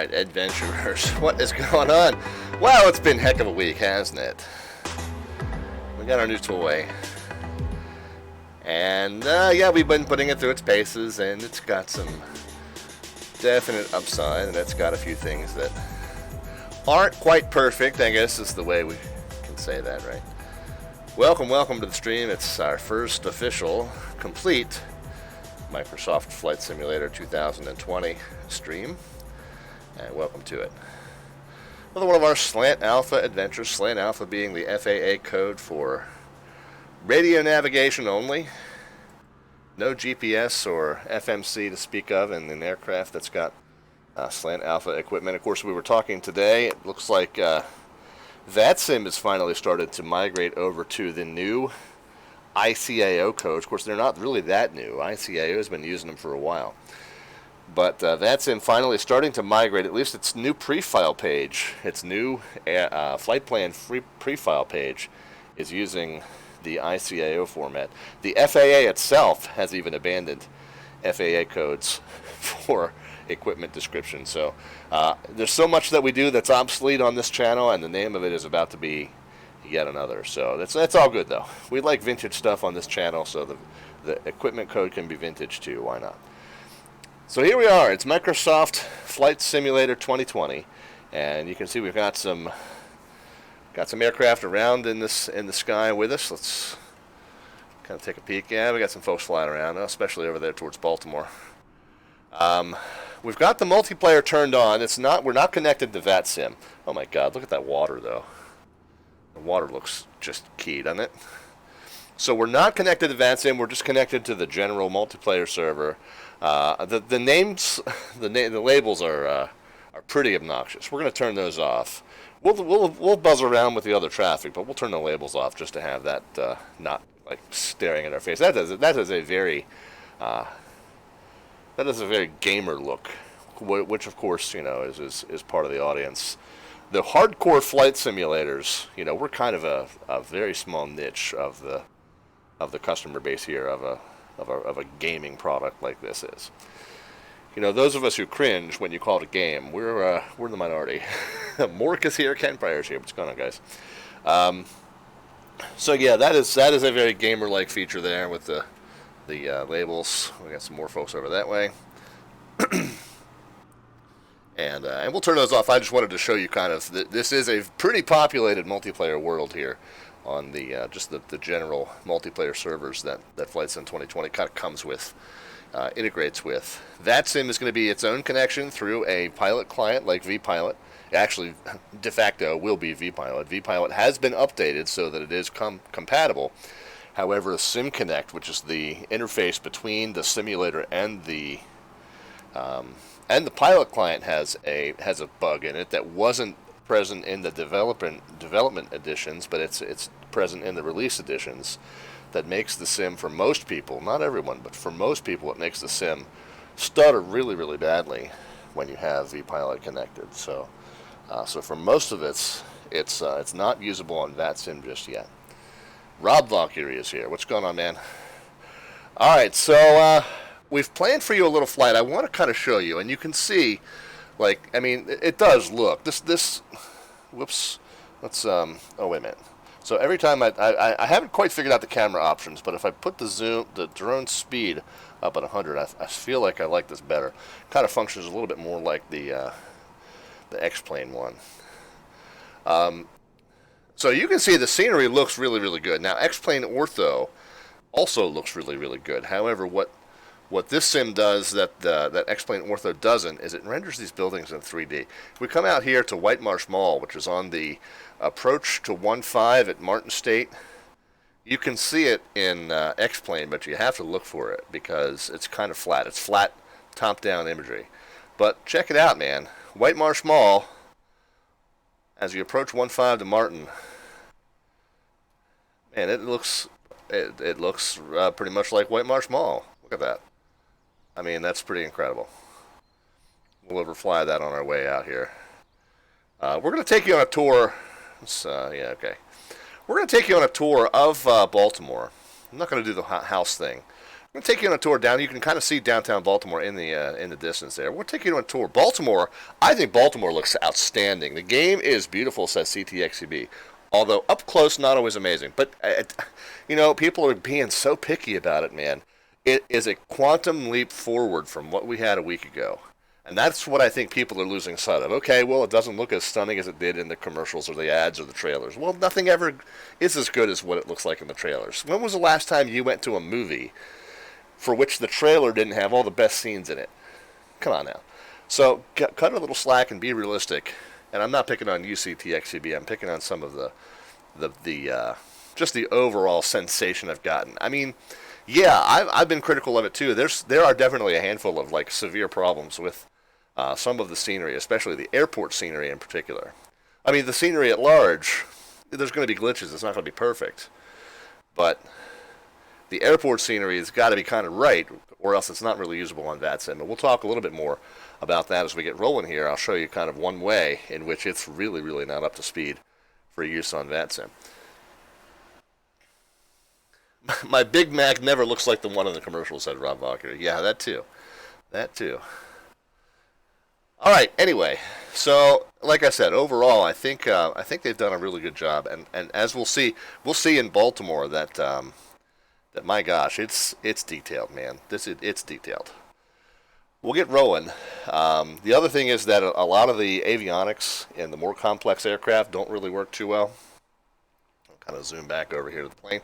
Alright, adventurers, what is going on? Well, it's been heck of a week, hasn't it? We got our new toy. And, yeah, we've been putting it through its paces, and it's got some definite upside, and it's got a few things that aren't quite perfect, I guess is the way we can say that, right? Welcome to the stream. It's our first official, complete Microsoft Flight Simulator 2020 stream, and welcome to it. Another one of our Slant Alpha adventures, Slant Alpha being the FAA code for radio navigation only. No GPS or FMC to speak of in an aircraft that's got Slant Alpha equipment. Of course, we were talking today, it looks like VATSIM has finally started to migrate over to the new ICAO codes. Of course, they're not really that new. ICAO has been using them for a while. But VATSIM finally starting to migrate, at least its new pre-file page, its new flight plan pre-file page is using the ICAO format. The FAA itself has even abandoned FAA codes for equipment description. So there's so much that we do that's obsolete on this channel, and the name of it is about to be yet another. So that's all good, though. We like vintage stuff on this channel, so the equipment code can be vintage too. Why not? So here we are. It's Microsoft Flight Simulator 2020, and you can see we've got some aircraft around in the sky with us. Let's kind of take a peek. Yeah, we got some folks flying around, especially over there towards Baltimore. We've got the multiplayer turned on. We're not connected to VATSIM. Oh my God, look at that water though. The water looks just key, doesn't it? So we're not connected to VATSIM. We're just connected to the general multiplayer server. The names, the labels are pretty obnoxious. We're going to turn those off. We'll buzz around with the other traffic, but we'll turn the labels off just to have that not like staring at our face. That is a very gamer look, which of course is part of the audience. The hardcore flight simulators, we're kind of a very small niche of the customer base here of a gaming product like this is. Those of us who cringe when you call it a game, we're the minority. Mork is here, Ken Pryor's here. What's going on, guys? So yeah, that is a very gamer-like feature there with the labels. We got some more folks over that way. And we'll turn those off. I just wanted to show you kind of this is a pretty populated multiplayer world here on the just the general multiplayer servers that Flight Sim 2020 kind of comes with, integrates with. VATSIM is going to be its own connection through a pilot client like vPilot. Actually, de facto will be vPilot. vPilot has been updated so that it is compatible. However, SimConnect, which is the interface between the simulator and the pilot client, has a bug in it that wasn't present in the development editions, but it's present in the release editions. That makes the sim, for most people, not everyone, but for most people, it makes the sim stutter really, really badly when you have vPilot connected. So for most of it's not usable on VATSIM just yet. Rob Valkyrie is here. What's going on, man? All right, so we've planned for you a little flight. I want to kind of show you, and you can see, it does look. This, whoops. Let's, oh, wait a minute. So every time I haven't quite figured out the camera options, but if I put the drone speed up at 100, I feel like I like this better. Kind of functions a little bit more like the X-Plane one. So you can see the scenery looks really, really good. Now, X-Plane Ortho also looks really, really good. However, what this sim does that X-Plane Ortho doesn't is it renders these buildings in 3D. We come out here to White Marsh Mall, which is on the approach to 1.5 at Martin State. You can see it in X-Plane, but you have to look for it because it's kind of flat. It's flat, top-down imagery. But check it out, man. White Marsh Mall, as you approach 1.5 to Martin, man, it looks pretty much like White Marsh Mall. Look at that. I mean, that's pretty incredible. We'll overfly that on our way out here. We're going to take you on a tour. Yeah, okay. We're going to take you on a tour of Baltimore. I'm not going to do the house thing. I'm going to take you on a tour down. You can kind of see downtown Baltimore in the distance there. We'll take you on a tour. Baltimore, I think Baltimore looks outstanding. The game is beautiful, says CTXCB. Although up close, not always amazing. But, people are being so picky about it, man. It is a quantum leap forward from what we had a week ago. And that's what I think people are losing sight of. Okay, well, it doesn't look as stunning as it did in the commercials or the ads or the trailers. Well, nothing ever is as good as what it looks like in the trailers. When was the last time you went to a movie for which the trailer didn't have all the best scenes in it? Come on now. So cut a little slack and be realistic. And I'm not picking on UCTXCB. I'm picking on some of the just the overall sensation I've gotten. I mean, yeah, I've been critical of it too. There are definitely a handful of like severe problems with some of the scenery, especially the airport scenery in particular. I mean, the scenery at large, there's going to be glitches. It's not going to be perfect, but the airport scenery has got to be kind of right, or else it's not really usable on VATSIM. And we'll talk a little bit more about that as we get rolling here. I'll show you kind of one way in which it's really, really not up to speed for use on VATSIM. My Big Mac never looks like the one in the commercial, said Rob Walker. Yeah, that too. That too. All right. Anyway, so like I said, overall, I think they've done a really good job, and as we'll see in Baltimore that my gosh, it's detailed, man. It's detailed. We'll get rolling. The other thing is that a lot of the avionics in the more complex aircraft don't really work too well. I'll kind of zoom back over here to the plane.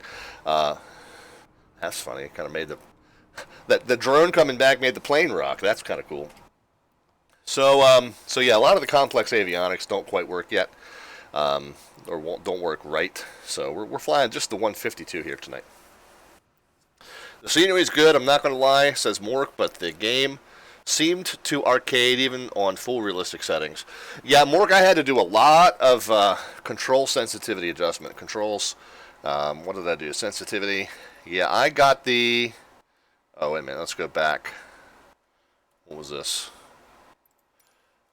That's funny. It kind of made the drone coming back made the plane rock. That's kind of cool. So yeah, a lot of the complex avionics don't quite work yet, or don't work right. So we're flying just the 152 here tonight. The scenery is good, I'm not going to lie, says Mork, but the game seemed to arcade even on full realistic settings. Yeah, Mork, I had to do a lot of control sensitivity adjustment. Controls, what did I do? Sensitivity. Yeah, I got the... Oh, wait a minute, let's go back. What was this?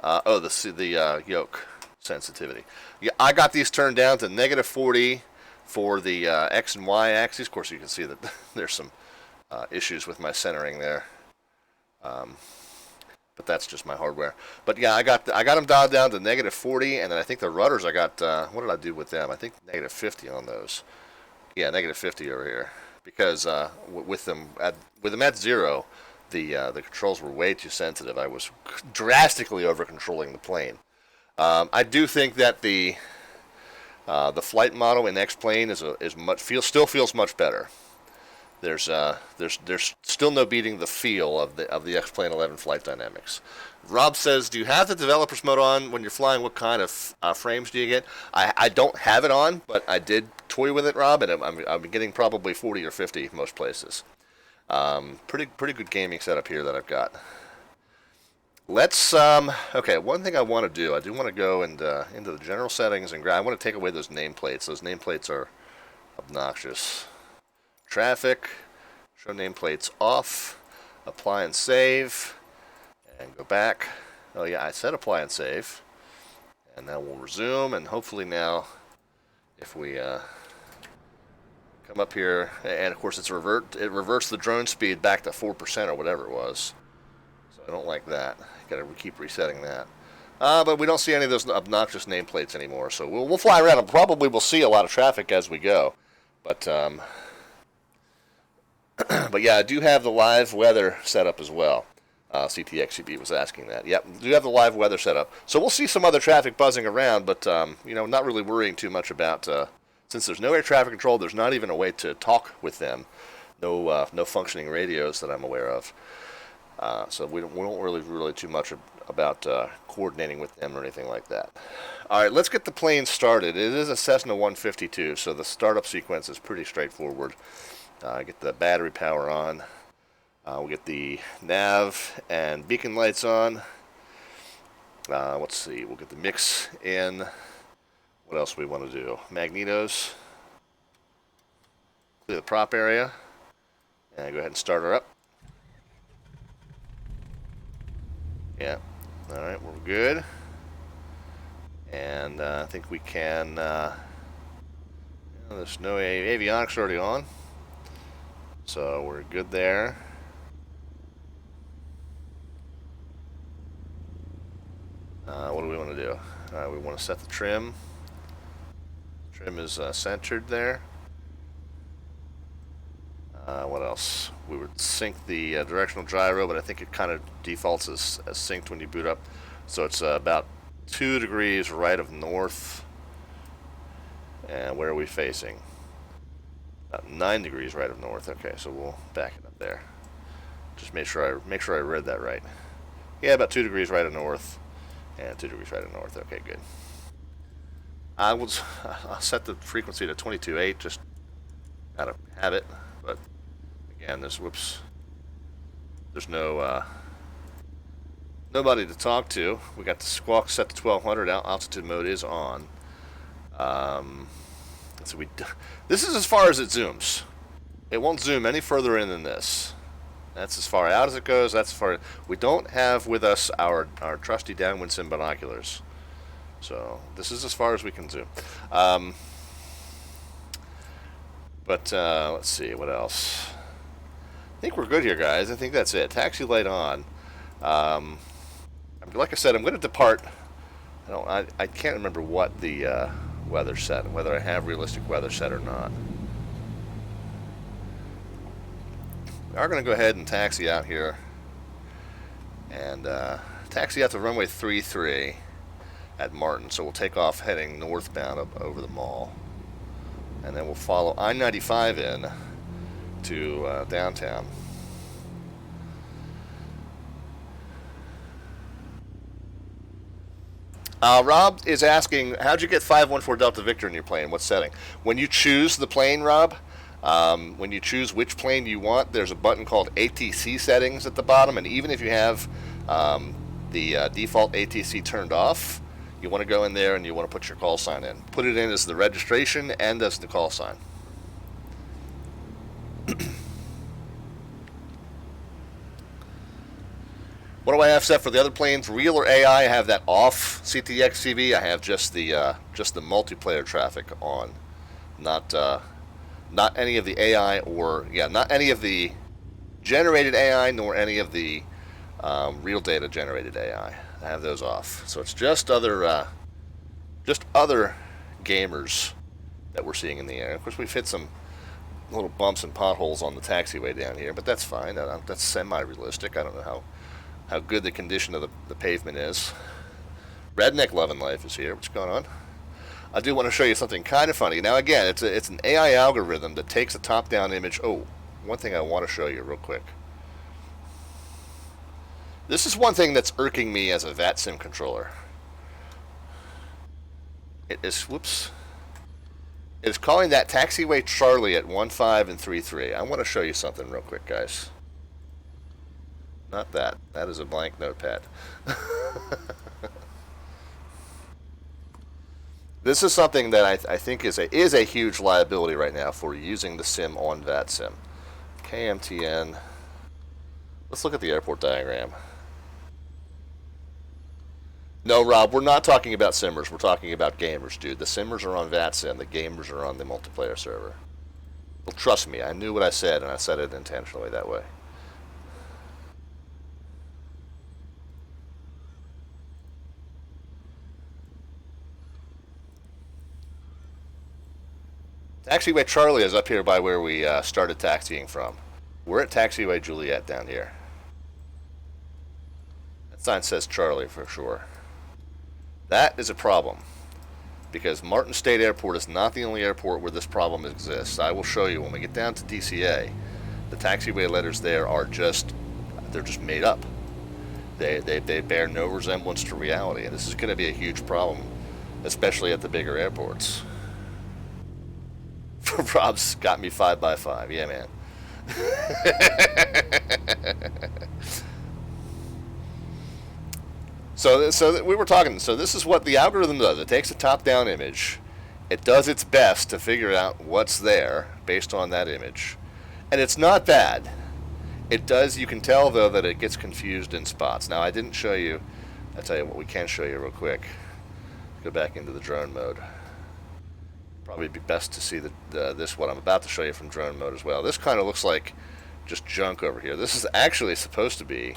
The yoke sensitivity. Yeah, I got these turned down to -40 for the X and Y axes. Of course, you can see that there's some issues with my centering there, but that's just my hardware. But yeah, I got them dialed down to -40, and then I think the rudders I got. What did I do with them? I think -50 on those. Yeah, -50 over here, because with them at 0, the controls were way too sensitive. I was drastically over controlling the plane. I do think that the flight model in X-Plane still feels much better. There's still no beating the feel of the X-Plane 11 flight dynamics. Rob says, do you have the developers mode on when you're flying? What kind of frames do you get? I don't have it on, but I did toy with it, Rob, and I'm getting probably 40 or 50 most places. Pretty good gaming setup here that I've got. Let's okay. One thing I want to do, I do want to go into the general settings and I want to take away those nameplates. Those nameplates are obnoxious. Traffic, show nameplates off, apply and save, and go back. Oh yeah, I said apply and save, and now we'll resume, and hopefully now, if we come up here, and of course it reverts the drone speed back to 4% or whatever it was. So I don't like that. Gotta keep resetting that. But we don't see any of those obnoxious nameplates anymore, so we'll fly around, and probably we'll see a lot of traffic as we go, but but yeah, I do have the live weather set up as well. CTXCB was asking that. Yep, do have the live weather set up. So we'll see some other traffic buzzing around, but not really worrying too much about, since there's no air traffic control, there's not even a way to talk with them. No functioning radios that I'm aware of. So we don't really too much about coordinating with them or anything like that. All right, let's get the plane started. It is a Cessna 152, so the startup sequence is pretty straightforward. Get the battery power on. We'll get the nav and beacon lights on. Let's see. We'll get the mix in. What else do we want to do? Magnetos. Clear the prop area. And go ahead and start her up. Yeah. All right, we're good. And I think we can... there's no avionics already on. So we're good there. What do we want to do? We want to set the trim. Trim is centered there. What else? We would sync the directional gyro, but I think it kind of defaults as synced when you boot up. So it's about 2 degrees right of north. And where are we facing? About 9 degrees right of north. Okay, so we'll back it up there. Just make sure I read that right. Yeah, about 2 degrees right of north, and 2 degrees right of north. Okay, good. I'll set the frequency to 22.8, just out of habit. But again, there's no nobody to talk to. We got the squawk set to 1200. Altitude mode is on. So this is as far as it zooms. It won't zoom any further in than this. That's as far out as it goes. That's far. We don't have with us our trusty downwind sim binoculars. So this is as far as we can zoom. But let's see, what else? I think we're good here, guys. I think that's it. Taxi light on. Like I said, I'm going to depart. I can't remember what the weather set, whether I have realistic weather set or not. We are going to go ahead and taxi out here. And taxi out to runway 33 at Martin. So we'll take off heading northbound up over the mall. And then we'll follow I-95 in to downtown. Rob is asking, how'd you get 514 Delta Victor in your plane? What setting? When you choose the plane, Rob, when you choose which plane you want, there's a button called ATC settings at the bottom. And even if you have the default ATC turned off, you want to go in there and you want to put your call sign in. Put it in as the registration and as the call sign. What do I have set for the other planes? Real or AI? I have that off. CTX CV. I have just the multiplayer traffic on, not any of the AI not any of the generated AI nor any of the real data generated AI. I have those off. So it's just other gamers that we're seeing in the air. Of course, we've hit some little bumps and potholes on the taxiway down here, but that's fine. That's semi-realistic. I don't know how good the condition of the pavement is. Redneck Lovin' Life is here. What's going on? I do want to show you something kind of funny. Now, again, it's an AI algorithm that takes a top-down image. Oh, one thing I want to show you real quick. This is one thing that's irking me as a VATSIM controller. It is calling that taxiway Charlie at 15 and 33. I want to show you something real quick, guys. Not that. That is a blank notepad. This is something that I think is a huge liability right now for using the sim on VATSIM. KMTN. Let's look at the airport diagram. No, Rob, we're not talking about simmers. We're talking about gamers, dude. The simmers are on VATSIM. The gamers are on the multiplayer server. Well, trust me. I knew what I said, and I said it intentionally that way. Taxiway Charlie is up here by where we started taxiing from. We're at Taxiway Juliet down here. That sign says Charlie for sure. That is a problem, because Martin State Airport is not the only airport where this problem exists. I will show you when we get down to DCA. The taxiway letters there are they're just made up. They bear no resemblance to reality, and this is going to be a huge problem, especially at the bigger airports. Rob's got me 5x5. Yeah, man. So we were talking. So this is what the algorithm does. It takes a top-down image. It does its best to figure out what's there based on that image, and it's not bad. It does. You can tell though that it gets confused in spots. Now I didn't show you. I'll tell you what we can show you real quick. Go back into the drone mode. Probably be best to see this what I'm about to show you from drone mode as well. This kind of looks like just junk over here. This is actually supposed to be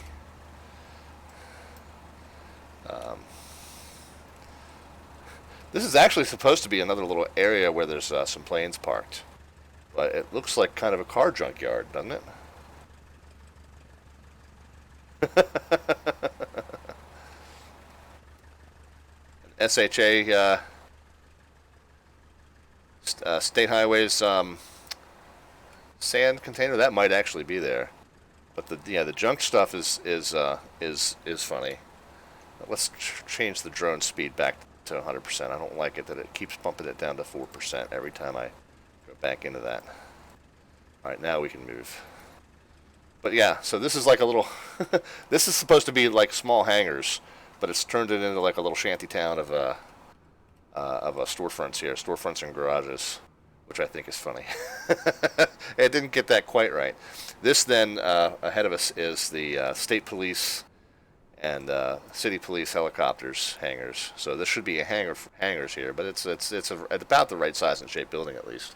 another little area where there's some planes parked, but it looks like kind of a car junkyard, doesn't it? SHA State Highways sand container, that might actually be there, but the junk stuff is funny. Let's change the drone speed back to 100%. I don't like it that it keeps bumping it down to 4% every time I go back into that. All right, now we can move. But yeah, so this is like a little this is supposed to be like small hangars, but it's turned it into like a little shanty town of storefronts here, storefronts and garages, which I think is funny. It didn't get that quite right. This then ahead of us is the state police and city police helicopters hangars. So this should be a hangars here, but it's about the right size and shape building at least.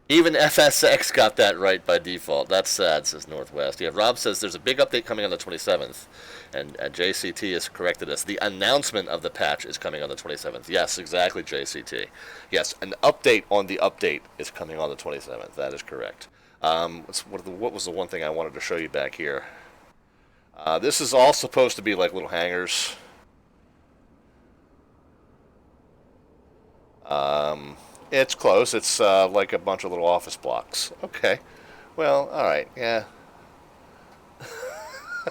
Even FSX got that right by default. That's sad, says Northwest. Yeah, Rob says there's a big update coming on the 27th, and JCT has corrected us. The announcement of the patch is coming on the 27th. Yes, exactly, JCT. Yes, an update on the update is coming on the 27th. That is correct. What was the one thing I wanted to show you back here? This is all supposed to be like little hangars. It's close. It's like a bunch of little office blocks. Okay. Well, all right. Yeah.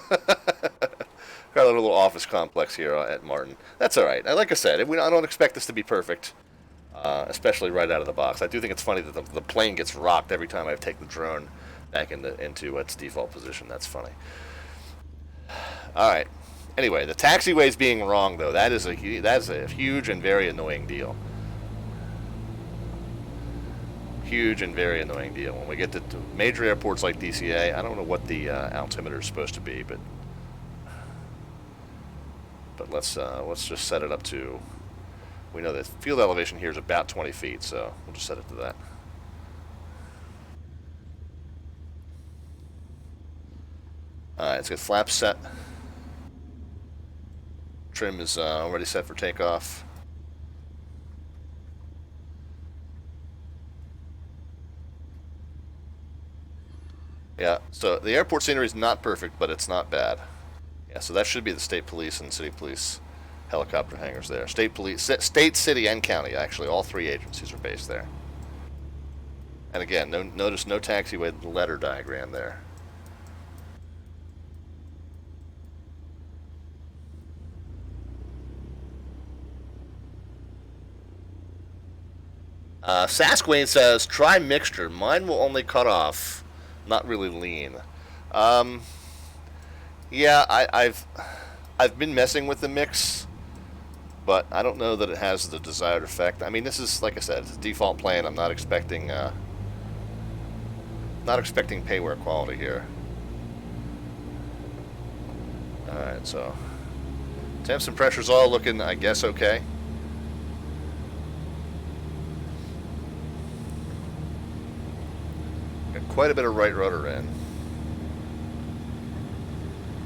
Got a little office complex here at Martin. That's all right. Like I said, I don't expect this to be perfect, especially right out of the box. I do think it's funny that the plane gets rocked every time I take the drone back into its default position. That's funny. All right. Anyway, the taxiways being wrong, though, that is a huge and very annoying deal. Huge and very annoying deal. When we get to major airports like DCA, I don't know what the altimeter is supposed to be, but let's just set it up to. We know that field elevation here is about 20 feet, so we'll just set it to that. All right, it's got flaps set. Trim is already set for takeoff. Yeah, so the airport scenery is not perfect, but it's not bad. Yeah, so that should be the state police and city police helicopter hangars there. State police, state, city, and county, actually. All three agencies are based there. And again, notice no taxiway letter diagram there. Sasquatch says, try mixture. Mine will only cut off. Not really lean. Yeah, I've been messing with the mix, but I don't know that it has the desired effect. I mean, this is, like I said, it's a default plan. I'm not expecting payware quality here. All right, so temps and pressures all looking, I guess, okay. Quite a bit of right rudder in.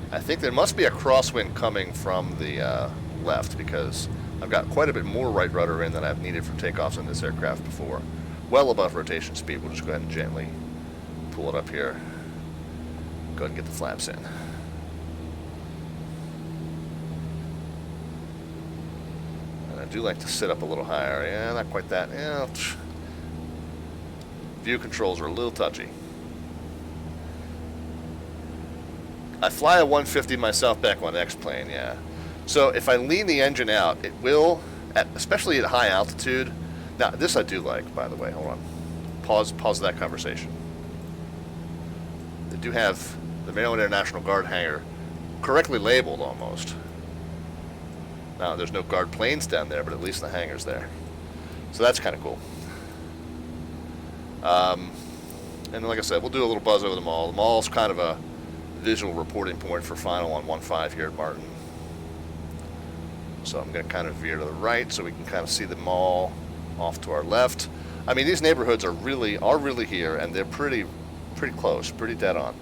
I think there must be a crosswind coming from the left, because I've got quite a bit more right rudder in than I've needed for takeoffs in this aircraft before. Well above rotation speed. We'll just go ahead and gently pull it up here. Go ahead and get the flaps in. And I do like to sit up a little higher. Yeah, not quite that. Yeah. View controls are a little touchy. I fly a 150 myself back on X-plane, yeah. So if I lean the engine out, it will, especially at high altitude. Now, this I do like, by the way. Hold on. Pause that conversation. They do have the Maryland International Guard hangar correctly labeled almost. Now, there's no guard planes down there, but at least the hangar's there. So that's kind of cool. And like I said, we'll do a little buzz over the mall. The mall's kind of a visual reporting point for final on 1.5 here at Martin. So I'm going to kind of veer to the right so we can kind of see the mall off to our left. I mean, these neighborhoods are really here, and they're pretty close, pretty dead on.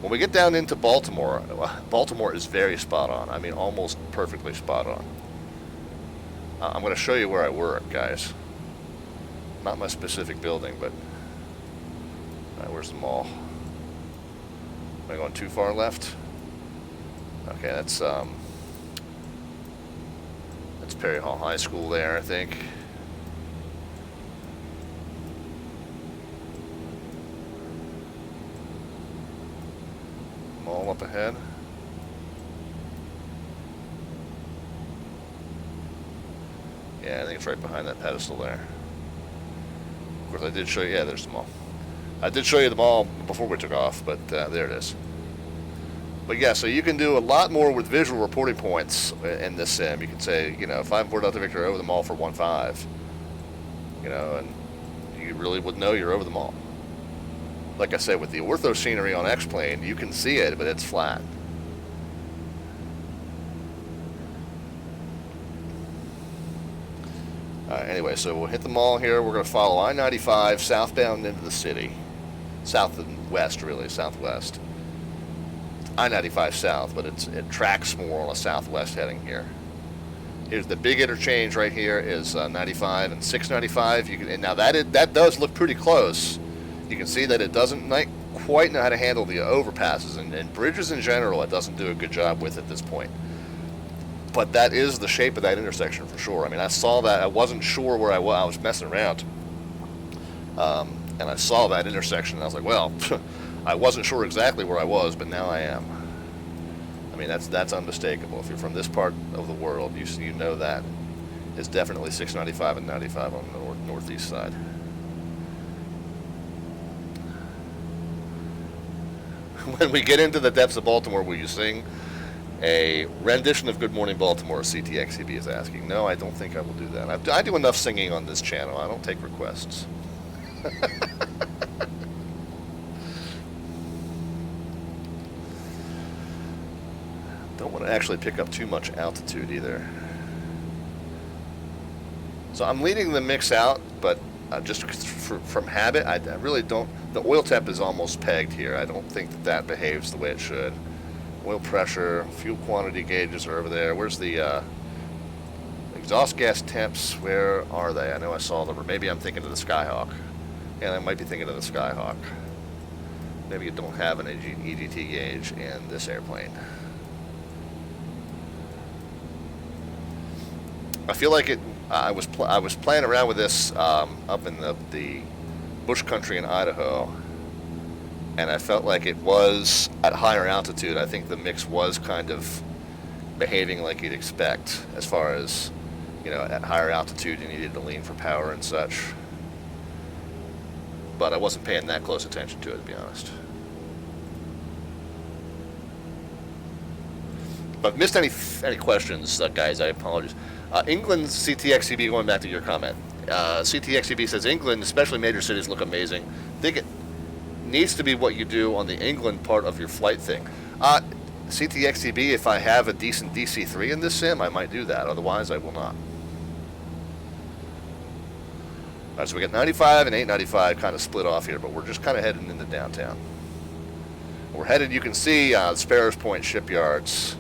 When we get down into Baltimore, Baltimore is very spot on. I mean, almost perfectly spot on. I'm going to show you where I work, guys. Not my specific building, but where's the mall? Am I going too far left? Okay, that's Perry Hall High School there, I think. Mall up ahead. Yeah, I think it's right behind that pedestal there. Of course, I did show you, yeah, there's the mall. I did show you the mall before we took off, but there it is. But yeah, so you can do a lot more with visual reporting points in this sim. You can say, you know, 5-4 Delta Victor over the mall for 1-5. You know, and you really would know you're over the mall. Like I said, with the ortho scenery on X-Plane, you can see it, but it's flat. Anyway, so we'll hit the mall here. We're going to follow I-95 southbound into the city. South and west, really, southwest. I-95 south, but it tracks more on a southwest heading here. Here's the big interchange right here is 95 and 695. You can, and now that does look pretty close. You can see that it doesn't quite know how to handle the overpasses, and bridges in general it doesn't do a good job with at this point. But that is the shape of that intersection for sure. I mean, I saw that. I wasn't sure where I was. I was messing around. And I saw that intersection, and I was like, well, I wasn't sure exactly where I was, but now I am. I mean, that's unmistakable. If you're from this part of the world, you know that. It's definitely 695 and 95 on the northeast side. When we get into the depths of Baltimore, will you sing a rendition of Good Morning Baltimore? CTXCB is asking. No, I don't think I will do that. I do enough singing on this channel. I don't take requests. Don't want to actually pick up too much altitude either. So I'm leading the mix out, but just from habit, I really don't. The oil temp is almost pegged here. I don't think that behaves the way it should. Oil pressure, fuel quantity gauges are over there. Where's the exhaust gas temps? Where are they? I know I saw them, or maybe I'm thinking of the Skyhawk. And I might be thinking of the Skyhawk. Maybe you don't have an EGT gauge in this airplane. I feel like it. I was playing around with this up in the bush country in Idaho, and I felt like it was at higher altitude. I think the mix was kind of behaving like you'd expect, as far as, you know, at higher altitude you needed to lean for power and such. But I wasn't paying that close attention to it, to be honest. If I've missed any questions, guys, I apologize. England's CTXCB, going back to your comment. CTXCB says England, especially major cities, look amazing. I think it needs to be what you do on the England part of your flight thing. CTXCB, if I have a decent DC-3 in this sim, I might do that. Otherwise, I will not. All right, so we got 95 and 895 kind of split off here, but we're just kind of heading into downtown. We're headed, you can see Sparrows Point shipyards,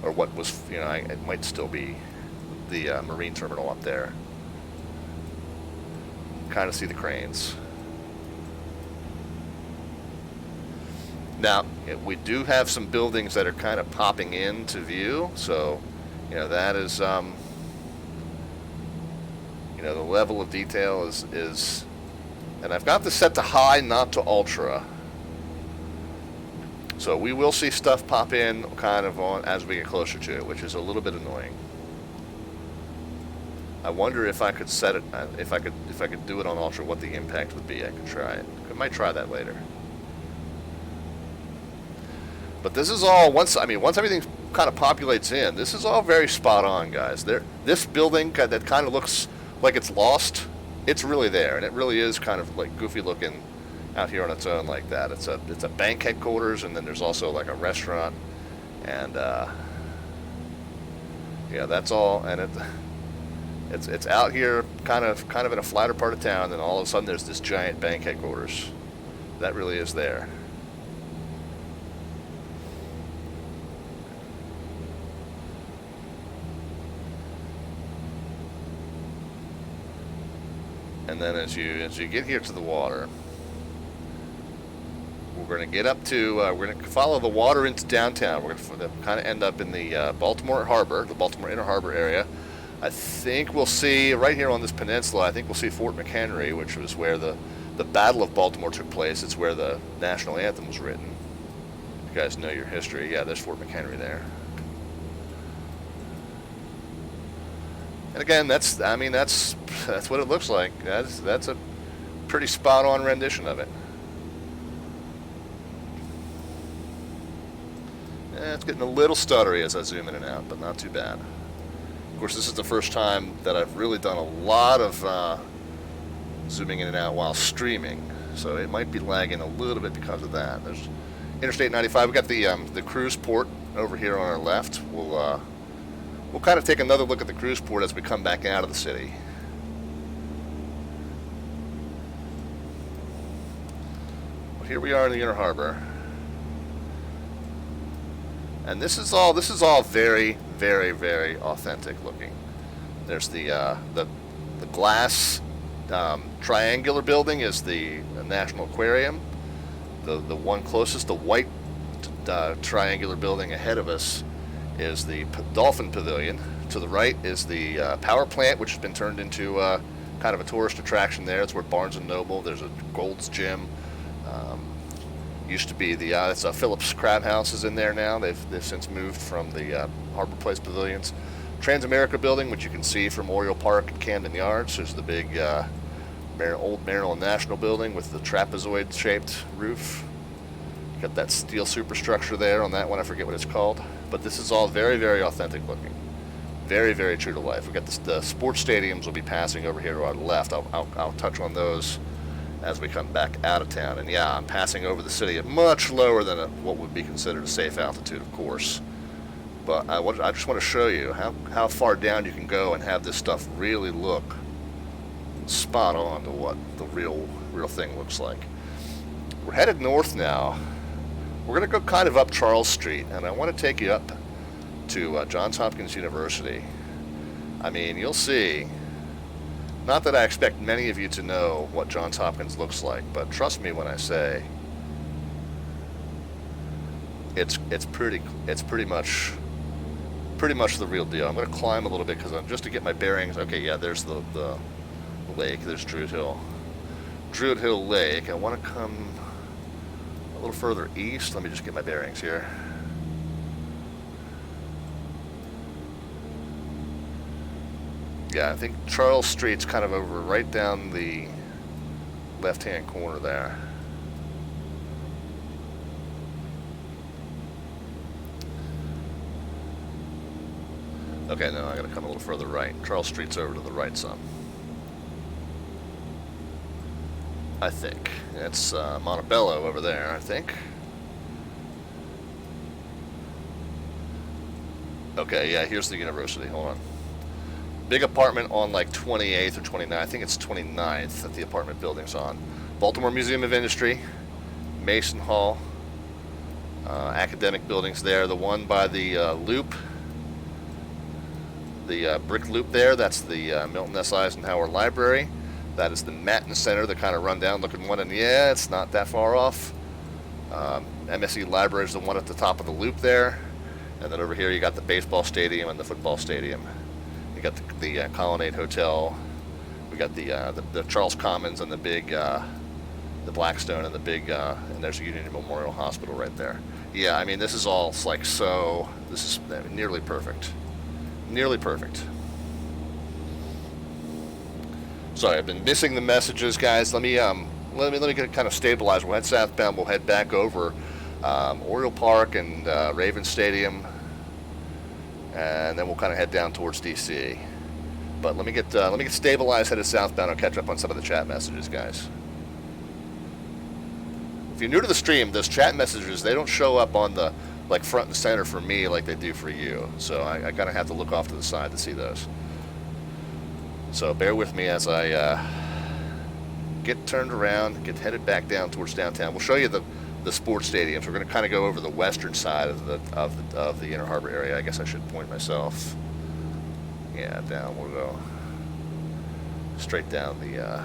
or what was, you know, it might still be the marine terminal up there. Kind of see the cranes. Now, we do have some buildings that are kind of popping into view, so, you know, that is, you know, the level of detail is, and I've got this set to high, not to ultra. So we will see stuff pop in kind of on as we get closer to it, which is a little bit annoying. I wonder if I could set it, if I could do it on ultra, what the impact would be. I could try it. I might try that later. But this is all, once everything kind of populates in, this is all very spot on, guys. This building that kind of looks like it's lost, it's really there, and it really is kind of like goofy looking out here on its own like that. It's a bank headquarters, and then there's also like a restaurant, and Yeah, that's all, and it's out here, kind of in a flatter part of town, and all of a sudden there's this giant bank headquarters. That really is there. And then as you get here to the water, we're going to get up to, we're going to follow the water into downtown. We're going to kind of end up in the Baltimore Harbor, the Baltimore Inner Harbor area. I think we'll see, right here on this peninsula, I think we'll see Fort McHenry, which was where the Battle of Baltimore took place. It's where the national anthem was written. You guys know your history. Yeah, there's Fort McHenry there. And again, that's what it looks like. That's a pretty spot-on rendition of it. It's getting a little stuttery as I zoom in and out, but not too bad. Of course, this is the first time that I've really done a lot of zooming in and out while streaming, so it might be lagging a little bit because of that. There's Interstate 95. We got the cruise port over here on our left. We'll kind of take another look at the cruise port as we come back out of the city. Well, here we are in the Inner Harbor. And this is all very, very, very authentic looking. There's the glass triangular building is the National Aquarium. The one closest, the white triangular building ahead of us, is the Dolphin Pavilion. To the right is the power plant, which has been turned into kind of a tourist attraction there. It's where Barnes & Noble, there's a Gold's Gym. Used to be it's Phillips Crab House is in there now. They've since moved from the Harbor Place Pavilions. Transamerica building, which you can see from Oriole Park and Camden Yards. There's the big old Maryland National building with the trapezoid-shaped roof. Got that steel superstructure there on that one. I forget what it's called. But this is all very, very authentic looking. Very, very true to life. We've got the sports stadiums will be passing over here to our left. I'll touch on those as we come back out of town. And yeah, I'm passing over the city at much lower than what would be considered a safe altitude, of course. But I just want to show you how far down you can go and have this stuff really look spot on to what the real thing looks like. We're headed north now. We're going to go kind of up Charles Street, and I want to take you up to Johns Hopkins University. I mean, you'll see. Not that I expect many of you to know what Johns Hopkins looks like, but trust me when I say it's pretty much the real deal. I'm going to climb a little bit just to get my bearings. Okay, yeah, there's the lake. There's Druid Hill Lake. I want to come a little further east. Let me just get my bearings here. Yeah, I think Charles Street's kind of over right down the left-hand corner there. Okay, no, I gotta come a little further right. Charles Street's over to the right some. I think. It's Montebello over there, I think. Okay, yeah, here's the university. Hold on. Big apartment on like 28th or 29th. I think it's 29th that the apartment building's on. Baltimore Museum of Industry, Mason Hall, academic buildings there. The one by the loop, the brick loop there, that's the Milton S. Eisenhower Library. That is the Matin Center, the kind of rundown looking one, and yeah, it's not that far off. MSE Library is the one at the top of the loop there. And then over here you got the baseball stadium and the football stadium. We got the Colonnade Hotel. We got the Charles Commons and the big, the Blackstone and the big, and there's a Union Memorial Hospital right there. Yeah, I mean, this is all like so. This is nearly perfect. Nearly perfect. Sorry, I've been missing the messages, guys. Let me get kind of stabilized. We'll head southbound. We'll head back over Oriole Park and Raven Stadium. And then we'll kind of head down towards DC. But let me get stabilized, headed southbound. I'll catch up on some of the chat messages, guys. If you're new to the stream, those chat messages, they don't show up on the like front and center for me like they do for you. So I kind of have to look off to the side to see those. So bear with me as I get turned around, get headed back down towards downtown. We'll show you the sports stadiums. We're going to kind of go over the western side of the Inner Harbor area. I guess I should point myself. Yeah, down. We'll go straight down the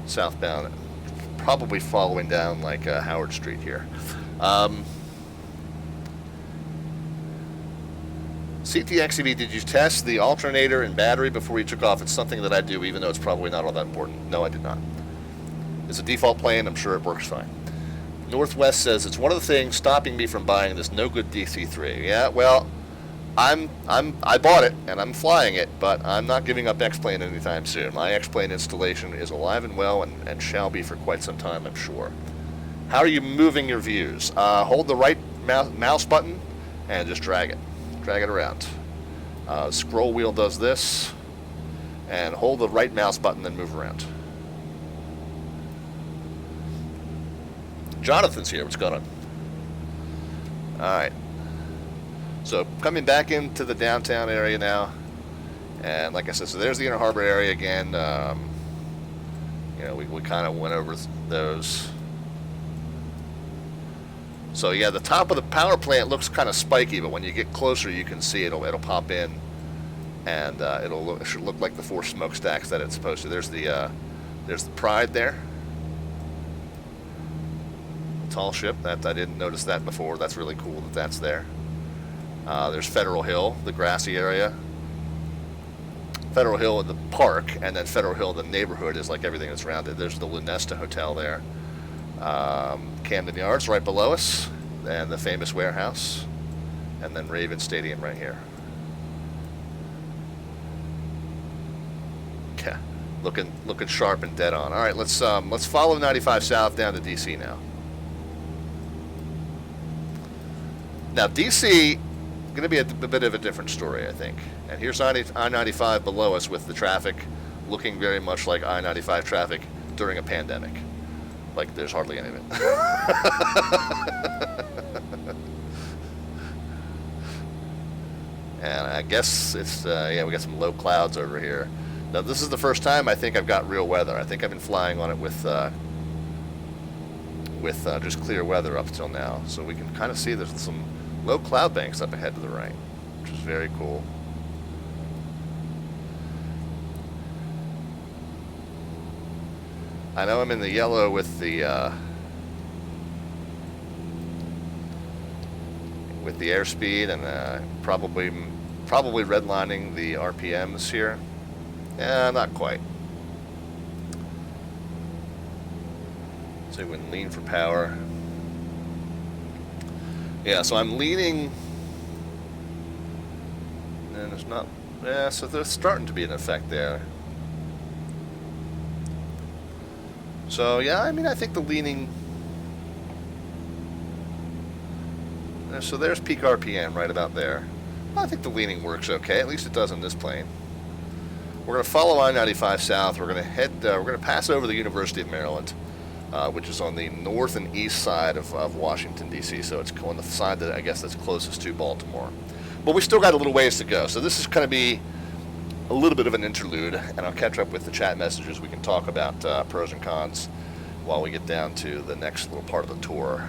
southbound, probably following down like Howard Street here. CTXEV, did you test the alternator and battery before you took off? It's something that I do, even though it's probably not all that important. No, I did not. It's a default plane. I'm sure it works fine. Northwest says it's one of the things stopping me from buying this no good DC3. Yeah, well, I bought it and I'm flying it, but I'm not giving up X-Plane anytime soon. My X-Plane installation is alive and well and shall be for quite some time, I'm sure. How are you moving your views? Hold the right mouse button and just drag it. Drag it around. Scroll wheel does this, and hold the right mouse button and move around. Jonathan's here. What's going on? All right. So coming back into the downtown area now, and like I said, so there's the Inner Harbor area again. You know, we kind of went over those. So yeah, the top of the power plant looks kind of spiky, but when you get closer, you can see it'll pop in, and it should look like the 4 smokestacks that it's supposed to. There's the Pride there, tall ship. That I didn't notice that before. That's really cool that that's there. There's Federal Hill, the grassy area. Federal Hill in the park, and then Federal Hill, the neighborhood, is like everything that's around it. There's the Lunesta Hotel there. Camden Yards right below us, and the famous warehouse, and then Raven Stadium right here. Okay, looking sharp and dead on. All right, let's follow 95 South down to DC now. Now DC going to be a bit of a different story, I think. And here's I-95 below us with the traffic looking very much like I-95 traffic during a pandemic. Like there's hardly any of it. And I guess it's, yeah, we got some low clouds over here. Now this is the first time I think I've got real weather. I think I've been flying on it with just clear weather up till now. So we can kind of see there's some low cloud banks up ahead to the right, which is very cool. I know I'm in the yellow with the airspeed, and probably redlining the RPMs here. Yeah, not quite. So we can lean for power. Yeah, so I'm leaning, and there's not. Yeah, so there's starting to be an effect there. So yeah, I mean, I think the leaning. So there's peak RPM right about there. I think the leaning works okay. At least it does in this plane. We're going to follow I-95 south. We're going to head. We're going to pass over the University of Maryland, which is on the north and east side of Washington D.C. So it's on the side that I guess that's closest to Baltimore. But we still got a little ways to go. So this is going to be a little bit of an interlude, and I'll catch up with the chat messages. We can talk about pros and cons while we get down to the next little part of the tour.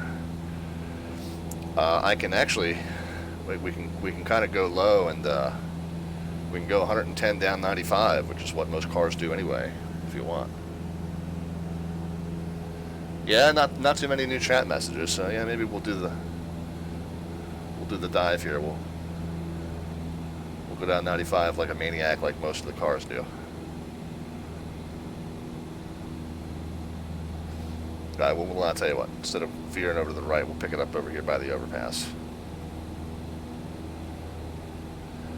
I can actually, we can kind of go low, and we can go 110 down 95, which is what most cars do anyway, if you want. Yeah, not too many new chat messages, so yeah, maybe we'll do the dive here. We'll go down 95 like a maniac, like most of the cars do. All right, well, I'll tell you what. Instead of veering over to the right, we'll pick it up over here by the overpass.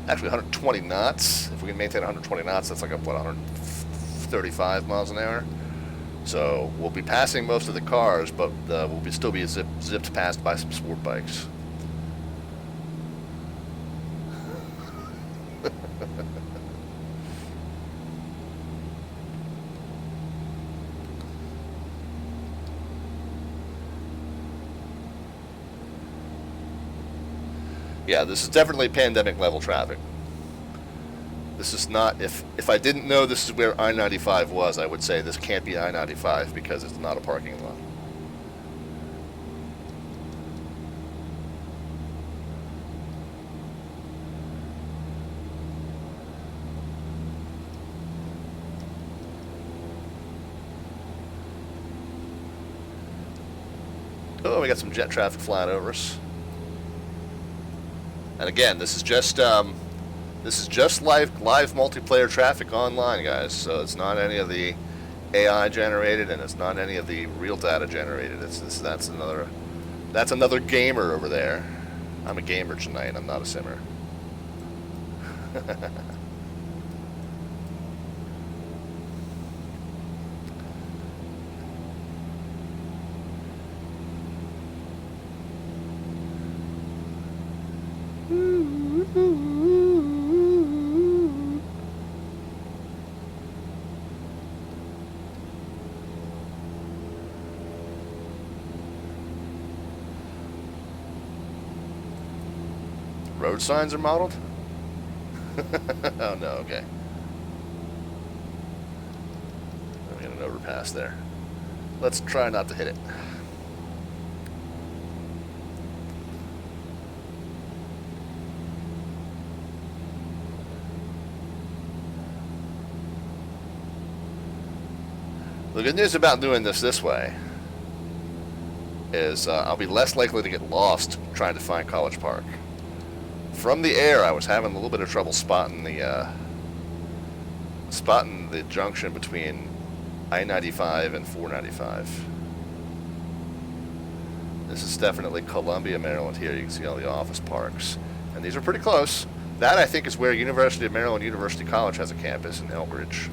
Actually, 120 knots. If we can maintain 120 knots, that's like what, 135 miles an hour. So we'll be passing most of the cars, but we'll still be zipped past by some sport bikes. Yeah, this is definitely pandemic level traffic. This is not, if I didn't know this is where I-95 was, I would say this can't be I-95 because it's not a parking lot. Oh, we got some jet traffic flying over us. And again, this is just live multiplayer traffic online, guys. So it's not any of the AI generated, and it's not any of the real data generated. That's another gamer over there. I'm a gamer tonight. I'm not a simmer. Road signs are modeled? Oh no, okay. We got an overpass there. Let's try not to hit it. The good news about doing this way is I'll be less likely to get lost trying to find College Park. From the air, I was having a little bit of trouble spotting the junction between I-95 and 495. This is definitely Columbia, Maryland here. You can see all the office parks. And these are pretty close. That, I think, is where University of Maryland University College has a campus in Elbridge.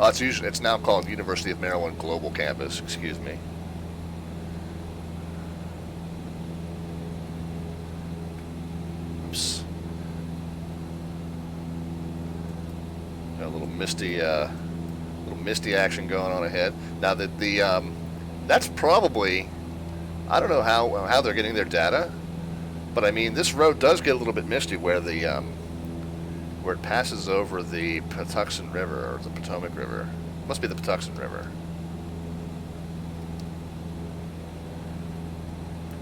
It's now called University of Maryland Global Campus, excuse me. Oops. Got a little misty action going on ahead. Now that's probably, I don't know how they're getting their data, but I mean this road does get a little bit misty where it passes over the Patuxent River, or the Potomac River. Must be the Patuxent River.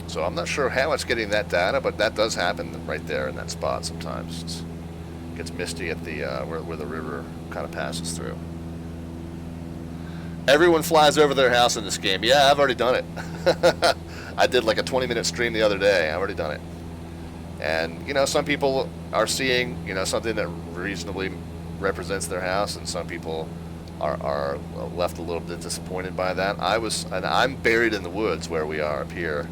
So I'm not sure how it's getting that data, but that does happen right there in that spot sometimes. It gets misty at the where the river kind of passes through. Everyone flies over their house in this game. Yeah, I've already done it. I did like a 20-minute stream the other day. I've already done it. And, some people are seeing, something that reasonably represents their house, and some people are left a little bit disappointed by that. I'm buried in the woods where we are up here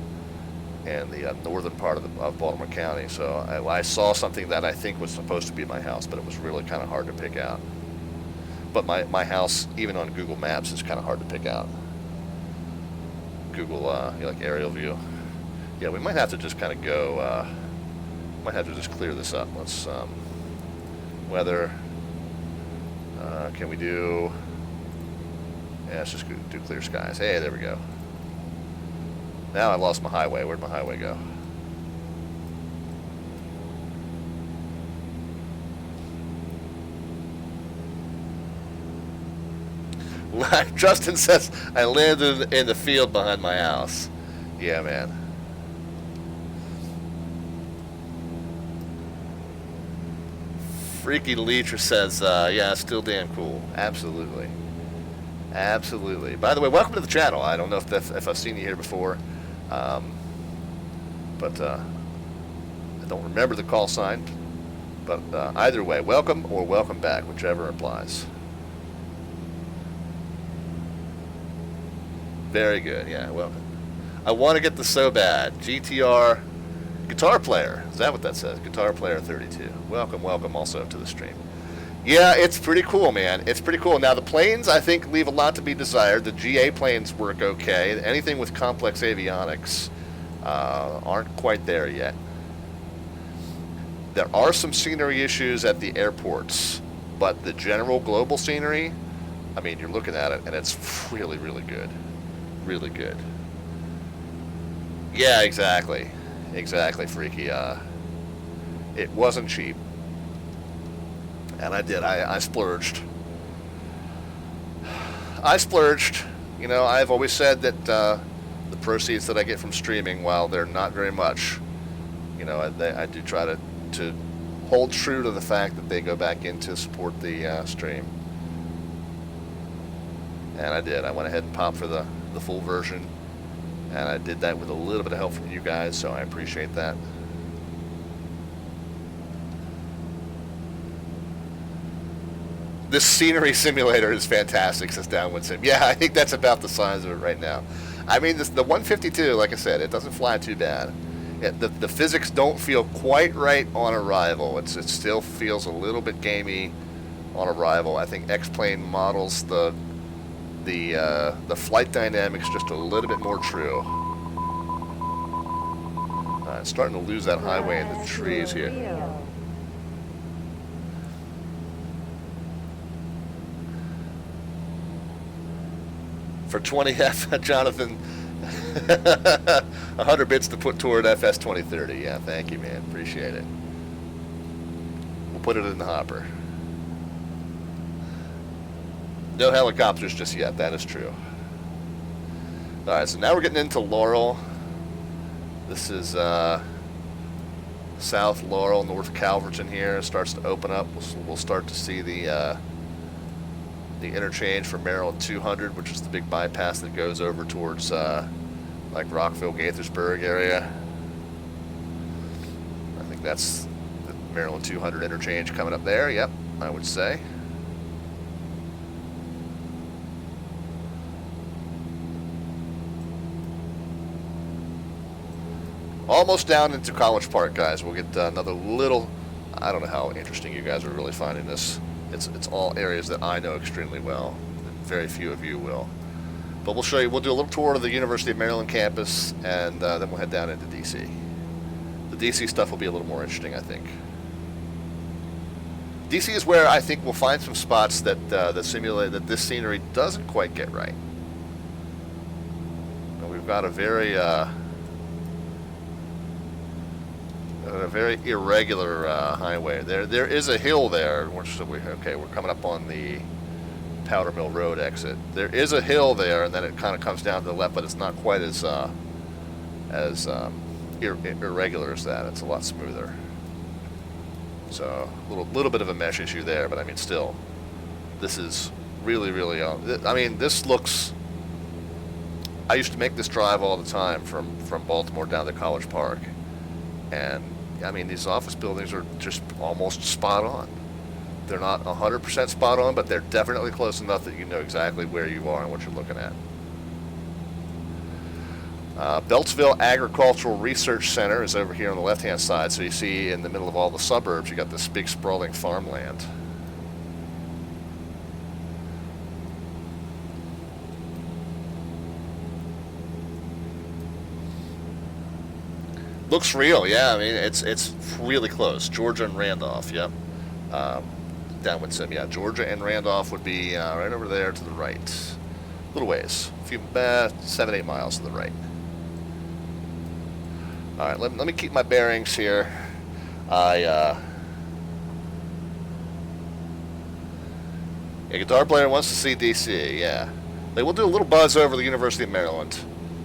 in the northern part of Baltimore County. So I saw something that I think was supposed to be my house, but it was really kind of hard to pick out. But my house, even on Google Maps, is kind of hard to pick out. Google, like aerial view. Yeah, we might have to just kind of go... might have to just clear this up. Let's weather. Can we do? Yeah, let's just do clear skies. Hey, there we go. Now I lost my highway. Where'd my highway go? Justin says I landed in the field behind my house. Yeah, man. Freaky Leecher says, yeah, still damn cool. Absolutely. Absolutely. By the way, welcome to the channel. I don't know if I've seen you here before. But I don't remember the call sign. But either way, welcome or welcome back, whichever applies. Very good. Yeah, welcome. I want to get this so bad. GTR Guitar Player. Is that what that says? Guitar Player 32. Welcome also to the stream. Yeah, it's pretty cool, man. It's pretty cool. Now, the planes, I think, leave a lot to be desired. The GA planes work okay. Anything with complex avionics aren't quite there yet. There are some scenery issues at the airports, but the general global scenery, I mean, you're looking at it, and it's really, really good. really good. Yeah, exactly, Freaky. It wasn't cheap, and I splurged. You know, I've always said that the proceeds that I get from streaming, while they're not very much, you know, I do try to hold true to the fact that they go back in to support the stream. And I did. I went ahead and popped for the full version, and I did that with a little bit of help from you guys, so I appreciate that. This scenery simulator is fantastic, says Downwind Sim. Yeah, I think that's about the size of it right now. I mean, the 152, like I said, it doesn't fly too bad. The physics don't feel quite right on arrival. It still feels a little bit gamey on arrival. I think X-Plane models the flight dynamics just a little bit more true. It's starting to lose that highway in the trees here. For 20F, Jonathan, 100 bits to put toward FS2030. Yeah, thank you, man. Appreciate it. We'll put it in the hopper. No helicopters just yet. That is true. All right, so now we're getting into Laurel. This is South Laurel, North Calverton here. It starts to open up. We'll start to see the interchange for Maryland 200, which is the big bypass that goes over towards like Rockville, Gaithersburg area. I think that's the Maryland 200 interchange coming up there. Yep, I would say. Almost down into College Park, guys. We'll get another little. I don't know how interesting you guys are really finding this. It's all areas that I know extremely well. Very few of you will. But we'll show you. We'll do a little tour of the University of Maryland campus, and then we'll head down into DC. The DC stuff will be a little more interesting, I think. DC is where I think we'll find some spots that that simulate that this scenery doesn't quite get right. And we've got a very irregular highway. There is a hill there. We're coming up on the Powder Mill Road exit. There is a hill there, and then it kind of comes down to the left, but it's not quite as irregular as that. It's a lot smoother. So a little bit of a mesh issue there, but I mean, still, this is really. I mean, this looks. I used to make this drive all the time from Baltimore down to College Park, and I mean, these office buildings are just almost spot on. They're not 100% spot on, but they're definitely close enough that you know exactly where you are and what you're looking at. Beltsville Agricultural Research Center is over here on the left-hand side. So you see in the middle of all the suburbs, you got this big sprawling farmland. Looks real, yeah. I mean, it's really close. Georgia and Randolph, yep. Downwind Sim, yeah. Georgia and Randolph would be right over there to the right. Little ways, a few 7-8 miles to the right. All right, let me keep my bearings here. Yeah, Guitar Player wants to see DC. Yeah, we'll do a little buzz over the University of Maryland,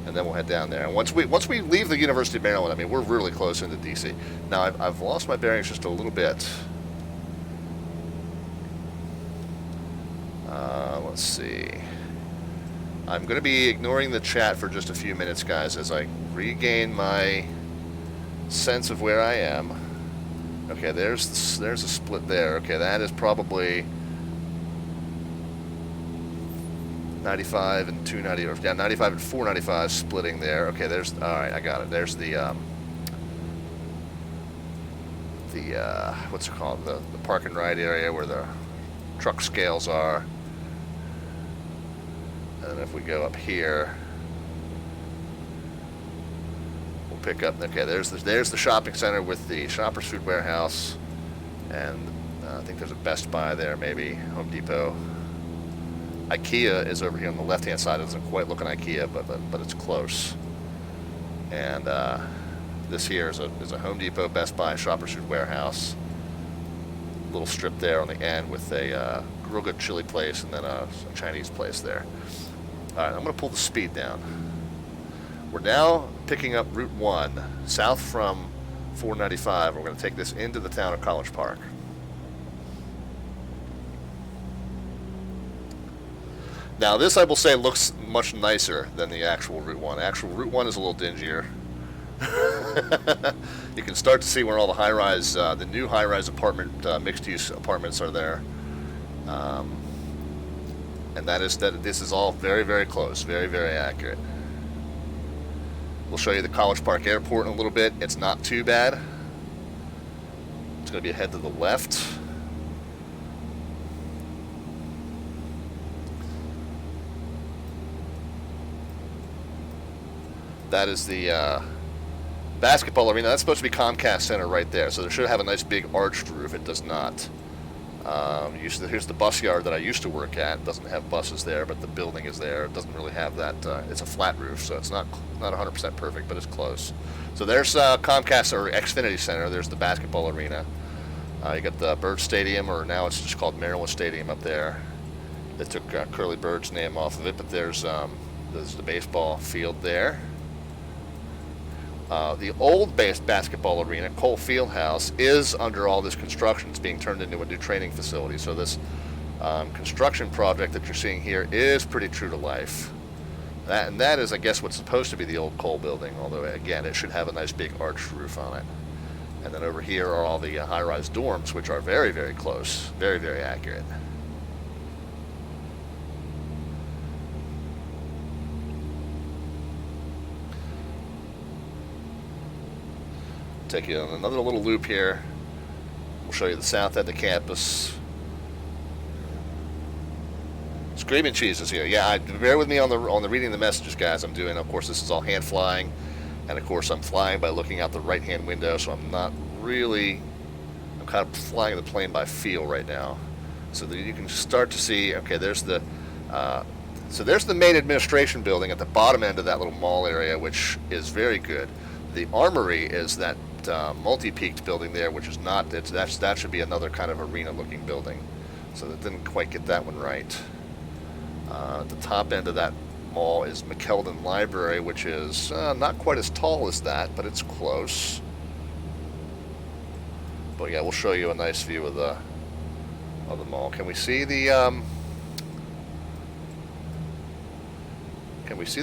and then we'll head down there. And once we leave the University of Maryland, I mean, we're really close into DC. Now I've lost my bearings just a little bit. Let's see. I'm going to be ignoring the chat for just a few minutes, guys, as I regain my sense of where I am. Okay, there's a split there. Okay, that is probably 95 and 290, or yeah, 95 and 495 splitting there. Okay, there's, all right, I got it. There's the what's it called? The park and ride area where the truck scales are. And if we go up here, we'll pick up. Okay, there's the shopping center with the Shoppers Food Warehouse, and I think there's a Best Buy there, maybe Home Depot. IKEA is over here on the left-hand side. It doesn't quite look like IKEA, but it's close. And this here is a Home Depot, Best Buy, Shoppers Food Warehouse. Little strip there on the end with a real good chili place and then a Chinese place there. All right, I'm going to pull the speed down. We're now picking up Route 1 south from 495. We're going to take this into the town of College Park. Now this, I will say, looks much nicer than the actual Route 1. Actual Route 1 is a little dingier. You can start to see where all the high-rise, the new high-rise apartment, mixed-use apartments are there. And this is all very, very close, very, very accurate. We'll show you the College Park Airport in a little bit. It's not too bad. It's going to be ahead to the left. That is the basketball arena. That's supposed to be Comcast Center right there. So it should have a nice big arched roof. It does not. Here's the bus yard that I used to work at. It doesn't have buses there, but the building is there. It doesn't really have that. It's a flat roof, so it's not 100% perfect, but it's close. So there's Comcast or Xfinity Center. There's the basketball arena. You got the Bird Stadium, or now it's just called Maryland Stadium up there. They took Curly Bird's name off of it, but there's the baseball field there. The old basketball arena, Cole Fieldhouse, is under all this construction. It's being turned into a new training facility. So this construction project that you're seeing here is pretty true to life. That is, I guess, what's supposed to be the old Cole building, although, again, it should have a nice big arched roof on it. And then over here are all the high-rise dorms, which are very, very close, very, very accurate. Take you on another little loop here. We'll show you the south end of campus. Screaming Cheese is here. Yeah, bear with me on the reading the messages, guys. I'm doing, of course, this is all hand flying, and of course I'm flying by looking out the right-hand window, so I'm kind of flying the plane by feel right now. So that you can start to see. Okay, there's the main administration building at the bottom end of that little mall area, which is very good. The Armory is that multi-peaked building there, which is not. That should be another kind of arena-looking building. So that didn't quite get that one right. The top end of that mall is McKeldin Library, which is not quite as tall as that, but it's close. But yeah, we'll show you a nice view of the mall. Can we see the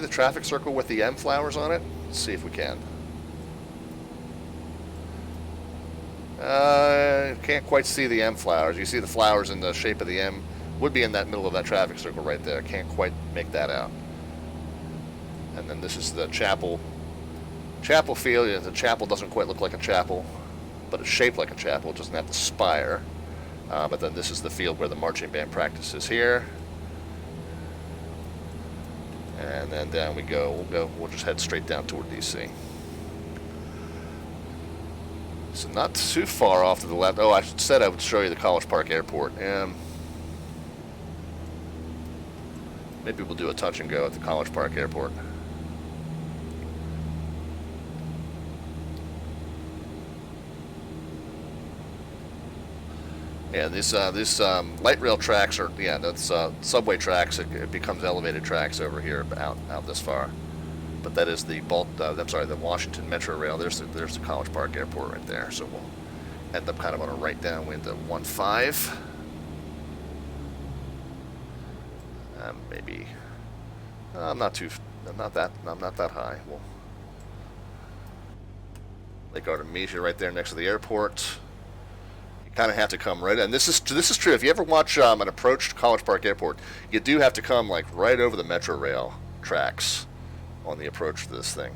traffic circle with the M flowers on it? Let's see if we can. Can't quite see the M flowers. You see the flowers in the shape of the M would be in that middle of that traffic circle right there. Can't quite make that out. And then this is the chapel field. The chapel doesn't quite look like a chapel, but it's shaped like a chapel. It doesn't have the spire. But then this is the field where the marching band practices here. And then down we go. We'll just head straight down toward DC. So not too far off to the left. Oh, I said I would show you the College Park Airport. Maybe we'll do a touch and go at the College Park Airport. Yeah, these light rail tracks are, that's subway tracks. It becomes elevated tracks over here out this far. But that is the the Washington Metro Rail. There's the College Park Airport right there. So we'll end up kind of on a right downwind to 15. Maybe I'm not that high. Well, Lake Artemisia right there next to the airport. You kind of have to come right, and this is true. If you ever watch an approach to College Park Airport, you do have to come like right over the Metro Rail tracks on the approach to this thing.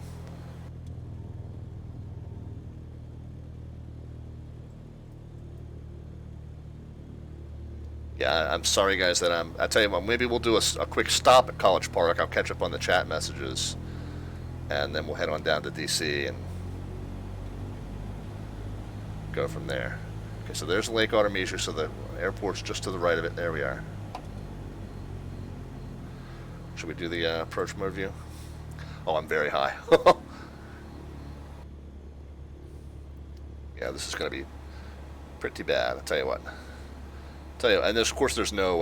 Yeah, I'm sorry, guys, that I tell you what, maybe we'll do a quick stop at College Park. I'll catch up on the chat messages, and then we'll head on down to DC and go from there. Okay, so there's Lake Artemisia, so the airport's just to the right of it. There we are. Should we do the approach mode view? Oh, I'm very high. Yeah, this is going to be pretty bad. I'll tell you what. And of course, there's no.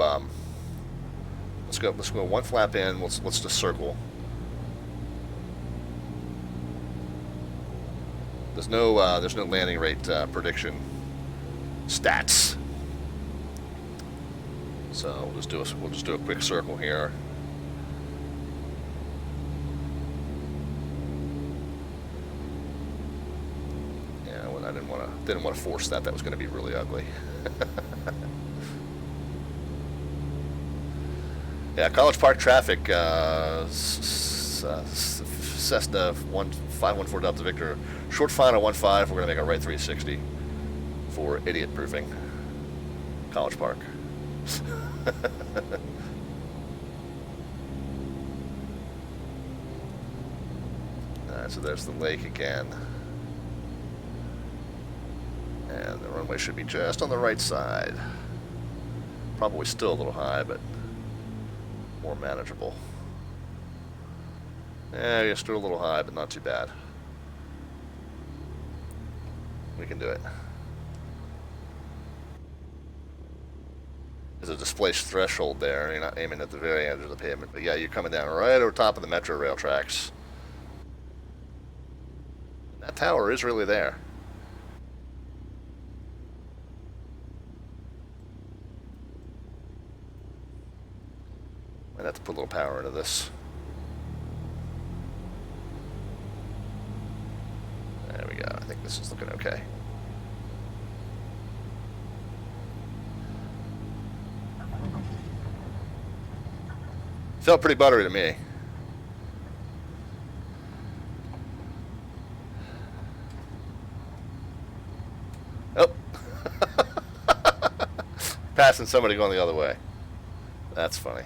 Let's go one flap in. Let's just circle. There's no landing rate prediction stats. So we'll just do a quick circle here. Yeah, well, I didn't want to force that. That was going to be really ugly. Yeah, College Park traffic. Cessna 1514 Delta Victor. Short final 15. We're going to make a right 360 for idiot proofing. College Park. Alright, so there's the lake again. And the runway should be just on the right side. Probably still a little high, but more manageable. Yeah, you're still a little high, but not too bad. We can do it. There's a displaced threshold there. You're not aiming at the very edge of the pavement, but yeah, you're coming down right over top of the metro rail tracks. And that tower is really there. Might have to put a little power into this. There we go. I think this is looking okay. Felt pretty buttery to me. Oh. Passing somebody going the other way. That's funny.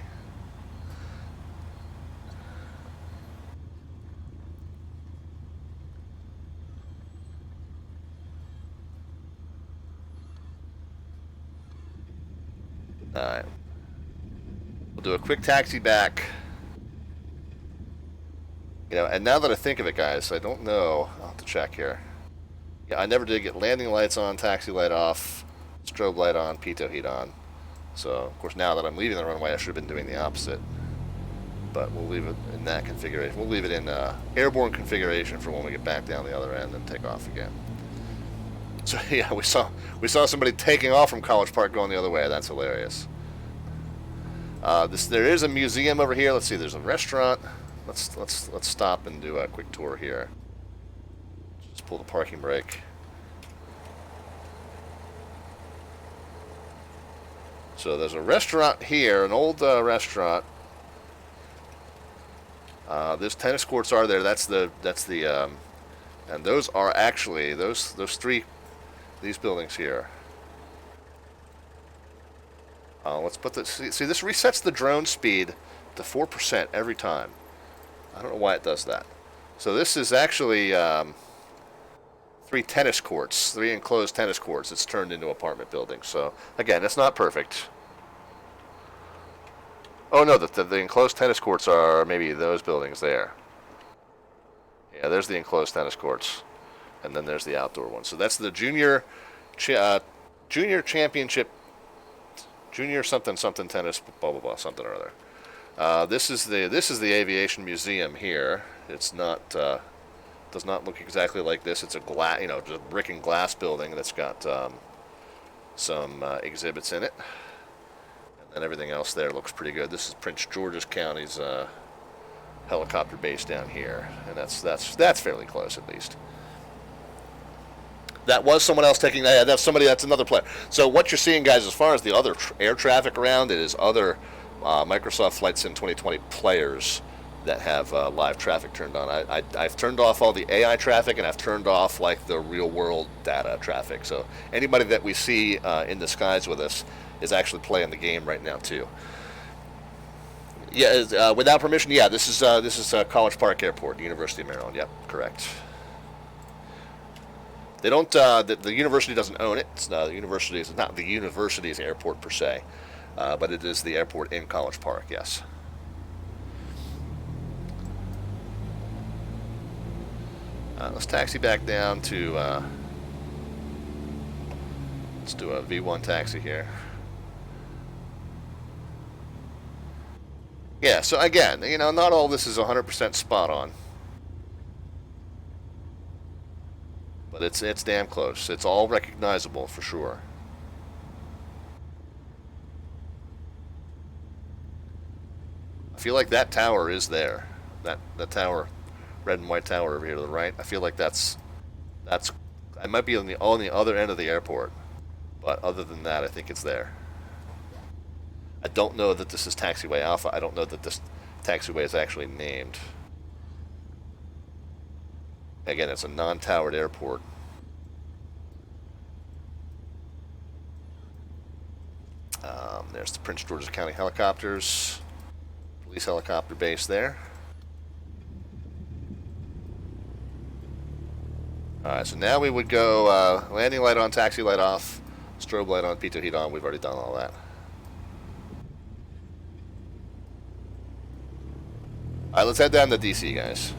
Alright. We'll do a quick taxi back. You know, and now that I think of it, guys, I don't know. I'll have to check here. Yeah, I never did get landing lights on, taxi light off, strobe light on, pitot heat on. So, of course, now that I'm leaving the runway, I should have been doing the opposite. But we'll leave it in that configuration. We'll leave it in airborne configuration for when we get back down the other end and take off again. So yeah, we saw somebody taking off from College Park going the other way. That's hilarious. There is a museum over here. Let's see. There's a restaurant. Let's stop and do a quick tour here. Just pull the parking brake. So there's a restaurant here, an old restaurant. There's tennis courts are there. That's the and those are actually those three. These buildings here. Let's put this. See, this resets the drone speed to 4% every time. I don't know why it does that. So this is actually 3 tennis courts, 3 enclosed tennis courts. It's turned into apartment buildings. So again, it's not perfect. Oh no, the enclosed tennis courts are maybe those buildings there. Yeah, there's the enclosed tennis courts. And then there's the outdoor one. So that's the junior championship, junior something tennis, blah blah blah, something or other. This is the aviation museum here. It's not does not look exactly like this. It's a just brick and glass building that's got some exhibits in it, and then everything else there looks pretty good. This is Prince George's County's helicopter base down here, and that's fairly close at least. That was someone else taking that. That's another player. So what you're seeing, guys, as far as the other air traffic around, it is other Microsoft Flight Sim 2020 players that have live traffic turned on. I've turned off all the AI traffic, and I've turned off like the real world data traffic. So anybody that we see in the skies with us is actually playing the game right now too. Yeah, without permission. Yeah, this is College Park Airport, University of Maryland. Yep, correct. They don't. The university doesn't own it. It's the university is not the university's airport per se, but it is the airport in College Park. Yes. Let's taxi back down to, let's do a V1 taxi here. Yeah, so again, you know, not all this is 100% spot on. But it's damn close. It's all recognizable for sure. I feel like that tower is there. That tower, red and white tower over here to the right. I feel like that's I might be on the other end of the airport. But other than that, I think it's there. I don't know that this is Taxiway Alpha. I don't know that this taxiway is actually named. Again, it's a non-towered airport. There's the Prince George's County helicopters. Police helicopter base there. Alright, so now we would go landing light on, taxi light off, strobe light on, pitot heat on. We've already done all that. Alright, let's head down to DC, guys.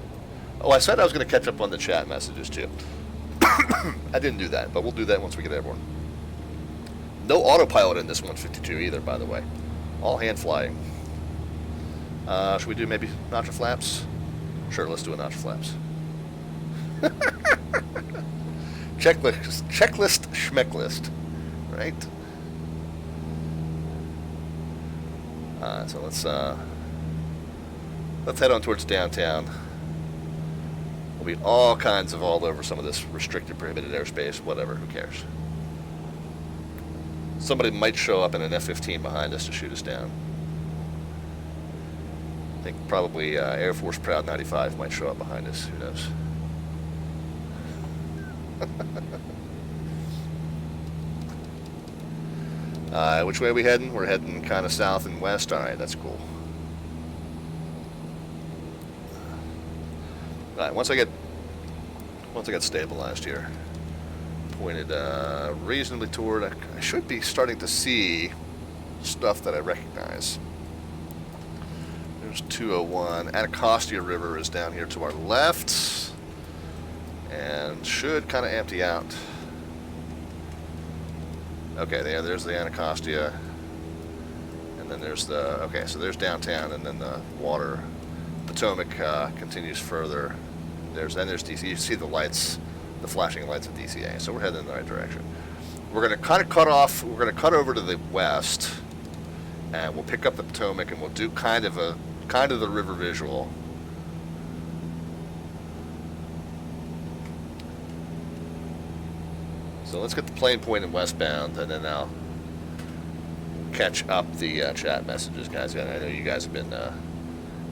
Oh, I said I was going to catch up on the chat messages, too. I didn't do that, but we'll do that once we get airborne. No autopilot in this 152 either, by the way. All hand flying. Should we do maybe notch of flaps? Sure, let's do a notch of flaps. Checklist, schmecklist, right? So let's head on towards downtown. We'll be all kinds of all over some of this restricted, prohibited airspace, whatever, who cares? Somebody might show up in an F-15 behind us to shoot us down. I think probably Air Force Proud 95 might show up behind us, who knows? Which way are we heading? We're heading kind of south and west. Alright, that's cool. Alright, once I get stabilized here, pointed reasonably toward, I should be starting to see stuff that I recognize. There's 201. Anacostia River is down here to our left, and should kind of empty out. Okay, there's the Anacostia, and then there's the, okay, so there's downtown, and then the water, Potomac continues further. There's DC. You see the lights, the flashing lights of DCA. So we're heading in the right direction. We're going to kind of cut off. We're going to cut over to the west, and we'll pick up the Potomac, and we'll do kind of the river visual. So let's get the plane pointing westbound, and then I'll catch up the chat messages, guys. I know you guys have been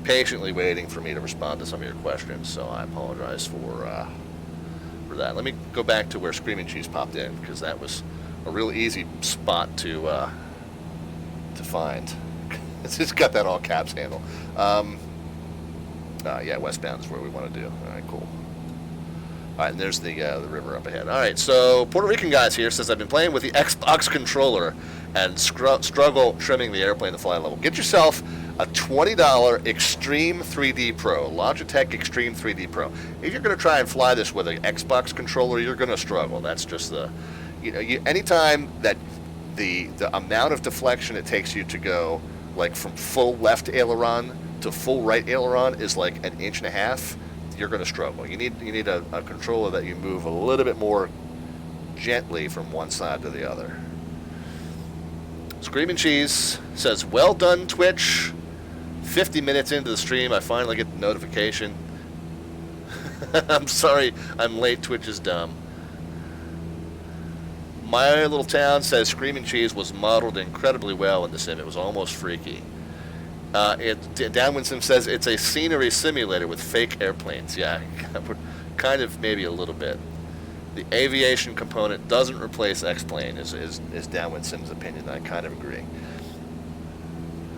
patiently waiting for me to respond to some of your questions, so I apologize for that. Let me go back to where Screaming Cheese popped in, because that was a real easy spot to find. It's just got that all caps handle. Yeah, westbound is where we want to do. All right, cool. All right, and there's the river up ahead. All right, so Puerto Rican guys here says, I've been playing with the Xbox controller and struggle trimming the airplane to fly level. Get yourself a $20 Extreme 3D Pro, Logitech Extreme 3D Pro. If you're going to try and fly this with an Xbox controller, you're going to struggle. That's just the, anytime that the amount of deflection it takes you to go like from full left aileron to full right aileron is like an inch and a half, you're going to struggle. You need a controller that you move a little bit more gently from one side to the other. Screaming Cheese says, well done, Twitch. 50 minutes into the stream, I finally get the notification. I'm sorry, I'm late. Twitch is dumb. My Little Town says Screaming Cheese was modeled incredibly well in the sim. It was almost freaky. Downwind Sim says it's a scenery simulator with fake airplanes. Yeah, kind of maybe a little bit. The aviation component doesn't replace X-Plane, is Downwind Sim's opinion. I kind of agree.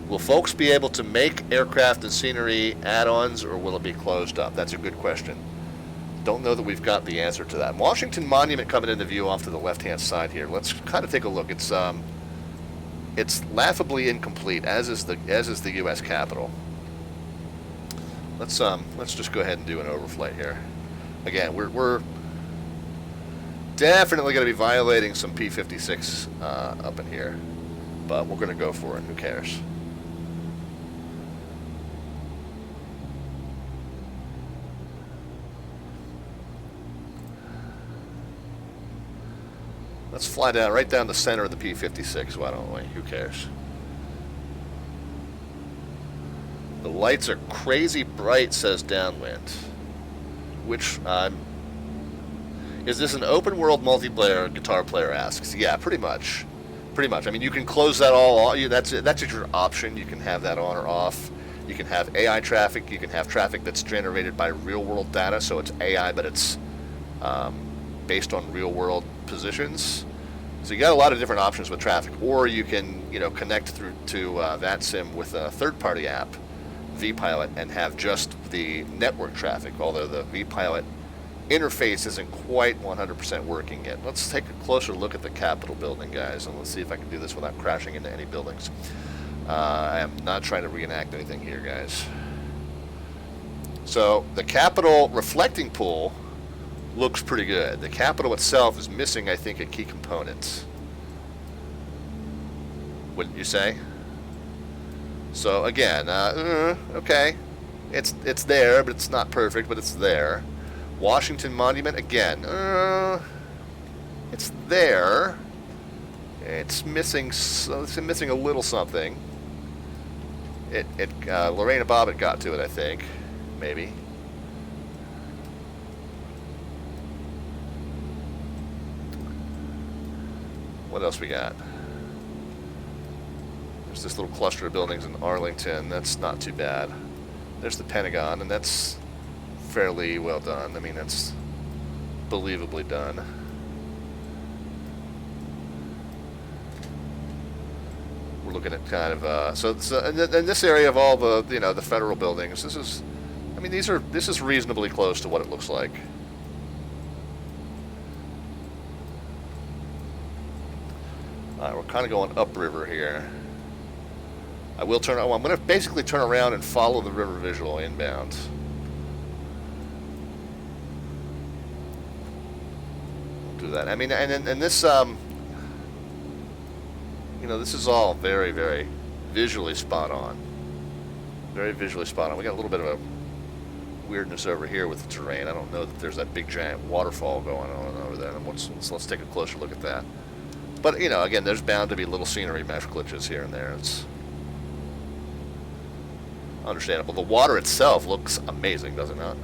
Will folks be able to make aircraft and scenery add-ons, or will it be closed up? That's a good question. Don't know that we've got the answer to that. Washington Monument coming into view off to the left-hand side here. Let's kind of take a look. It's laughably incomplete, as is the U.S. Capitol. Let's just go ahead and do an overflight here. again, we're definitely going to be violating some P56 up in here, but we're going to go for it. Who cares? Let's fly down right down the center of the P56. Why don't we? Who cares? The lights are crazy bright, says Downwind. Which, is this an open world multiplayer, guitar player asks? Yeah, pretty much. Pretty much. I mean, you can close that all on. That's your option. You can have that on or off. You can have AI traffic. You can have traffic that's generated by real world data, so it's AI, but it's based on real world positions. So you got a lot of different options with traffic. Or you can, connect through to VATSIM with a third-party app, vPilot, and have just the network traffic, although the vPilot interface isn't quite 100% working yet. Let's take a closer look at the Capitol building, guys, and let's see if I can do this without crashing into any buildings. I am not trying to reenact anything here, guys. So the Capitol reflecting pool looks pretty good. The Capitol itself is missing, I think, a key component. Wouldn't you say? So again, okay, it's there, but it's not perfect, but it's there. Washington Monument, again, it's there. It's missing a little something. Lorena Bobbitt got to it, I think, maybe. What else we got? There's this little cluster of buildings in Arlington. That's not too bad. There's the Pentagon, and that's fairly well done. I mean, that's believably done. We're looking at kind of so in this area of all the the federal buildings. This is reasonably close to what it looks like. All right, we're kind of going upriver here. I'm going to basically turn around and follow the river visual inbound. We'll do that. I mean, and this, this is all very, very visually spot on. Very visually spot on. We got a little bit of a weirdness over here with the terrain. I don't know that there's that big giant waterfall going on over there. Let's take a closer look at that. But, again, there's bound to be little scenery mesh glitches here and there. It's understandable. The water itself looks amazing, does it not?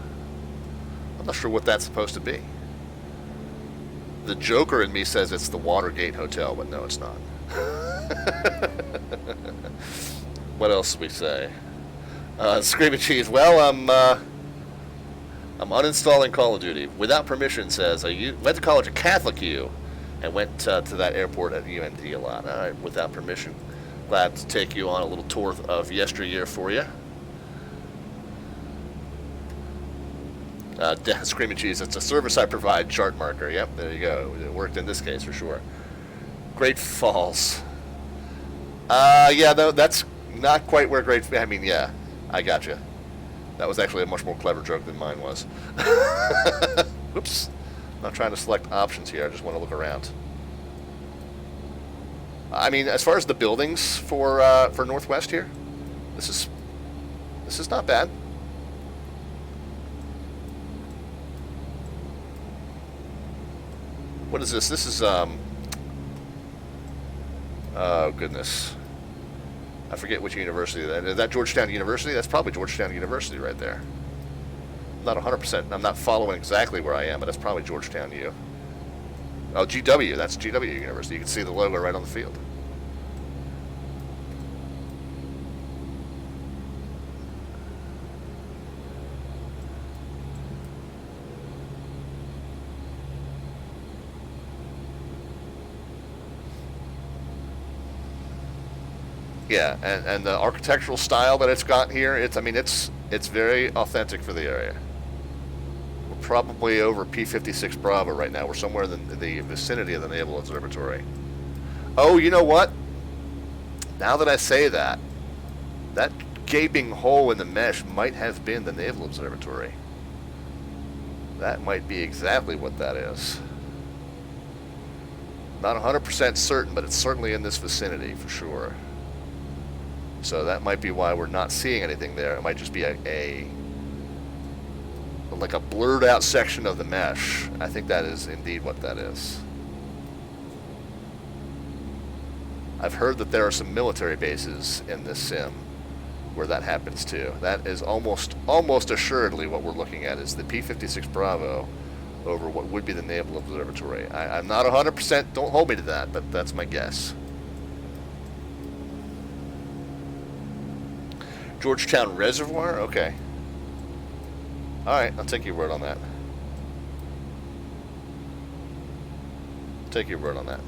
I'm not sure what that's supposed to be. The Joker in me says it's the Watergate Hotel, but no, it's not. What else do we say? Screaming Cheese. Well, I'm uninstalling Call of Duty without permission. Says I went to college at Catholic U. And went to that airport at UND a lot. All right, without permission. Glad to take you on a little tour of yesteryear for you. Screaming Cheese, it's a service I provide chart marker. Yep, there you go. It worked in this case for sure. Great Falls. Yeah, though, that's not quite where I mean, yeah, I gotcha. That was actually a much more clever joke than mine was. Whoops. I'm not trying to select options here. I just want to look around. I mean, as far as the buildings for Northwest here, this is not bad. What is this? This is oh goodness, I forget which university that is. That Georgetown University? That's probably Georgetown University right there. Not 100%. I'm not following exactly where I am, but that's probably Georgetown U. Oh, GW. That's GW University. You can see the logo right on the field. Yeah, and the architectural style that it's got here, it's very authentic for the area. Probably over P56 Bravo right now. We're somewhere in the vicinity of the Naval Observatory. Oh, you know what? Now that I say that, that gaping hole in the mesh might have been the Naval Observatory. That might be exactly what that is. Not 100% certain, but it's certainly in this vicinity for sure. So that might be why we're not seeing anything there. It might just be like a blurred out section of the mesh. I think that is indeed what that is. I've heard that there are some military bases in this sim where that happens too. That is almost assuredly what we're looking at, is the P-56 Bravo over what would be the Naval Observatory. I'm not 100%, don't hold me to that, but that's my guess. Georgetown Reservoir? Okay. Alright, I'll take your word on that. Take your word on that.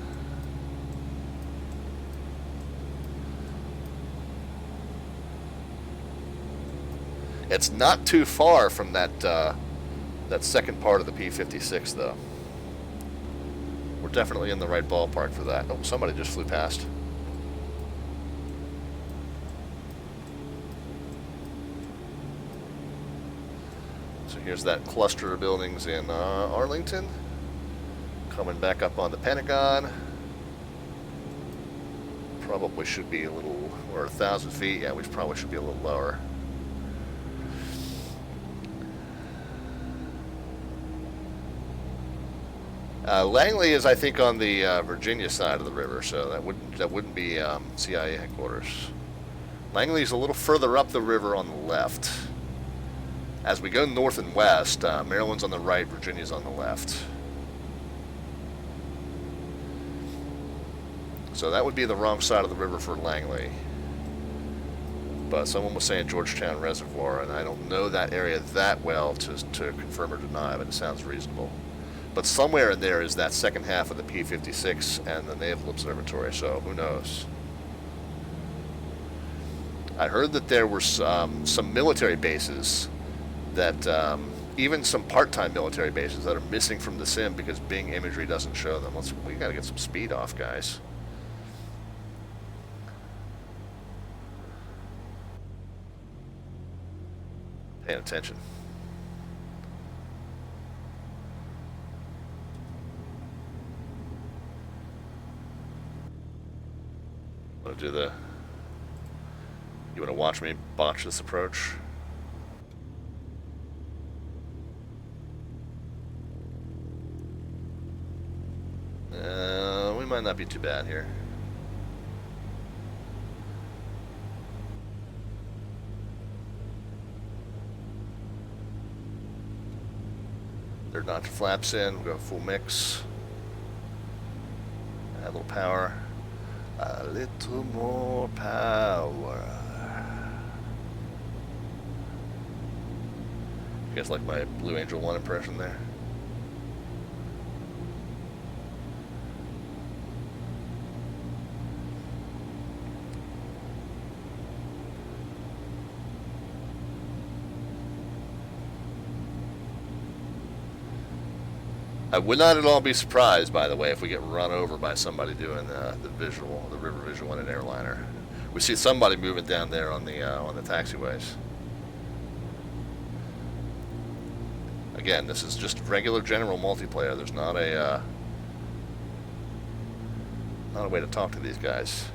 It's not too far from that that second part of the P-56, though. We're definitely in the right ballpark for that. Oh, somebody just flew past. So here's that cluster of buildings in Arlington. Coming back up on the Pentagon. Probably should be a little, or 1,000 feet. Yeah, we probably should be a little lower. Langley is, I think, on the Virginia side of the river, so that wouldn't be CIA headquarters. Langley's a little further up the river on the left. As we go north and west, Maryland's on the right, Virginia's on the left. So that would be the wrong side of the river for Langley. But someone was saying Georgetown Reservoir, and I don't know that area that well to confirm or deny, but it sounds reasonable. But somewhere in there is that second half of the P-56 and the Naval Observatory, so who knows. I heard that there were some military bases that, even some part-time military bases that are missing from the sim because Bing imagery doesn't show them. We gotta get some speed off, guys. Paying attention. Want to do the... You want to watch me botch this approach? We might not be too bad here. They're not flaps in, we'll go full mix. Add a little power. A little more power. You guys like my Blue Angel 1 impression there? I would not at all be surprised, by the way, if we get run over by somebody doing the river visual in an airliner. We see somebody moving down there on the taxiways. Again, this is just regular general multiplayer. There's not a way to talk to these guys.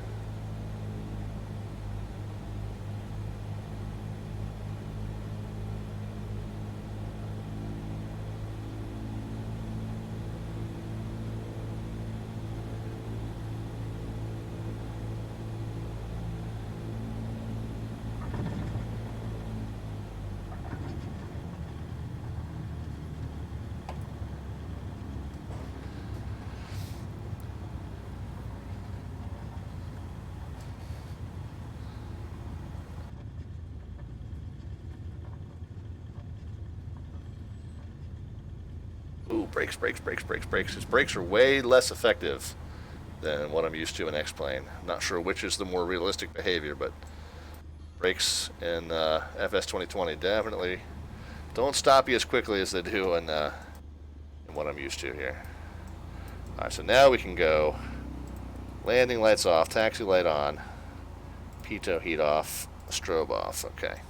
Brakes. His brakes are way less effective than what I'm used to in X-Plane. Not sure which is the more realistic behavior, but brakes in FS2020 definitely don't stop you as quickly as they do in what I'm used to here. Alright, so now we can go landing lights off, taxi light on, pitot heat off, strobe off. Okay.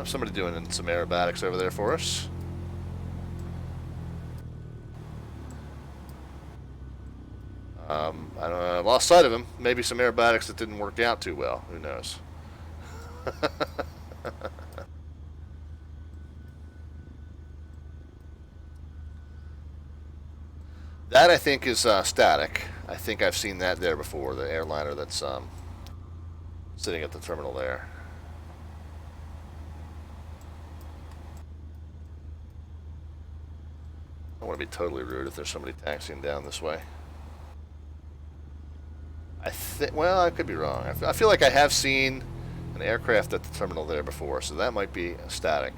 Somebody doing some aerobatics over there for us. I don't know, I lost sight of him. Maybe some aerobatics that didn't work out too well. Who knows? That I think is static. I think I've seen that there before. The airliner that's sitting at the terminal there. I don't want to be totally rude if there's somebody taxiing down this way. Well, I could be wrong. I feel like I have seen an aircraft at the terminal there before, so that might be static.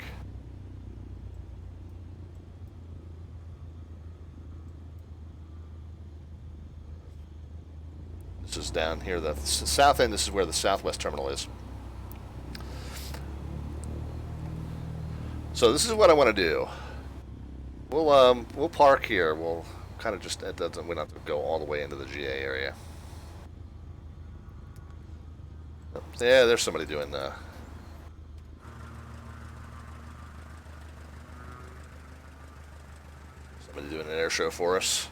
This is down here, the south end. This is where the Southwest terminal is. So this is what I want to do. We'll park here. We'll kind of just, we don't have to go all the way into the GA area. Yeah, there's somebody doing an air show for us.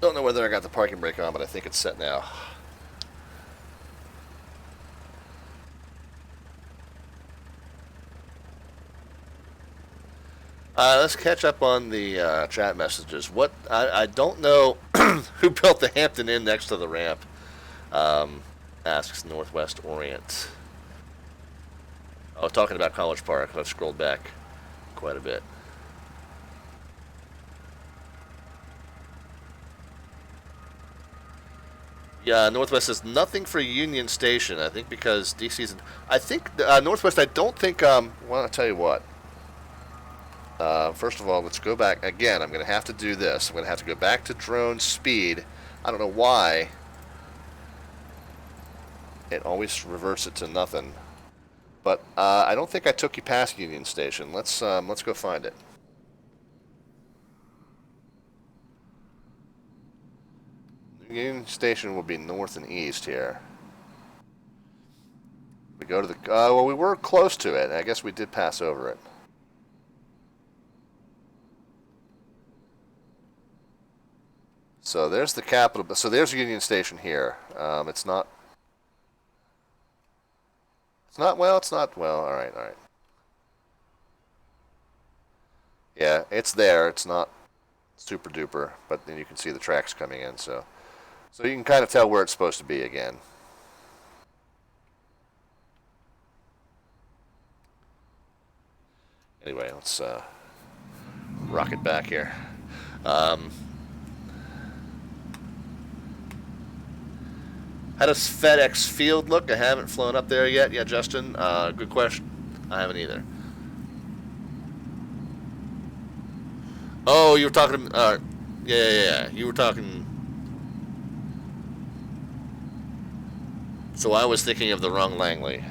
Don't know whether I got the parking brake on, but I think it's set now. Let's catch up on the chat messages. I don't know who built the Hampton Inn next to the ramp. Asks Northwest Orient. Oh, talking about College Park. I've scrolled back quite a bit. Yeah, Northwest says nothing for Union Station. I think because DC's. I think Northwest. I don't think. Well, I'll tell you what. First of all, let's go back again. I'm going to have to do this. I'm going to have to go back to drone speed. I don't know why. It always reverts it to nothing. But I don't think I took you past Union Station. Let's go find it. Union Station will be north and east here. We go to the. Well, we were close to it. I guess we did pass over it. So there's the Capitol. So there's Union Station here. It's not. It's not. Well, it's not. Well, all right, all right. Yeah, it's there. It's not super duper, but then you can see the tracks coming in. So you can kind of tell where it's supposed to be again. Anyway, let's rock it back here. How does FedEx Field look? I haven't flown up there yet. Yeah, Justin, good question. I haven't either. Oh, you were talking. Yeah. You were talking. So I was thinking of the wrong Langley.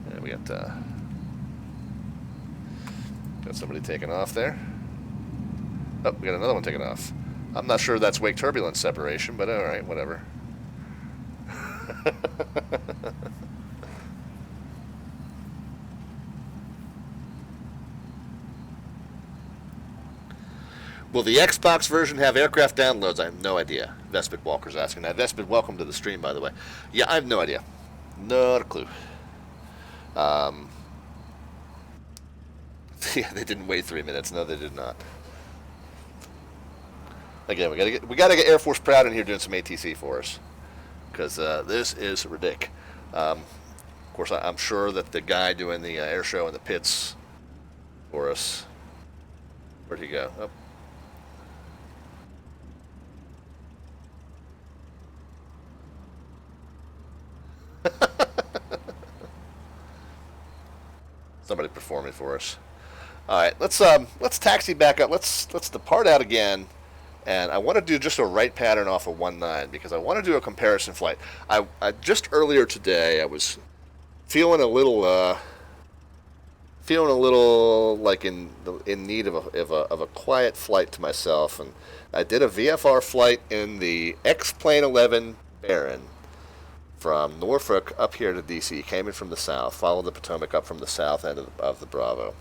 Yeah, we got somebody taking off there. Oh, we got another one taking off. I'm not sure that's wake turbulence separation, but all right, whatever. Will the Xbox version have aircraft downloads? I have no idea. Vespid Walker's asking that. Vespid, welcome to the stream, by the way. Yeah, I have no idea. Not a clue. Yeah, they didn't wait 3 minutes. No, they did not. Again, we gotta get Air Force Proud in here doing some ATC for us, because this is ridiculous. Of course, I'm sure that the guy doing the air show in the pits for us. Where'd he go? Oh. somebody performing for us. All right, let's taxi back up. Let's depart out again, and I want to do just a right pattern off of 19 because I want to do a comparison flight. I just earlier today I was feeling a little like in need of a quiet flight to myself, and I did a VFR flight in the X-Plane 11 Baron from Norfolk up here to DC. Came in from the south, followed the Potomac up from the south end of the Bravo,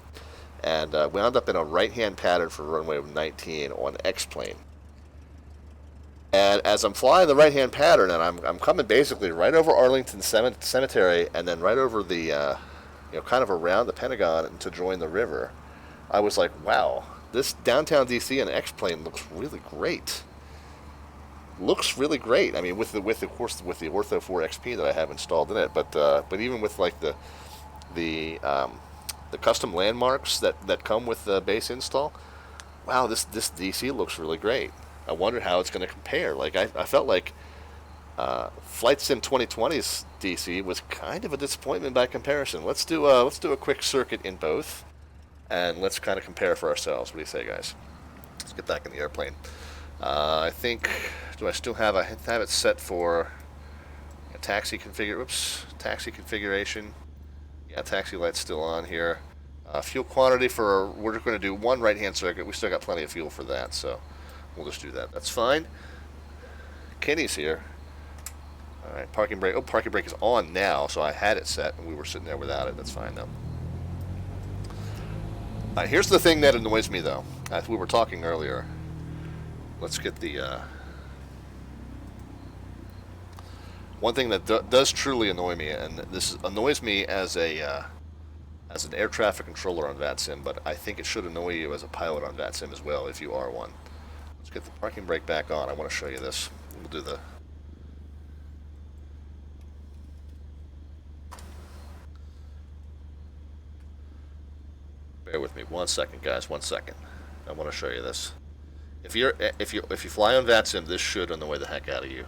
and wound up in a right-hand pattern for runway 19 on X-Plane. And as I'm flying the right-hand pattern, and I'm coming basically right over Arlington Cemetery, and then right over the kind of around the Pentagon to join the river, I was like, wow, this downtown DC and X-Plane looks really great. Looks really great. I mean, with the Ortho 4 XP that I have installed in it, but even with like the custom landmarks that come with the base install, wow, this DC looks really great. I wonder how it's going to compare. Like I felt like Flight Sim 2020's DC was kind of a disappointment by comparison. Let's do a quick circuit in both, and let's kind of compare for ourselves. What do you say, guys? Let's get back in the airplane. I think, do I still have it set for a taxi configuration? Yeah, taxi light's still on here. Fuel quantity we're just going to do one right-hand circuit. We still got plenty of fuel for that, so we'll just do that. That's fine. Kenny's here. All right, parking brake. Oh, parking brake is on now, so I had it set, and we were sitting there without it. That's fine, though. All right, here's the thing that annoys me, though. As we were talking earlier, let's get the... one thing that does truly annoy me, and this annoys me as an air traffic controller on VATSIM, but I think it should annoy you as a pilot on VATSIM as well, if you are one. Let's get the parking brake back on. I want to show you this. We'll do the... Bear with me 1 second, guys. 1 second. I want to show you this. If you fly on VATSIM, this should annoy the heck out of you.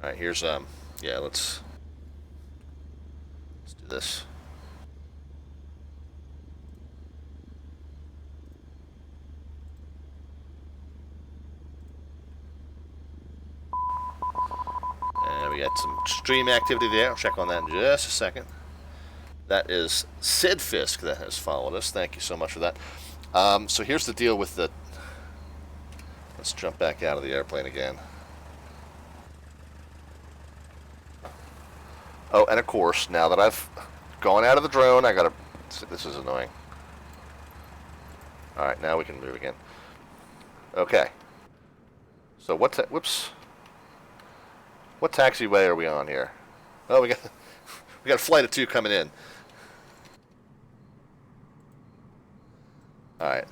All right, here's yeah, let's do this. And we got some stream activity there. I'll check on that in just a second. That is Sid Fisk that has followed us. Thank you so much for that. So here's the deal with the... Let's jump back out of the airplane again. Oh, and of course, now that I've gone out of the drone, I gotta... This is annoying. Alright, now we can move again. Okay. So whoops. What taxiway are we on here? Oh, we got a flight of 2 coming in. Alright.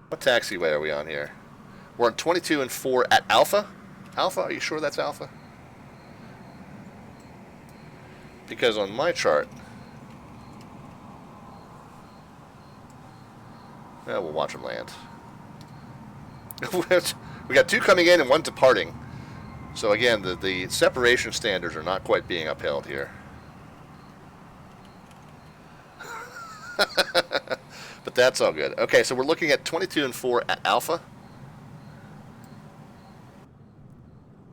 What taxiway are we on here? We're on 22 and 4 at Alpha? Alpha? Are you sure that's Alpha? Because on my chart... Well, we'll watch them land. We got 2 coming in and 1 departing. So again, the separation standards are not quite being upheld here. But that's all good. Okay, so we're looking at 22 and 4 at Alpha.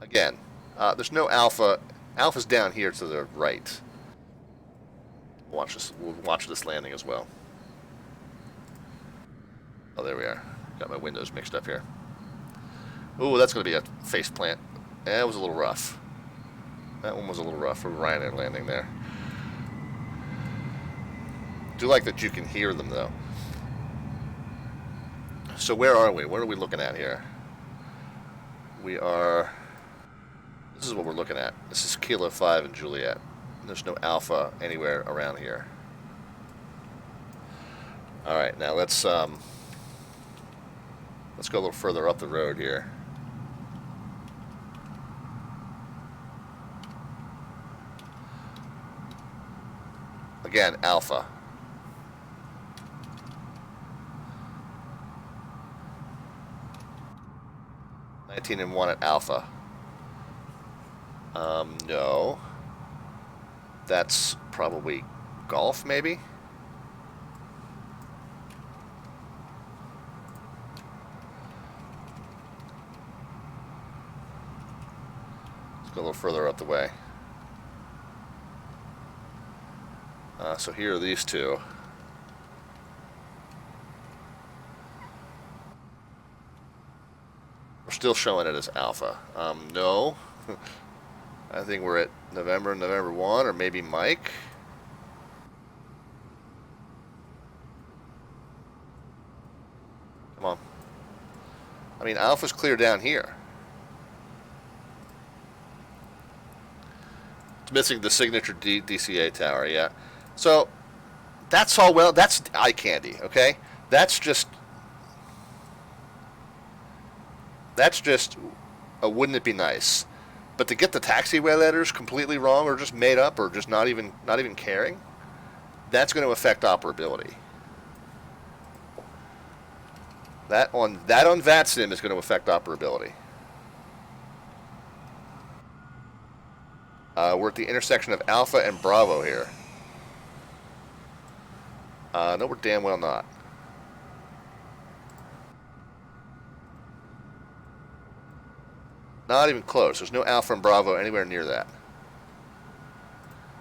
Again, there's no Alpha. Alpha's down here to the right. Watch this. We'll watch this landing as well. Oh, there we are. Got my windows mixed up here. Ooh, that's going to be a face plant. That was a little rough. That one was a little rough for Ryanair landing there. Do like that you can hear them, though. So where are we? What are we looking at here? We are... This is what we're looking at. This is Kilo 5 in Juliet. There's no Alpha anywhere around here. Alright, now let's go a little further up the road here. Again, Alpha. And 1 at Alpha. No. That's probably golf, maybe? Let's go a little further up the way. So here are these two. We're still showing it as alpha. No. I think we're at November 1, or maybe Mike. Come on. I mean, alpha's clear down here. It's missing the signature DCA tower, yeah. So, that's all well, that's eye candy, okay? That's just wouldn't it be nice? But to get the taxiway letters completely wrong, or just made up, or just not even caring, that's going to affect operability. That on VATSIM is going to affect operability. We're at the intersection of Alpha and Bravo here. No, we're damn well not. Not even close. There's no Alpha and Bravo anywhere near that.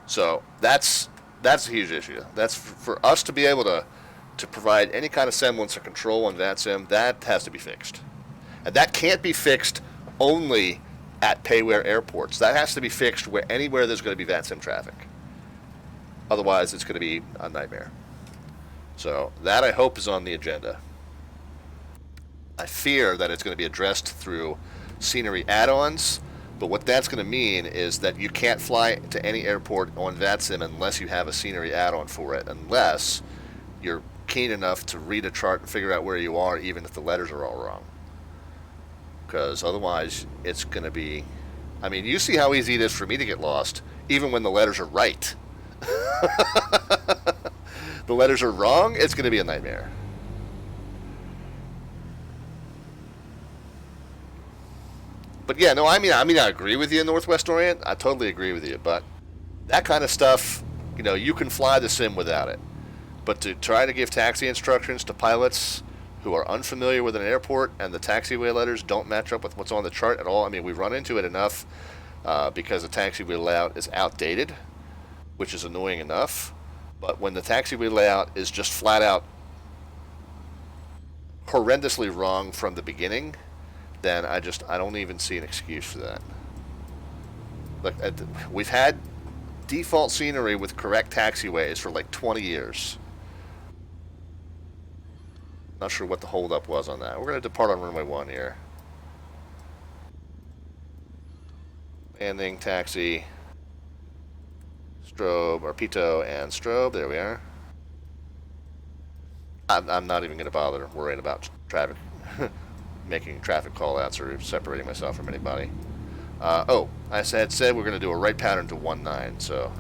So that's a huge issue. That's for us to be able to provide any kind of semblance of control on VATSIM. That has to be fixed, and that can't be fixed only at payware airports. That has to be fixed anywhere there's going to be VATSIM traffic. Otherwise, it's going to be a nightmare. So that, I hope, is on the agenda. I fear that it's going to be addressed through scenery add-ons, but what that's going to mean is that you can't fly to any airport on VATSIM unless you have a scenery add-on for it, unless you're keen enough to read a chart and figure out where you are, even if the letters are all wrong. Because otherwise, it's going to be... I mean, you see how easy it is for me to get lost, even when the letters are right. The letters are wrong, it's going to be a nightmare. But yeah, no, I mean, I agree with you, Northwest Orient. I totally agree with you. But that kind of stuff, you can fly the sim without it. But to try to give taxi instructions to pilots who are unfamiliar with an airport and the taxiway letters don't match up with what's on the chart at all. I mean, we run into it enough because the taxiway layout is outdated, which is annoying enough. But when the taxiway layout is just flat out horrendously wrong from the beginning, then I don't even see an excuse for that. Look, we've had default scenery with correct taxiways for like 20 years. Not sure what the holdup was on that. We're going to depart on runway 1 here. Landing, taxi, strobe, or Pito and strobe. There we are. I'm not even going to bother worrying about traffic, making traffic call-outs or separating myself from anybody. Oh, I said we're going to do a right pattern to 19, so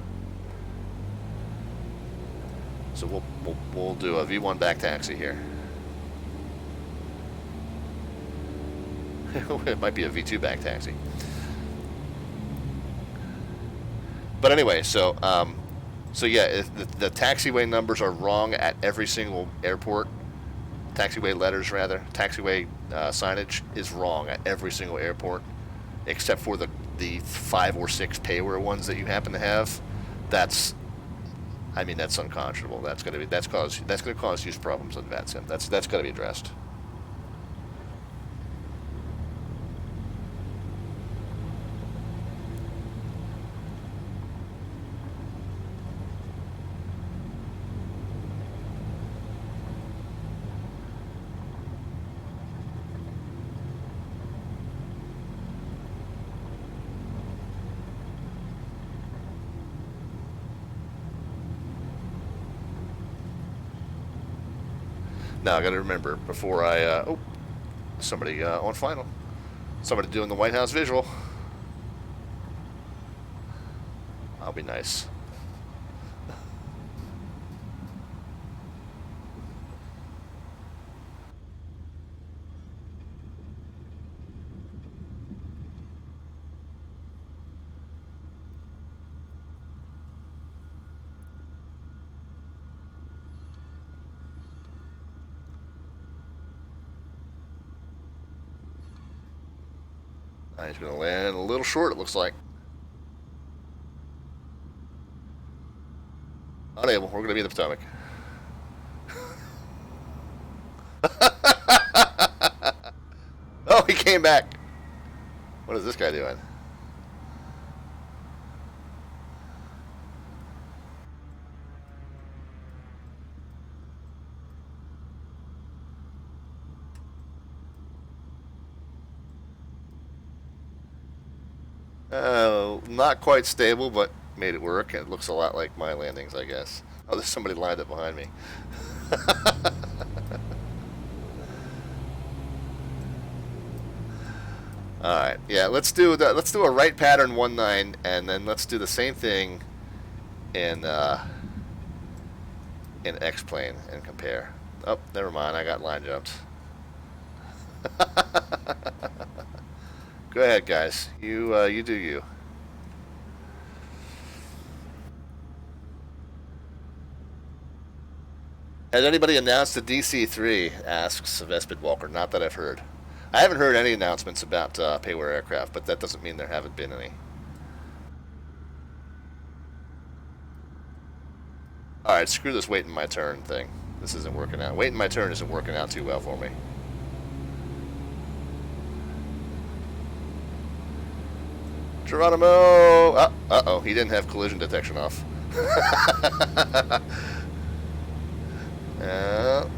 we'll do a V1 back taxi here. It might be a V2 back taxi. But anyway, so yeah, the taxiway numbers are wrong at every single airport. Taxiway letters, rather. Taxiway signage is wrong at every single airport, except for the 5 or 6 payware ones that you happen to have. That's unconscionable. That's going to cause use problems on VATSIM. That's got to be addressed. Now I got to remember before I somebody on final, somebody doing the White House visual. I'll be nice. He's going to land a little short, it looks like. Unable. We're going to be in the Potomac. Oh, he came back. What is this guy doing? Not quite stable, but made it work. It looks a lot like my landings, I guess. Oh, there's somebody lined up behind me. All right, yeah. Let's do a right pattern 1-9, and then let's do the same thing in X plane and compare. Oh, never mind. I got line jumped. Go ahead, guys. You do you. Has anybody announced the DC-3? Asks Vespid Walker. Not that I've heard. I haven't heard any announcements about payware aircraft, but that doesn't mean there haven't been any. Alright, screw this waiting my turn thing. This isn't working out. Waiting my turn isn't working out too well for me. Geronimo! Uh-oh, he didn't have collision detection off.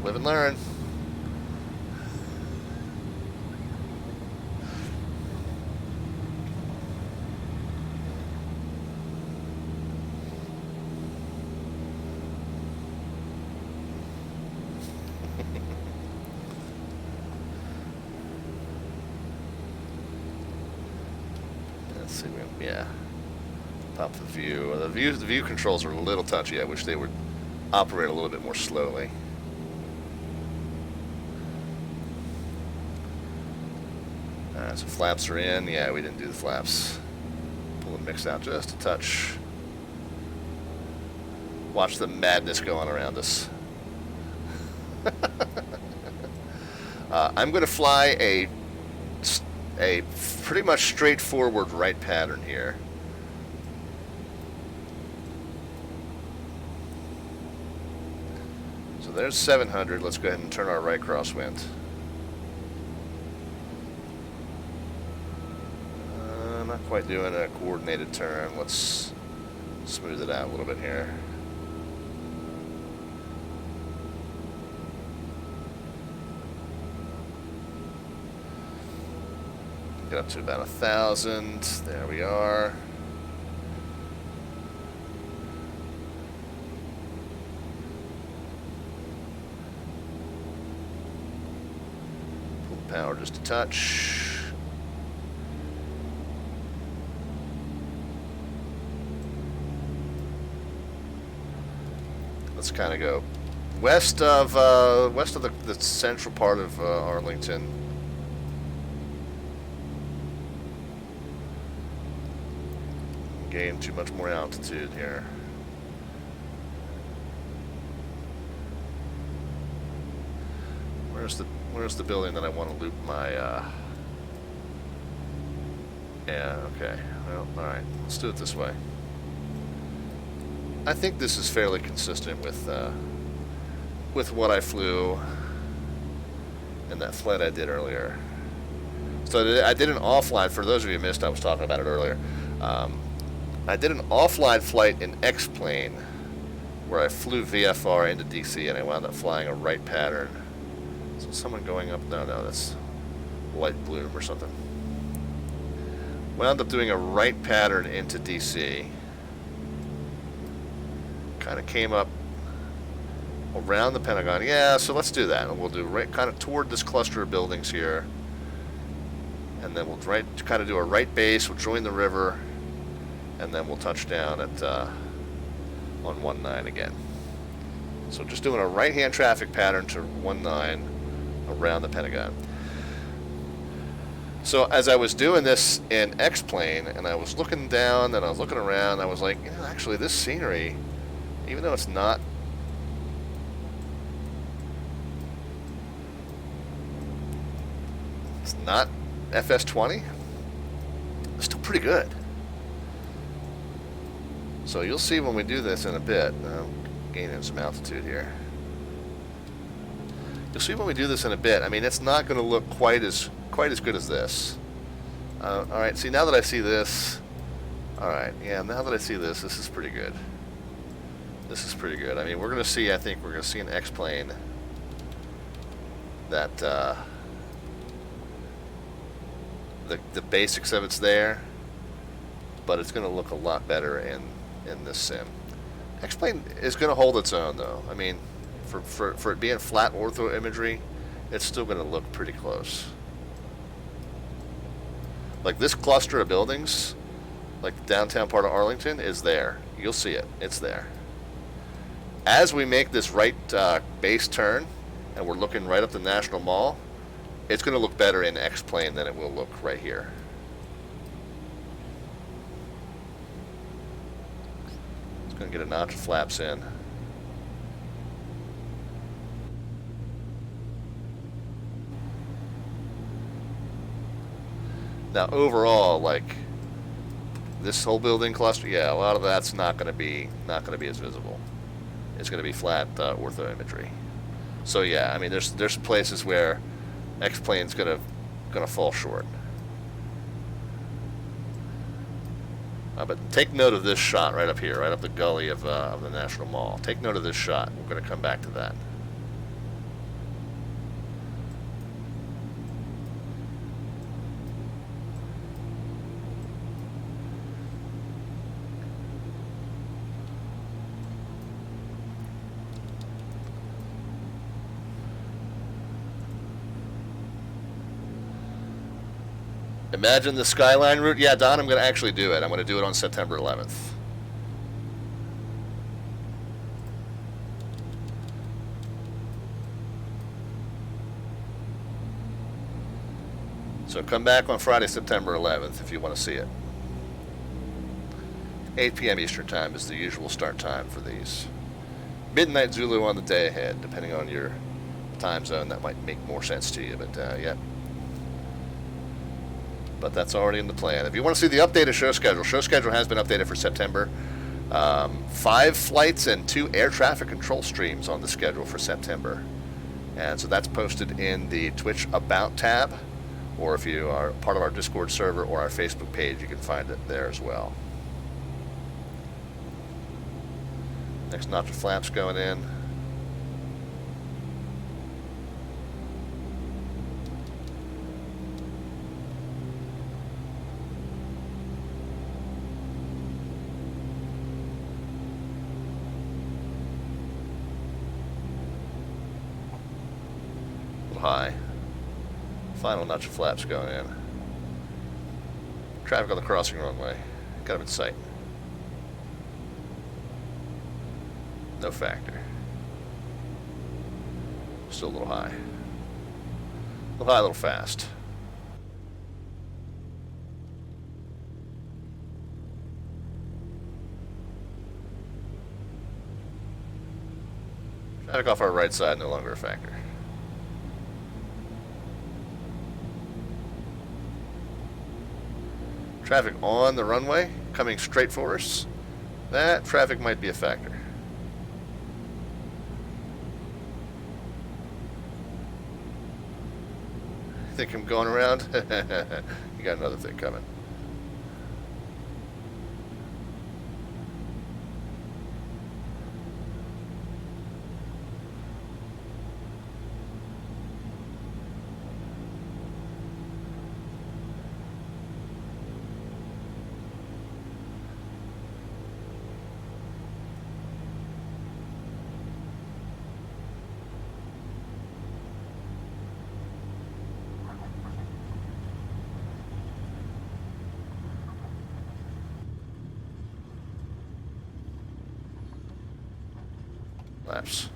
Live and learn. Let's see, yeah. Pop the view. The view controls are a little touchy. I wish they would operate a little bit more slowly. Alright, so flaps are in. Yeah, we didn't do the flaps. Pull the mix out just a touch. Watch the madness go on around us. I'm going to fly a pretty much straightforward right pattern here. So there's 700. Let's go ahead and turn our right crosswind. Not quite doing a coordinated turn. Let's smooth it out a little bit here. Get up to about 1,000. There we are. Pull the power just a touch. Let's kind of go west of the central part of Arlington. Gain too much more altitude here. Where's the building that I want to loop my? Yeah. Okay. Well, all right. Let's do it this way. I think this is fairly consistent with what I flew in that flight I did earlier. So I did an offline. For those of you who missed, I was talking about it earlier. I did an offline flight in X plane where I flew VFR into DC and I wound up flying a right pattern. So someone going up? No, that's light bloom or something. Wound up doing a right pattern into DC. Kind of came up around the Pentagon. Yeah, so let's do that. We'll do right kind of toward this cluster of buildings here. And then we'll kind of do a right base. We'll join the river. And then we'll touch down at on 19 again. So just doing a right-hand traffic pattern to 19 around the Pentagon. So as I was doing this in X-plane, and I was looking down, and I was looking around, I was like, you know, actually this scenery, even though it's not FS20, pretty good. So you'll see when we do this in a bit. Gaining some altitude here. You'll see when we do this in a bit. I mean, it's not going to look quite as good as this. All right. See, now that I see this, all right. Yeah. Now that I see this, this is pretty good. This is pretty good. I mean, we're going to see. I think we're going to see an X-plane that the basics of it's there, but it's going to look a lot better in this sim. X-plane is going to hold its own, though. I mean, for it being flat ortho imagery, it's still going to look pretty close. Like this cluster of buildings, like the downtown part of Arlington, is there. You'll see it. It's there. As we make this right base turn, and we're looking right up the National Mall, it's going to look better in X-plane than it will look right here. It's going to get a notch of flaps in. Now overall, like this whole building cluster, yeah, a lot of that's not going to be as visible. It's going to be flat ortho imagery. So yeah, I mean, there's places where X-plane's gonna fall short. But take note of this shot right up here, right up the gully of the National Mall. Take note of this shot. We're gonna come back to that. Imagine the Skyline route. Yeah, Don, I'm going to actually do it. I'm going to do it on September 11th. So come back on Friday, September 11th if you want to see it. 8 p.m. Eastern Time is the usual start time for these. Midnight Zulu on the day ahead, depending on your time zone. That might make more sense to you, but yeah. But that's already in the plan. If you want to see the updated show schedule has been updated for September. 5 flights and 2 air traffic control streams on the schedule for September. And so that's posted in the Twitch About tab, or if you are part of our Discord server or our Facebook page, you can find it there as well. Next notch of flaps going in. High. Final notch of flaps going in. Traffic on the crossing runway. Got him in sight. No factor. Still a little high. A little high, a little fast. Traffic off our right side, no longer a factor. Traffic on the runway, coming straight for us. That traffic might be a factor. Think I'm going around? You got another thing coming. Laps.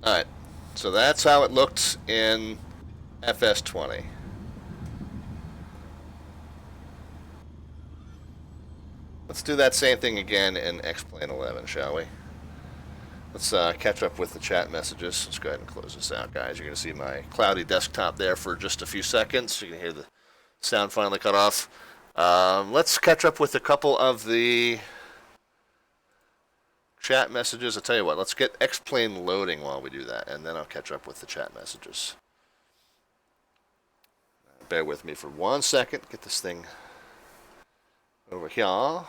Alright, so that's how it looked in FS20. Let's do that same thing again in X-Plane 11, shall we? Let's catch up with the chat messages. Let's go ahead and close this out, guys. You're going to see my cloudy desktop there for just a few seconds. You can hear the sound finally cut off. Let's catch up with a couple of the chat messages. I'll tell you what, let's get X-Plane loading while we do that, and then I'll catch up with the chat messages. Bear with me for 1 second. Get this thing over here. Come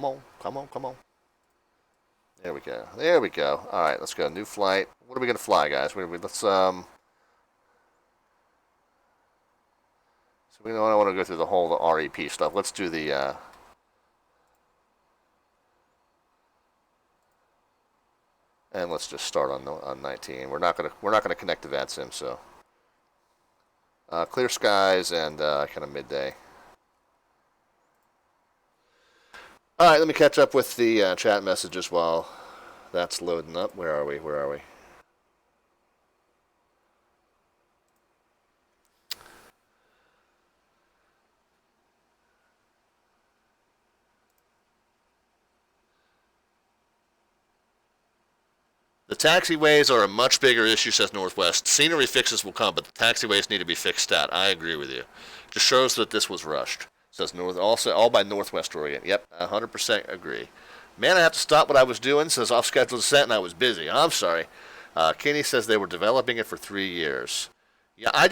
on, come on, come on. There we go. There we go. All right, let's go. New flight. What are we going to fly, guys? Let's So we don't want to go through the whole REP stuff. Let's do the and let's just start on 19. We're not gonna connect to VATSIM, so clear skies and kind of midday. All right, let me catch up with the chat messages while that's loading up. Where are we? Where are we? The taxiways are a much bigger issue, says Northwest. Scenery fixes will come, but the taxiways need to be fixed out. I agree with you. Just shows that this was rushed. Says North, also all by Northwest Orient. Yep, 100% agree. Man, I have to stop what I was doing. Says off schedule descent, and I was busy. I'm sorry. Kenny says they were developing it for 3 years. Yeah, I'm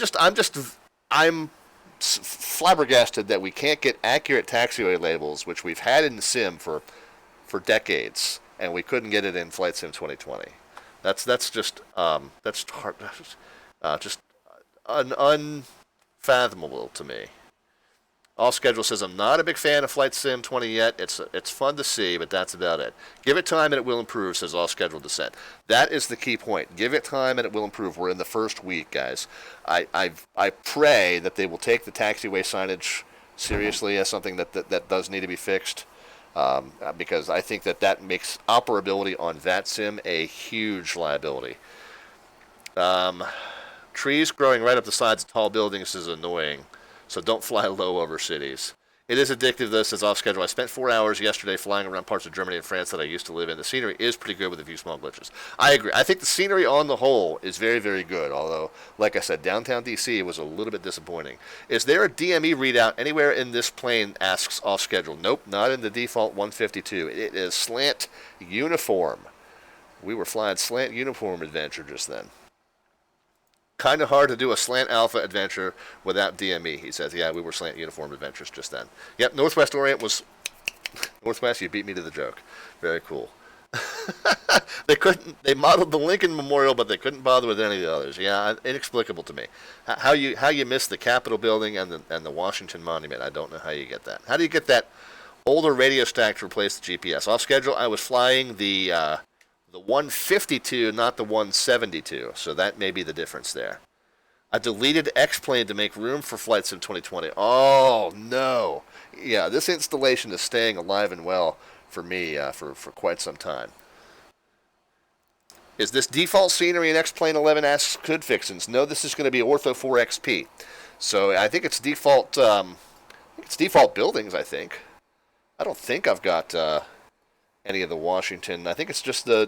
flabbergasted that we can't get accurate taxiway labels, which we've had in the sim for decades, and we couldn't get it in Flight Sim 2020. That's just that's hard, just unfathomable to me. All schedule says I'm not a big fan of Flight Sim 20 yet. It's fun to see, but that's about it. Give it time and it will improve, says all schedule descent. That is the key point. Give it time and it will improve. We're in the first week, guys. I pray that they will take the taxiway signage seriously as something that does need to be fixed, because I think that makes operability on VATSIM a huge liability. Trees growing right up the sides of tall buildings is annoying. So don't fly low over cities. It is addictive, though, says off schedule. I spent 4 hours yesterday flying around parts of Germany and France that I used to live in. The scenery is pretty good with a few small glitches. I agree. I think the scenery on the whole is very, very good, although, like I said, downtown D.C. was a little bit disappointing. Is there a DME readout anywhere in this plane, asks off schedule. Nope, not in the default 152. It is slant uniform. We were flying slant uniform adventure just then. Kind of hard to do a slant alpha adventure without DME, he says. Yeah, we were slant uniform adventures just then. Yep, Northwest Orient was... Northwest, you beat me to the joke. Very cool. They modeled the Lincoln Memorial, but they couldn't bother with any of the others. Yeah, inexplicable to me. How you miss the Capitol building and the Washington Monument. I don't know how you get that. How do you get that older radio stack to replace the GPS? Off schedule, I was flying the 152, not the 172, so that may be the difference there. I deleted X-Plane to make room for Flight Sim 2020. Oh, no. Yeah, this installation is staying alive and well for me for quite some time. Is this default scenery in X-Plane 11, asks Could Fixins? No, this is going to be Ortho 4XP. So I think it's default buildings, I think. I don't think I've got... any of the Washington. I think it's just I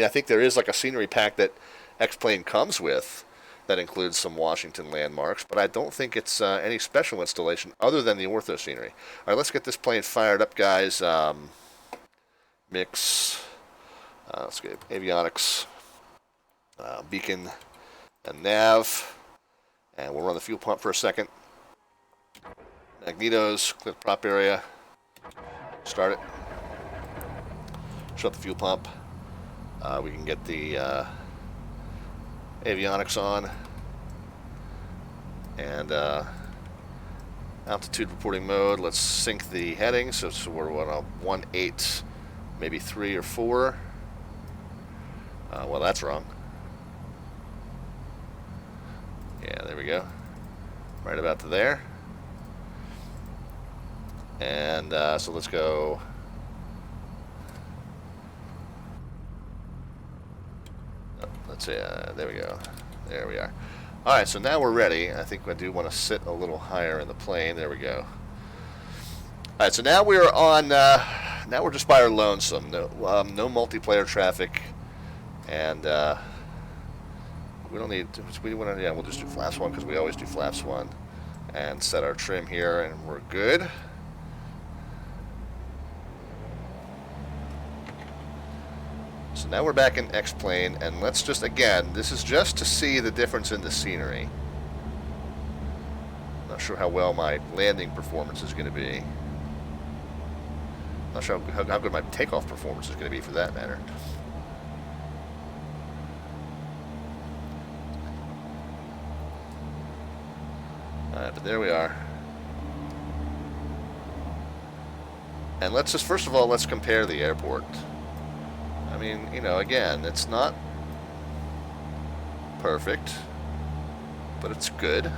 think there is like a scenery pack that X-Plane comes with that includes some Washington landmarks, but I don't think it's any special installation other than the ortho scenery. All right, let's get this plane fired up, guys. Mix. Let's get avionics, beacon, and nav. And we'll run the fuel pump for a second. Magnetos, clear the prop area. Start it. Shut the fuel pump. We can get the avionics on. And altitude reporting mode. Let's sync the heading. So we're on a 1.8, maybe 3 or 4. Well, that's wrong. Yeah, there we go. Right about to there. And so let's go. Let's see, there we go. There we are. All right, so now we're ready. I think I do want to sit a little higher in the plane. There we go. All right, so now we're on. Now we're just by our lonesome. No, no multiplayer traffic, and we don't need. We want to. Yeah, we'll just do flaps 1 because we always do flaps 1, and set our trim here, and we're good. So now we're back in X-plane, and let's just again. This is just to see the difference in the scenery. Not sure how well my landing performance is going to be. Not sure how good my takeoff performance is going to be for that matter. Alright, but there we are. And let's just, first of all, let's compare the airport. I mean, you know, again, it's not perfect, but it's good.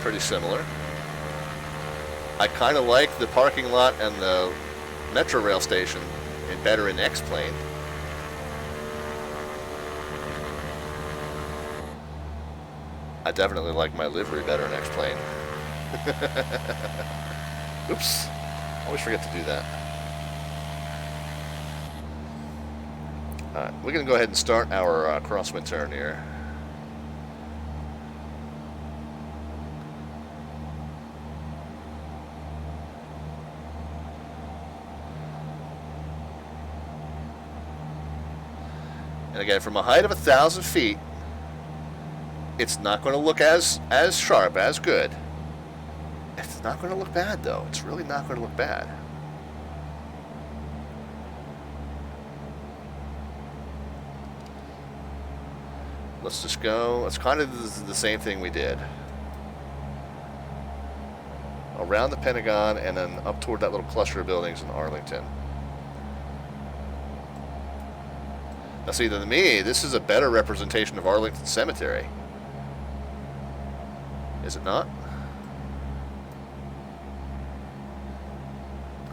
Pretty similar. I kind of like the parking lot and the metro rail station better in X-plane. I definitely like my livery better in X-plane. Oops. Always forget to do that. Alright, we're going to go ahead and start our crosswind turn here. And again, from a height of 1,000 feet, it's not going to look as sharp, as good. It's not going to look bad, though. It's really not going to look bad. Let's just go. It's kind of the same thing we did. Around the Pentagon and then up toward that little cluster of buildings in Arlington. Now see, to me, this is a better representation of Arlington Cemetery. Is it not?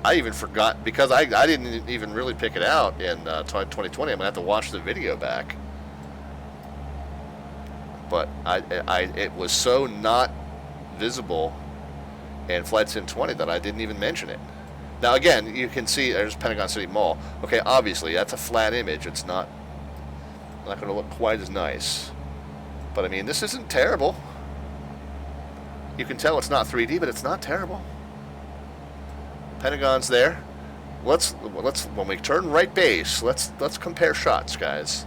I even forgot, because I didn't even really pick it out in 2020. I'm going to have to watch the video back. But it was so not visible in Flight Sim 20 that I didn't even mention it. Now again, you can see there's Pentagon City Mall. Okay, obviously that's a flat image. It's not going to look quite as nice. But I mean, this isn't terrible. You can tell it's not 3D, but it's not terrible. Pentagon's there. Let's when we turn right base, let's compare shots, guys.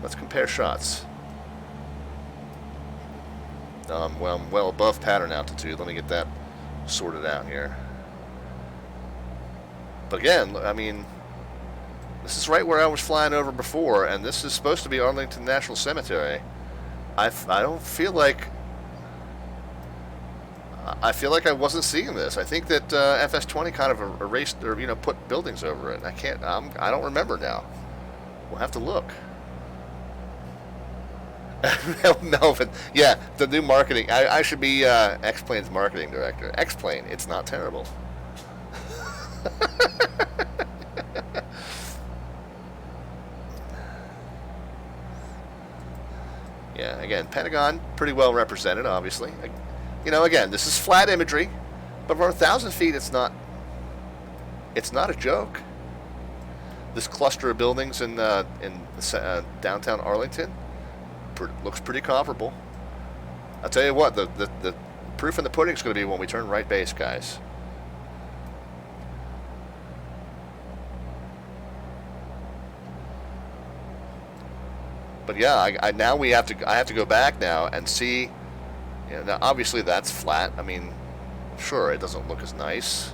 Let's compare shots. Well, I'm well above pattern altitude. Let me get that sorted out here. But again, I mean, this is right where I was flying over before, and this is supposed to be Arlington National Cemetery. I don't feel like... I feel like I wasn't seeing this. I think that FS20 kind of erased, or put buildings over it. I don't remember now. We'll have to look. Melvin, yeah, the new marketing. I should be X-Plane's marketing director. X-Plane, it's not terrible. Yeah, again, Pentagon pretty well represented, obviously. Again, this is flat imagery, but from 1,000 feet, it's not a joke. This cluster of buildings in downtown Arlington looks pretty comparable. I'll tell you what, the proof in the pudding is going to be when we turn right base, guys. But yeah, I have to go back now and see. Now obviously that's flat. I mean, sure, it doesn't look as nice.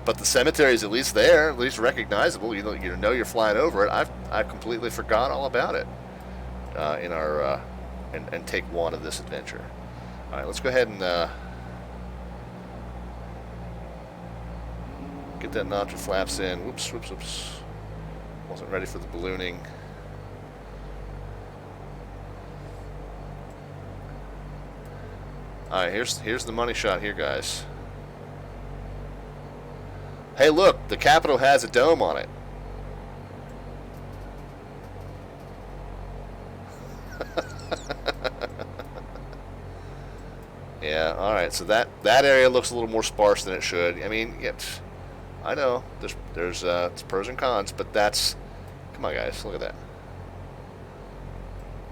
But the cemetery is at least there, at least recognizable. You know you're flying over it. I completely forgot all about it in our and take one of this adventure. All right, let's go ahead and get that notch of flaps in. Whoops. Wasn't ready for the ballooning. All right, here's the money shot here, guys. Hey, look, the Capitol has a dome on it. Yeah, all right. So that area looks a little more sparse than it should. I mean, I know there's it's pros and cons, but that's, come on, guys, look at that.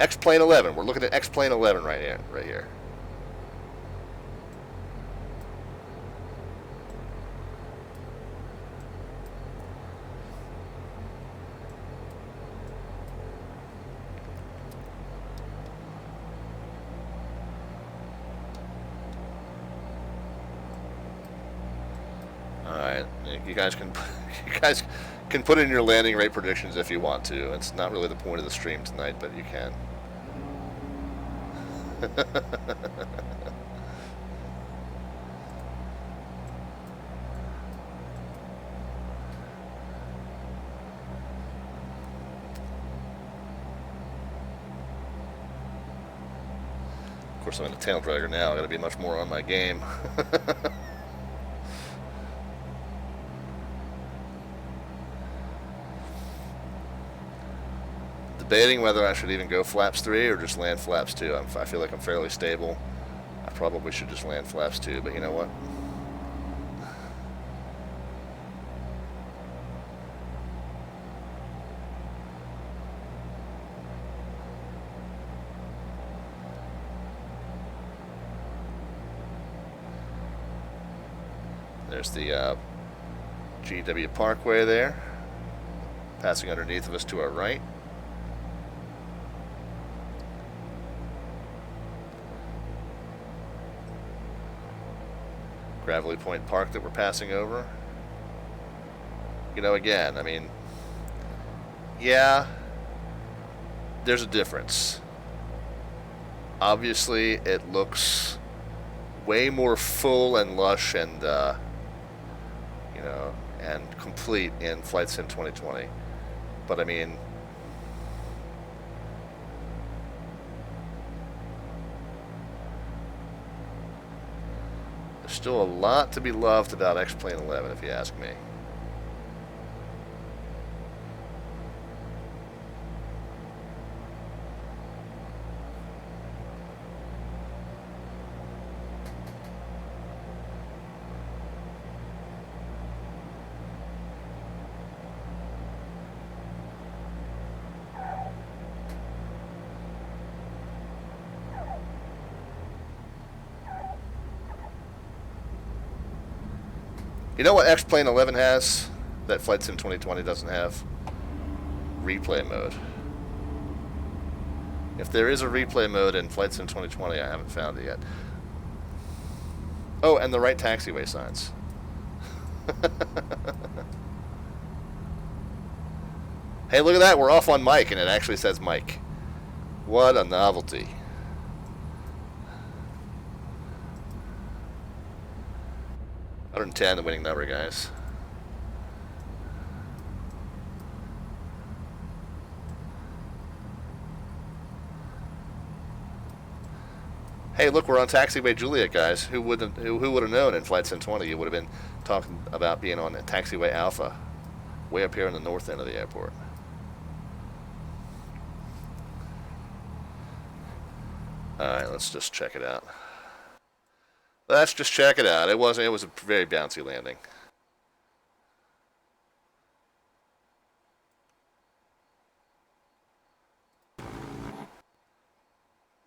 X-plane 11. We're looking at X-plane 11 right here, right here. Alright, you guys can put in your landing rate predictions if you want to. It's not really the point of the stream tonight, but you can. Of course, I'm in a tail dragger now. I got to be much more on my game. Debating whether I should even go flaps 3 or just land flaps 2. I feel like I'm fairly stable. I probably should just land flaps 2, but you know what? There's the GW Parkway there, passing underneath of us to our right. Gravelly Point Park that we're passing over. You know, again, I mean, yeah, there's a difference. Obviously, it looks way more full and lush and, you know, and complete in Flight Sim 2020. But I mean, there's still a lot to be loved about X-Plane 11, if you ask me. You know what X-Plane 11 has that Flight Sim 2020 doesn't have? Replay mode. If there is a replay mode in Flight Sim 2020, I haven't found it yet. Oh, and the right taxiway signs. Hey, look at that. We're off on Mike, and it actually says Mike. What a novelty. $110, the winning number, guys. Hey, look, we're on Taxiway Juliet, guys. Who would have known in Flight Sim 20 you would have been talking about being on Taxiway Alpha, way up here in the north end of the airport. All right, let's just check it out. Let's just check it out. It was a very bouncy landing.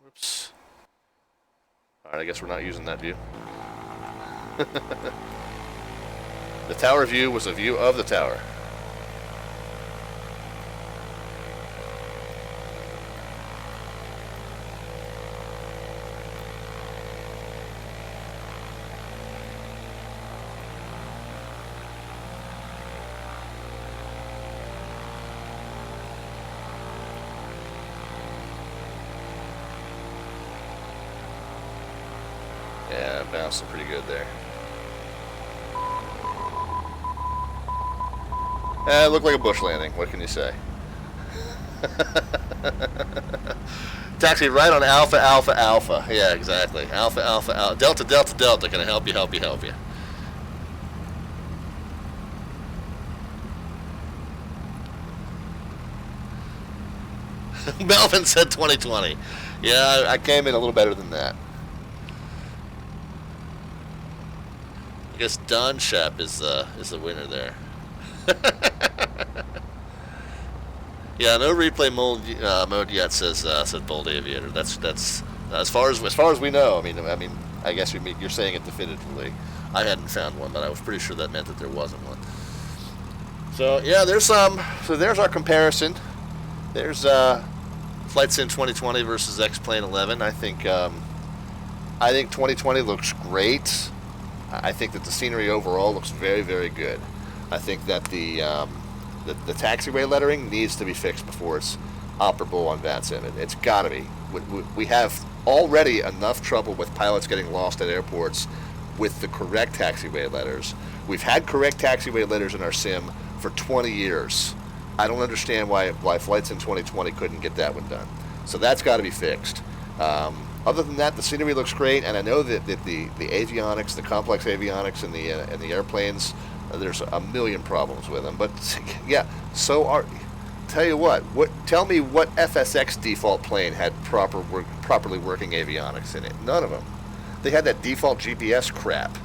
Whoops. All right, I guess we're not using that view. The tower view was a view of the tower. Yeah, bouncing pretty good there. It looked like a bush landing. What can you say? Taxi right on Alpha, Alpha, Alpha. Yeah, exactly. Alpha, Alpha, Alpha. Delta, Delta, Delta. Can I help you, help you, help you? Melvin said 2020. Yeah, I came in a little better than that. guess Don Shap is the winner there. Yeah, no replay mode yet. Said Bold Aviator. That's as far as we know. I mean, I guess you're saying it definitively. I hadn't found one, but I was pretty sure that meant that there wasn't one. So yeah, there's our comparison. There's Flight Sim 2020 versus X-Plane 11. I think 2020 looks great. I think that the scenery overall looks very, very good. I think that the taxiway lettering needs to be fixed before it's operable on VATSIM. It's got to be. We have already enough trouble with pilots getting lost at airports with the correct taxiway letters. We've had correct taxiway letters in our sim for 20 years. I don't understand why Flight Sim 2020 couldn't get that one done. So that's got to be fixed. Other than that, the scenery looks great, and I know that the avionics, the complex avionics in the airplanes, there's a million problems with them. But yeah, tell you what. Tell me what FSX default plane had properly working avionics in it? None of them. They had that default GPS crap.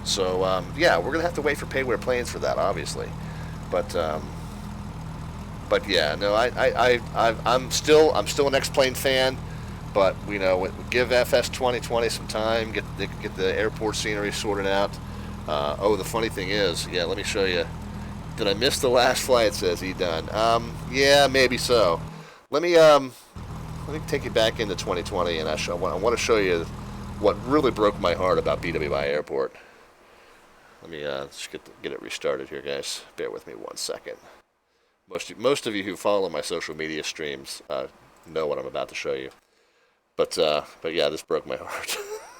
So yeah, we're gonna have to wait for payware planes for that, obviously. But yeah, no, I'm still an X-Plane fan. But give FS 2020 some time, get the airport scenery sorted out. The funny thing is, yeah, let me show you. Did I miss the last flight? Says he done. Yeah, maybe so. Let me take you back into 2020, and I want to show you what really broke my heart about BWI Airport. Let me just get it restarted here, guys. Bear with me 1 second. Most of you who follow my social media streams know what I'm about to show you. But yeah, this broke my heart.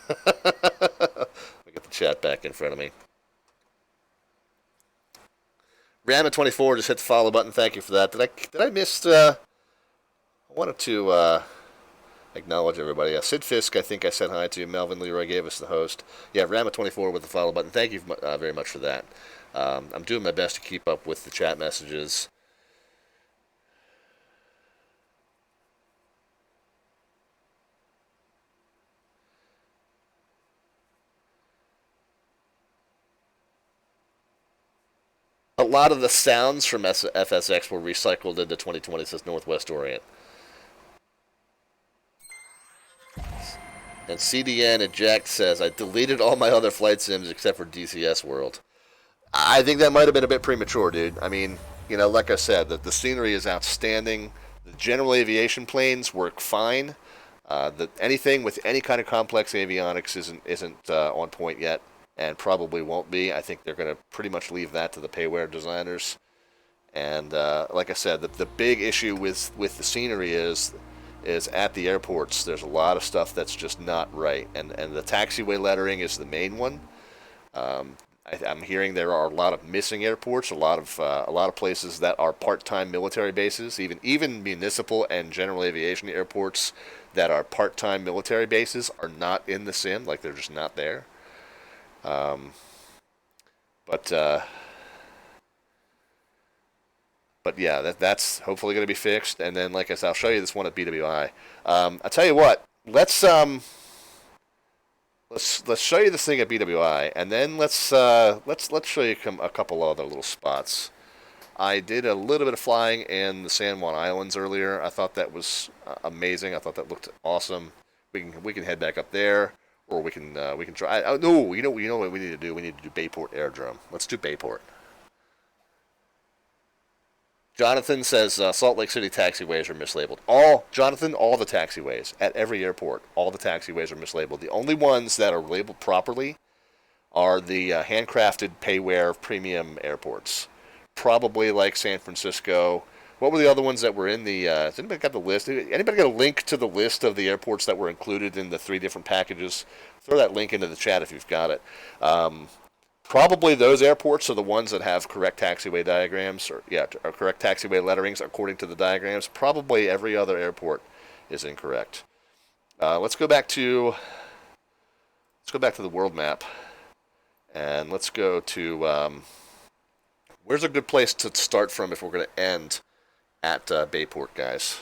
I get the chat back in front of me. Rama24 just hit the follow button. Thank you for that. Did I miss? I wanted to acknowledge everybody. Sid Fisk, I think I said hi to. Melvin Leroy gave us the host. Yeah, Rama24 with the follow button. Thank you very much for that. I'm doing my best to keep up with the chat messages. A lot of the sounds from FSX were recycled into 2020, says Northwest Orient. And CDN Eject says, I deleted all my other flight sims except for DCS World. I think that might have been a bit premature, dude. I mean, like I said, the scenery is outstanding. The general aviation planes work fine. Anything with any kind of complex avionics isn't on point yet, and probably won't be. I think they're going to pretty much leave that to the payware designers. And like I said, the big issue with the scenery is at the airports. There's a lot of stuff that's just not right, and the taxiway lettering is the main one. I'm hearing there are a lot of missing airports, a lot of places that are part-time military bases, even municipal and general aviation airports that are part-time military bases are not in the sim, like they're just not there. But yeah, that's hopefully going to be fixed. And then, like I said, I'll show you this one at BWI. I'll tell you what, let's show you this thing at BWI, and then let's show you a couple other little spots. I did a little bit of flying in the San Juan Islands earlier. I thought that was amazing. I thought that looked awesome. We can head back up there, or we can try. No, you know what we need to do? We need to do Bayport Aerodrome. Let's do Bayport. Jonathan says Salt Lake City taxiways are mislabeled. All the taxiways at every airport, all the taxiways are mislabeled. The only ones that are labeled properly are the handcrafted payware premium airports. Probably like San Francisco. What were the other ones that were in the... has anybody got the list? Anybody got a link to the list of the airports that were included in the 3 different packages? Throw that link into the chat if you've got it. Probably those airports are the ones that have correct taxiway diagrams, or correct taxiway letterings according to the diagrams. Probably every other airport is incorrect. Let's go back to the world map, and let's go to where's a good place to start from if we're going to end at Bayport, guys.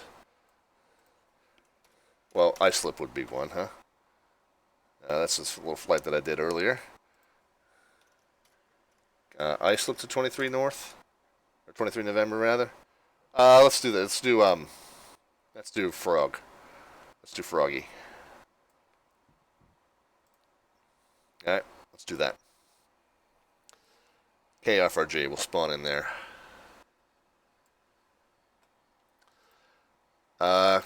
Well, Islip would be one, huh? That's this little flight that I did earlier. Islip to 23 North, or 23 November rather. Let's do that. Let's do Frog. Let's do Froggy. All right, let's do that. KFRG will spawn in there.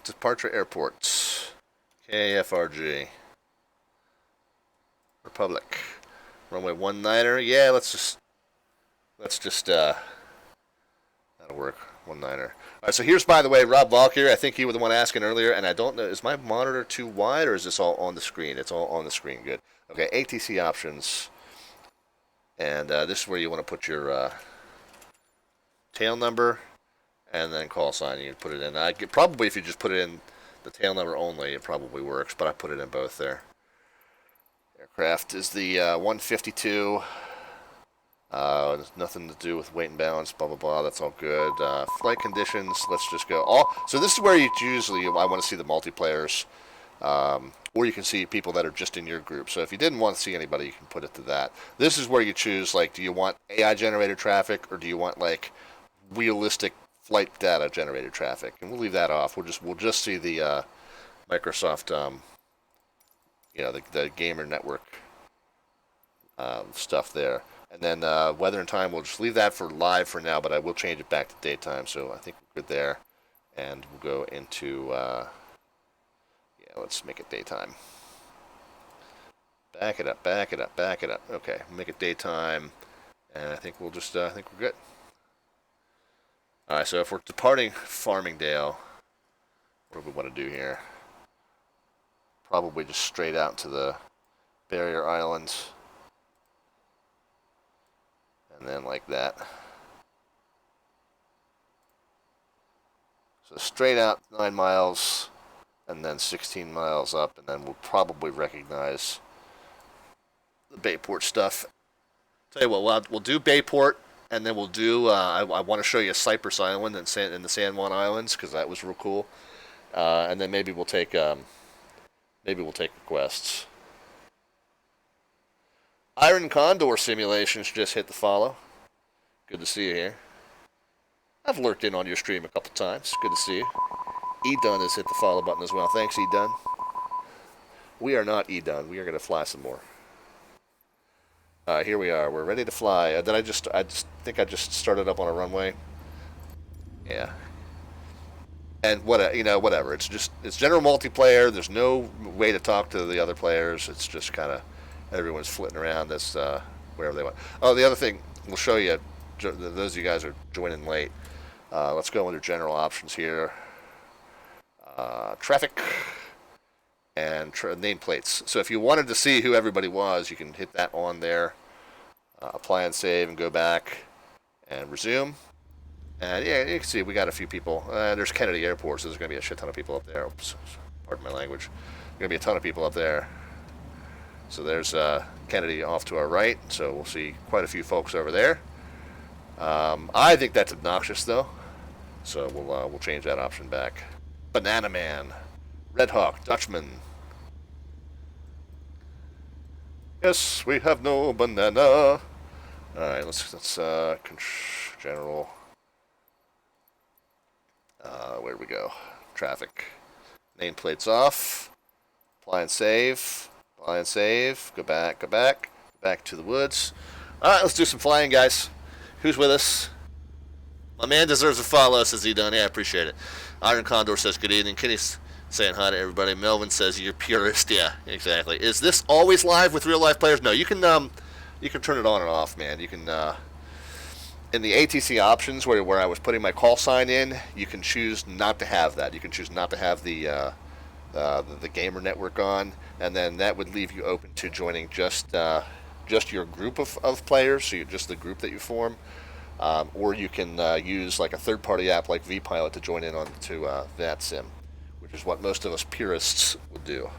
Departure airports. KFRG. Republic. Runway 19er. Yeah, let's just that'll work. 19er. All right, so here's, by the way, Rob Valk here. I think you were the one asking earlier, and I don't know, is my monitor too wide or is this all on the screen? It's all on the screen. Good. Okay, ATC options. And this is where you want to put your tail number and then call sign. You put it in. Probably if you just put it in the tail number only, it probably works, but I put it in both there. Aircraft is the 152. There's nothing to do with weight and balance, blah, blah, blah. That's all good. Flight conditions, let's just go. So this is where you usually, I want to see the multiplayers, or you can see people that are just in your group. So if you didn't want to see anybody, you can put it to that. This is where you choose, like, do you want AI-generated traffic, or do you want, like, realistic flight data generated traffic? And we'll leave that off. We'll just see the Microsoft, the gamer network stuff there. And then weather and time, we'll just leave that for live for now, but I will change it back to daytime. So I think we're good there. And we'll go into, let's make it daytime. Back it up, back it up, back it up. Okay, make it daytime. And I think we'll just, I think we're good. All right, so if we're departing Farmingdale, what do we want to do here? Probably just straight out to the barrier islands. And then like that. So straight out 9 miles, and then 16 miles up, and then we'll probably recognize the Bayport stuff. Tell you what, we'll do Bayport, and then we'll do, I want to show you Cypress Island and the San Juan Islands, because that was real cool. And then maybe we'll take requests. Iron Condor simulations just hit the follow. Good to see you here. I've lurked in on your stream a couple times. Good to see you. E-Dun has hit the follow button as well. Thanks, E-Dun. We are not E-Dun. We are going to fly some more. Here we are. We're ready to fly. I think I just started up on a runway. Yeah. And whatever. It's general multiplayer. There's no way to talk to the other players. It's just kind of everyone's flitting around this wherever they want. Oh, the other thing we'll show you. Those of you guys are joining late. Let's go under general options here. Traffic and nameplates. So if you wanted to see who everybody was, you can hit that on there. Apply and save and go back and resume. And yeah, you can see we got a few people. There's Kennedy Airport, so there's going to be a shit ton of people up there. Oops, pardon my language. There's going to be a ton of people up there. So there's Kennedy off to our right. So we'll see quite a few folks over there. I think that's obnoxious though. So we'll change that option back. Banana Man, Red Hawk, Dutchman. Yes, we have no banana. All right, let's general. Where do we go? Traffic. Nameplates off. Apply and save. Apply and save. Go back. Go back. Back to the woods. All right, let's do some flying, guys. Who's with us? My man deserves a follow, says he done. Yeah, I appreciate it. Iron Condor says good evening. Kenny's saying hi to everybody. Melvin says you're purist. Yeah, exactly. Is this always live with real life players? No, you can turn it on and off, man. You can in the ATC options where I was putting my call sign in, you can choose not to have that. You can choose not to have the gamer network on, and then that would leave you open to joining just your group of players, so just the group that you form. Or you can use like a third-party app like vPilot to join in on to VATSIM, which is what most of us purists would do.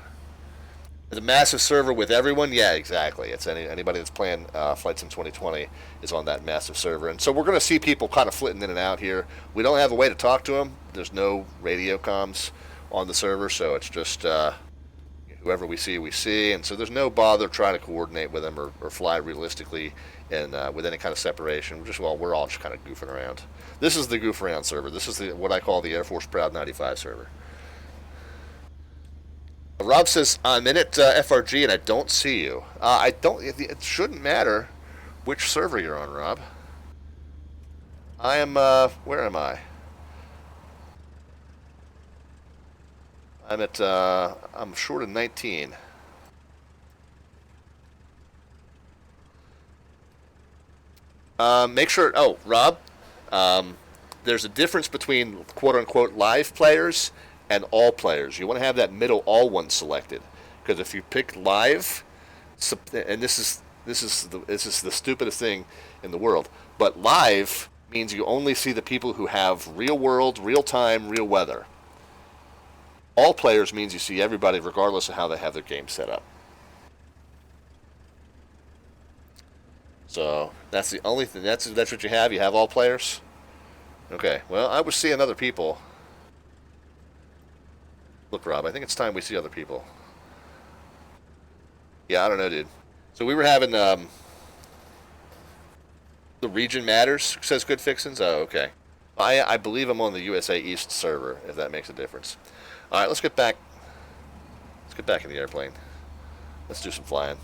The massive server with everyone, yeah, exactly. It's anybody that's playing Flight Sim 2020 is on that massive server, and so we're going to see people kind of flitting in and out here. We don't have a way to talk to them. There's no radio comms on the server, so it's just whoever we see, and so there's no bother trying to coordinate with them or fly realistically and with any kind of separation. We're all just kind of goofing around. This is the goof around server. This is what I call the Air Force Proud 95 server. Rob says, I'm in at FRG and I don't see you. I don't. It shouldn't matter which server you're on, Rob. I am. Where am I? I'm at. I'm short of 19. Make sure. Oh, Rob. There's a difference between quote unquote live players and all players. You want to have that middle all one selected, because if you pick live, and this is the stupidest thing in the world, but live means you only see the people who have real world, real time, real weather. All players means you see everybody regardless of how they have their game set up. So that's the only thing. That's what you have. You have all players. Okay. Well, I was seeing other people. Look, Rob, I think it's time we see other people. Yeah, I don't know, dude. So we were having the region matters, says Good Fixins. Oh, okay. I believe I'm on the USA East server, if that makes a difference. All right, let's get back. Let's get back in the airplane. Let's do some flying.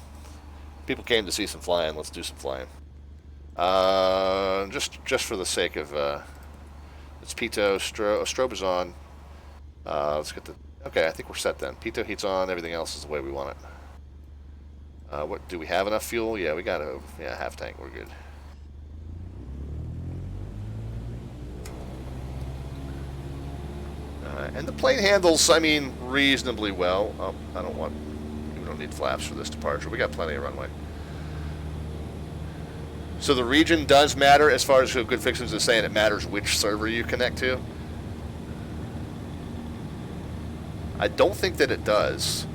People came to see some flying. Let's do some flying. Just for the sake of it's Pitot, strobe is on. Let's get the. Okay, I think we're set then. Pitot heat's on. Everything else is the way we want it. What do we have enough fuel? Yeah, we got half tank. We're good. And the plane handles, I mean, reasonably well. Oh, we don't need flaps for this departure. We got plenty of runway. So the region does matter as far as Good Fixins is saying. It matters which server you connect to. I don't think that it does.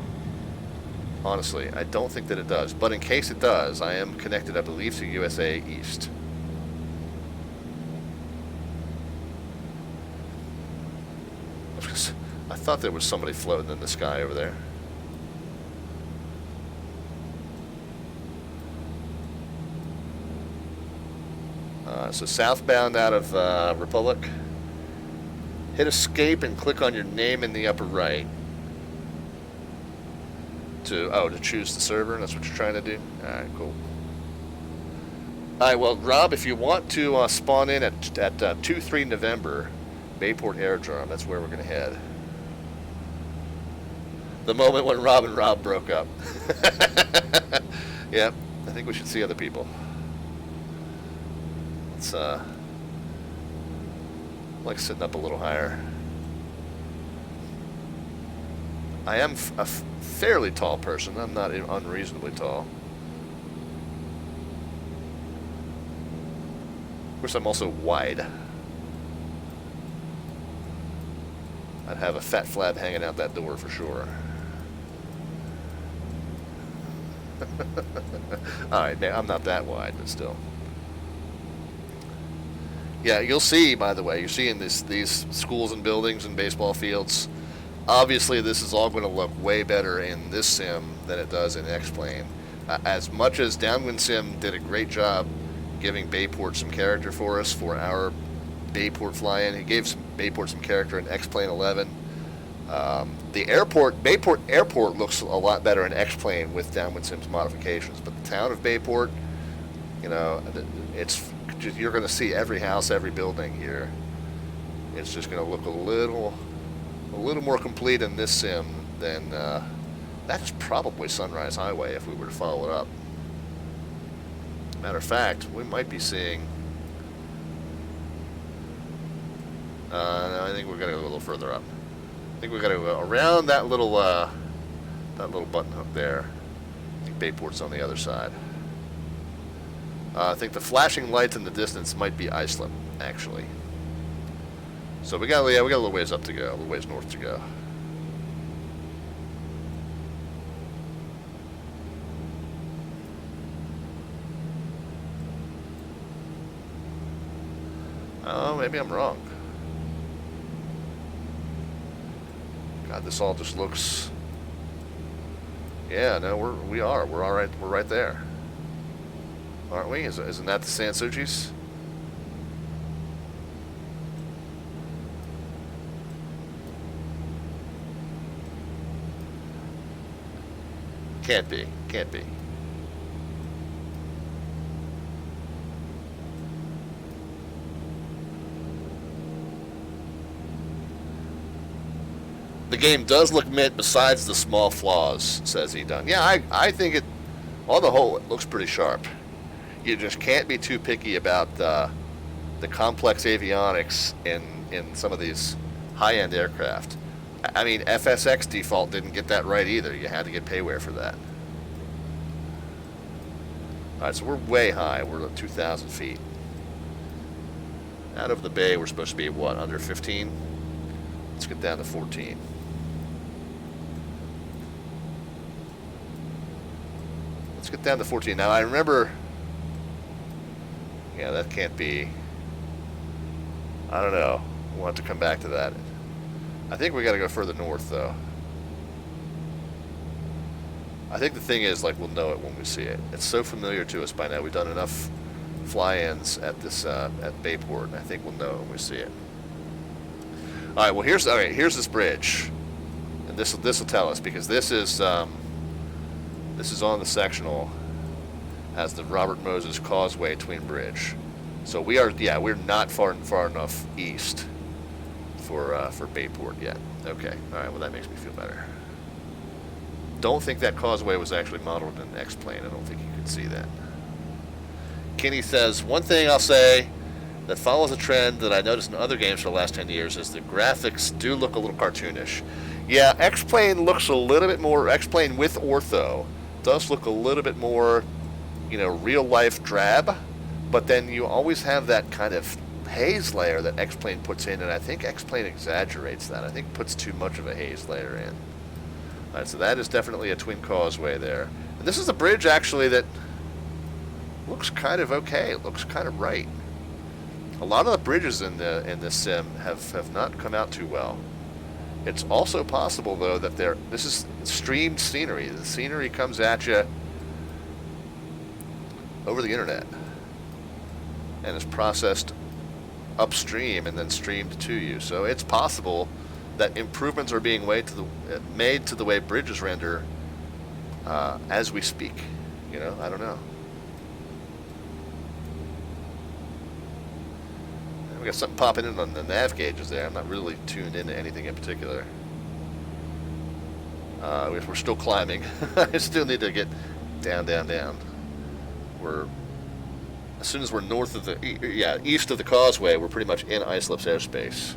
Honestly, I don't think that it does. But in case it does, I am connected, I believe, to USA East. I thought there was somebody floating in the sky over there. So southbound out of Republic. Hit escape and click on your name in the upper right. To choose the server. That's what you're trying to do. All right, cool. All right, well, Rob, if you want to spawn in at 2-3 November, Bayport Aerodrome, that's where we're going to head. The moment when Rob and Rob broke up. Yeah, I think we should see other people. It's like sitting up a little higher. I am a fairly tall person. I'm not unreasonably tall. Of course, I'm also wide. I'd have a fat flab hanging out that door for sure. Alright, I'm not that wide, but still. Yeah, you'll see, by the way, you're seeing these schools and buildings and baseball fields. Obviously, this is all going to look way better in this sim than it does in X-Plane. As much as Downwind Sim did a great job giving Bayport some character for us for our Bayport fly-in, he gave Bayport some character in X-Plane 11. The Bayport Airport looks a lot better in X-Plane with Downwind Sim's modifications, but the town of Bayport, you know, you're going to see every house, every building here. It's just going to look a little more complete in this sim than that's probably Sunrise Highway if we were to follow it up. Matter of fact, we might be seeing. No, I think we're going to go a little further up. I think we got to go around that little button hook there. I think Bayport's on the other side. I think the flashing lights in the distance might be Islip, actually. So we got a little ways up to go, a little ways north to go. Oh, maybe I'm wrong. God, this all just looks Yeah, no, we are. We're all right. We're right there, aren't we? Isn't that the Sansuchis? Can't be. Can't be. The game does look mint besides the small flaws, says Edun. Yeah, I think it, on the whole, it looks pretty sharp. You just can't be too picky about the complex avionics in some of these high-end aircraft. I mean, FSX default didn't get that right either. You had to get payware for that. All right, so we're way high. We're at 2,000 feet. Out of the bay, we're supposed to be, what, under 15? Let's get down to 14. Let's get down to 14. Now, I remember... Yeah, that can't be... I don't know. We'll have to come back to that. I think we got to go further north, though. I think the thing is, like, we'll know it when we see it. It's so familiar to us by now. We've done enough fly-ins at this at Bayport, and I think we'll know it when we see it. All right. Well, here's this bridge, and this will tell us, because this is on the sectional as the Robert Moses Causeway Twin Bridge. So we're not far enough east for Bayport yet. Okay. All right. Well, that makes me feel better. Don't think that causeway was actually modeled in an X-plane. I don't think you could see that. Kenny says, one thing I'll say that follows a trend that I noticed in other games for the last 10 years is the graphics do look a little cartoonish. Yeah, X-plane looks a little bit more, X-plane with ortho does look a little bit more, real-life drab, but then you always have that kind of haze layer that X-plane puts in, and I think X-plane exaggerates that. I think puts too much of a haze layer in. All right, so that is definitely a twin causeway there. And this is a bridge, actually, that looks kind of okay. It looks kind of right. A lot of the bridges in this sim have not come out too well. It's also possible, though, that this is streamed scenery. The scenery comes at you over the internet and is processed upstream and then streamed to you. So it's possible that improvements are being made to the way bridges render as we speak. I don't know. We got something popping in on the nav gauges there. I'm not really tuned into anything in particular. We're still climbing. I still need to get down. As soon as we're north of east of the causeway, we're pretty much in Islip's airspace.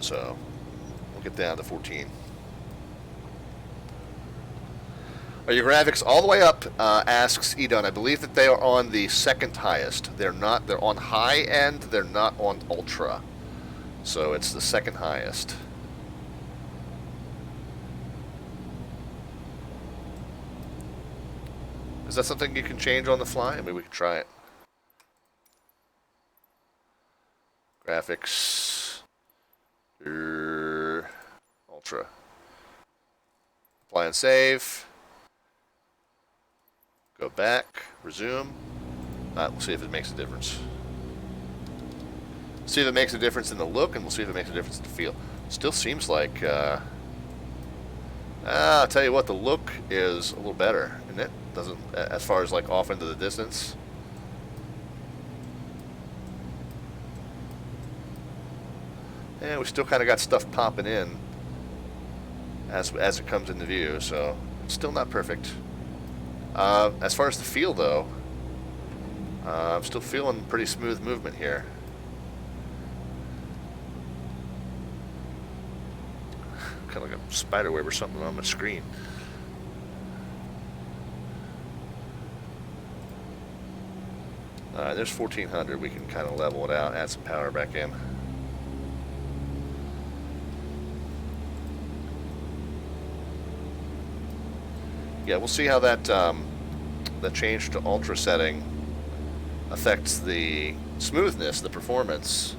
So we'll get down to 14. Are your graphics all the way up? Asks Edon. I believe that they are on the second highest. They're on high end. They're not on ultra. So it's the second highest. Is that something you can change on the fly? Maybe we can try it. Graphics. Ultra. Apply and save. Go back. Resume. We'll see if it makes a difference. See if it makes a difference in the look, and we'll see if it makes a difference in the feel. Still seems like... I'll tell you what, the look is a little better, isn't it? Doesn't, as far as like off into the distance. And we still kind of got stuff popping in as it comes into view, so it's still not perfect. As far as the feel, though, I'm still feeling pretty smooth movement here. Kind of like a spider web or something on my screen. There's 1400. We can kind of level it out, add some power back in. Yeah, we'll see how that change to ultra setting affects the smoothness, the performance.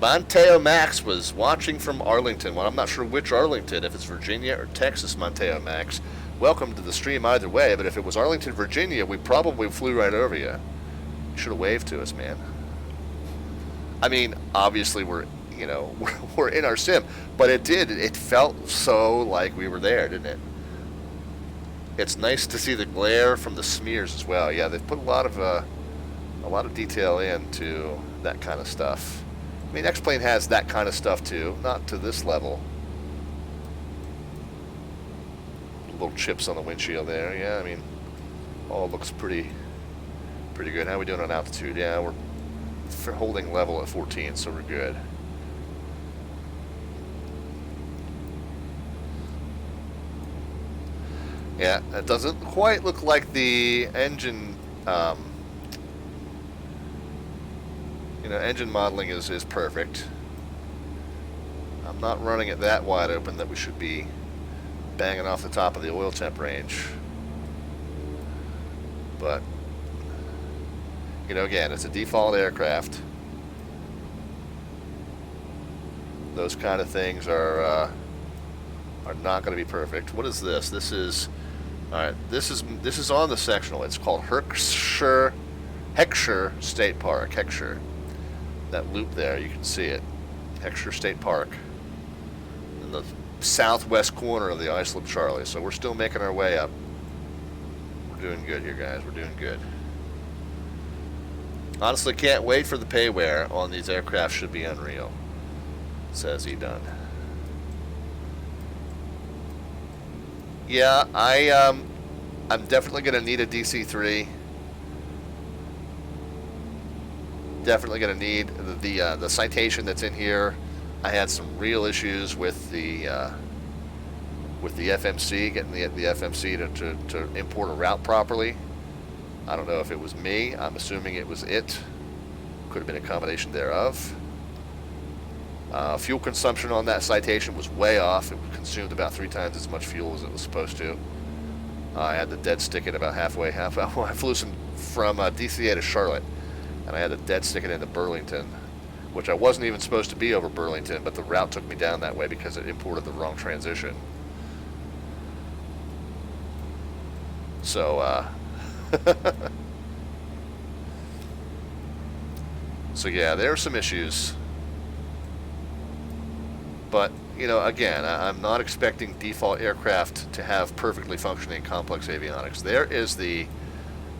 Monteo Max was watching from Arlington. Well, I'm not sure which Arlington, if it's Virginia or Texas, Monteo Max. Welcome to the stream either way, but if it was Arlington, Virginia, we probably flew right over you. You should have waved to us, man. I mean, obviously we're in our sim, but it felt so like we were there, didn't it? It's nice to see the glare from the smears as well. Yeah, they've put a lot of detail into that kind of stuff. I mean, X-Plane has that kind of stuff too, not to this level. Little chips on the windshield there. Yeah, I mean, all looks pretty good. How are we doing on altitude? Yeah, we're holding level at 14, so we're good. Yeah, it doesn't quite look like the engine, engine modeling is perfect. I'm not running it that wide open that we should be banging off the top of the oil temp range. But, again, it's a default aircraft. Those kind of things are not going to be perfect. What is this? This is, all right. This is on the sectional. It's called Heckscher State Park. Heckscher. That loop there, you can see it. Heckscher State Park. In the southwest corner of the Islip Charlie. So we're still making our way up. We're doing good here, guys. We're doing good. Honestly, can't wait for the pay wear on these aircraft. Should be unreal, says he done. Yeah, I'm definitely going to need a DC-3. Definitely going to need the citation that's in here. I had some real issues with the FMC, getting the FMC to import a route properly. I don't know if it was me. I'm assuming it was it. Could have been a combination thereof. Fuel consumption on that citation was way off. It consumed about 3 times as much fuel as it was supposed to. I had to dead stick it about halfway. I flew from DCA to Charlotte, and I had to dead stick it into Burlington, which I wasn't even supposed to be over Burlington, but the route took me down that way because it imported the wrong transition. So, so yeah, there are some issues. But, again, I'm not expecting default aircraft to have perfectly functioning complex avionics. There is the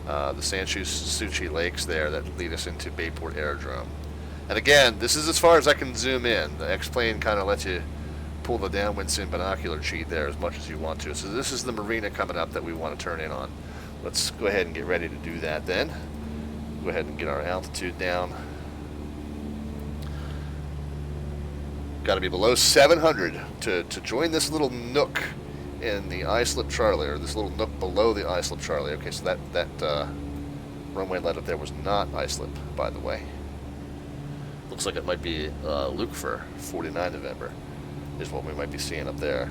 Sansuchi Lakes there that lead us into Bayport Aerodrome. And again, this is as far as I can zoom in. The X-Plane kind of lets you pull the downwind sim binocular cheat there as much as you want to. So this is the marina coming up that we want to turn in on. Let's go ahead and get ready to do that then. Go ahead and get our altitude down. Got to be below 700 to join this little nook in the Islip Charlie, or this little nook below the Islip Charlie. Okay, so that runway let up there was not Islip, by the way. Looks like it might be Luke for 49 November is what we might be seeing up there.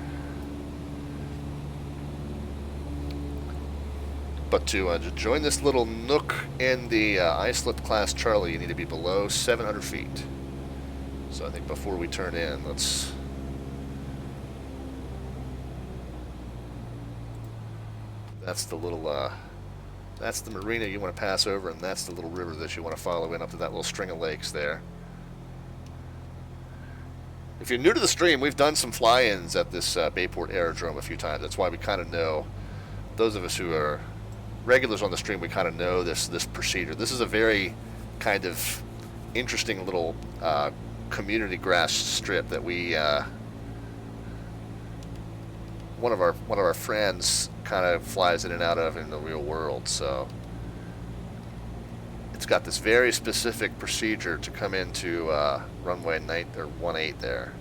But to join this little nook in the Islip class Charlie, you need to be below 700 feet. So I think before we turn in, that's the little, that's the marina you want to pass over, and that's the little river that you want to follow in up to that little string of lakes there. If you're new to the stream, we've done some fly-ins at this Bayport Aerodrome a few times. That's why we kind of know, those of us who are regulars on the stream, we kind of know this procedure. This is a very kind of interesting little community grass strip that we one of our friends kind of flies in and out of in the real world. So it's got this very specific procedure to come into runway 18 there.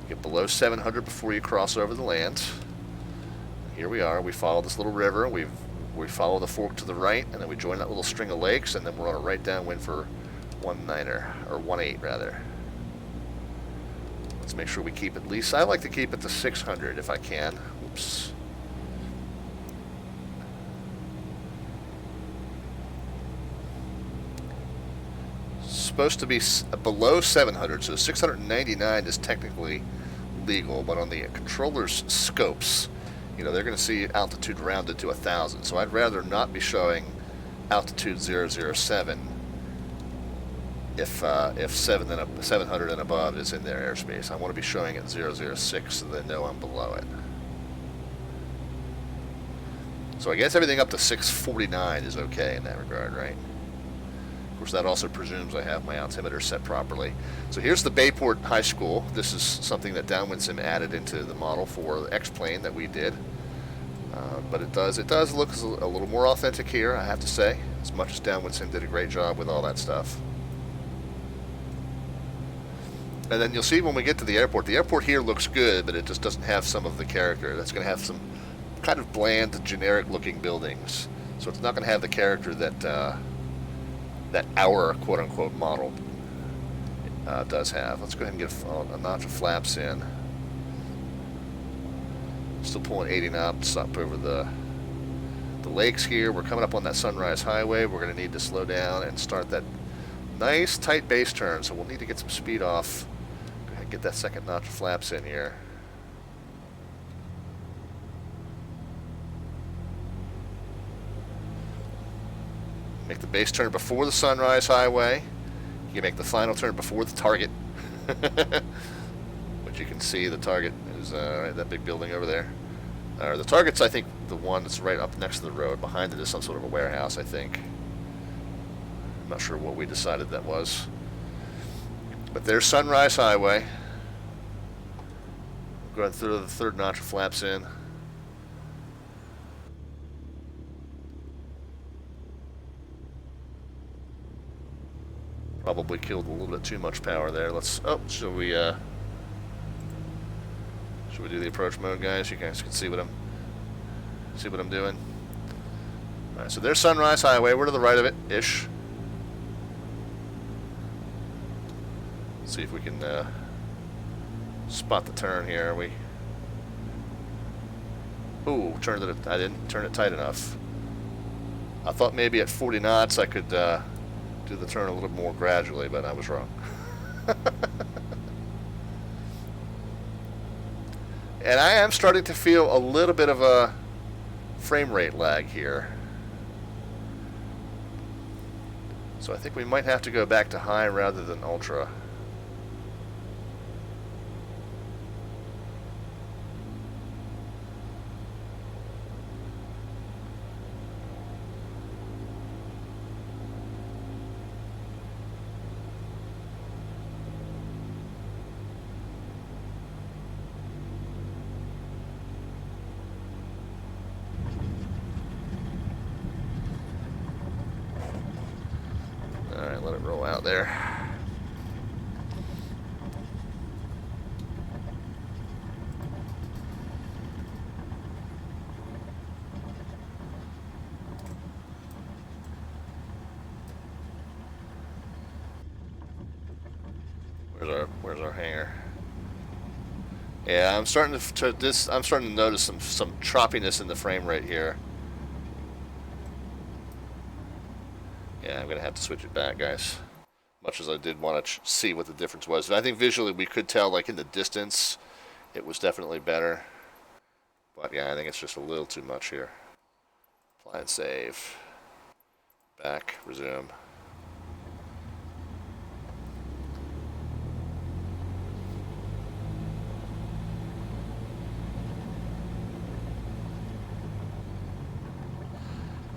Get below 700 before you cross over the land. Here we are. We follow this little river. We follow the fork to the right, and then we join that little string of lakes, and then we're on a right downwind for 18 rather. Let's make sure we keep at least, I like to keep it to 600 if I can. Oops. supposed to be below 700, so 699 is technically legal, but on the controller's scopes, you know, they're going to see altitude rounded to 1,000. So I'd rather not be showing altitude 007 if 700 and above is in their airspace. I want to be showing it 006 so they know I'm below it. So I guess everything up to 649 is okay in that regard, right? Of course, that also presumes I have my altimeter set properly. So here's the Bayport High School. This is something that Downwind Sim added into the model for the X-Plane that we did. But it does look a little more authentic here, I have to say, as much as Downwind Sim did a great job with all that stuff. And then you'll see when we get to the airport here looks good, but it just doesn't have some of the character. That's going to have some kind of bland, generic-looking buildings. So it's not going to have the character that that our quote-unquote model does have. Let's go ahead and get a notch of flaps in. Still pulling 80 knots up over the lakes here. We're coming up on that Sunrise Highway. We're going to need to slow down and start that nice tight base turn. So we'll need to get some speed off. Go ahead and get that second notch of flaps in here. Make the base turn before the Sunrise Highway. You can make the final turn before the target. Which you can see the target is right, that big building over there. The target's, I think, the one that's right up next to the road. Behind it is some sort of a warehouse, I think. I'm not sure what we decided that was. But there's Sunrise Highway. Go ahead and throw the third notch of flaps in. Probably killed a little bit too much power there. Let's. Oh, should we do the approach mode, guys? You guys can see what I'm doing. All right, so there's Sunrise Highway. We're to the right of it, ish. Let's see if we can spot the turn here. Ooh, turned it. I didn't turn it tight enough. I thought maybe at 40 knots I could do the turn a little more gradually, but I was wrong. And I am starting to feel a little bit of a frame rate lag here. So I think we might have to go back to high rather than ultra. Alright, let it roll out there. Where's our hangar? Yeah, I'm starting to notice some choppiness in the frame rate here. Yeah, I'm gonna have to switch it back, guys. Much as I did want to see what the difference was, and I think visually we could tell, like in the distance, it was definitely better. But yeah, I think it's just a little too much here. Apply and save. Back, resume.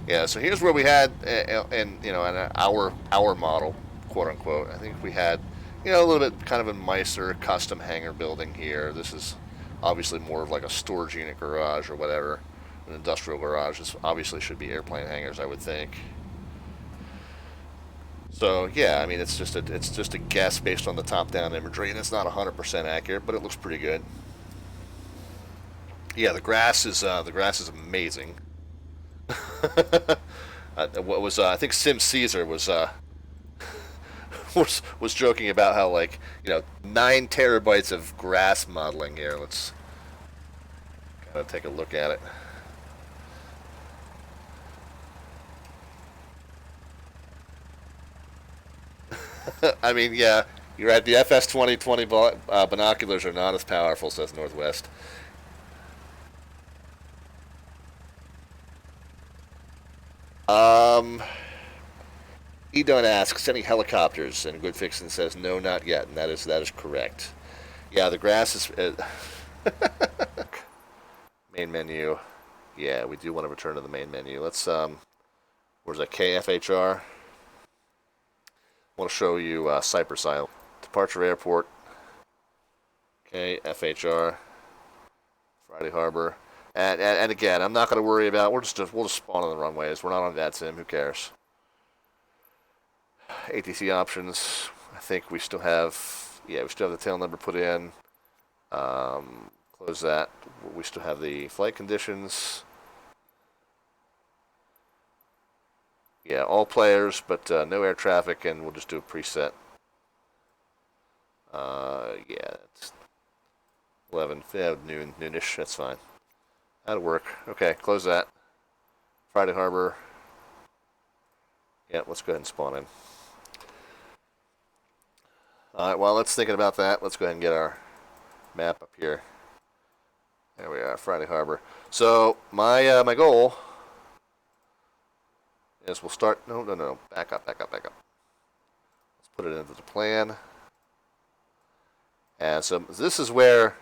Yeah, so here's where we had, in our model, quote unquote. I think we had, a little bit kind of a nicer custom hangar building here. This is obviously more of like a storage unit garage or whatever, an industrial garage. This obviously should be airplane hangars, I would think. So yeah, I mean it's just a guess based on the top-down imagery, and it's not 100% accurate, but it looks pretty good. Yeah, the grass is amazing. What was I think Sim Caesar was was joking about how, like, 9 terabytes of grass modeling here. Let's kind of take a look at it. I mean, yeah, you're right. The FS2020 binoculars are not as powerful, says Northwest. Um, Edon asks, any helicopters? And Good Fixin says, no, not yet. And that is correct. Yeah, the grass is... main menu. Yeah, we do want to return to the main menu. Let's, where's that? KFHR. I want to show you Cypress Island. Departure Airport. KFHR. Friday Harbor. And again, I'm not going to worry about. We'll just spawn on the runways. We're not on VATSIM. Who cares? ATC options. I think we still have. Yeah, we still have the tail number put in. Close that. We still have the flight conditions. Yeah, all players, but no air traffic, and we'll just do a preset. Yeah, it's 11. Yeah, noonish. That's fine. That'll work. Okay, close that. Friday Harbor. Yeah, let's go ahead and spawn in. Alright, while let's thinking about that, let's go ahead and get our map up here. There we are, Friday Harbor. So, my goal is we'll start... No. Back up. Let's put it into the plan. And so, this is where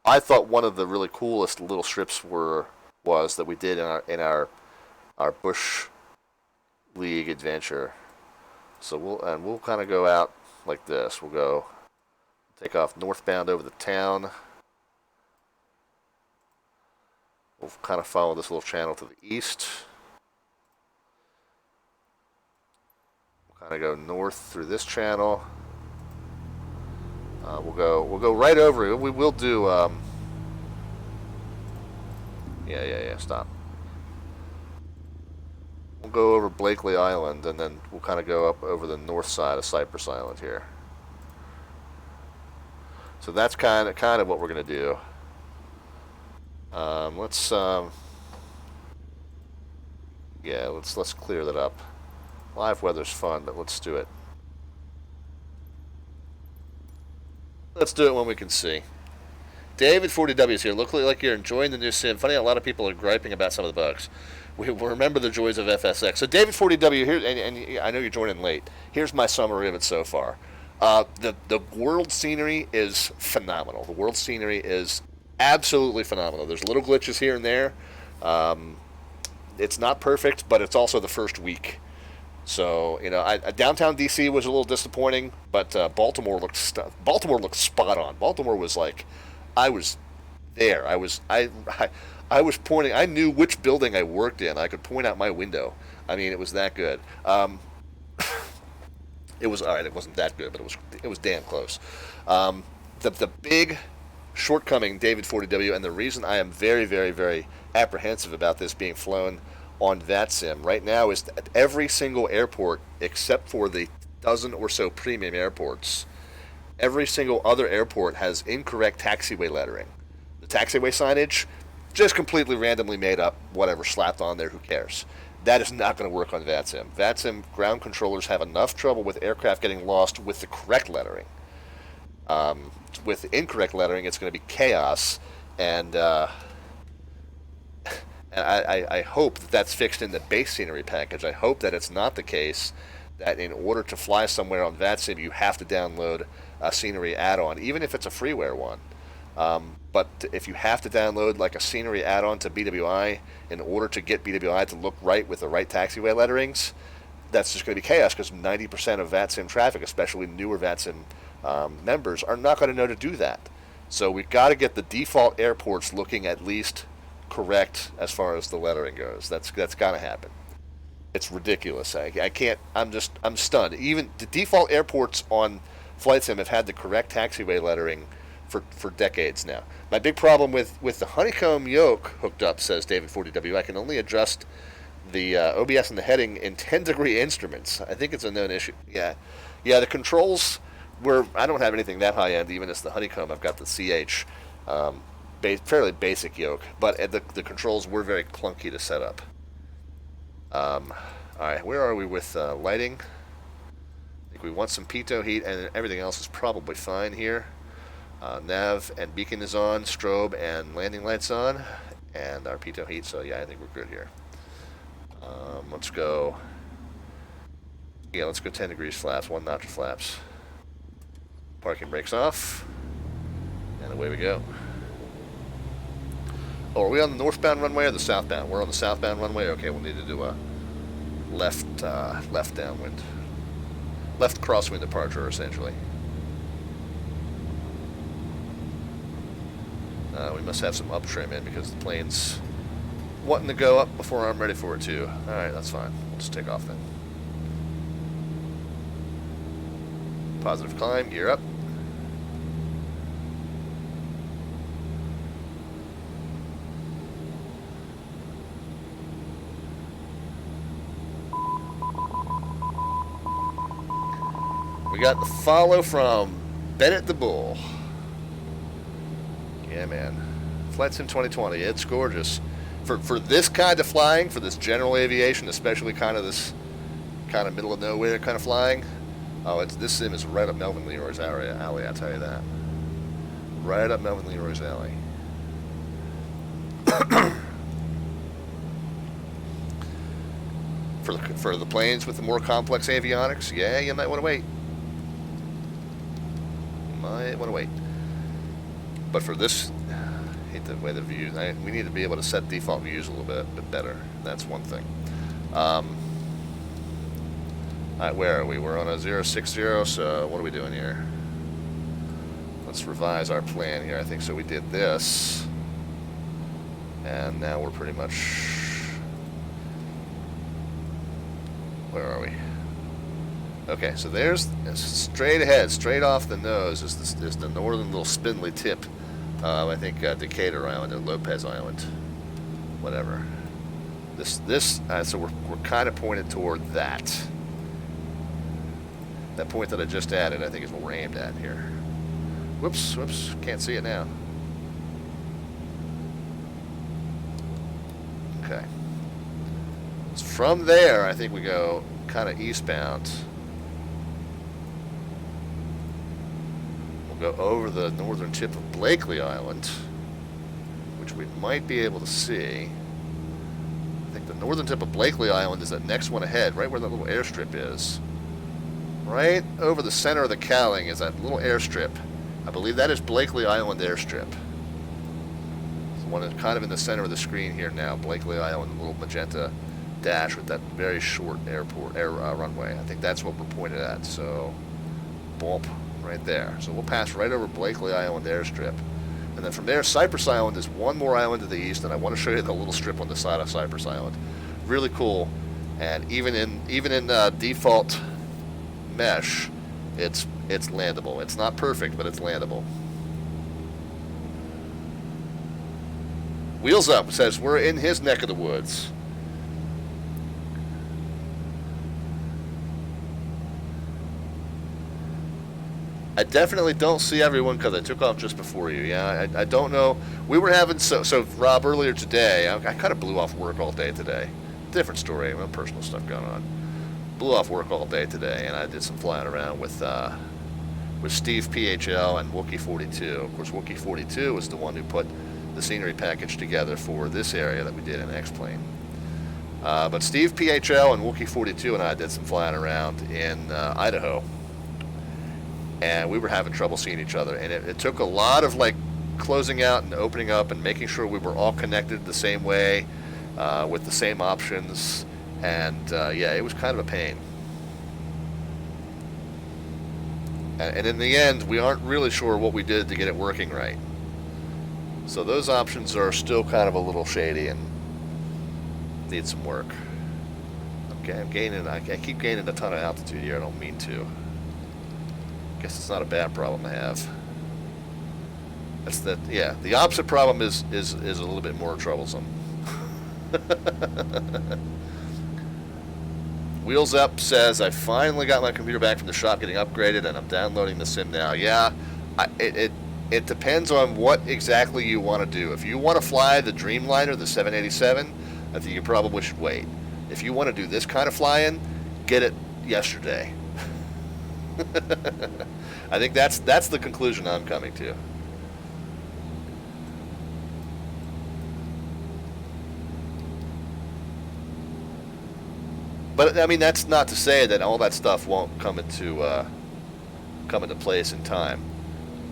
I thought one of the really coolest little strips was that we did in our Bush League adventure. So we'll kind of go out like this. We'll go take off northbound over the town. We'll kind of follow this little channel to the east. We'll kind of go north through this channel. We'll go right over it. We will do. Yeah. Stop. We'll go over Blakely Island, and then we'll kind of go up over the north side of Cypress Island here. So that's kind of what we're gonna do. Let's clear that up. Live weather's fun, but let's do it. Let's do it when we can see. David 40W is here. Look like you're enjoying the new sim. Funny, a lot of people are griping about some of the bugs. We remember the joys of FSX. So David 40W here, and I know you're joining late. Here's my summary of it so far. The world scenery is phenomenal. The world scenery is absolutely phenomenal. There's little glitches here and there. It's not perfect, but it's also the first week. So, downtown DC was a little disappointing, but Baltimore looked spot on. Baltimore was like, I was there. I was pointing. I knew which building I worked in. I could point out my window. I mean, it was that good. It was all right. It wasn't that good, but it was damn close. The big shortcoming, David 40W, and the reason I am very, very, very apprehensive about this being flown on VATSIM right now is that every single airport, except for the dozen or so premium airports, every single other airport has incorrect taxiway lettering. The taxiway signage, just completely randomly made up, whatever, slapped on there, who cares? That is not going to work on VATSIM. VATSIM ground controllers have enough trouble with aircraft getting lost with the correct lettering. With incorrect lettering, it's going to be chaos, and I hope that that's fixed in the base scenery package. I hope that it's not the case that in order to fly somewhere on VATSIM, you have to download a scenery add-on, even if it's a freeware one. But if you have to download like a scenery add-on to BWI in order to get BWI to look right with the right taxiway letterings, that's just going to be chaos, because 90% of VATSIM traffic, especially newer VATSIM members, are not going to know to do that. So we've got to get the default airports looking at least correct as far as the lettering goes. That's got to happen. It's ridiculous. I can't. I'm stunned. Even the default airports on FlightSim have had the correct taxiway lettering for decades now. My big problem with the honeycomb yoke hooked up, says David 40W, I can only adjust the OBS and the heading in 10-degree instruments. I think it's a known issue. Yeah. The controls I don't have anything that high end. Even as the honeycomb, I've got the CH. Fairly basic yoke, but the controls were very clunky to set up. All right, where are we with lighting? We want some pitot heat, and everything else is probably fine here. Nav and beacon is on, strobe and landing lights on, and our pitot heat, so yeah, I think we're good here. Let's go, yeah, let's go 10 degrees flaps, 1 notch of flaps. Parking brakes off, and away we go. Oh, are we on the northbound runway or the southbound? We're on the southbound runway? Okay, we'll need to do a left downwind. Left crosswind departure, essentially. We must have some up trim in because the plane's wanting to go up before I'm ready for it to. Alright, that's fine. We'll just take off then. Positive climb, gear up. We got the follow from Bennett the Bull. Yeah, man. Flight Sim 2020. It's gorgeous. For this kind of flying, for this general aviation, especially kind of this kind of middle of nowhere kind of flying, oh, this sim is right up Melvin Leroy's alley, I'll tell you that. Right up Melvin Leroy's alley. For the planes with the more complex avionics, yeah, you might want to wait. Might want to wait. But for this, I hate the way the views, we need to be able to set default views a little bit better. That's one thing. Alright, where are we? We're on a 060, so what are we doing here? Let's revise our plan here. I think so we did this, and now we're pretty much, where are we? Okay, so there's straight ahead, straight off the nose is the northern little spindly tip. I think Decatur Island or Lopez Island, whatever. So we're kind of pointed toward that. That point that I just added, I think, is what we're aimed at here. Whoops, can't see it now. Okay. So from there, I think we go kind of eastbound. We'll go over the northern tip of Blakely Island, which we might be able to see. I think the northern tip of Blakely Island is that next one ahead, right where that little airstrip is. Right over the center of the cowling is that little airstrip. I believe that is Blakely Island airstrip. It's the one that's kind of in the center of the screen here now. Blakely Island, the little magenta dash with that very short runway. I think that's what we're pointed at. So, bump right there. So we'll pass right over Blakely Island airstrip. And then from there, Cypress Island is one more island to the east, and I want to show you the little strip on the side of Cypress Island. Really cool. And even in default mesh, it's landable. It's not perfect, but it's landable. Wheels Up says we're in his neck of the woods. I definitely don't see everyone because I took off just before you. Yeah, I don't know. We were having, so Rob, earlier today, I kind of blew off work all day today. Different story, personal stuff going on. Blew off work all day today, and I did some flying around with Steve PHL and Wookie 42. Of course, Wookie 42 was the one who put the scenery package together for this area that we did in X-Plane. But Steve PHL and Wookie 42 and I did some flying around in Idaho, and we were having trouble seeing each other, and it took a lot of closing out and opening up and making sure we were all connected the same way with the same options. And yeah, it was kind of a pain. And in the end, we aren't really sure what we did to get it working right. So those options are still kind of a little shady and need some work. Okay, I keep gaining a ton of altitude here. I don't mean to. Guess it's not a bad problem to have. Yeah, the opposite problem is a little bit more troublesome. Wheels Up says, I finally got my computer back from the shop getting upgraded, and I'm downloading the sim now. Yeah, it depends on what exactly you want to do. If you want to fly the Dreamliner, the 787, I think you probably should wait. If you want to do this kind of flying, get it yesterday. I think that's the conclusion I'm coming to. But I mean, that's not to say that all that stuff won't come into place in time.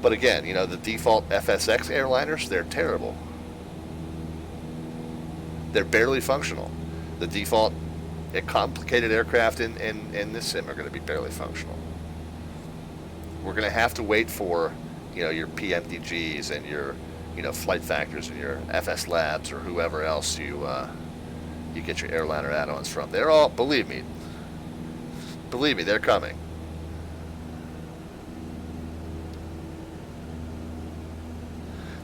But again, you know, the default FSX airliners, they're terrible. They're barely functional. The default complicated aircraft in this sim are going to be barely functional. We're going to have to wait for, you know, your PMDGs and your, you know, flight factors and your FS Labs or whoever else you get your airliner add-ons from. They're all, believe me, they're coming.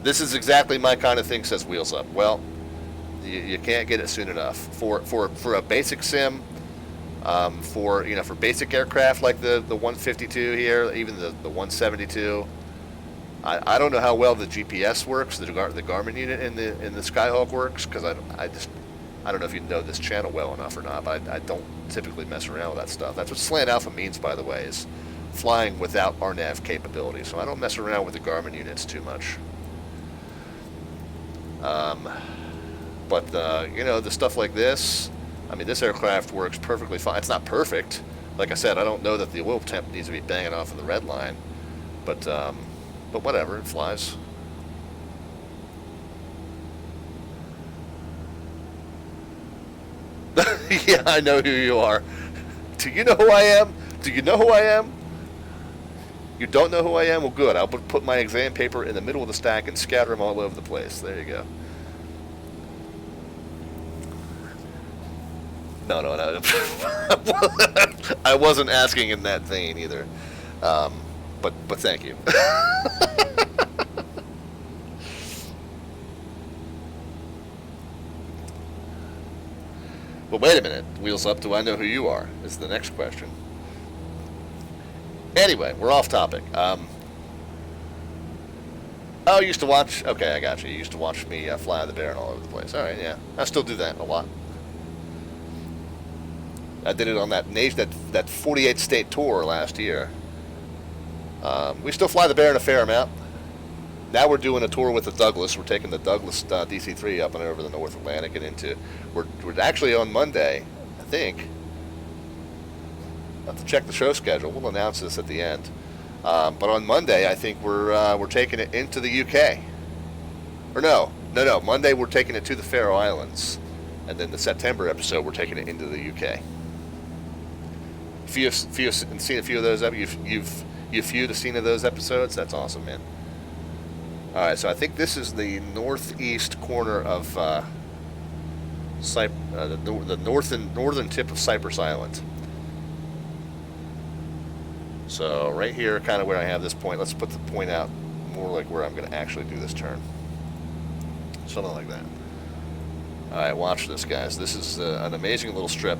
This is exactly my kind of thing, says Wheels Up. Well, you can't get it soon enough. For a basic sim, for basic aircraft like the 152 here, even the 172. I don't know how well the GPS works, the Garmin unit in the Skyhawk works, because I don't know if you know this channel well enough or not, but I don't typically mess around with that stuff. That's what slant alpha means, by the way, is flying without RNAV capability. So I don't mess around with the Garmin units too much. But you know, the stuff like this, I mean, this aircraft works perfectly fine. It's not perfect. Like I said, I don't know that the oil temp needs to be banging off in the red line, but whatever, it flies. Yeah, I know who you are. Do you know who I am? Do you know who I am? You don't know who I am? Well, good. I'll put my exam paper in the middle of the stack and scatter them all over the place. There you go. No. I wasn't asking in that vein either. But thank you. But wait a minute. Wheels Up, do I know who you are? Is the next question. Anyway, we're off topic. Oh, you used to watch... Okay, I got you. You used to watch me fly the Baron all over the place. All right, yeah. I still do that a lot. I did it on that 48-state tour last year. We still fly the Baron a fair amount. Now we're doing a tour with the Douglas. We're taking the Douglas DC-3 up and over the North Atlantic and into... We're actually on Monday, I think. I'll have to check the show schedule. We'll announce this at the end. But on Monday, I think we're taking it into the UK. Or no. Monday we're taking it to the Faroe Islands, and then the September episode we're taking it into the UK. If you've seen a few of those, you've seen of those episodes. That's awesome, man. All right, so I think this is the northeast corner of the northern tip of Cypress Island. So right here, kind of where I have this point, let's put the point out more like where I'm going to actually do this turn. Something like that. All right, watch this, guys. This is an amazing little strip.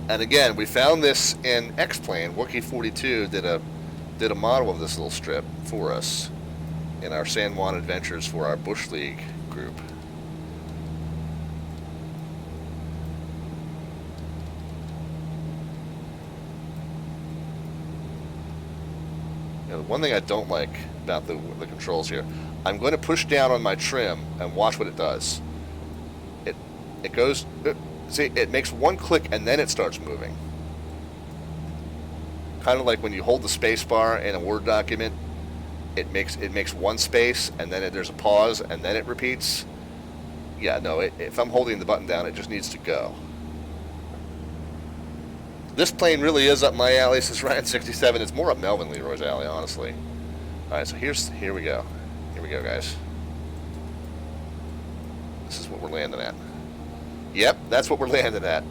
And again, we found this in X-Plane. Wookie42 did a model of this little strip for us in our San Juan Adventures for our Bush League group. The one thing I don't like about the controls here, I'm going to push down on my trim and watch what it does. It goes, see, it makes one click and then it starts moving. Kind of like when you hold the space bar in a Word document, it makes one space and then there's a pause and then it repeats. Yeah, no, if I'm holding the button down, it just needs to go. This plane really is up my alley, says Ryan67. It's more up Melvin Leroy's alley, honestly. All right, so here we go. Here we go, guys. This is what we're landing at. Yep, that's what we're landing at.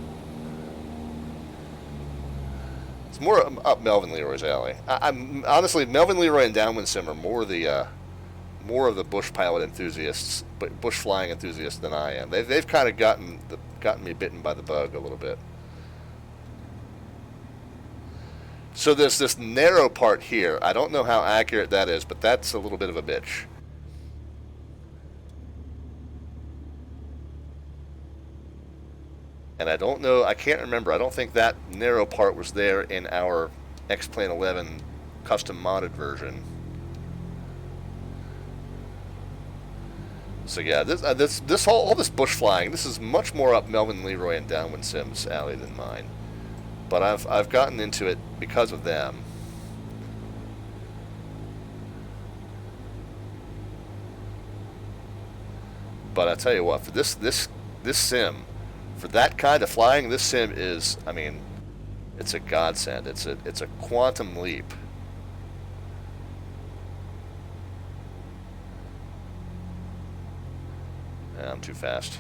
It's more up Melvin Leroy's alley. I'm honestly, Melvin Leroy and Downwind Sim are more of the bush pilot enthusiasts, but bush flying enthusiasts than I am. They've kind of gotten me bitten by the bug a little bit. So there's this narrow part here. I don't know how accurate that is, but that's a little bit of a bitch. And I don't know, I can't remember. I don't think that narrow part was there in our X-Plane 11 custom modded version. So yeah, all this bush flying, this is much more up Melvin Leroy and Downwind Sims' alley than mine. But I've gotten into it because of them. But I tell you what, for this sim, for that kind of flying, this sim is, I mean, it's a godsend. It's a quantum leap. Yeah, I'm too fast.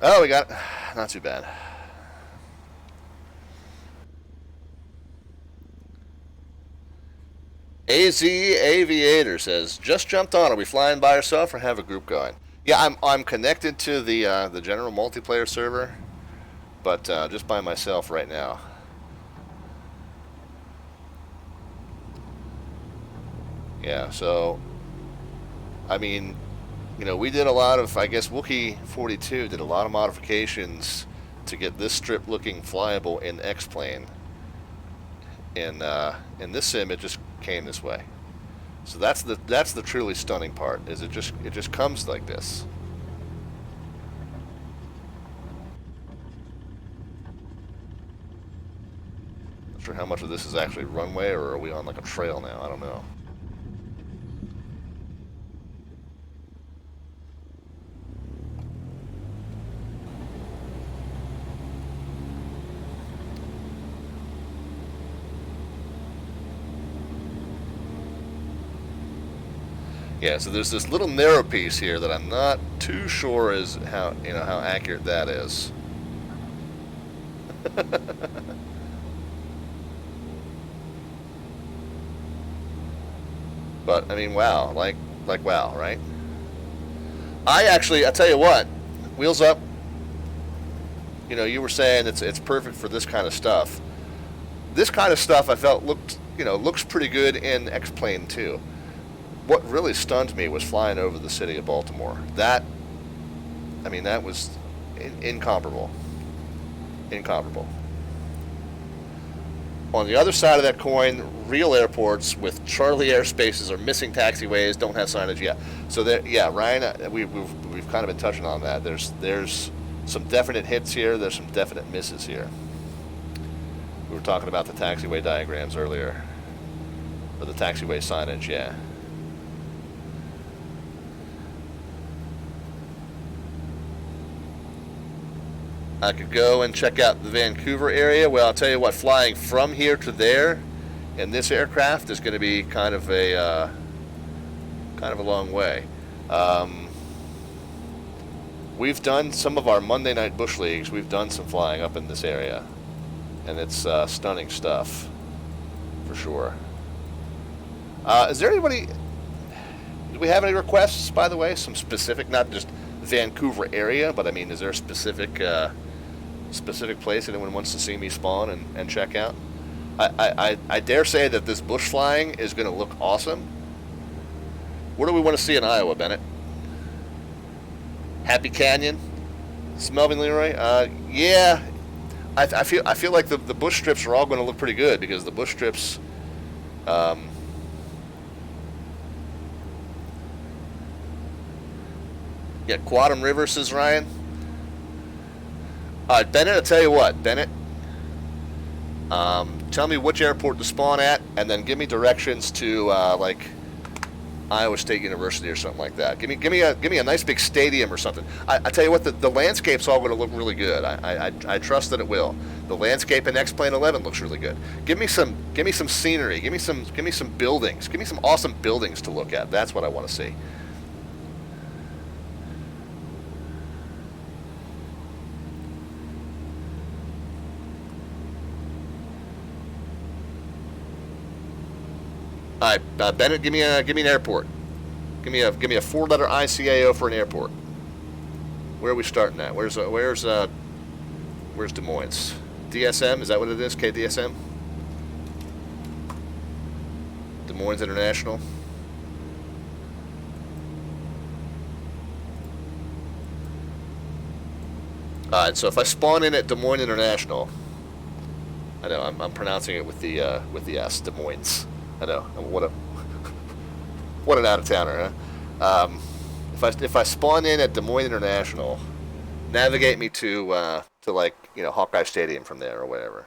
Oh, we got it. Not too bad. AZ Aviator says, just jumped on. Are we flying by yourself or have a group going? Yeah, I'm connected to the general multiplayer server, but just by myself right now. Yeah, so I mean, you know, we did a lot of, I guess Wookiee 42 did a lot of modifications to get this strip looking flyable in X-Plane. In this sim, it just came this way. So that's the truly stunning part. Is it just comes like this. Not sure how much of this is actually runway, or are we on like a trail now? I don't know. Yeah, so there's this little narrow piece here that I'm not too sure is how accurate that is. But I mean, wow, like wow, right? I tell you what, wheels up. You know, you were saying it's perfect for this kind of stuff. This kind of stuff I felt looks pretty good in X-Plane too. What really stunned me was flying over the city of Baltimore. That was incomparable. Incomparable. On the other side of that coin, real airports with Charlie airspaces or missing taxiways don't have signage yet. So yeah, Ryan, we've kind of been touching on that. There's some definite hits here. There's some definite misses here. We were talking about the taxiway diagrams earlier, or the taxiway signage, yeah. I could go and check out the Vancouver area. Well, I'll tell you what, flying from here to there in this aircraft is going to be kind of a long way. We've done some of our Monday night bush leagues. We've done some flying up in this area, and it's stunning stuff for sure. Is there anybody? Do we have any requests, by the way? Some specific, not just Vancouver area, but I mean, is there a specific place anyone wants to see me spawn and check out? I dare say that this bush flying is going to look awesome. What do we want to see in Iowa, Bennett? Happy Canyon? Melvin Leroy? Yeah. I feel like the bush strips are all going to look pretty good, because the bush strips yeah, Quadam River, says Ryan. Bennett, I'll tell you what, Bennett. Tell me which airport to spawn at, and then give me directions to like Iowa State University or something like that. Give me a nice big stadium or something. I tell you what, the landscape's all going to look really good. I trust that it will. The landscape in X-Plane 11 looks really good. Give me some scenery. Give me some buildings. Give me some awesome buildings to look at. That's what I want to see. All right, Bennett, give me an airport. Give me a 4-letter ICAO for an airport. Where are we starting at? Where's Des Moines? DSM, is that what it is? KDSM? Des Moines International. Alright, so if I spawn in at Des Moines International, I know I'm pronouncing it with the S, Des Moines. I know, what an out of towner, huh? If I spawn in at Des Moines International, navigate me to like Hawkeye Stadium from there or whatever.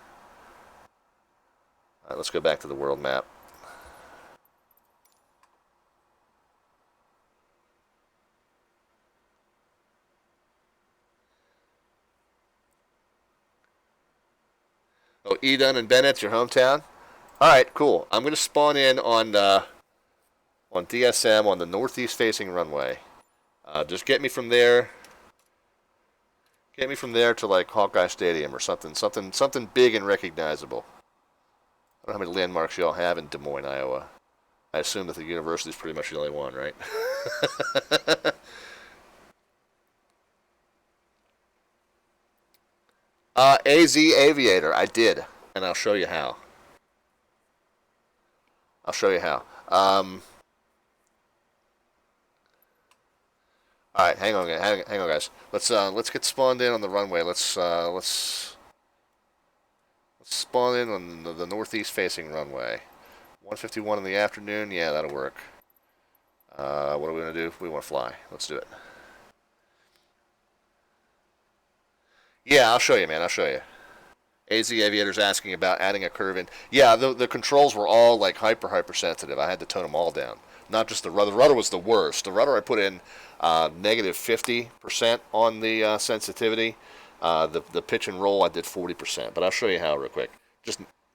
All right, let's go back to the world map. Oh, Edon and Bennett's your hometown. All right, cool. I'm gonna spawn in on DSM on the northeast facing runway. Just get me from there. Get me from there to like Hawkeye Stadium or something big and recognizable. I don't know how many landmarks y'all have in Des Moines, Iowa. I assume that the university is pretty much the only one, right? AZ Aviator, I did, and I'll show you how. I'll show you how. All right, hang on, guys. Let's get spawned in on the runway. Let's spawn in on the northeast facing runway. 1:51 in the afternoon. Yeah, that'll work. What are we gonna do? We want to fly. Let's do it. Yeah, I'll show you, man. I'll show you. AZ Aviator's asking about adding a curve in. Yeah, the controls were all like hyper sensitive. I had to tone them all down. Not just the rudder. The rudder was the worst. The rudder I put in negative 50% on the sensitivity. The pitch and roll I did 40%. But I'll show you how real quick.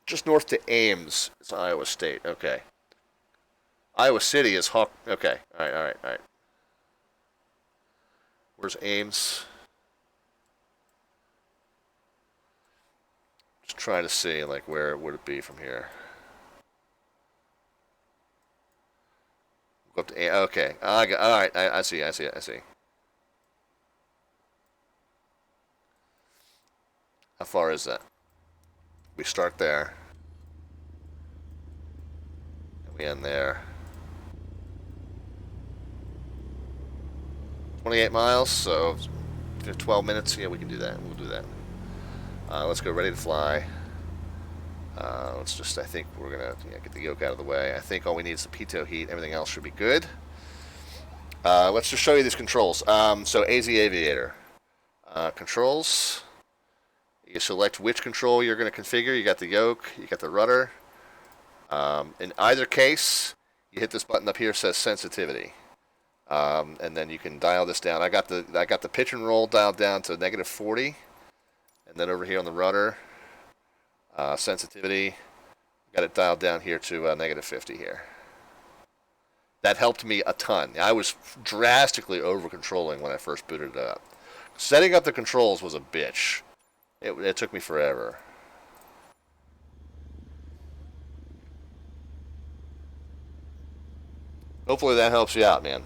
Just north to Ames is Iowa State. Okay. Iowa City is Hawk. Okay. All right. Where's Ames? Just trying to see like where would it be from here. Go up to okay. All right. I see. How far is that? We start there. And we end there. 28 miles, so 12 minutes. Yeah, we can do that. We'll do that. Let's go ready to fly. Let's just, I think we're going to get the yoke out of the way. I think all we need is the pitot heat. Everything else should be good. Let's just show you these controls. So AZ Aviator. Controls. You select which control you're going to configure. You got the yoke. You got the rudder. In either case, you hit this button up here that says sensitivity. And then you can dial this down. I got the pitch and roll dialed down to negative 40. And then over here on the rudder, sensitivity, got it dialed down here to negative 50 here. That helped me a ton. I was drastically over controlling when I first booted it up. Setting up the controls was a bitch. It took me forever. Hopefully that helps you out, man.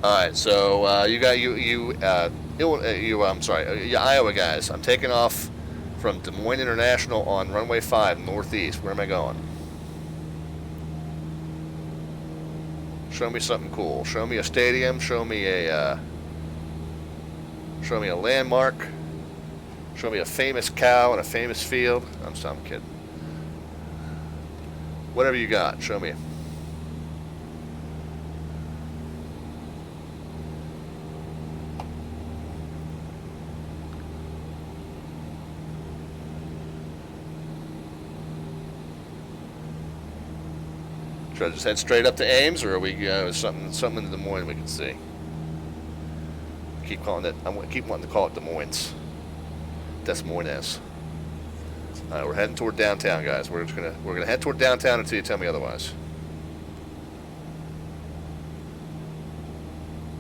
All right, so Iowa guys. I'm taking off from Des Moines International on runway 5 northeast. Where am I going? Show me something cool. Show me a stadium. Show me a landmark. Show me a famous cow and a famous field. I'm kidding. Whatever you got, show me. Should I just head straight up to Ames, or are we something in Des Moines we can see? Keep calling it. I keep wanting to call it Des Moines. Des Moines. We're heading toward downtown, guys. We're gonna head toward downtown until you tell me otherwise.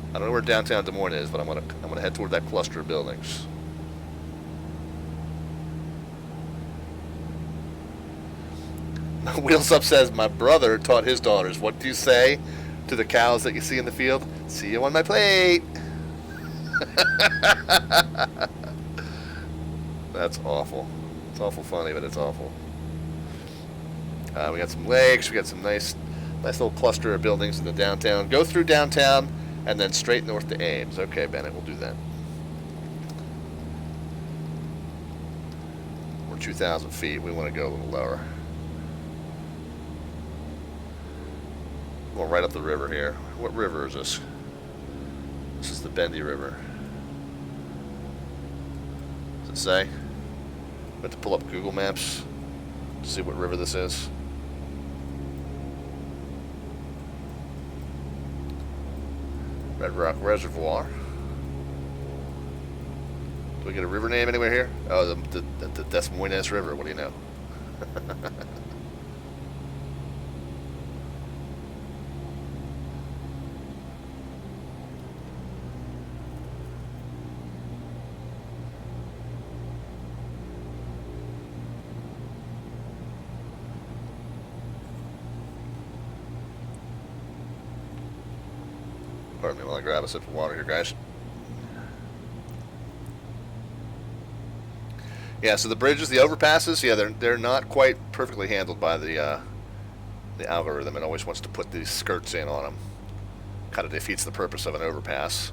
I don't know where downtown Des Moines is, but I'm gonna head toward that cluster of buildings. Wheels Up says, my brother taught his daughters, what do you say to the cows that you see in the field? See you on my plate. That's awful. It's awful funny, but it's awful. We got some lakes. We got some nice little cluster of buildings in the downtown. Go through downtown and then straight north to Ames. Okay, Bennett, we'll do that. We're 2,000 feet. We want to go a little lower. Going right up the river here. What river is this? This is the Bendy River. Does it say? I have to pull up Google Maps to see what river this is. Red Rock Reservoir. Do we get a river name anywhere here? Oh, the Des Moines River. What do you know? Pardon me while I grab a sip of water here, guys. Yeah, so the bridges, the overpasses, yeah, they're not quite perfectly handled by the algorithm. It always wants to put these skirts in on them. Kind of defeats the purpose of an overpass.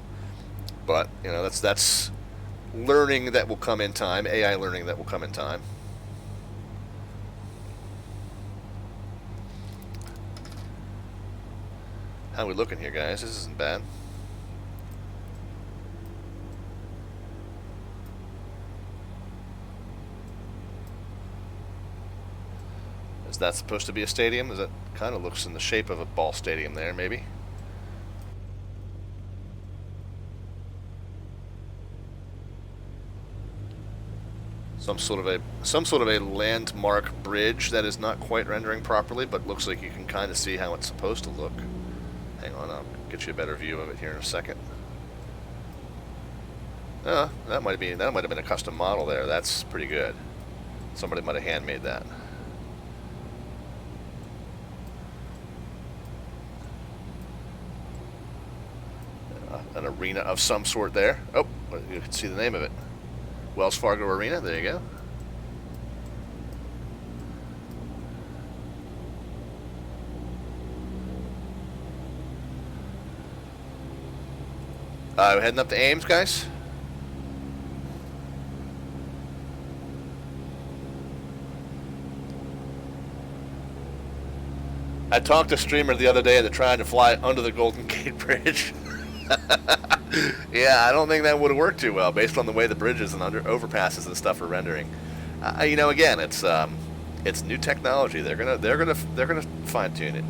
But you know, that's learning that will come in time. AI learning that will come in time. How are we looking here, guys? This isn't bad. Is that supposed to be a stadium? Is that kind of looks in the shape of a ball stadium there, maybe? Some sort of a landmark bridge that is not quite rendering properly, but looks like you can kind of see how it's supposed to look. Hang on, I'll get you a better view of it here in a second. That might have been a custom model there. That's pretty good. Somebody might have handmade that. An arena of some sort there. Oh, you can see the name of it. Wells Fargo Arena. There you go. We're heading up to Ames, guys. I talked to a streamer the other day that tried to fly under the Golden Gate Bridge. Yeah, I don't think that would have worked too well based on the way the bridges and overpasses and stuff are rendering. You know, again, it's new technology. They're gonna fine tune it.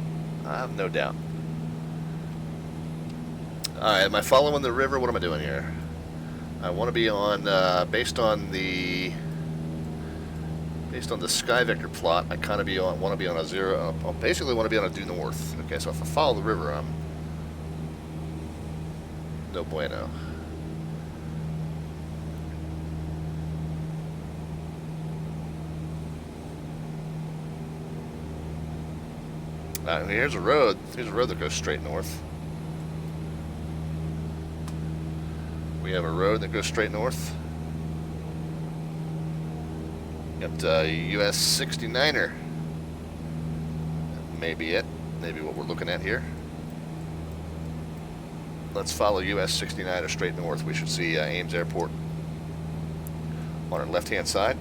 I have no doubt. Alright, am I following the river? What am I doing here? I want to be on, based on the sky vector plot, I kind of want to be on a zero, I basically want to be on a due north. Okay, so if I follow the river, I'm no bueno. Here's a road. Here's a road that goes straight north. We have a road that goes straight north. Got US 69er. That may be it. Maybe what we're looking at here. Let's follow US 69er straight north. We should see Ames Airport on our left-hand side.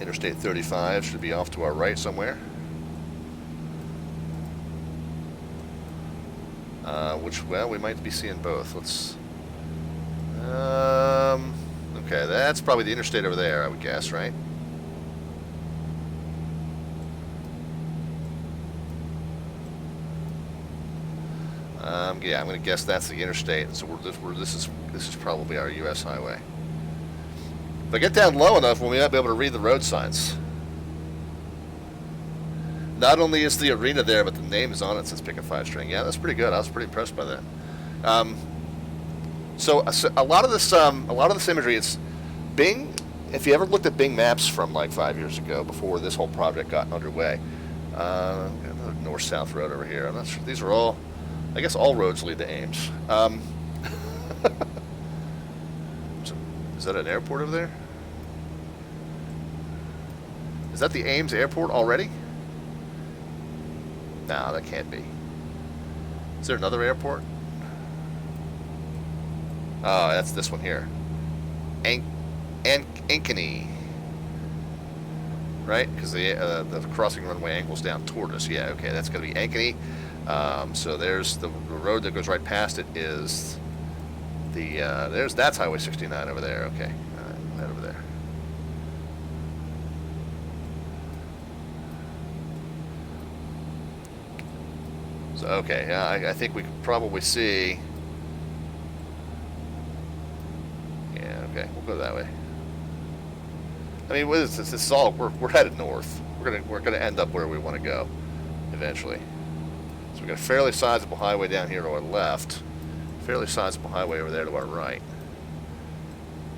Interstate 35 should be off to our right somewhere. Well, we might be seeing both. Let's. Okay, that's probably the interstate over there, I would guess, right? Yeah, I'm going to guess that's the interstate. So this is probably our U.S. highway. If I get down low enough, we might be able to read the road signs. Not only is the arena there, but the name is on it, says pick a 5-string. Yeah, that's pretty good. I was pretty impressed by that. So a lot of this imagery, it's Bing. If you ever looked at Bing Maps from like 5 years ago, before this whole project got underway, another north-south road over here. I'm not sure. These are all, I guess, all roads lead to Ames. Is that an airport over there? Is that the Ames airport already? No, that can't be. Is there another airport? Oh, that's this one here. Ankeny. Right? Because the crossing runway angles down toward us. Yeah, okay, that's going to be Ankeny. So there's the road that goes right past it is the, that's Highway 69 over there. Okay, right over there. So, okay, yeah, I think we could probably see. Yeah, okay, we'll go that way. I mean, what is this? This is all, we're headed north. We're gonna end up where we want to go, eventually. So we've got a fairly sizable highway down here to our left, fairly sizable highway over there to our right,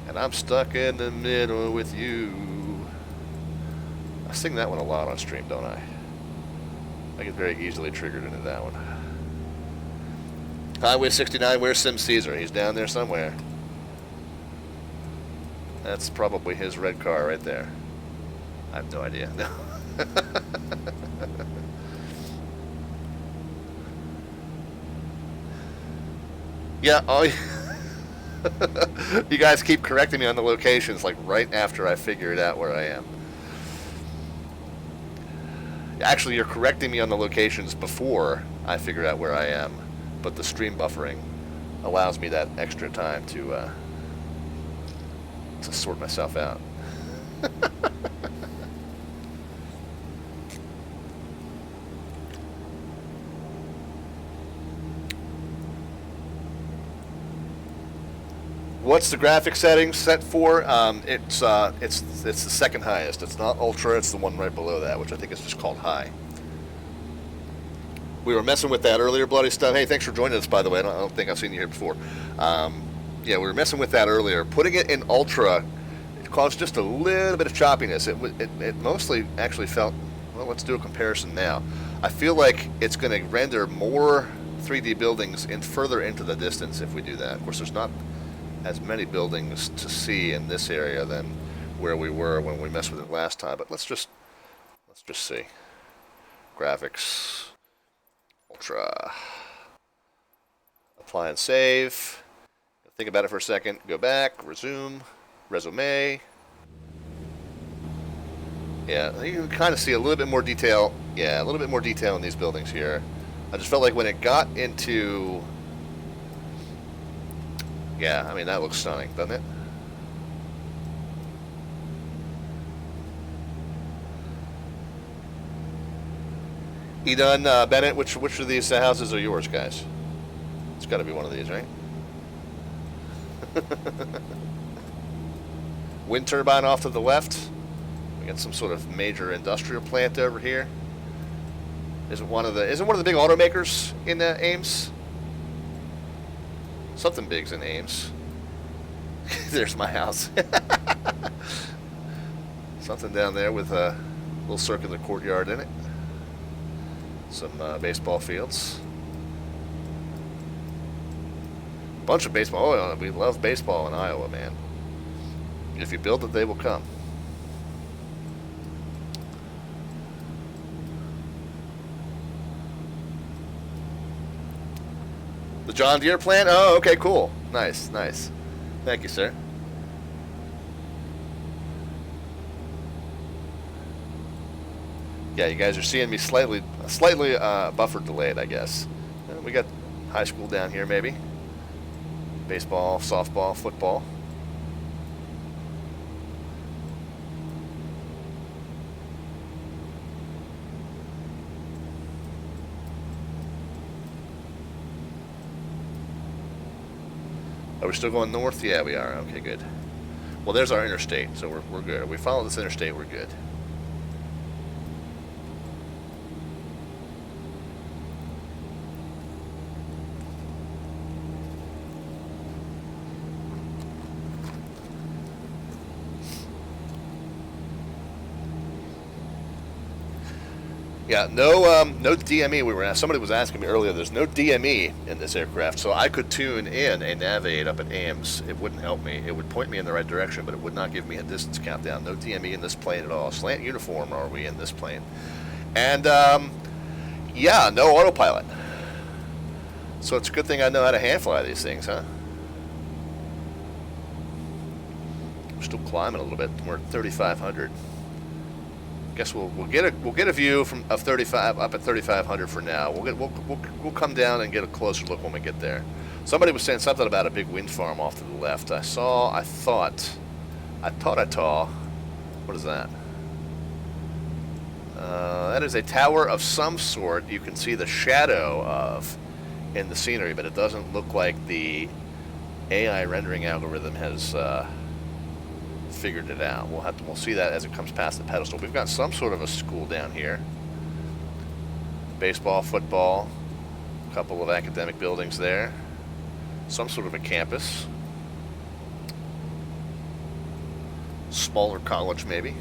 and I'm stuck in the middle with you. I sing that one a lot on stream, don't I? I get very easily triggered into that one. Highway 69, where's Sim Caesar? He's down there somewhere. That's probably his red car right there. I have no idea. No. Yeah, you guys keep correcting me on the locations like right after I figured out where I am. Actually, you're correcting me on the locations before I figure out where I am, but the stream buffering allows me that extra time to sort myself out. What's the graphic settings set for? It's the second highest. It's not ultra. It's the one right below that, which I think is just called high. We were messing with that earlier, Bloody Stuff. Hey, thanks for joining us, by the way. I don't think I've seen you here before. Yeah, we were messing with that earlier. Putting it in ultra, it caused just a little bit of choppiness. It mostly actually felt, well, let's do a comparison now. I feel like it's going to render more 3D buildings further into the distance if we do that. Of course, there's not as many buildings to see in this area than where we were when we messed with it last time, but let's just see. Graphics, ultra, apply and save. Think about it for a second. Go back, resume, resume. Yeah, you can kind of see a little bit more detail. Yeah, a little bit more detail in these buildings here. I just felt like when it got into, yeah, I mean, that looks stunning, doesn't it? You done, Bennett? Which of these houses are yours, guys? It's got to be one of these, right? Wind turbine off to the left. We got some sort of major industrial plant over here. Isn't one of the big automakers in Ames? Something big's in Ames. There's my house. Something down there with a little circular courtyard in it. Some baseball fields. Bunch of baseball. Oh, we love baseball in Iowa, man. If you build it, they will come. The John Deere plant? Oh, okay, cool. Nice, nice. Thank you, sir. Yeah, you guys are seeing me slightly buffer delayed, I guess. We got high school down here, maybe. Baseball, softball, football. Are we still going north? Yeah, we are. Okay, good. Well, there's our interstate, so we're good. If we follow this interstate, we're good. Yeah, no DME. Somebody was asking me earlier. There's no DME in this aircraft, so I could tune in a nav aid up at Ames. It wouldn't help me. It would point me in the right direction, but it would not give me a distance countdown. No DME in this plane at all. Slant uniform are we in this plane? And yeah, no autopilot. So it's a good thing I know how to hand fly these things, huh? We're still climbing a little bit. We're at 3,500. Guess we'll get a view of 35 up at 3,500 for now. We'll come down and get a closer look when we get there. Somebody was saying something about a big wind farm off to the left. I thought I saw. What is that? That is a tower of some sort. You can see the shadow of in the scenery, but it doesn't look like the AI rendering algorithm has figured it out. We'll see that as it comes past the pedestal. We've got some sort of a school down here. Baseball, football, a couple of academic buildings there. Some sort of a campus. Smaller college, maybe.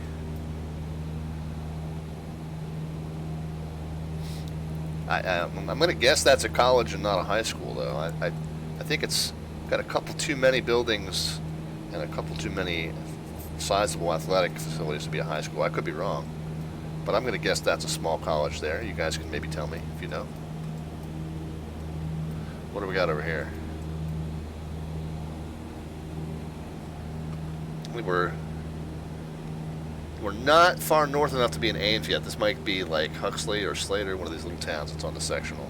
I'm going to guess that's a college and not a high school, though. I think it's got a couple too many buildings and a couple too many sizable athletic facilities to be a high school. I could be wrong, but I'm going to guess that's a small college there. You guys can maybe tell me if you know. What do we got over here? We're not far north enough to be in Ames yet. This might be like Huxley or Slater, one of these little towns that's on the sectional.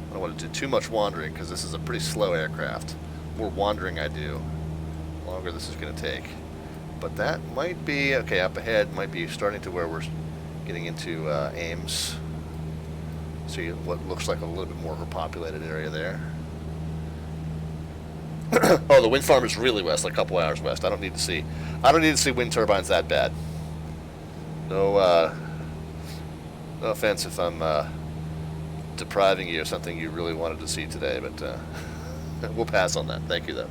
I don't want to do too much wandering because this is a pretty slow aircraft. The more wandering I do, the longer this is going to take. But that might be, okay, up ahead might be starting to where we're getting into Ames. See what looks like a little bit more of a populated area there. Oh, the wind farm is really west, like a couple hours west. I don't need to see wind turbines that bad. No offense if I'm depriving you of something you really wanted to see today, but we'll pass on that. Thank you, though.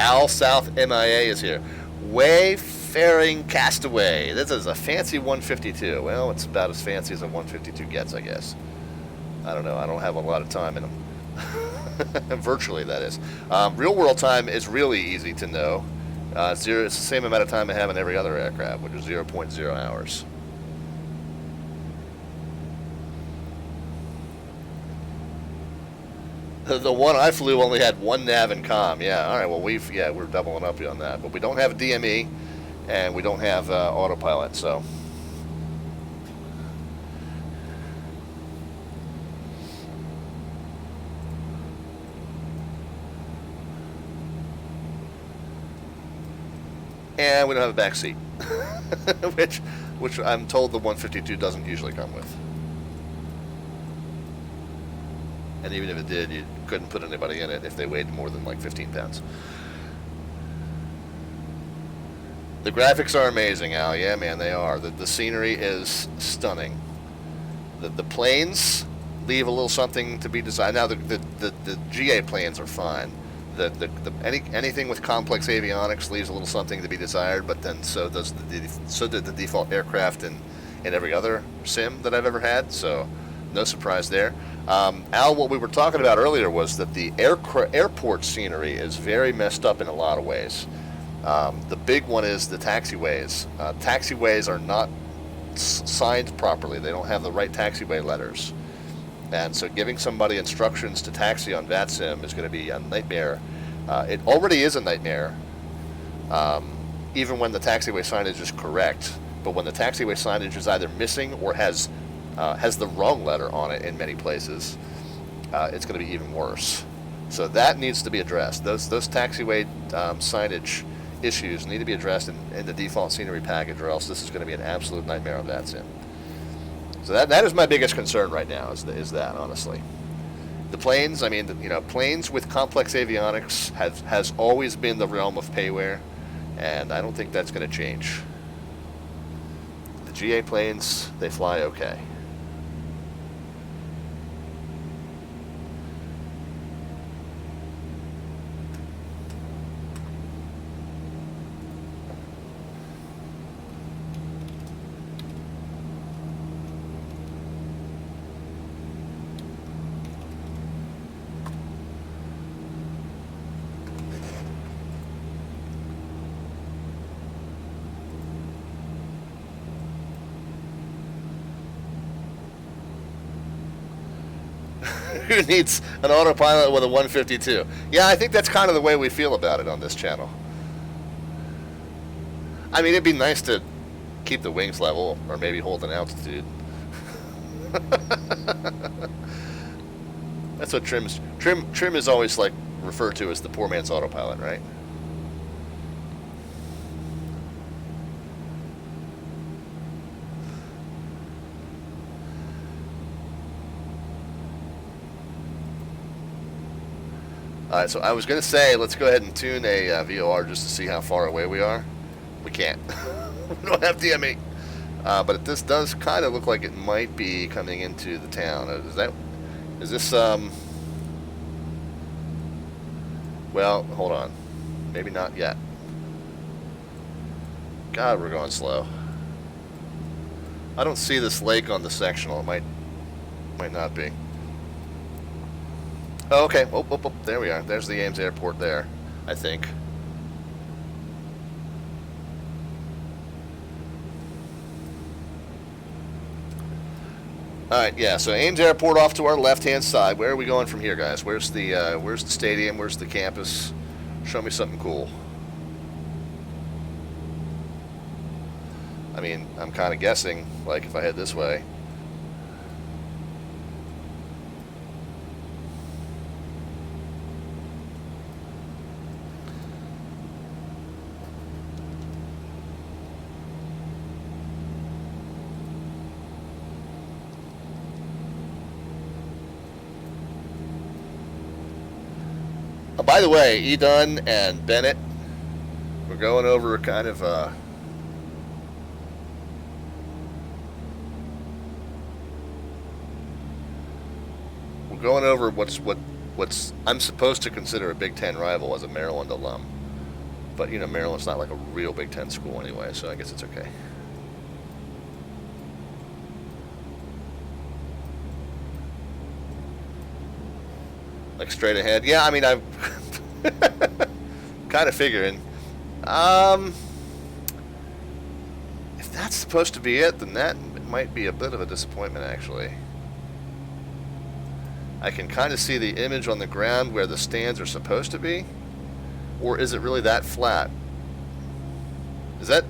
Al South MIA is here. Wayfaring Castaway. This is a fancy 152. Well, it's about as fancy as a 152 gets, I guess. I don't know. I don't have a lot of time in them. Virtually, that is. Real world time is really easy to know. It's the same amount of time I have in every other aircraft, which is 0.0 hours. The one I flew only had one nav and comm. Yeah, all right. Well, we're doubling up on that, but we don't have a DME, and we don't have autopilot. So. And we don't have a back seat, which I'm told the 152 doesn't usually come with. And even if it did, you couldn't put anybody in it if they weighed more than like 15 pounds. The graphics are amazing, Al. Yeah, man, they are. The scenery is stunning. The planes leave a little something to be desired. Now, the GA planes are fine. Anything with complex avionics leaves a little something to be desired, but then so did the default aircraft in every other sim that I've ever had. So no surprise there. Al, what we were talking about earlier was that the airport scenery is very messed up in a lot of ways. The big one is the taxiways. Taxiways are not signed properly. They don't have the right taxiway letters. And so giving somebody instructions to taxi on VATSIM is going to be a nightmare. It already is a nightmare, even when the taxiway signage is correct. But when the taxiway signage is either missing or has the wrong letter on it in many places, it's going to be even worse. So that needs to be addressed. Those taxiway signage issues need to be addressed in the default scenery package, or else this is going to be an absolute nightmare on VATSIM. So that is my biggest concern right now, is that, honestly. The planes, I mean, you know, planes with complex avionics has always been the realm of payware, and I don't think that's going to change. The GA planes, they fly okay. Who needs an autopilot with a 152? Yeah, I think that's kind of the way we feel about it on this channel. I mean, it'd be nice to keep the wings level, or maybe hold an altitude. That's what Trim is always like referred to as the poor man's autopilot, right? Alright, so I was going to say, let's go ahead and tune a VOR just to see how far away we are. We can't. We don't have DME. But this does kind of look like it might be coming into the town. Is this, well, hold on. Maybe not yet. God, we're going slow. I don't see this lake on the sectional. It might not be. Oh, okay. Oh, there we are. There's the Ames Airport there, I think. Alright, yeah, so Ames Airport off to our left-hand side. Where are we going from here, guys? Where's the stadium? Where's the campus? Show me something cool. I mean, I'm kind of guessing, like, if I head this way. By the way, Edun and Bennett, we're going over kind of we're going over what's I'm supposed to consider a Big Ten rival as a Maryland alum, but you know, Maryland's not like a real Big Ten school anyway, so I guess it's okay. Like straight ahead. Yeah, I mean, I'm kind of figuring. If that's supposed to be it, then that might be a bit of a disappointment, actually. I can kind of see the image on the ground where the stands are supposed to be. Or is it really that flat? Is that...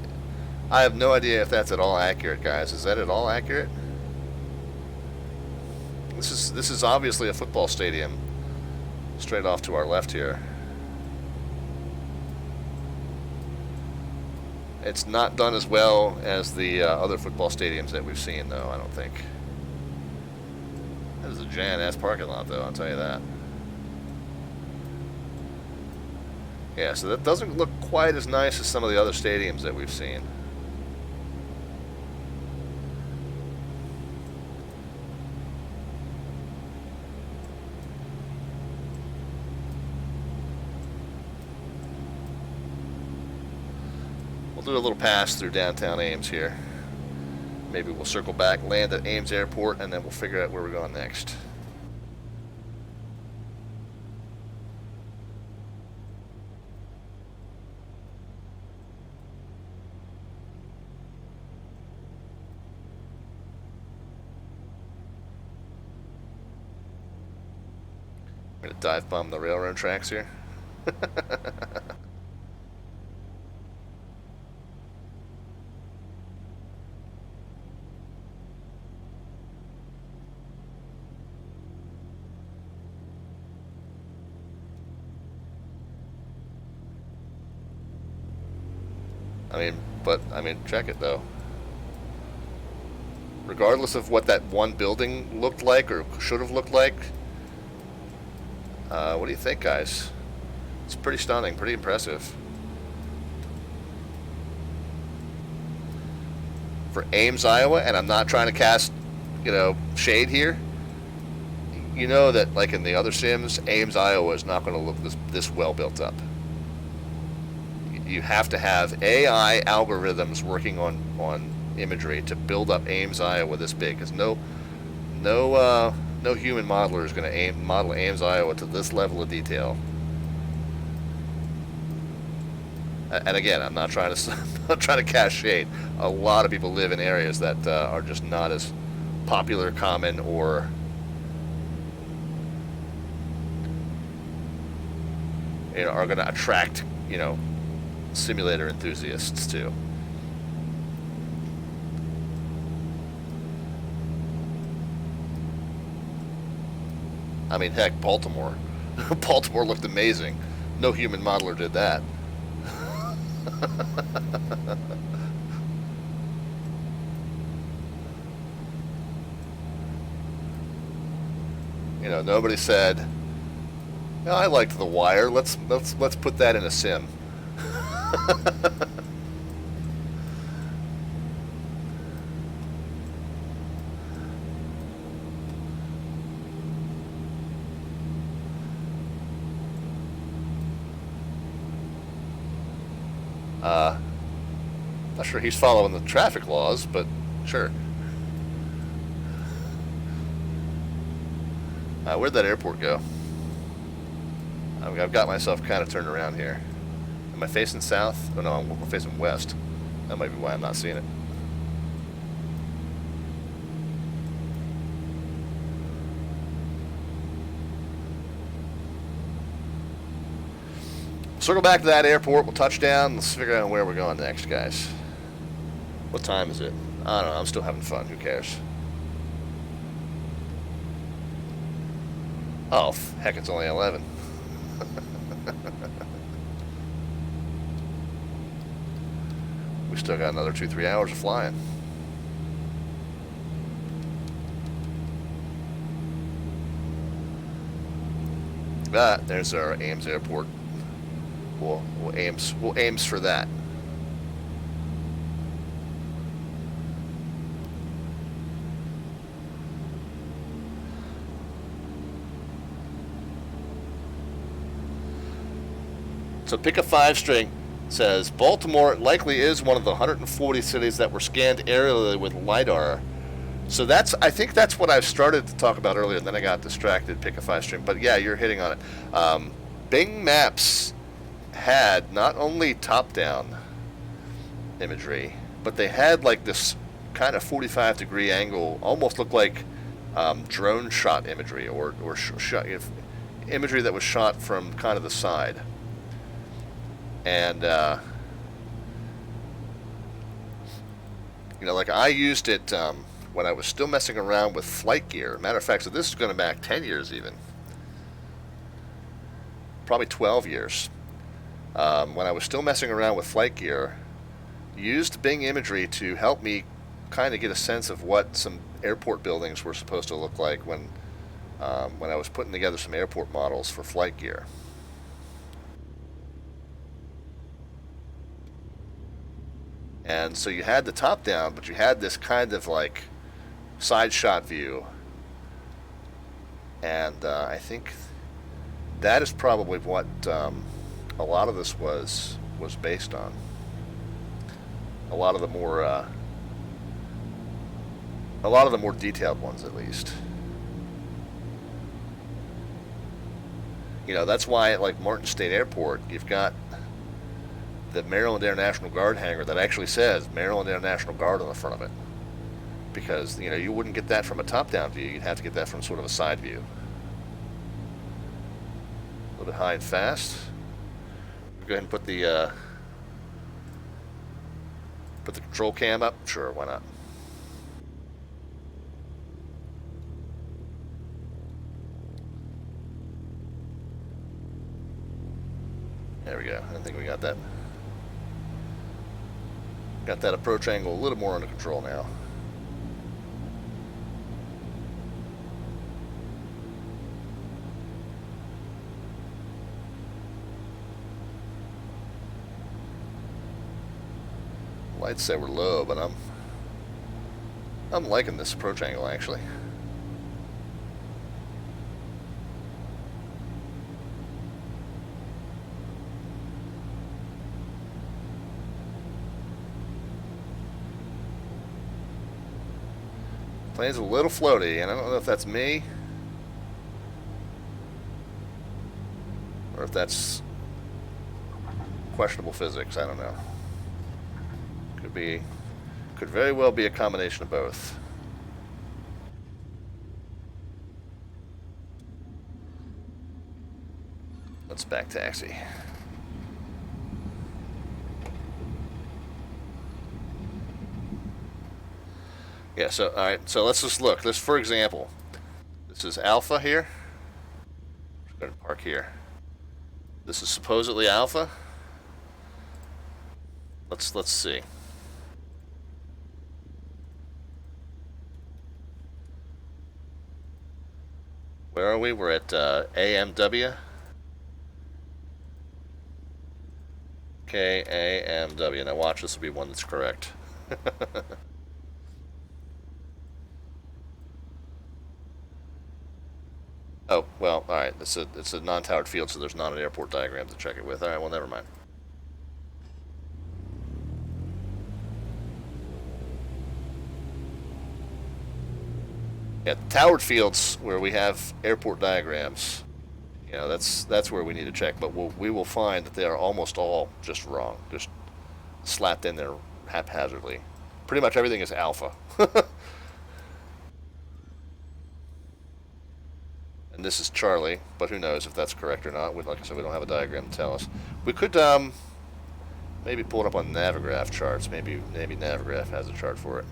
I have no idea if that's at all accurate, guys. Is that at all accurate? This is obviously a football stadium. Straight off to our left here. It's not done as well as the other football stadiums that we've seen, though, I don't think. That is a giant-ass parking lot, though, I'll tell you that. Yeah, so that doesn't look quite as nice as some of the other stadiums that we've seen. Do a little pass through downtown Ames here. Maybe we'll circle back, land at Ames Airport, and then we'll figure out where we're going next. I'm gonna dive bomb the railroad tracks here. I mean, check it though. Regardless of what that one building looked like or should have looked like, What do you think, guys? It's pretty stunning, pretty impressive. For Ames, Iowa, and I'm not trying to cast, shade here. You know that, like in the other sims, Ames, Iowa is not going to look this well built up. You have to have AI algorithms working on imagery to build up Ames, Iowa this big, because no human modeler is going to model Ames, Iowa to this level of detail. And again, I'm not trying to cast shade. A lot of people live in areas that are just not as popular, common, or are going to attract simulator enthusiasts too. I mean, heck, Baltimore. Baltimore looked amazing. No human modeler did that. Nobody said, I liked The Wire. Let's put that in a sim. Not sure he's following the traffic laws, but sure. Where'd that airport go? I've got myself kind of turned around here. Am I facing south? Oh no, I'm facing west. That might be why I'm not seeing it. Circle back to that airport. We'll touch down. Let's figure out where we're going next, guys. What time is it? I don't know. I'm still having fun. Who cares? Oh, heck, it's only 11. We still got another 2-3 hours of flying. There's our Ames Airport. We'll Ames for that. So pick a 5-string says Baltimore likely is one of the 140 cities that were scanned aerially with LiDAR. So I think that's what I started to talk about earlier, and then I got distracted. Pick a 5-string, but yeah, you're hitting on it. Bing Maps had not only top-down imagery, but they had like this kind of 45-degree angle, almost looked like drone shot imagery, or imagery that was shot from kind of the side. And like I used it when I was still messing around with flight gear. Matter of fact, so this is going back 10 years even, probably 12 years. When I was still messing around with flight gear, used Bing imagery to help me kind of get a sense of what some airport buildings were supposed to look like when I was putting together some airport models for flight gear. And so you had the top down, but you had this kind of like side shot view. And I think that is probably what a lot of this was based on. A lot of the more detailed ones, at least. That's why at like Martin State Airport, you've got the Maryland Air National Guard hangar that actually says Maryland Air National Guard on the front of it, because you wouldn't get that from a top-down view. You'd have to get that from sort of a side view. A little bit high and fast. Go ahead and put the control cam up. Sure, why not? There we go. I think we got that. Got that approach angle a little more under control now. Might say we're low, but I'm liking this approach angle actually. Plane's a little floaty, and I don't know if that's me or if that's questionable physics. I don't know. Could very well be a combination of both. Let's back taxi. Yeah, so, alright, so let's just look. This, for example, this is Alpha here. Let's go to park here. This is supposedly Alpha. Let's see. Where are we? We're at AMW. KAMW. Now watch, this will be one that's correct. Oh, well, alright. It's a non-towered field, so there's not an airport diagram to check it with. Alright, well, never mind. Yeah, towered fields where we have airport diagrams, you know, that's where we need to check. But we will find that they are almost all just wrong, just slapped in there haphazardly. Pretty much everything is Alpha. And this is Charlie, but who knows if that's correct or not. Like I said, we don't have a diagram to tell us. We could maybe pull it up on Navigraph charts. Maybe Navigraph has a chart for it.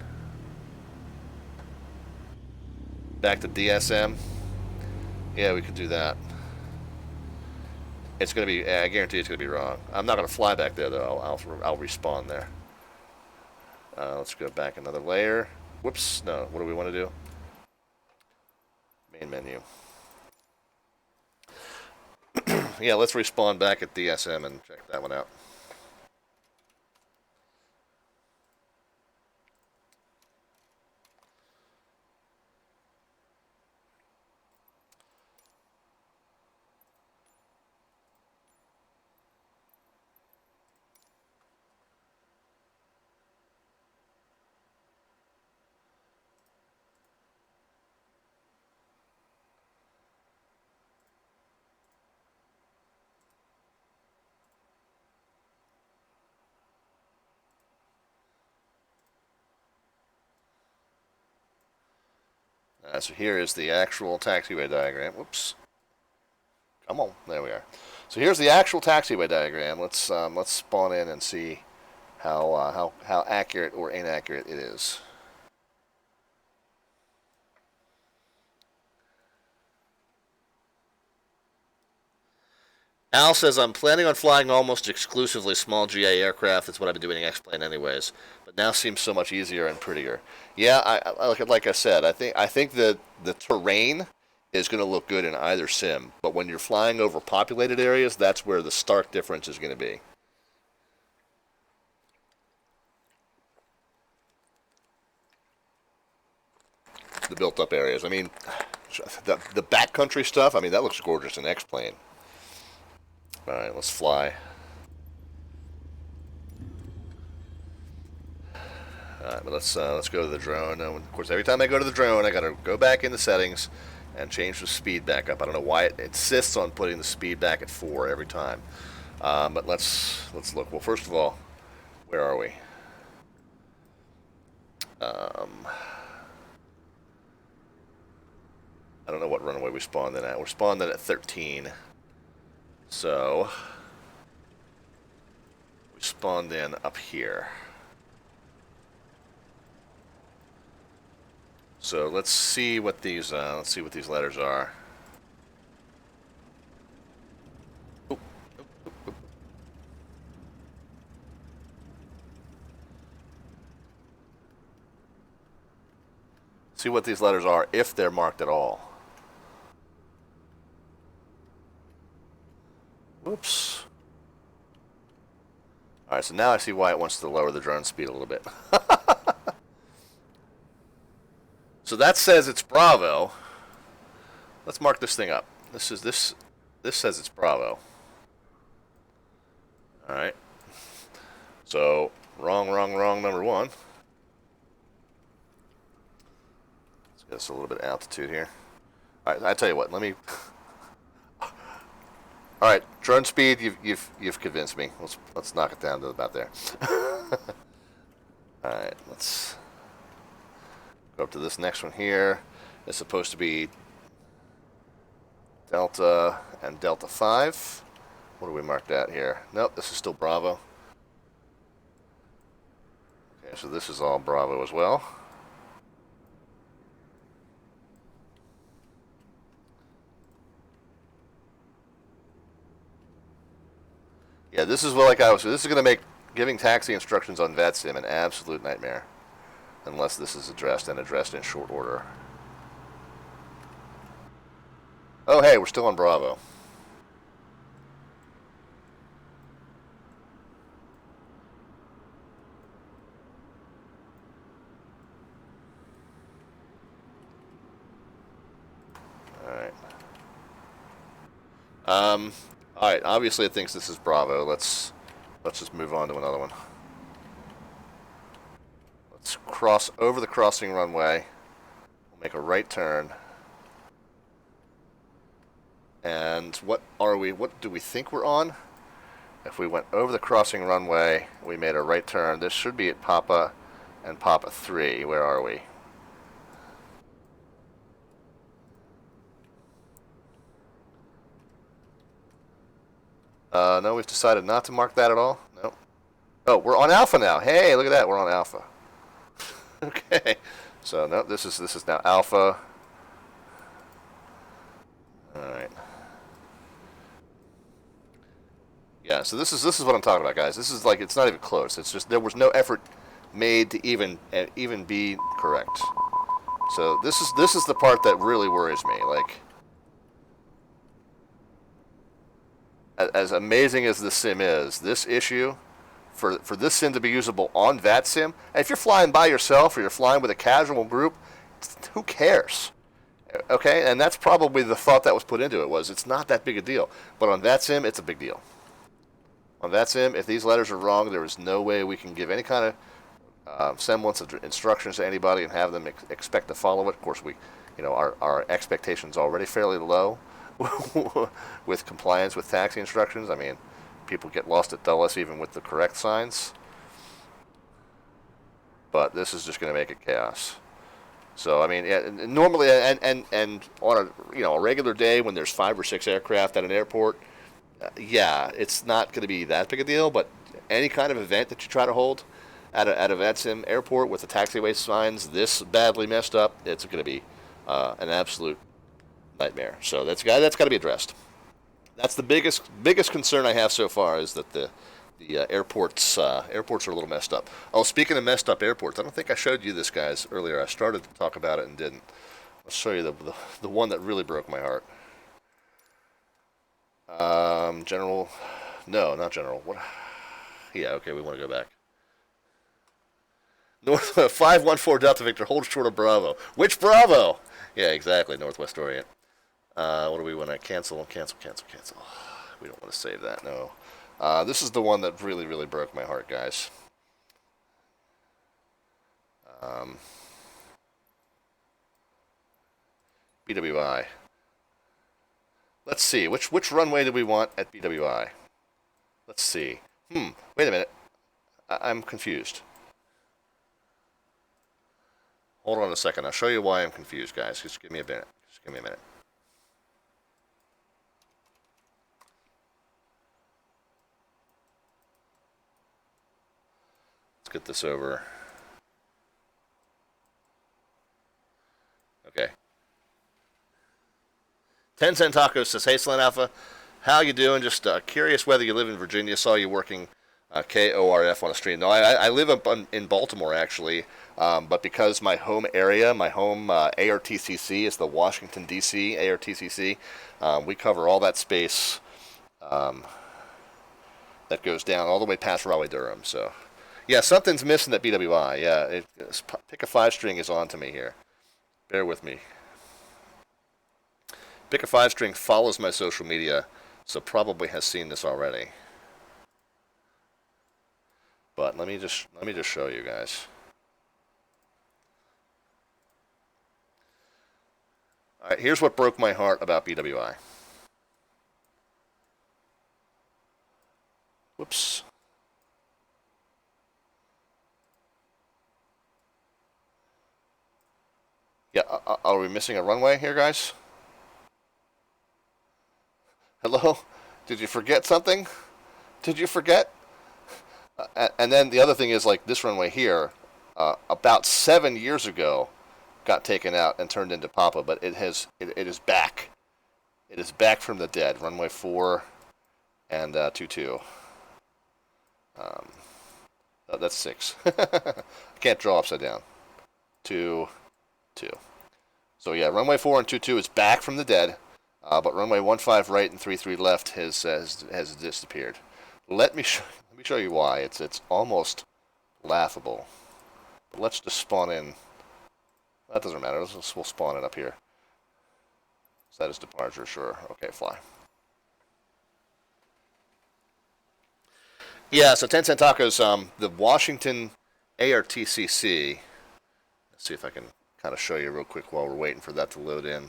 Back to DSM. Yeah, we could do that. It's going to be, I guarantee it's going to be wrong. I'm not going to fly back there, though. I'll respawn there. Let's go back another layer. Whoops, no. What do we want to do? Main menu. Yeah, let's respawn back at DSM and check that one out. So here is the actual taxiway diagram. Whoops. Come on, there we are. So here's the actual taxiway diagram. Let's spawn in and see how accurate or inaccurate it is. Al says, I'm planning on flying almost exclusively small GA aircraft. That's what I've been doing in X-Plane anyways. But now seems so much easier and prettier. Yeah, like I said, I think the terrain is going to look good in either sim. But when you're flying over populated areas, that's where the stark difference is going to be. The built-up areas. I mean, the backcountry stuff, I mean, that looks gorgeous in X-Plane. Alright, let's fly. Alright, but let's go to the drone. And of course, every time I go to the drone, I gotta go back into settings and change the speed back up. I don't know why it insists on putting the speed back at 4 every time. But let's look. Well, first of all, where are we? I don't know what runway we spawned in at. We're spawned in at 13. So, we spawned in up here. So let's see what these letters are. Oop, oop, oop, oop. See what these letters are if they're marked at all. Whoops. All right, so now I see why it wants to lower the drone speed a little bit. So that says it's Bravo. Let's mark this thing up. This says it's Bravo. All right. So wrong number one. Let's get us a little bit of altitude here. All right, I tell you what. Let me. All right, drone speed. You've convinced me. Let's knock it down to about there. All right, let's go up to this next one here. It's supposed to be Delta and Delta 5. What do we mark that here? Nope, this is still Bravo. Okay, so this is all Bravo as well. Yeah, this is what this is going to make giving taxi instructions on VetSim an absolute nightmare. Unless this is addressed in short order. Oh, hey, we're still on Bravo. All right. Obviously, it thinks this is Bravo. Let's just move on to another one. Let's cross over the crossing runway. We'll make a right turn. And what are we? What do we think we're on? If we went over the crossing runway, we made a right turn. This should be at Papa and Papa 3. Where are we? No, we've decided not to mark that at all. No. Oh, we're on Alpha now. Hey, look at that. We're on Alpha. Okay. So no, this is now Alpha. All right. Yeah. So this is what I'm talking about, guys. This is like it's not even close. It's just there was no effort made to even be correct. So this is the part that really worries me. Like, as amazing as this sim is, this issue, for this sim to be usable on that sim, and if you're flying by yourself or you're flying with a casual group, who cares? Okay, and that's probably the thought that was put into it, was it's not that big a deal. But on that sim, it's a big deal. On that sim, if these letters are wrong, there is no way we can give any kind of semblance of instructions to anybody and have them expect to follow it. Of course, our expectations are already fairly low with compliance with taxi instructions. I mean, people get lost at Dulles even with the correct signs. But this is just going to make it chaos. So I mean, yeah, normally and on a regular day when there's 5 or 6 aircraft at an airport, yeah, it's not going to be that big a deal. But any kind of event that you try to hold at a VetSim airport with the taxiway signs this badly messed up, it's going to be an absolute nightmare. So that's got to be addressed. That's the biggest concern I have so far, is that the airports are a little messed up. Oh, speaking of messed up airports, I don't think I showed you this, guys, earlier. I started to talk about it and didn't. I'll show you the one that really broke my heart. General, no, not General. What? Yeah, okay, we want to go back. North 514 Delta Victor, hold short of Bravo. Which Bravo? Yeah, exactly, Northwest Orient. What do we want to cancel? Cancel. We don't want to save that, no. This is the one that really, really broke my heart, guys. BWI. Let's see. Which runway do we want at BWI? Let's see. Wait a minute. I'm confused. Hold on a second. I'll show you why I'm confused, guys. Just give me a minute. Let's get this over. Okay. 10 Cent Tacos says, hey, Slant Alpha, how you doing? Just curious whether you live in Virginia. Saw you working KORF on a stream. No, I live up in Baltimore, actually, but because my home area, my home ARTCC is the Washington, D.C. ARTCC, we cover all that space that goes down all the way past Raleigh-Durham. So, yeah, something's missing at BWI. Yeah, Pick a 5-string is on to me here. Bear with me. Pick a 5-string follows my social media, so probably has seen this already. But let me just show you guys. All right, here's what broke my heart about BWI. Whoops. Yeah, are we missing a runway here, guys? Hello? Did you forget something? Did you forget? And then the other thing is, like, this runway here, about 7 years ago, got taken out and turned into Papa, but it is back. It is back from the dead. Runway 4 and 22. That's 6. I can't draw upside down. 2, 2. So yeah, runway 4 and 22 is back from the dead, but runway 15 right and 33 left has disappeared. Let me show you why. It's almost laughable. But let's just spawn in. That doesn't matter. We'll spawn it up here. Set as departure, sure. Okay, fly. Yeah, so 10 Cent Tacos, the Washington ARTCC. Let's see if I can kind of show you real quick while we're waiting for that to load in.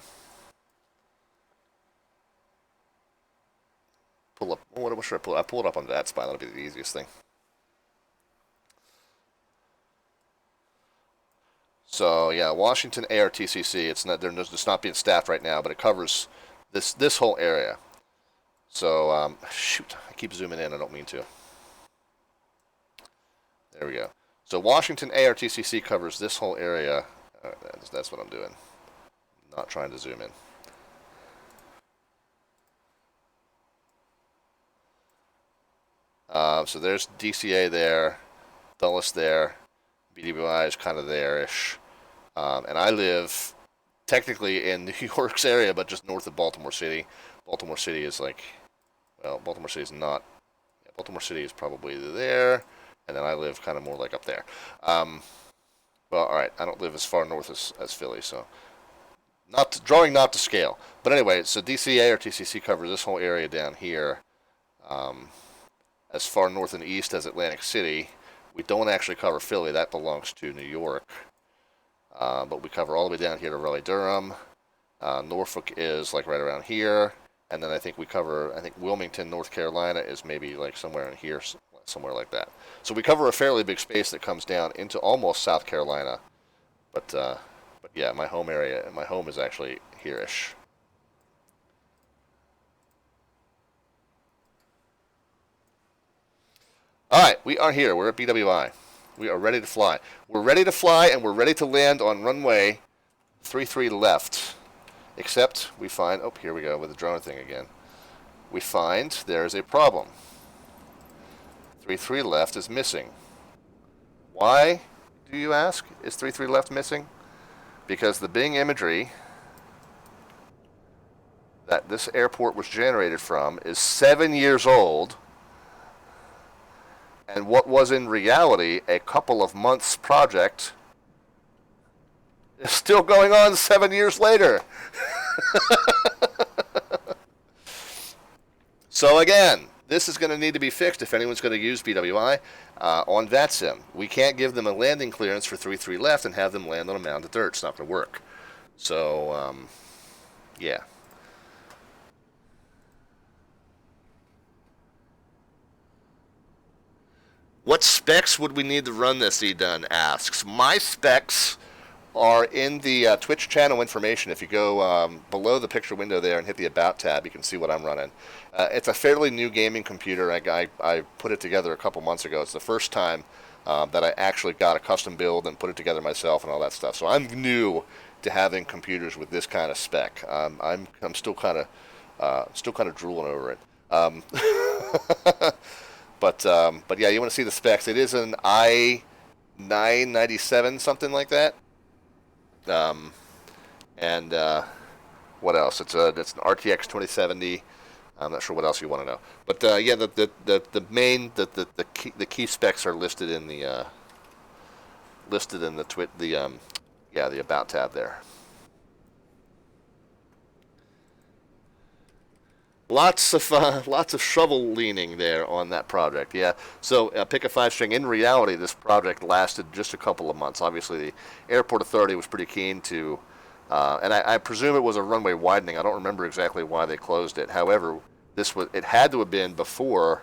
Pull up. What should I pull? I pull it up on that spot. That'll be the easiest thing. So yeah, Washington ARTCC. It's not being staffed right now, but it covers this whole area. So shoot, I keep zooming in. I don't mean to. There we go. So Washington ARTCC covers this whole area. That's what I'm doing. Not trying to zoom in. So there's DCA there, Dulles there, BWI is kind of there-ish. And I live technically in New York's area, but just north of Baltimore City. Baltimore City is like, well, Baltimore City is not. Yeah, Baltimore City is probably there, and then I live kind of more like up there. Well, all right, I don't live as far north as Philly, so drawing not to scale. But anyway, so DCA or TCC covers this whole area down here, as far north and east as Atlantic City. We don't actually cover Philly; that belongs to New York. But we cover all the way down here to Raleigh-Durham. Norfolk is like right around here, and then I think Wilmington, North Carolina is maybe like somewhere in here, somewhere like that. So we cover a fairly big space that comes down into almost South Carolina. But yeah, my home area, and my home is actually here-ish. All right, we are here. We're at BWI. We are ready to fly. We're ready to fly, and we're ready to land on runway 33 left. Except we find, oh, here we go with the drone thing again. We find there's a problem. 33 left is missing. Why, do you ask, is 33 left missing? Because the Bing imagery that this airport was generated from is 7 years old, and what was in reality a couple of months project is still going on 7 years later. So again, this is going to need to be fixed if anyone's going to use BWI on VATSIM. We can't give them a landing clearance for 33 left and have them land on a mound of dirt. It's not going to work. So, yeah. What specs would we need to run this, Edun asks. My specs are in the Twitch channel information. If you go below the picture window there and hit the About tab, you can see what I'm running. It's a fairly new gaming computer. I put it together a couple months ago. It's the first time that I actually got a custom build and put it together myself and all that stuff. So I'm new to having computers with this kind of spec. I'm still kind of drooling over it. But yeah, you want to see the specs. It is an i9-97, something like that. And what else? It's an RTX 2070 I'm not sure what else you want to know. But yeah, the key specs are listed in the the about tab there. Lots of shovel leaning there on that project. Yeah. So pick a five string. In reality, this project lasted just a couple of months. Obviously, the airport authority was pretty keen to, and I presume it was a runway widening. I don't remember exactly why they closed it. However, it had to have been before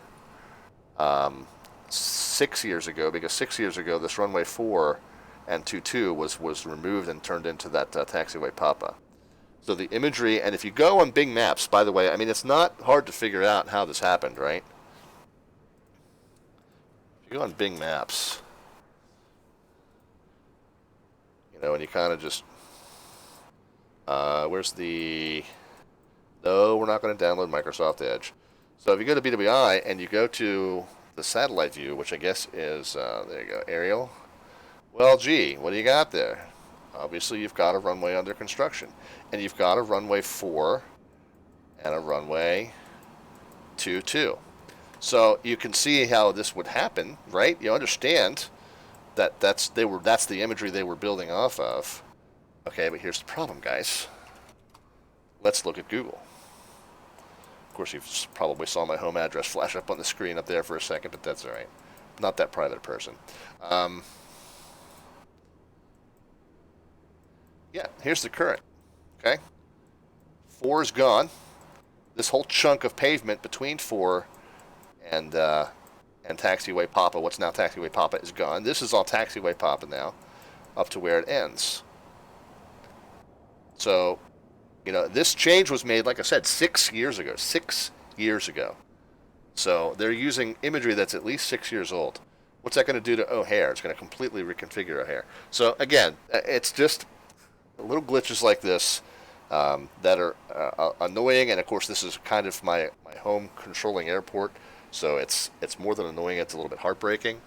6 years ago, because 6 years ago this runway 4 and 22 was removed and turned into that taxiway Papa. So the imagery, and if you go on Bing Maps, by the way, I mean, it's not hard to figure out how this happened, right? If you go on Bing Maps, and you kind of just, where's the, no, we're not going to download Microsoft Edge. So if you go to BWI and you go to the satellite view, which I guess is, there you go, aerial. Well, gee, what do you got there? Obviously, you've got a runway under construction. And you've got a runway 4 and a runway 22. So you can see how this would happen, right? You understand that that's the imagery they were building off of. Okay, but here's the problem, guys. Let's look at Google. Of course, you probably saw my home address flash up on the screen up there for a second, but that's all right. Not that private a person. Yeah, here's the current. Okay, 4 is gone. This whole chunk of pavement between 4 and taxiway Papa, what's now taxiway Papa, is gone. This is all taxiway Papa now, up to where it ends. So, this change was made, like I said, 6 years ago. 6 years ago. So they're using imagery that's at least 6 years old. What's that going to do to O'Hare? It's going to completely reconfigure O'Hare. So again, it's just little glitches like this that are annoying, and of course this is kind of my home controlling airport, so it's more than annoying, it's a little bit heartbreaking,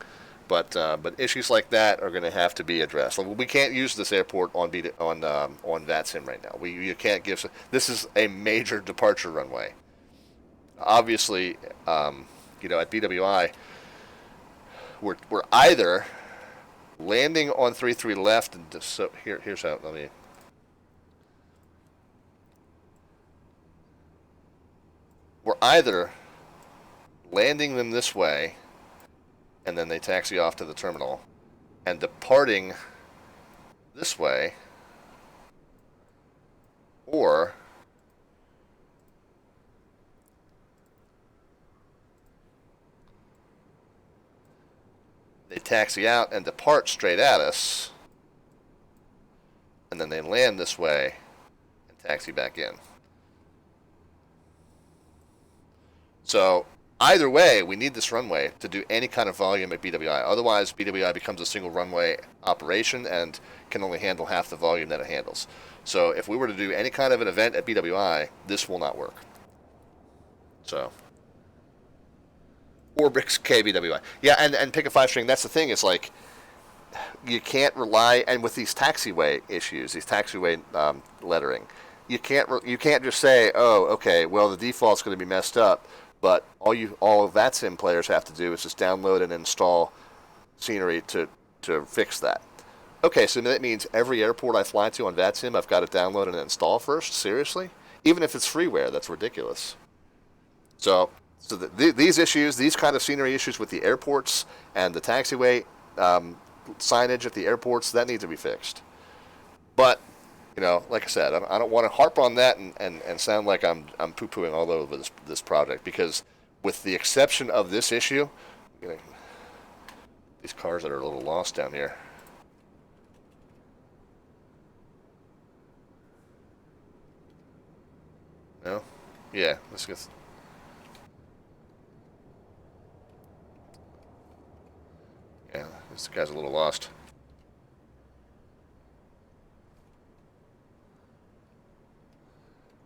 but issues like that are going to have to be addressed. We can't use this airport on VATSIM right now. You can't give, this is a major departure runway. Obviously, at BWI we're either landing on 33 left, and so here's how, we're either landing them this way, and then they taxi off to the terminal, and departing this way, or they taxi out and depart straight at us, and then they land this way and taxi back in. So either way, we need this runway to do any kind of volume at BWI. Otherwise, BWI becomes a single runway operation and can only handle half the volume that it handles. So if we were to do any kind of an event at BWI, this will not work. So, Orbix KBWI. Yeah, and pick a 5 string. That's the thing. It's like, you can't rely, and with these taxiway issues, these taxiway lettering, you can't just say, oh, okay, well, the default's going to be messed up, but all VATSIM players have to do is just download and install scenery to fix that. Okay, so that means every airport I fly to on VATSIM, I've got to download and install first? Seriously? Even if it's freeware, that's ridiculous. So these issues, these kind of scenery issues with the airports and the taxiway signage at the airports, that needs to be fixed. But, like I said, I don't want to harp on that and sound like I'm poo-pooing all over this project, because with the exception of this issue, these cars that are a little lost down here. No? Yeah, let's get... Yeah, this guy's a little lost.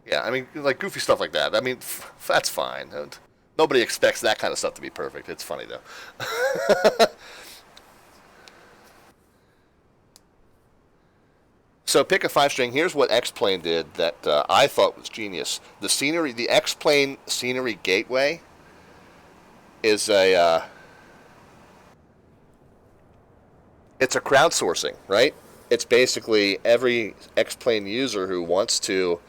Yeah, I mean, like goofy stuff like that. I mean, that's fine. Nobody expects that kind of stuff to be perfect. It's funny, though. So pick a 5-string. Here's what X-Plane did that I thought was genius. The scenery, the X-Plane scenery gateway is it's a crowdsourcing, right? It's basically every X-Plane user who wants to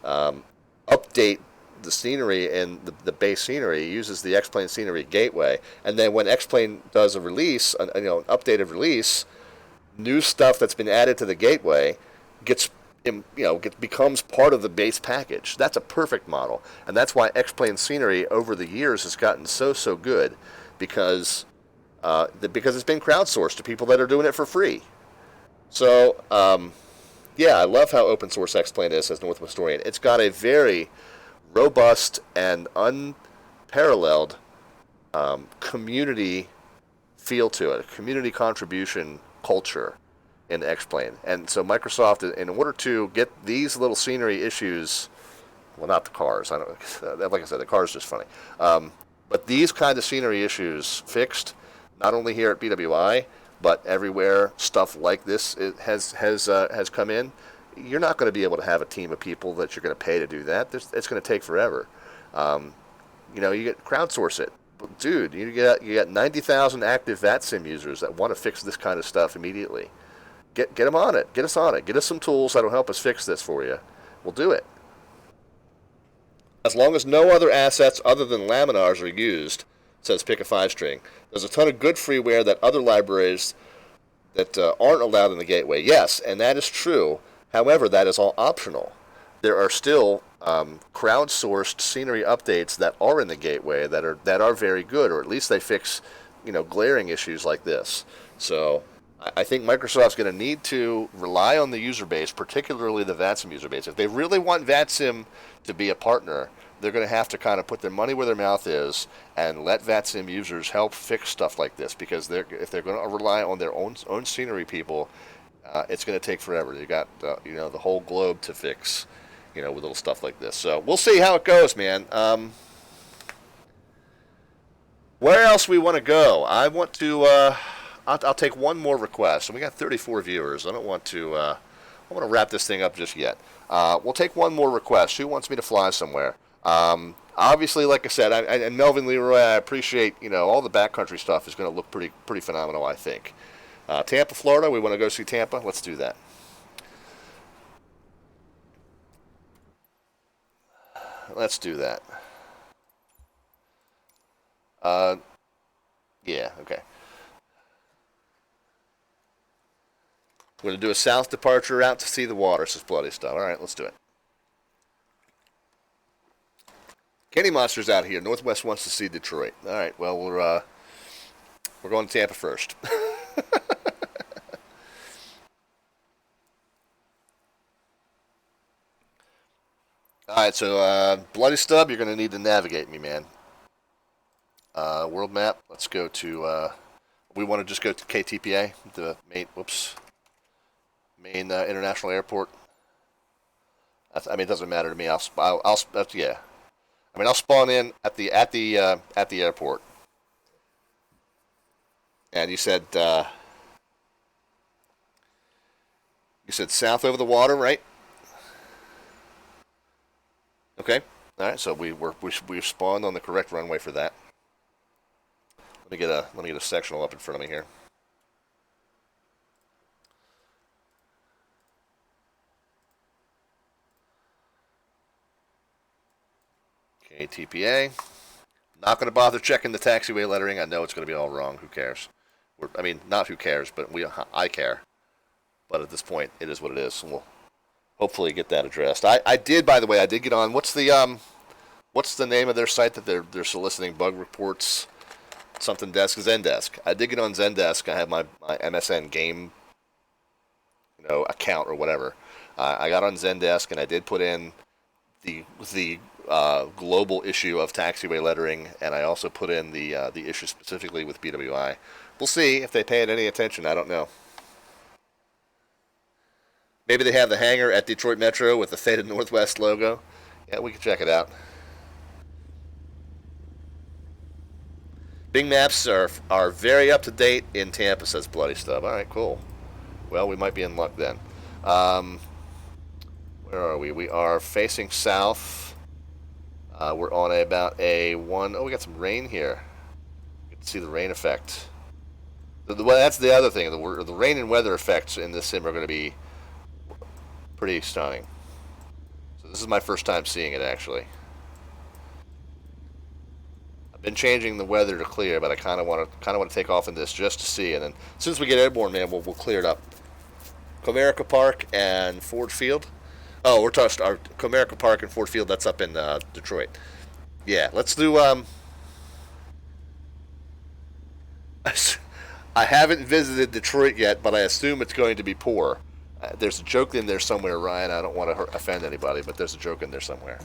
update the scenery and the base scenery uses the X-Plane scenery gateway, and then when X-Plane does a release, an updated release, new stuff that's been added to the gateway becomes part of the base package. That's a perfect model, and that's why X-Plane scenery over the years has gotten so good, because it's been crowdsourced to people that are doing it for free. So yeah, I love how open source X-Plane is, says Northwestorian. It's got a very robust and unparalleled community feel to it, a community contribution culture in X-Plane. And so Microsoft, in order to get these little scenery issues, well, not the cars, I don't, like I said, the cars just funny, but these kind of scenery issues fixed, not only here at BWI, but everywhere stuff like this has come in. You're not going to be able to have a team of people that you're going to pay to do that. It's going to take forever. You get crowdsource it. Dude, you got 90,000 active VATSIM users that want to fix this kind of stuff immediately. Get them on it. Get us on it. Get us some tools that'll help us fix this for you. We'll do it. As long as no other assets other than laminars are used, says pick a 5-string. There's a ton of good freeware that other libraries that aren't allowed in the gateway. Yes, and that is true. However, that is all optional. There are still crowdsourced scenery updates that are in the gateway that are very good, or at least they fix glaring issues like this. So I think Microsoft's going to need to rely on the user base, particularly the VATSIM user base. If they really want VATSIM to be a partner, they're going to have to kind of put their money where their mouth is and let VATSIM users help fix stuff like this, because if they're going to rely on their own scenery people, it's going to take forever. You got the whole globe to fix, with little stuff like this. So we'll see how it goes, man. Where else we want to go? I want to. I'll take one more request. And we got 34 viewers. I don't want to. I want to wrap this thing up just yet. We'll take one more request. Who wants me to fly somewhere? Obviously, like I said, and Melvin Leroy, I appreciate, all the backcountry stuff is going to look pretty phenomenal, I think. Tampa, Florida, we want to go see Tampa. Let's do that. Let's do that. Yeah, okay. We're going to do a south departure out to see the water, says Bloody Stuff. All right, let's do it. Kenny Monster's out here. Northwest wants to see Detroit. All right, well, we're going to Tampa first. All right, so Bloody Stub, you're going to need to navigate me, man. World map. Let's go to. We want to just go to KTPA, the main international airport. It doesn't matter to me. I'll yeah. I'll spawn in at the airport. And you said south over the water, right? Okay. All right. So we've spawned on the correct runway for that. Let me get a sectional up in front of me here. KTPA. Not going to bother checking the taxiway lettering. I know it's going to be all wrong. Who cares? Not who cares, but I care. But at this point, it is what it is. And we'll hopefully get that addressed. I did, by the way, get on. What's the name of their site that they're soliciting bug reports? Something desk, Zendesk. I did get on Zendesk. I have my MSN game, account or whatever. I got on Zendesk and I did put in the global issue of taxiway lettering, and I also put in the issue specifically with BWI. We'll see if they pay it any attention. I don't know. Maybe they have the hangar at Detroit Metro with the Faded Northwest logo. Yeah, we can check it out. Bing maps are very up to date in Tampa, says Bloody Stub. All right, cool. Well, we might be in luck then. Where are we? We are facing south. We're on about a one. Oh, we got some rain here. You can see the rain effect. Well, that's the other thing. The rain and weather effects in this sim are going to be pretty stunning. So this is my first time seeing it actually. I've been changing the weather to clear, but I kind of want to take off in this just to see, and then as soon as we get airborne, man, we'll clear it up. Comerica Park and Ford Field. Oh, we're touched our Comerica Park and Ford Field. That's up in Detroit. Yeah, let's do. I haven't visited Detroit yet, but I assume it's going to be poor. There's a joke in there somewhere, Ryan. I don't want to offend anybody, but there's a joke in there somewhere.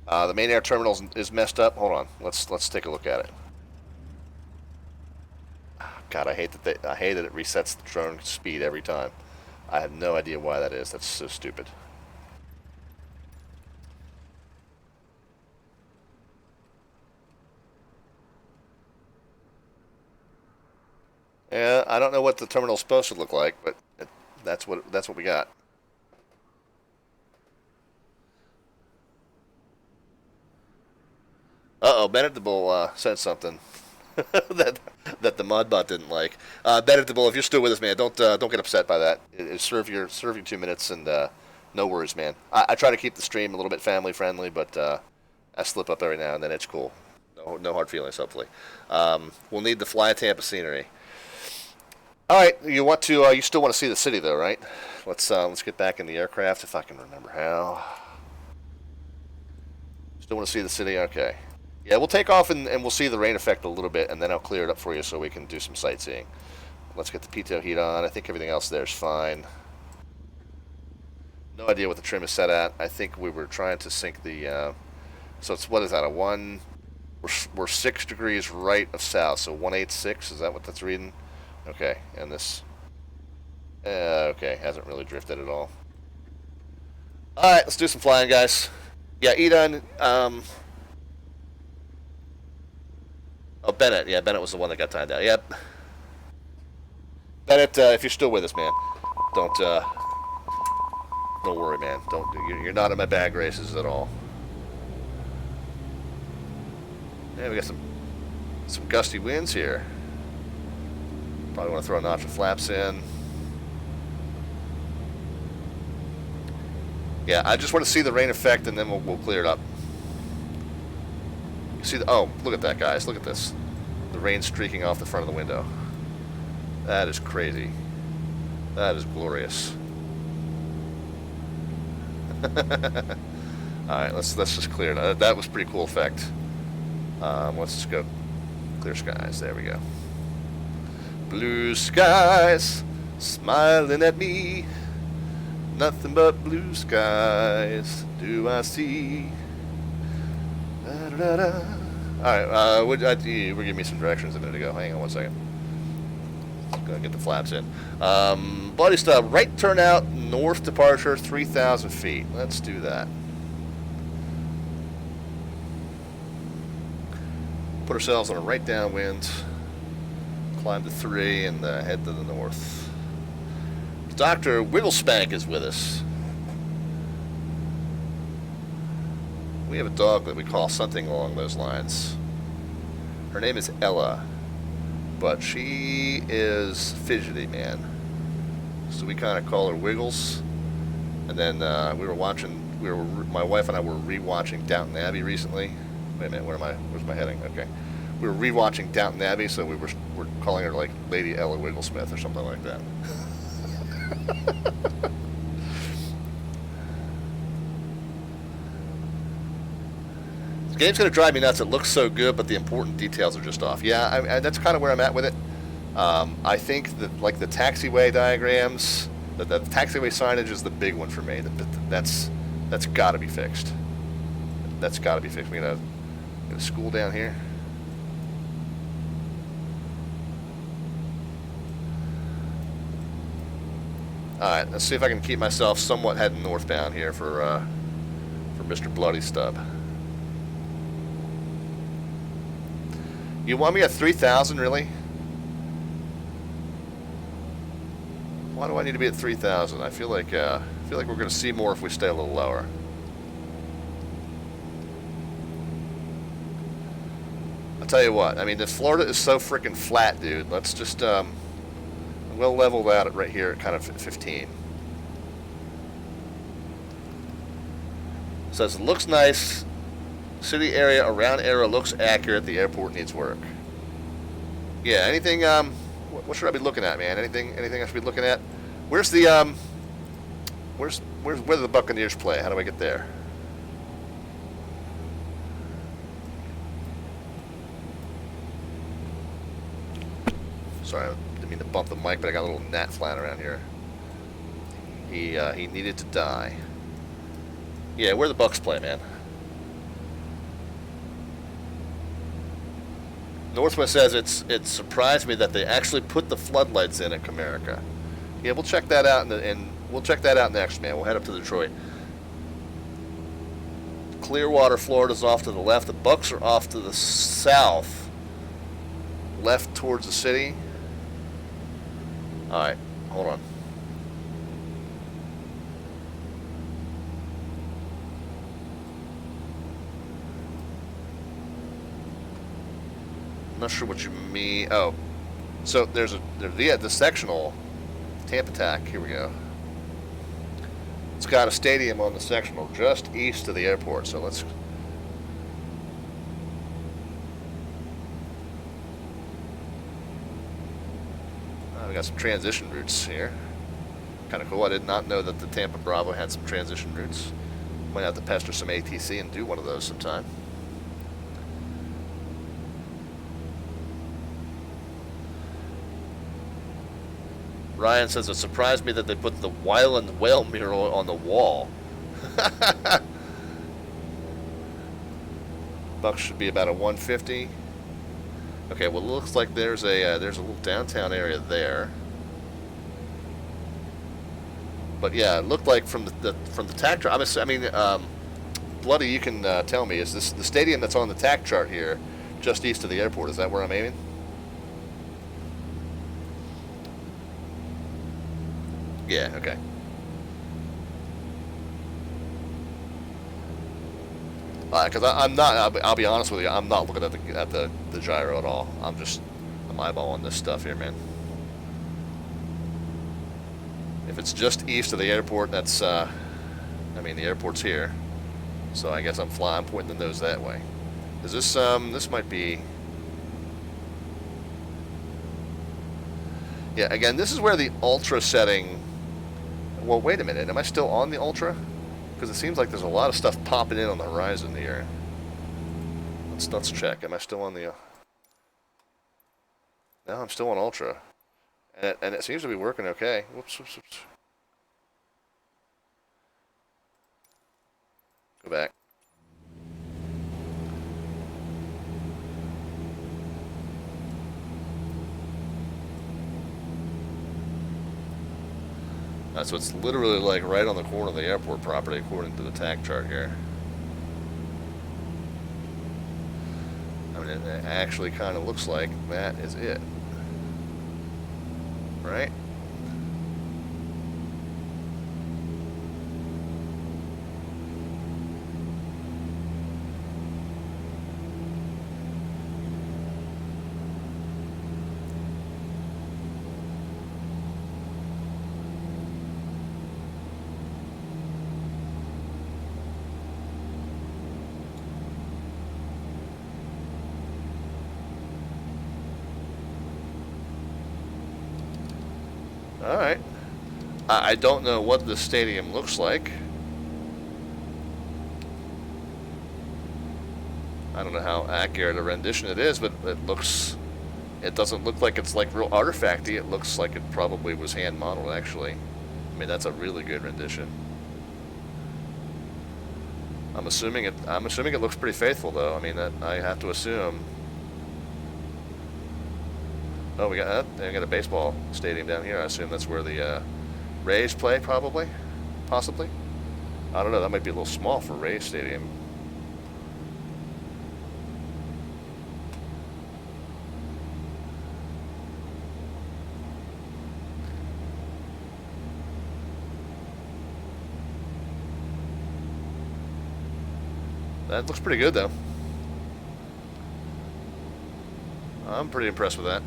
The main air terminal is messed up. Hold on, let's take a look at it. God, I hate that it resets the drone speed every time. I have no idea why that is. That's so stupid. Yeah, I don't know what the terminal's supposed to look like, but that's what we got. Uh-oh, Bennett the Bull said something that the Modbot didn't like. Bennett the Bull, if you're still with us, man, don't get upset by that. Serve your 2 minutes, and no worries, man. I try to keep the stream a little bit family friendly, but I slip up every now and then. It's cool. No hard feelings, hopefully. We'll need the Fly Tampa scenery. All right, you still want to see the city though, right? Let's get back in the aircraft if I can remember how. Still want to see the city? Okay. Yeah, we'll take off and we'll see the rain effect a little bit, and then I'll clear it up for you so we can do some sightseeing. Let's get the pitot heat on. I think everything else there is fine. No idea what the trim is set at. I think we were trying to sync the. So it's, what is that? A 1. We're 6 degrees right of south, so 186. Is that what that's reading? Okay, and this. Okay, hasn't really drifted at all. All right, let's do some flying, guys. Yeah, Edon. Oh, Bennett. Yeah, Bennett was the one that got timed out. Yep. Bennett, if you're still with us, man, don't worry, man. You're not in my bag races at all. Yeah, we got some gusty winds here. Probably want to throw a notch of flaps in. Yeah, I just want to see the rain effect, and then we'll clear it up. See oh, look at that, guys. Look at this. The rain streaking off the front of the window. That is crazy. That is glorious. Alright, let's just clear it. That was a pretty cool effect. Let's just go clear skies. There we go. Blue skies smiling at me. Nothing but blue skies do I see. Da, da, da. Alright, you were giving me some directions a minute ago. Hang on one second. Gonna get the flaps in. Bloody stub, right turnout, north departure, 3,000 feet. Let's do that. Put ourselves on a right downwind. Climb to 3 and head to the north. Dr. Wigglespank is with us. We have a dog that we call something along those lines. Her name is Ella, but she is fidgety, man. So we kind of call her Wiggles. And then my wife and I were rewatching Downton Abbey recently. Wait a minute, where's my heading? Okay. We were rewatching Downton Abbey, so we're calling her like Lady Ella Wigglesmith or something like that. This game's going to drive me nuts. It looks so good, but the important details are just off. Yeah, that's kind of where I'm at with it. I think that, like, the taxiway diagrams, the taxiway signage is the big one for me. That's got to be fixed. That's got to be fixed. We got a school down here. Alright, let's see if I can keep myself somewhat heading northbound here for Mr. Bloody Stub. You want me at 3,000, really? Why do I need to be at 3,000? I feel like we're going to see more if we stay a little lower. I'll tell you what. I mean, this Florida is so freaking flat, dude. Let's just we'll level that right here at kind of 15. Says it looks nice. City area around Aero looks accurate. The airport needs work. Yeah. Anything? What should I be looking at, man? Anything I should be looking at? Where's the where do the Buccaneers play? How do I get there? Sorry, I didn't mean to bump the mic, but I got a little gnat flying around here. He needed to die. Yeah, where the Bucks play, man. Northwest says it surprised me that they actually put the floodlights in at Comerica. Yeah, we'll check that out, and we'll check that out next, man. We'll head up to Detroit. Clearwater, Florida's off to the left. The Bucks are off to the south, left towards the city. All right, hold on. I'm not sure what you mean. Oh, so there's the sectional Tampa Tack. Here we go. It's got a stadium on the sectional just east of the airport. So let's. We got some transition routes here. Kind of cool. I did not know that the Tampa Bravo had some transition routes. Might have to pester some ATC and do one of those sometime. Ryan says it surprised me that they put the Wyland whale mural on the wall. Bucks should be about a 150. Okay, well, it looks like there's a little downtown area there. But yeah, it looked like from the tack chart. I mean, Bloody, you can tell me, is this the stadium that's on the tack chart here, just east of the airport? Is that where I'm aiming? Yeah. Okay. Because I'm not. I'll be honest with you. I'm not looking at the gyro at all. I'm eyeballing this stuff here, man. If it's just east of the airport, that's. I mean, the airport's here, so I guess I'm pointing the nose that way. Is this? This might be. Yeah. Again, this is where the ultra setting. Well, wait a minute. Am I still on the ultra? Because it seems like there's a lot of stuff popping in on the horizon here. Let's check. Am I still on the... No, I'm still on Ultra. And it seems to be working okay. Whoops. Go back. So it's literally like right on the corner of the airport property according to the tack chart here. I mean, it actually kind of looks like that is it. Right? Alright. I don't know what the stadium looks like. I don't know how accurate a rendition it is, but it doesn't look like it's like real artifacty. It looks like it probably was hand modeled, actually. I mean, that's a really good rendition. I'm assuming it looks pretty faithful, though. I mean, that I have to assume. Oh, we got a baseball stadium down here. I assume that's where the Rays play, probably, possibly. I don't know. That might be a little small for Rays Stadium. That looks pretty good, though. I'm pretty impressed with that.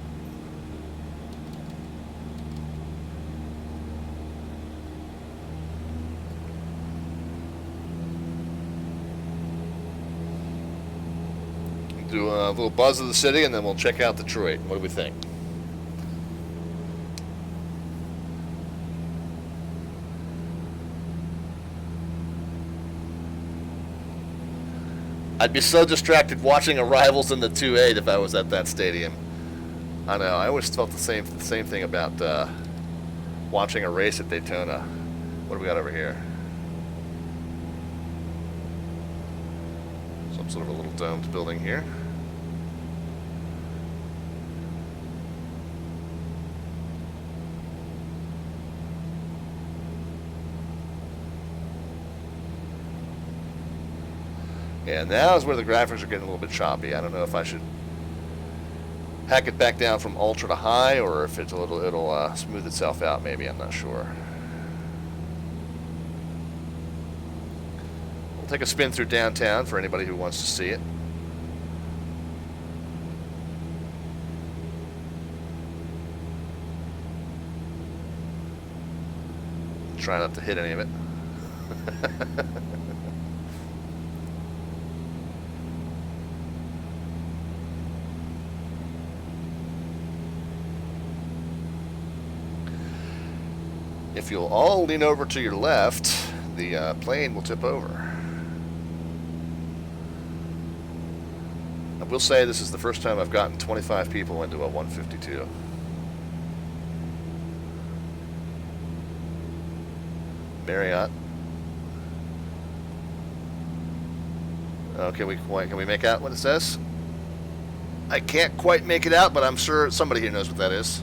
Do a little buzz of the city, and then we'll check out Detroit. What do we think? I'd be so distracted watching arrivals in the 2-8 if I was at that stadium. I know. I always felt the same thing about watching a race at Daytona. What do we got over here? Some sort of a little domed building here. Yeah, now is where the graphics are getting a little bit choppy. I don't know if I should hack it back down from ultra to high, or if it'll smooth itself out. Maybe, I'm not sure. We'll take a spin through downtown for anybody who wants to see it. Try not to hit any of it. If you'll all lean over to your left, the plane will tip over. I will say this is the first time I've gotten 25 people into a 152. Marriott. Oh, can we make out what it says? I can't quite make it out, but I'm sure somebody here knows what that is.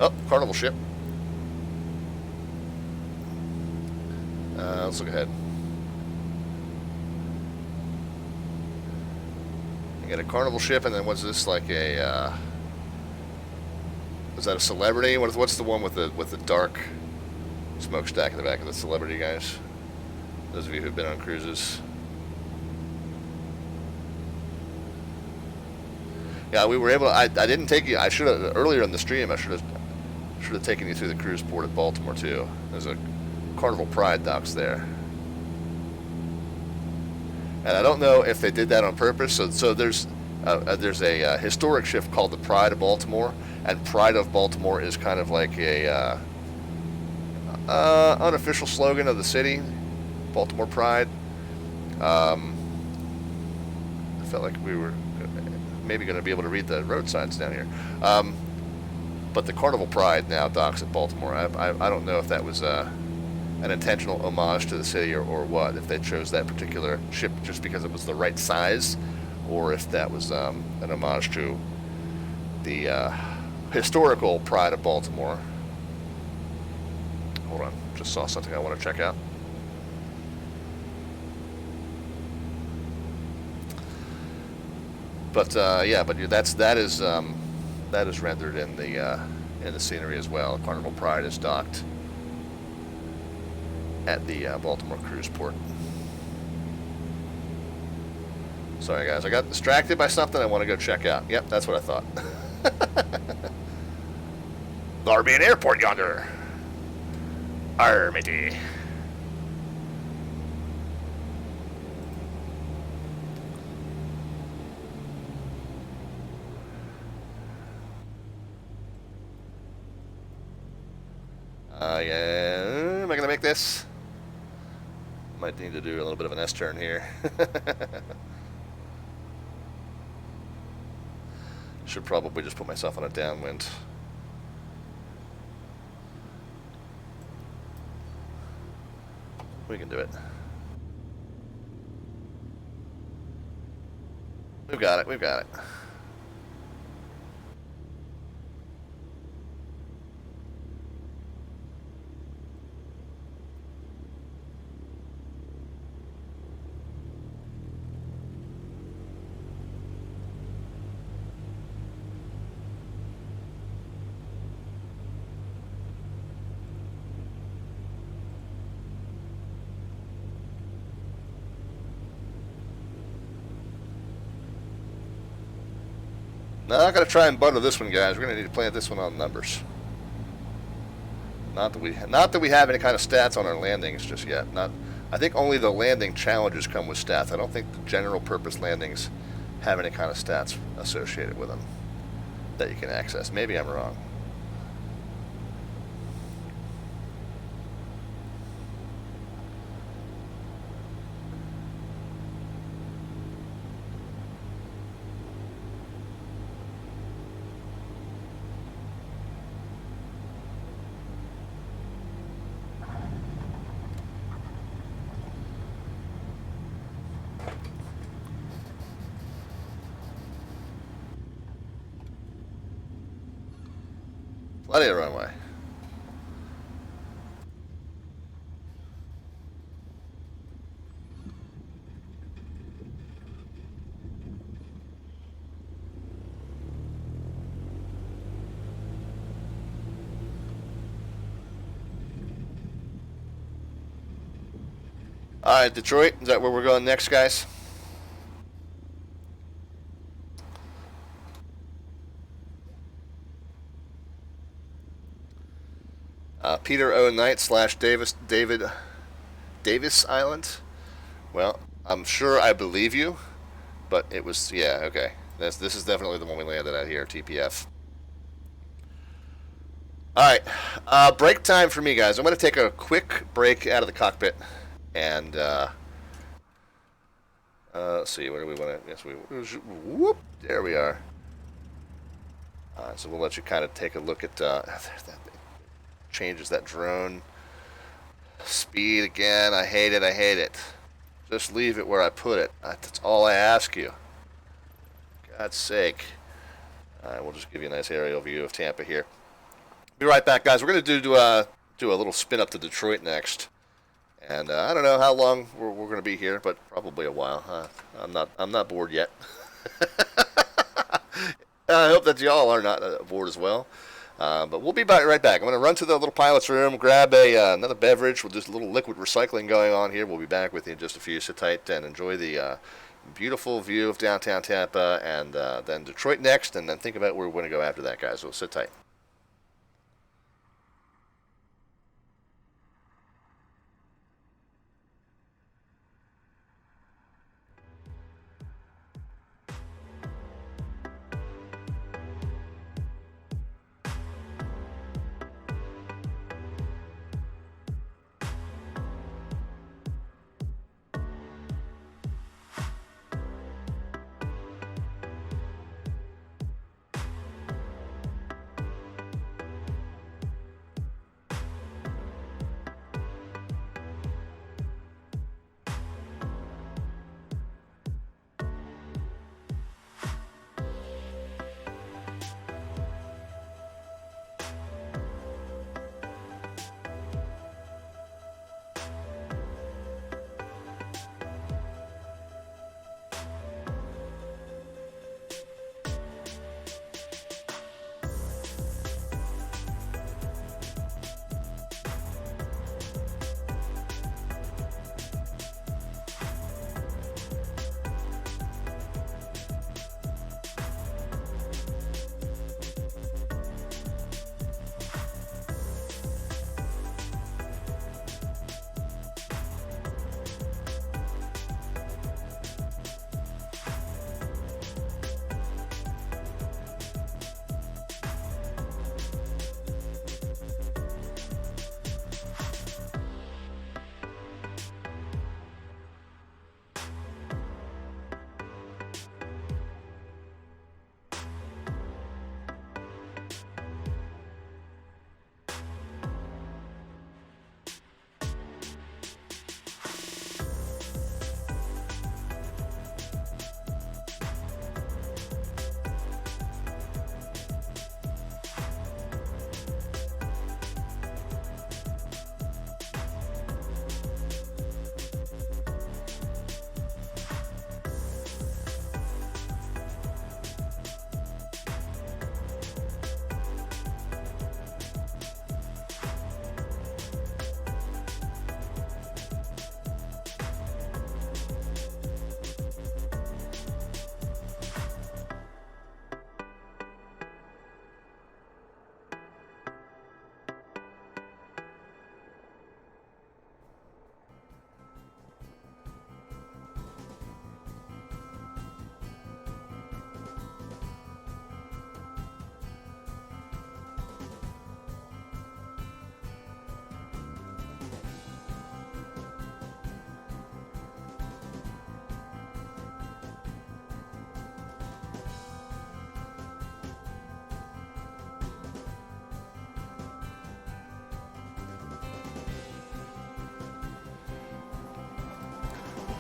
Oh, Carnival ship. Let's look ahead. You got a Carnival ship, and then what's this, like a, is that a Celebrity? What's the one with the dark smokestack in the back of the Celebrity, guys? Those of you who've been on cruises. Yeah, we were able to, I didn't take you, I should have, earlier in the stream, I should have taken you through the cruise port at Baltimore too. There's a Carnival Pride docks there, and I don't know if they did that on purpose. So there's a historic ship called the Pride of Baltimore, and Pride of Baltimore is kind of like a unofficial slogan of the city, Baltimore Pride. I felt like we were maybe going to be able to read the road signs down here. But the Carnival Pride now docks at Baltimore. I don't know if that was an intentional homage to the city or what, if they chose that particular ship just because it was the right size, or if that was an homage to the historical Pride of Baltimore. Hold on, just saw something I want to check out. But yeah, but that is rendered in the scenery as well. Carnival Pride is docked at the Baltimore cruise port. Sorry guys, I got distracted by something I want to go check out. Yep, that's what I thought. There'll be an airport yonder. Arr, matey. Yeah, am I gonna make this? Might need to do a little bit of an S-turn here. Should probably just put myself on a downwind. We can do it. We've got it, we've got it. Not going to try and butter this one, guys. We're going to need to plant this one on numbers. Not that we have any kind of stats on our landings just yet. I think only the landing challenges come with stats. I don't think the general purpose landings have any kind of stats associated with them that you can access. Maybe I'm wrong. Plenty of runway. Alright, Detroit, is that where we're going next, guys? Peter O. Knight / David Davis Island. Well, I'm sure I believe you, but it was, yeah, okay. This is definitely the one we landed at here, TPF. Alright, break time for me, guys. I'm going to take a quick break out of the cockpit, and, let's see, where do we want to, yes, whoop, there we are. So we'll let you kind of take a look at, that changes that drone speed again. I hate it. Just leave it where I put it. That's all I ask you. God's sake. Alright, we'll just give you a nice aerial view of Tampa here. Be right back, guys. We're going to do a little spin up to Detroit next. And I don't know how long we're going to be here, but probably a while. I'm not bored yet. I hope that y'all are not bored as well. But we'll be right back. I'm going to run to the little pilot's room, grab another beverage with just a little liquid recycling going on here. We'll be back with you in just a few. Sit tight and enjoy the beautiful view of downtown Tampa, and then Detroit next, and then think about where we're going to go after that, guys. So sit tight.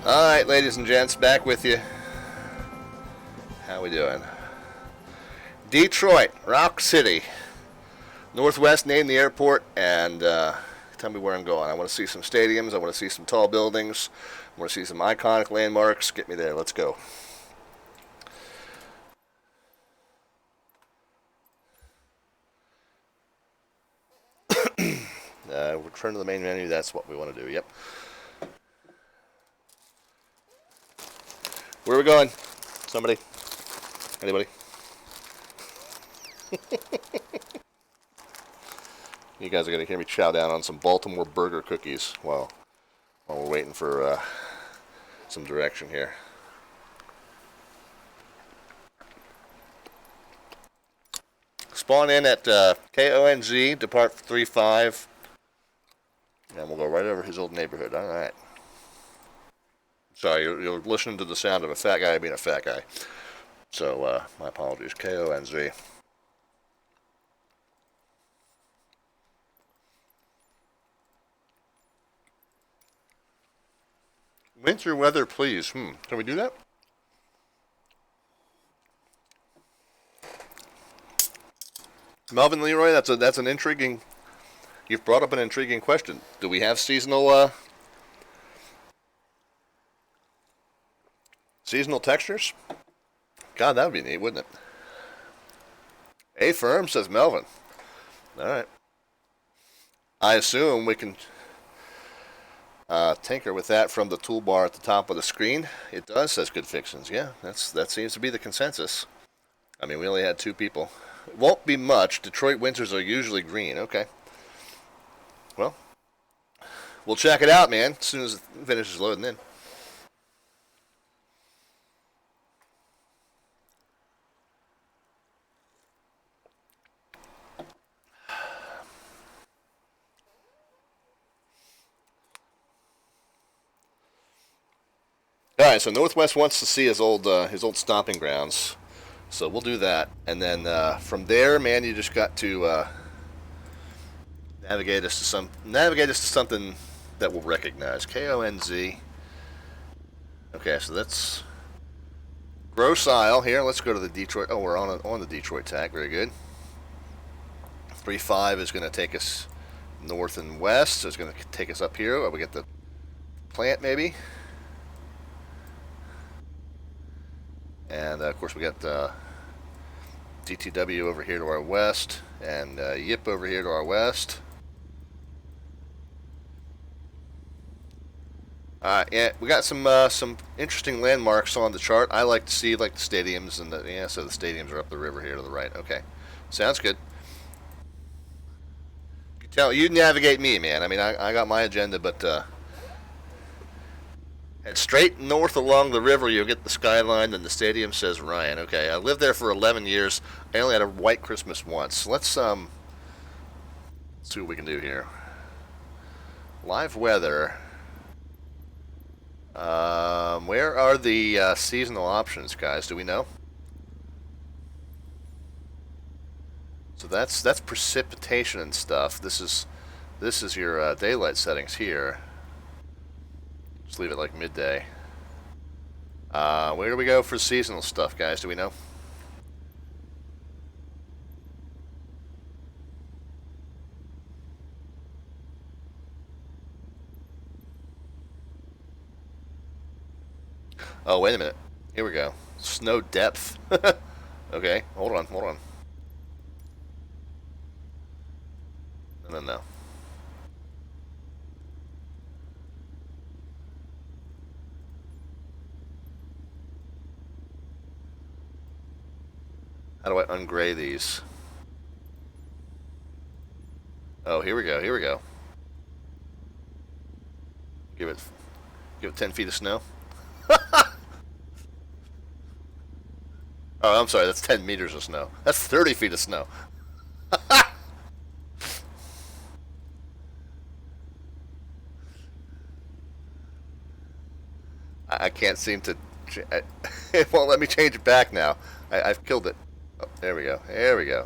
Alright, ladies and gents, back with you. How we doing? Detroit, Rock City. Northwest named the airport, and tell me where I'm going. I want to see some stadiums, I want to see some tall buildings, I want to see some iconic landmarks. Get me there, let's go. Return to the main menu, that's what we want to do, yep. Where are we going? Somebody? Anybody? You guys are going to hear me chow down on some Baltimore burger cookies while we're waiting for some direction here. Spawn in at KONZ, depart 35, and we'll go right over his old neighborhood. All right. Sorry, you're listening to the sound of a fat guy being a fat guy. So, my apologies. KONZ. Winter weather, please. Can we do that? Melvin Leroy, that's an intriguing. You've brought up an intriguing question. Do we have seasonal textures? God, that would be neat, wouldn't it? A firm, says Melvin. All right. I assume we can tinker with that from the toolbar at the top of the screen. It does, says Good Fixins. Yeah, that seems to be the consensus. I mean, we only had 2 people. It won't be much. Detroit winters are usually green. Okay. Well, we'll check it out, man, as soon as it finishes loading in. All right, so Northwest wants to see his old stomping grounds, so we'll do that, and then from there, man, you just got to navigate us to something that we'll recognize. KONZ. Okay, so that's Gross Isle here. Let's go to the Detroit. Oh, we're on the Detroit tag. Very good. 35 is going to take us north and west, so it's going to take us up here. Oh, we get the plant maybe. And, of course, we got DTW over here to our west, and YIP over here to our west. Yeah, we got some interesting landmarks on the chart. I like to see, like, the stadiums, and so the stadiums are up the river here to the right. Okay, sounds good. You navigate me, man. I mean, I got my agenda, but and straight north along the river, you'll get the skyline, and the stadium says Ryan. Okay, I lived there for 11 years. I only had a white Christmas once. Let's see what we can do here. Live weather. Where are the seasonal options, guys? Do we know? So that's precipitation and stuff. This is your daylight settings here. Just leave it like midday. Where do we go for seasonal stuff, guys? Do we know? Oh, wait a minute. Here we go. Snow depth. Okay, hold on. No. How do I ungray these? Oh, here we go. Give it 10 feet of snow. Oh, I'm sorry, that's 10 meters of snow. That's 30 feet of snow. I can't seem to... It won't let me change it back now. I've killed it. Oh, there we go.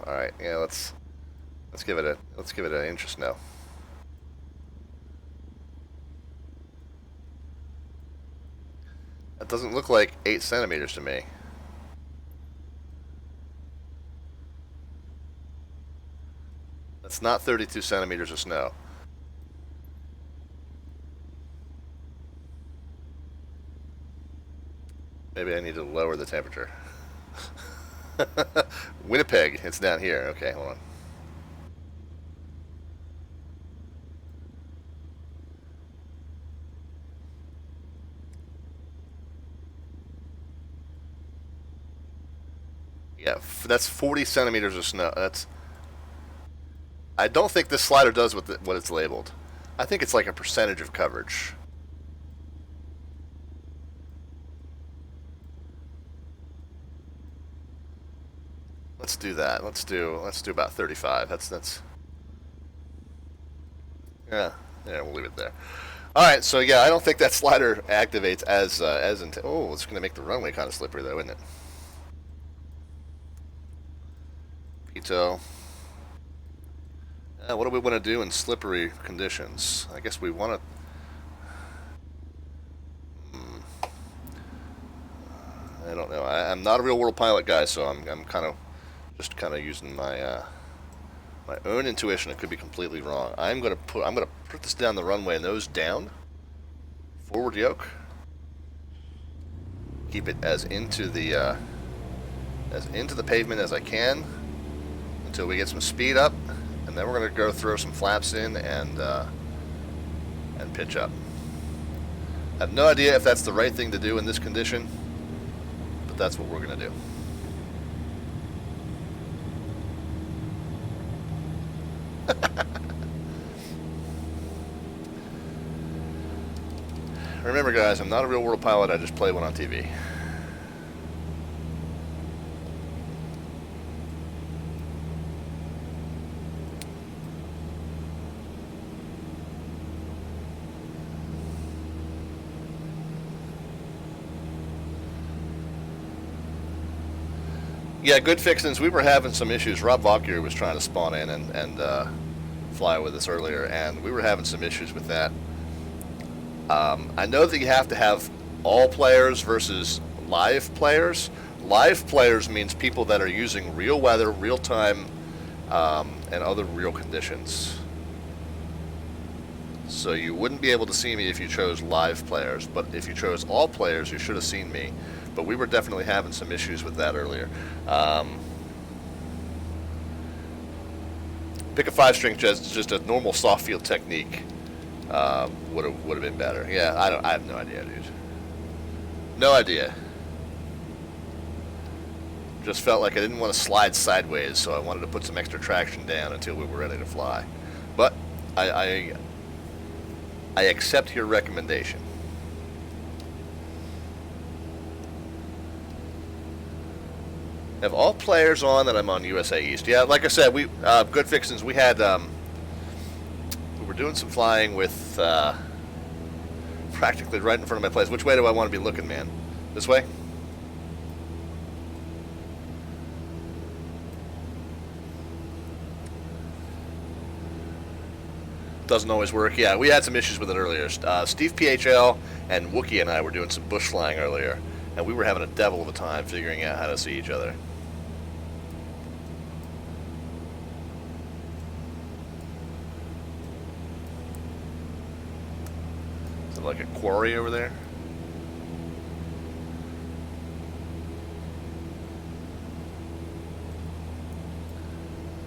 All right. Yeah, let's give it an inch of snow. doesn't look like 8 centimeters to me. That's not 32 centimeters of snow. Maybe I need to lower the temperature. Winnipeg, it's down here. Okay, hold on. Yeah, that's 40 centimeters of snow. That's. I don't think this slider does what it's labeled. I think it's like a percentage of coverage. Let's do that. Let's do about 35. That's. Yeah, we'll leave it there. All right, so yeah, I don't think that slider activates as oh, it's going to make the runway kind of slippery though, isn't it? Pito. What do we want to do in slippery conditions? I guess we want to. I don't know. I'm not a real world pilot guy, so I'm kind of just using my my own intuition. It could be completely wrong. I'm gonna put this down the runway, nose down, forward yoke. Keep it as into the pavement as I can until we get some speed up, and then we're gonna go throw some flaps in and pitch up. I have no idea if that's the right thing to do in this condition, but that's what we're gonna do. Remember, guys, I'm not a real world pilot. I just play one on TV. Yeah, good fixings. We were having some issues. Rob Valkyrie was trying to spawn in and fly with us earlier, and we were having some issues with that. I know that you have to have all players versus live players. Live players means people that are using real weather, real time, and other real conditions. So you wouldn't be able to see me if you chose live players, but if you chose all players, you should have seen me. But we were definitely having some issues with that earlier. Pick a 5-string, just a normal soft field technique. Would have been better. Yeah, I have no idea, dude. No idea. Just felt like I didn't want to slide sideways, so I wanted to put some extra traction down until we were ready to fly. But I accept your recommendation. Have all players on that I'm on USA East. Yeah, like I said, we good fixings. We had we were doing some flying with practically right in front of my place. Which way do I want to be looking, man? This way? Doesn't always work. Yeah, we had some issues with it earlier. Steve PHL and Wookie and I were doing some bush flying earlier, and we were having a devil of a time figuring out how to see each other. Is it like a quarry over there?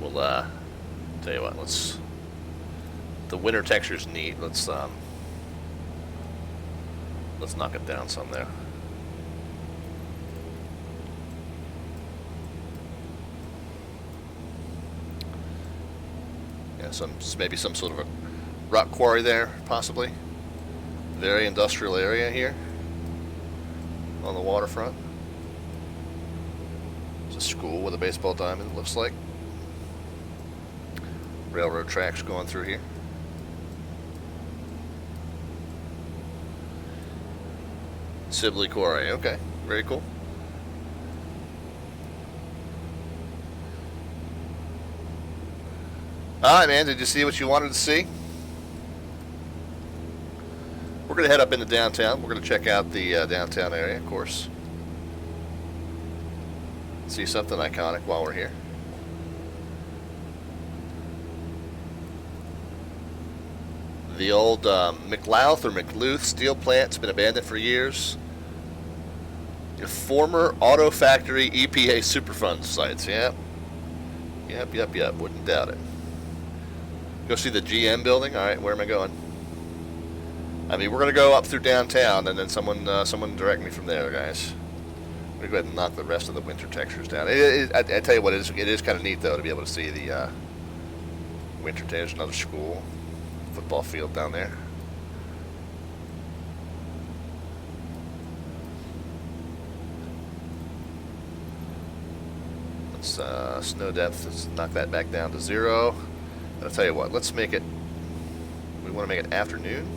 We'll tell you what, let's. The winter texture's neat. Let's knock it down some there. Yeah, maybe some sort of a rock quarry there, possibly. Very industrial area here on the waterfront. There's a school with a baseball diamond, it looks like. Railroad tracks going through here. Sibley Quarry, okay, very cool. Alright, man, did you see what you wanted to see? We're we're going to head up into downtown. We're going to check out the downtown area, of course. See something iconic while we're here. The old McLouth or McLouth steel plant's been abandoned for years. Your former auto factory EPA Superfund sites, yeah. Yep. Wouldn't doubt it. Go see the GM building. All right, where am I going? I mean, we're gonna go up through downtown, and then someone direct me from there, guys. I'm gonna go ahead and knock the rest of the winter textures down. I tell you what, it is kind of neat though to be able to see the winter. There's another school, football field down there. Let's snow depth. Let's knock that back down to 0. And I'll tell you what. Let's make it. We want to make it afternoon.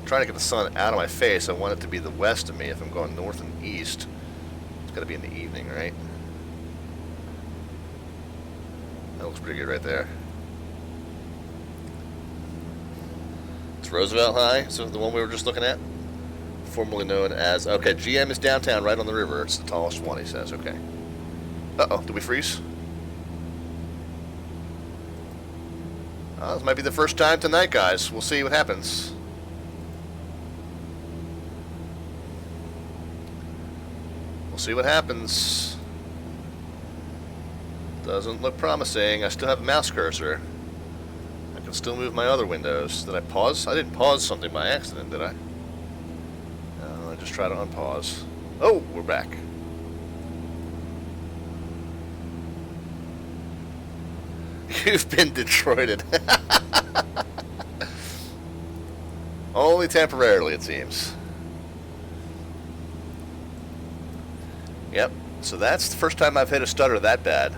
Trying to get the sun out of my face. I want it to be the west of me if I'm going north and east. It's got to be in the evening, right? That looks pretty good right there. It's Roosevelt High, so the one we were just looking at, formerly known as, okay, GM is downtown right on the river. It's the tallest one, he says. Okay. Uh-oh, did we freeze? This might be the first time tonight, guys. We'll see what happens. We'll see what happens. Doesn't look promising. I still have a mouse cursor. I can still move my other windows. Did I pause? I didn't pause something by accident, did I? No, I just try to unpause. Oh, we're back. You've been Detroited. Only temporarily, it seems. Yep, so that's the first time I've hit a stutter that bad.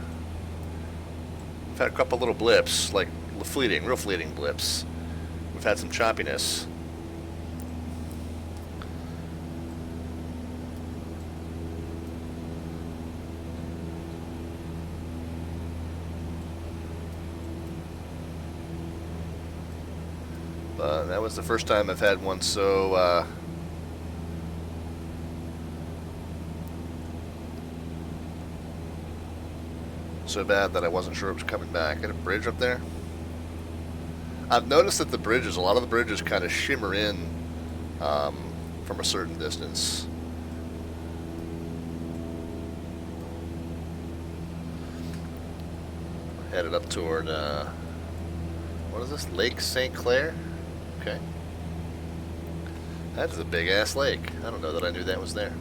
I've had a couple little blips, like real fleeting blips. We've had some choppiness. But that was the first time I've had one so bad that I wasn't sure it was coming back. Got a bridge up there. I've noticed that a lot of the bridges kind of shimmer in from a certain distance. Headed up toward, what is this? Lake St. Clair? Okay. That is a big-ass lake. I don't know that I knew that was there.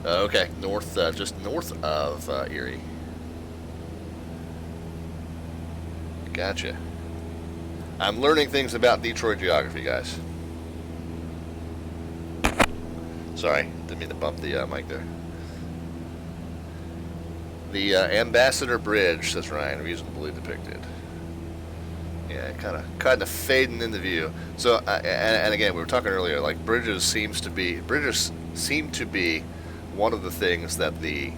Okay, north, just north of Erie. Gotcha. I'm learning things about Detroit geography, guys. Sorry, didn't mean to bump the mic there. The Ambassador Bridge, says Ryan, reasonably depicted. Yeah, kind of fading into view. So, and again, we were talking earlier, like bridges seem to be one of the things that the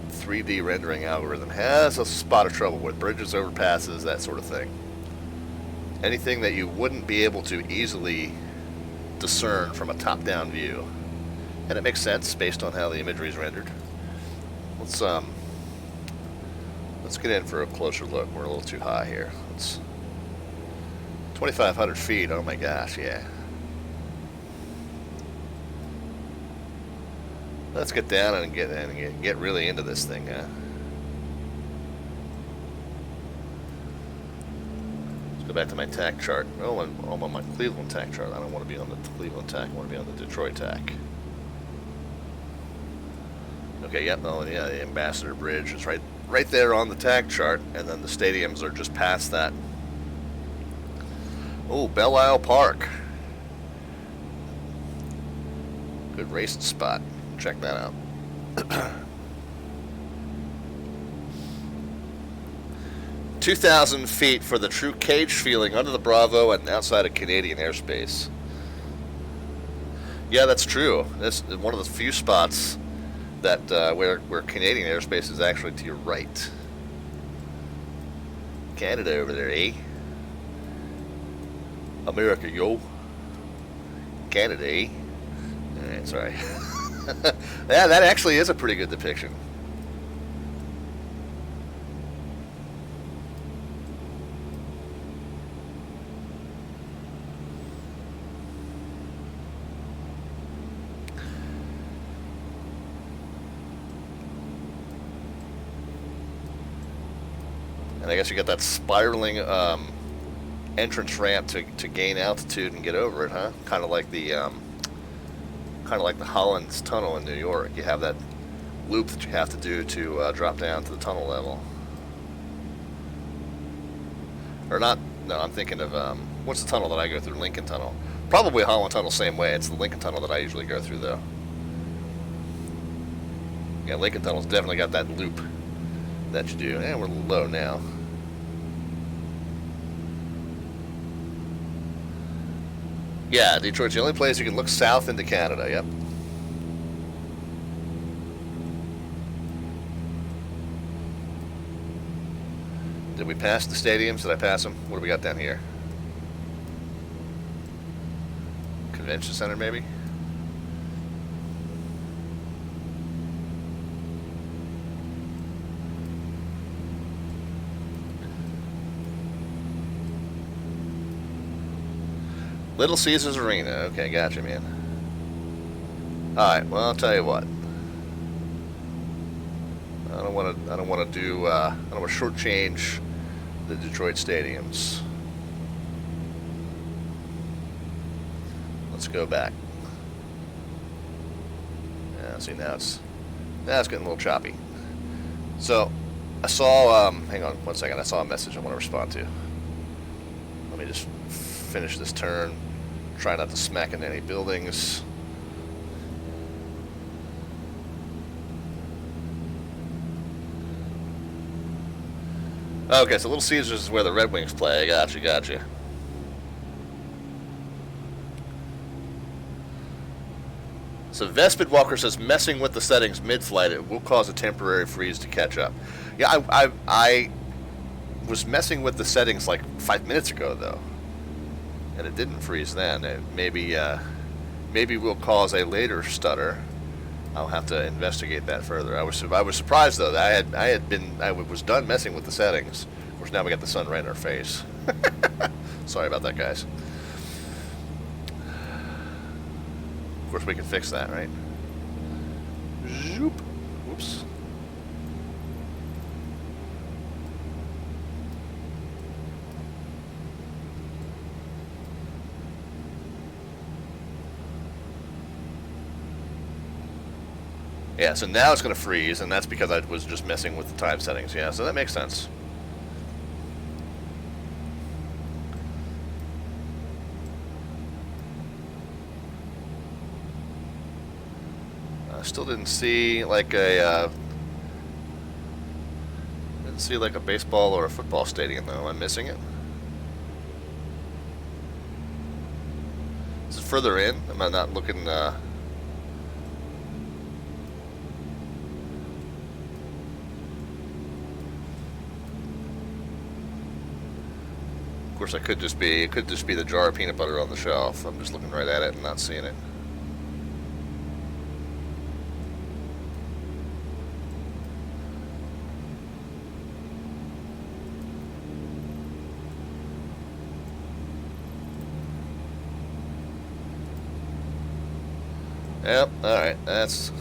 3D rendering algorithm has a spot of trouble with. Bridges, overpasses, that sort of thing. Anything that you wouldn't be able to easily discern from a top-down view. And it makes sense based on how the imagery is rendered. Let's get in for a closer look. We're a little too high here. It's 2,500 feet. Oh my gosh, yeah. Let's get down and get really into this thing. Let's go back to my tack chart. Oh, I'm on my Cleveland tack chart. I don't want to be on the Cleveland tack. I want to be on the Detroit tack. Okay, yep. Oh, yeah. The Ambassador Bridge is right there on the tack chart, and then the stadiums are just past that. Oh, Belle Isle Park. Good racing spot. Check that out. 2,000 feet for the true cage feeling under the Bravo and outside of Canadian airspace. Yeah, that's true. That's one of the few spots that where Canadian airspace is actually to your right. Canada over there, eh? America, yo. Canada, eh? Alright, sorry. Yeah, that actually is a pretty good depiction. And I guess you got that spiraling entrance ramp to gain altitude and get over it, huh? Kind of like the Holland's Tunnel in New York. You have that loop that you have to do to drop down to the tunnel level. Or not? No, I'm thinking of what's the tunnel that I go through? Lincoln Tunnel. Probably Holland Tunnel, same way. It's the Lincoln Tunnel that I usually go through, though. Yeah, Lincoln Tunnel's definitely got that loop that you do. And we're low now. Yeah, Detroit's the only place you can look south into Canada, yep. Did we pass the stadiums? Did I pass them? What do we got down here? Convention Center, maybe? Little Caesars Arena. Okay, gotcha, man. Alright, well, I'll tell you what. I don't want to shortchange the Detroit stadiums. Let's go back. Yeah, see, now it's getting a little choppy. So, I saw, hang on one second, I saw a message I want to respond to. Let me just finish this turn. Try not to smack into any buildings. Okay, so Little Caesars is where the Red Wings play. Gotcha. So Vespid Walker says messing with the settings mid-flight, it will cause a temporary freeze to catch up. Yeah, I was messing with the settings like 5 minutes ago, though. And it didn't freeze then. Maybe will cause a later stutter. I'll have to investigate that further. I was surprised though that I was done messing with the settings. Of course, now we got the sun right in our face. Sorry about that, guys. Of course, we can fix that, right? Zoop. Whoops. Yeah, so now it's going to freeze, and that's because I was just messing with the time settings. Yeah, so that makes sense. I still didn't see like a baseball or a football stadium though. Am I missing it? Is it further in? Am I not looking? Of course, it could just be the jar of peanut butter on the shelf. I'm just looking right at it and not seeing it. Yep, alright, that's...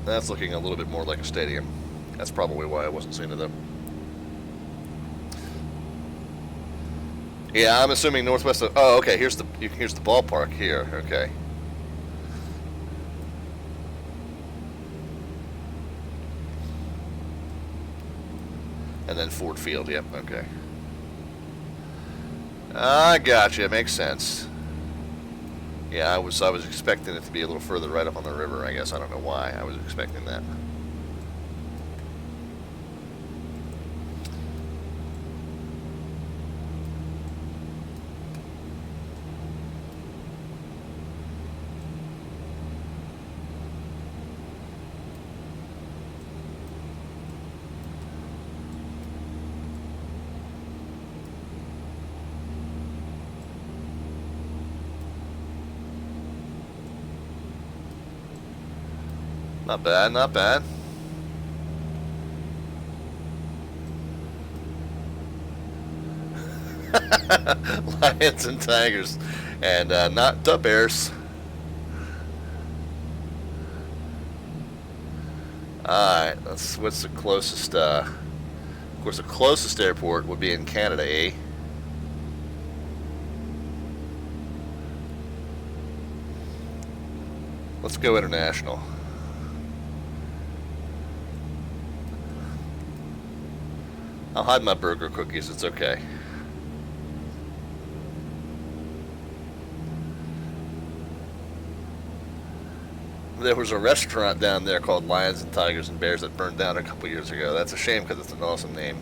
That's looking a little bit more like a stadium. That's probably why I wasn't seeing it though. Yeah, I'm assuming northwest of... Oh, okay, here's the ballpark here, okay. And then Ford Field, yep, okay. I gotcha, makes sense. Yeah, I was expecting it to be a little further right up on the river, I guess. I don't know why I was expecting that. Not bad, not bad. Lions and tigers, and not the bears. Alright, what's the closest, of course the closest airport would be in Canada, eh? Let's go international. I'll hide my burger cookies, it's okay. There was a restaurant down there called Lions and Tigers and Bears that burned down a couple years ago. That's a shame because it's an awesome name.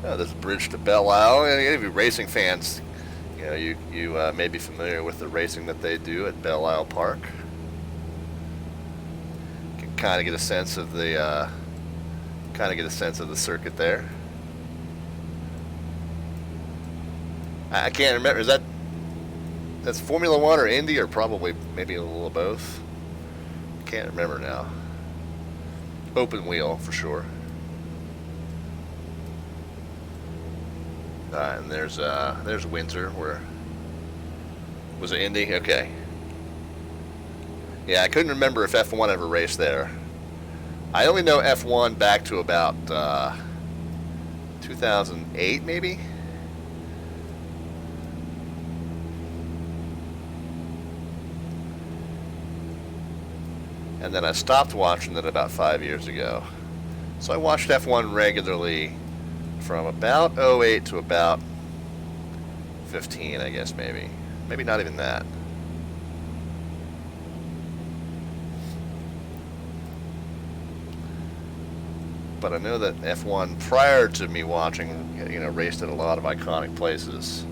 There's a bridge to Belle Isle. Any of you racing fans, you know, you may be familiar with the racing that they do at Belle Isle Park. You can kind of get a sense of the circuit there. I can't remember. That's Formula One or Indy, or probably maybe a little of both. Can't remember now. Open wheel for sure. And there's Windsor. Where was it? Indy? Okay. Yeah, I couldn't remember if F1 ever raced there. I only know F1 back to about 2008, maybe. And then I stopped watching it about 5 years ago. So I watched F1 regularly from about 08 to about 15, I guess, maybe. Maybe not even that. But I know that F1, prior to me watching, you know, raced at a lot of iconic places.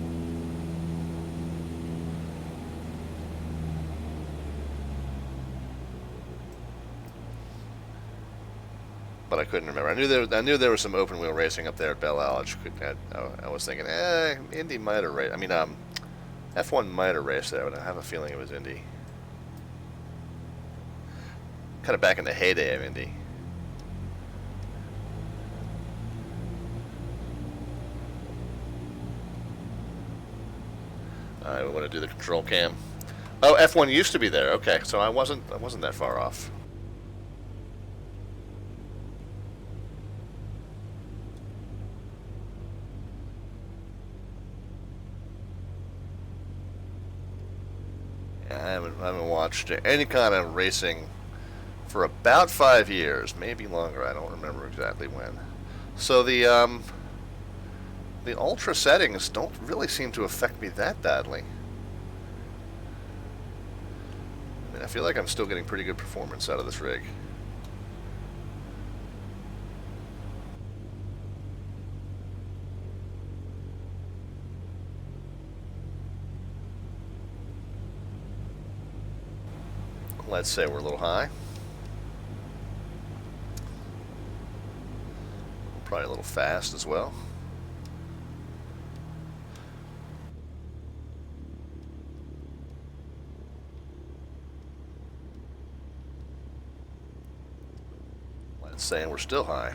But I couldn't remember. I knew there was some open wheel racing up there at Belle Isle. I was thinking, Indy might have raced. I mean, F1 might have raced there, but I have a feeling it was Indy. Kind of back in the heyday of Indy. I want to do the control cam. Oh, F1 used to be there. Okay, so I wasn't that far off. I haven't watched any kind of racing for about 5 years, maybe longer. I don't remember exactly when. So the ultra settings don't really seem to affect me that badly. I mean, I feel like I'm still getting pretty good performance out of this rig. Let's say we're a little high. Probably a little fast as well. Let's say we're still high.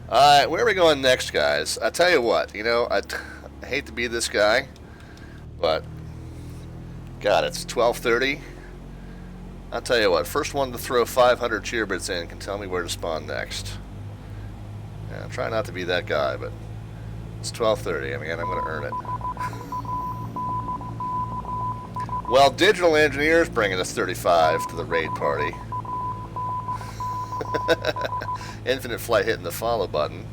Alright, where are we going next, guys? I tell you what, you know, I hate to be this guy, but God, it's 12:30. I'll tell you what, first one to throw 500 cheerbits in can tell me where to spawn next. Yeah, try not to be that guy, but it's 12:30. I mean, I'm going to earn it. Well, Digital Engineer's bringing us 35 to the raid party. Infinite Flight hitting the follow button.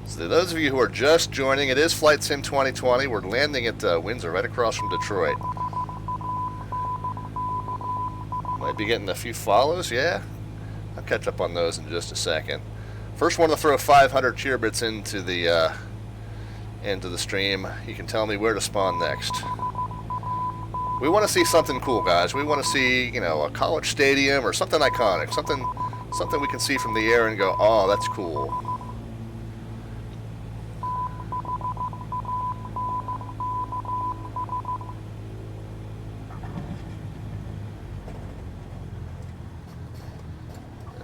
So those of you who are just joining, it is Flight Sim 2020. We're landing at Windsor, right across from Detroit. Might be getting a few follows, yeah. I'll catch up on those in just a second. First one to throw 500 cheerbits into the stream. You can tell me where to spawn next. We want to see something cool, guys. We want to see, you know, a college stadium or something iconic, something we can see from the air and go, oh, that's cool.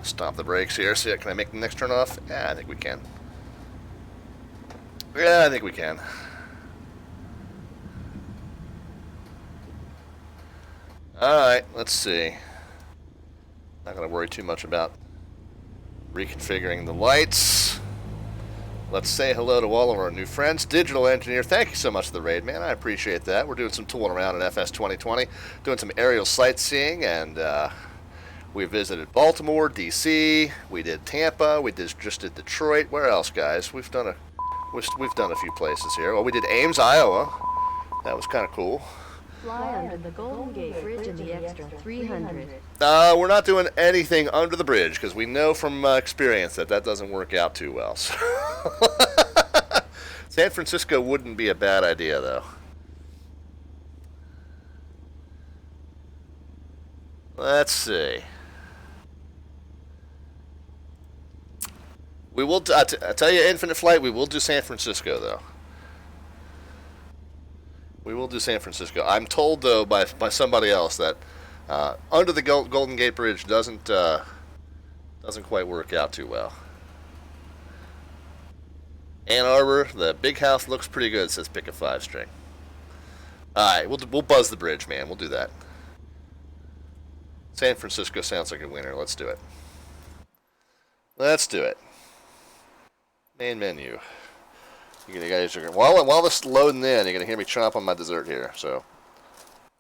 Stop the brakes here. See, can I make the next turn off? Yeah, I think we can. Yeah, I think we can. Alright, let's see. Not going to worry too much about reconfiguring the lights. Let's say hello to all of our new friends. Digital Engineer, thank you so much for the raid, man. I appreciate that. We're doing some tooling around in FS2020, doing some aerial sightseeing, and we visited Baltimore, D.C., we did Tampa, we just did Detroit. Where else, guys? We've done a few places here. Well, we did Ames, Iowa. That was kind of cool. Fly under the Golden Gate Bridge in the extra 300. We're not doing anything under the bridge because we know from experience that doesn't work out too well. So San Francisco wouldn't be a bad idea, though. Let's see. We will. I tell you, Infinite Flight. We will do San Francisco, though. We will do San Francisco. I'm told, though, by somebody else that under the Golden Gate Bridge doesn't quite work out too well. Ann Arbor, the big house looks pretty good, says pick a 5-string. Alright, we'll buzz the bridge, man. We'll do that. San Francisco sounds like a winner. Let's do it. Let's do it. Main menu. You guys are while this is loading in, you're gonna hear me chomp on my dessert here. So,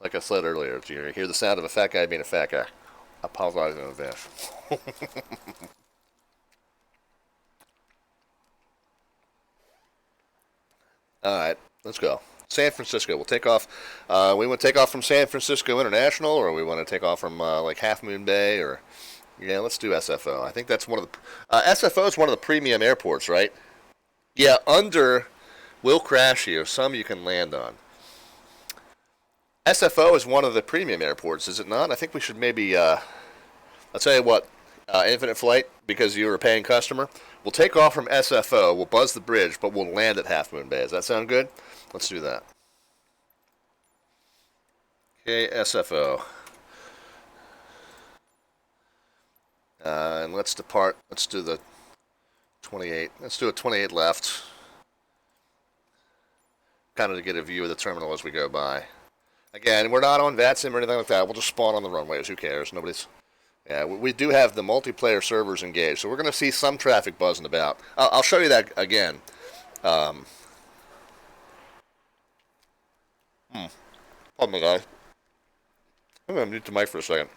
like I said earlier, you're gonna hear the sound of a fat guy being a fat guy. I apologize in advance. All right, let's go. San Francisco. We'll take off. We want to take off from San Francisco International, or we want to take off from like Half Moon Bay, or yeah, let's do SFO. I think that's one of the SFO is one of the premium airports, right? Yeah, under will crash you. Some you can land on. SFO is one of the premium airports, is it not? I think we should maybe, I'll tell you what, Infinite Flight, because you're a paying customer, we'll take off from SFO, we'll buzz the bridge, but we'll land at Half Moon Bay. Does that sound good? Let's do that. Okay, SFO. And let's depart. Let's do the 28. Let's do a 28 left. Kind of to get a view of the terminal as we go by. Again, we're not on VATSIM or anything like that. We'll just spawn on the runways. Who cares? Nobody's... Yeah, we do have the multiplayer servers engaged, so we're going to see some traffic buzzing about. I'll show you that again. Pardon me, guys. I'm going to mute the mic for a second.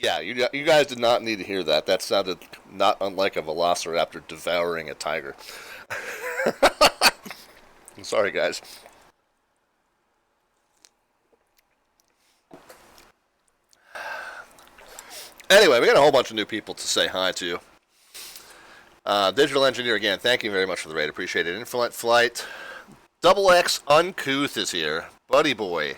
Yeah, you guys did not need to hear that. That sounded not unlike a velociraptor devouring a tiger. I'm sorry, guys. Anyway, we got a whole bunch of new people to say hi to. Digital Engineer, again, thank you very much for the raid. Appreciate it. Infinite Flight. Double X Uncouth is here. Buddy Boy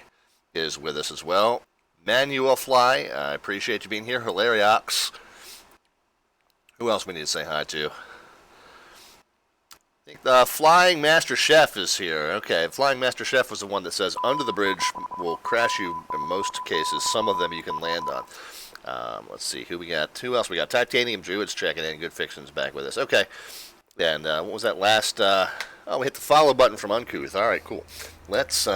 is with us as well. Manuel Fly, I appreciate you being here. Hilariox. Who else we need to say hi to? I think the Flying Master Chef is here. Okay, Flying Master Chef was the one that says under the bridge will crash you in most cases. Some of them you can land on. Let's see who we got. Who else we got? Titanium Druid's checking in. Good Fiction's back with us. Okay. And what was that last? Oh, we hit the follow button from Uncouth. All right, cool. Let's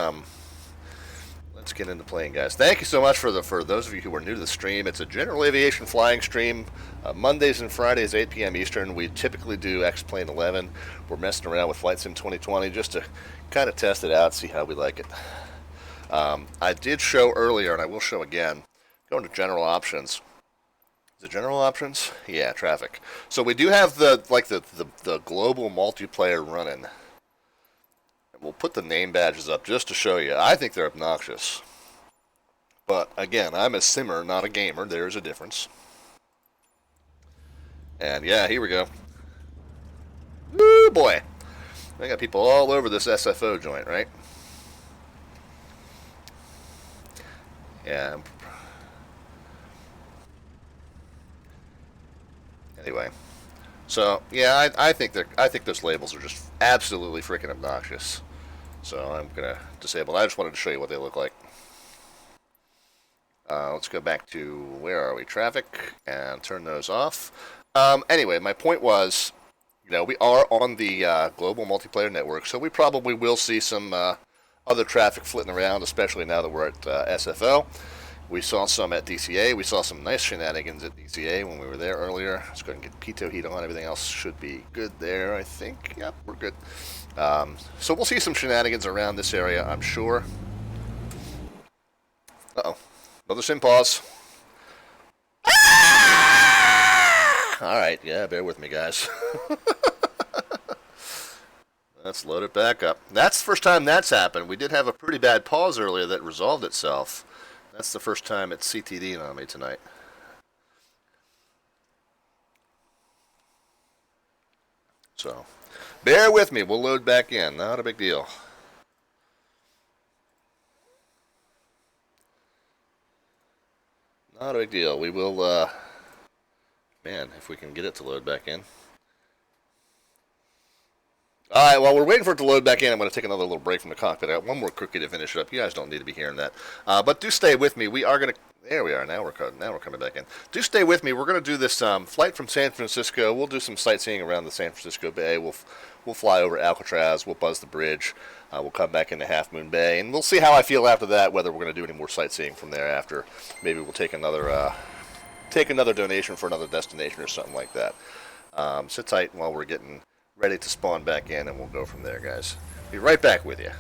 get into playing, guys. Thank you so much for those of you who are new to the stream. It's a general aviation flying stream. Mondays and Fridays, 8 p.m. Eastern. We typically do X-Plane 11. We're messing around with Flight Sim 2020 just to kind of test it out, see how we like it. I did show earlier, and I will show again. Going to general options. Is it general options? Yeah, traffic. So we do have the global multiplayer running. And we'll put the name badges up just to show you. I think they're obnoxious. But again, I'm a simmer, not a gamer. There's a difference. And yeah, here we go. Woo boy. I got people all over this SFO joint, right? Yeah. Anyway, so yeah, I think those labels are just absolutely freaking obnoxious. So I'm gonna disable. I just wanted to show you what they look like. Let's go back to where are we? Traffic, and turn those off. Anyway, my point was, we are on the global multiplayer network, so we probably will see some other traffic flitting around, especially now that we're at SFO. We saw some at DCA. We saw some nice shenanigans at DCA when we were there earlier. Let's go ahead and get Pitot heat on. Everything else should be good there, I think. Yep, we're good. So we'll see some shenanigans around this area, I'm sure. Uh-oh. Another sim pause. Alright, yeah, bear with me, guys. Let's load it back up. That's the first time that's happened. We did have a pretty bad pause earlier that resolved itself. That's the first time it's CTD'd on me tonight. So, bear with me. We'll load back in. Not a big deal. Not a big deal. We will, man, if we can get it to load back in. Alright, while we're waiting for it to load back in, I'm going to take another little break from the cockpit. I got one more cookie to finish it up. You guys don't need to be hearing that. But do stay with me. We are going to... There we are. Now we're coming back in. Do stay with me. We're going to do this flight from San Francisco. We'll do some sightseeing around the San Francisco Bay. We'll fly over Alcatraz. We'll buzz the bridge. We'll come back into Half Moon Bay. And we'll see how I feel after that, whether we're going to do any more sightseeing from there after. Maybe we'll take another donation for another destination or something like that. Sit tight while we're getting ready to spawn back in, and we'll go from there, guys. Be right back with you.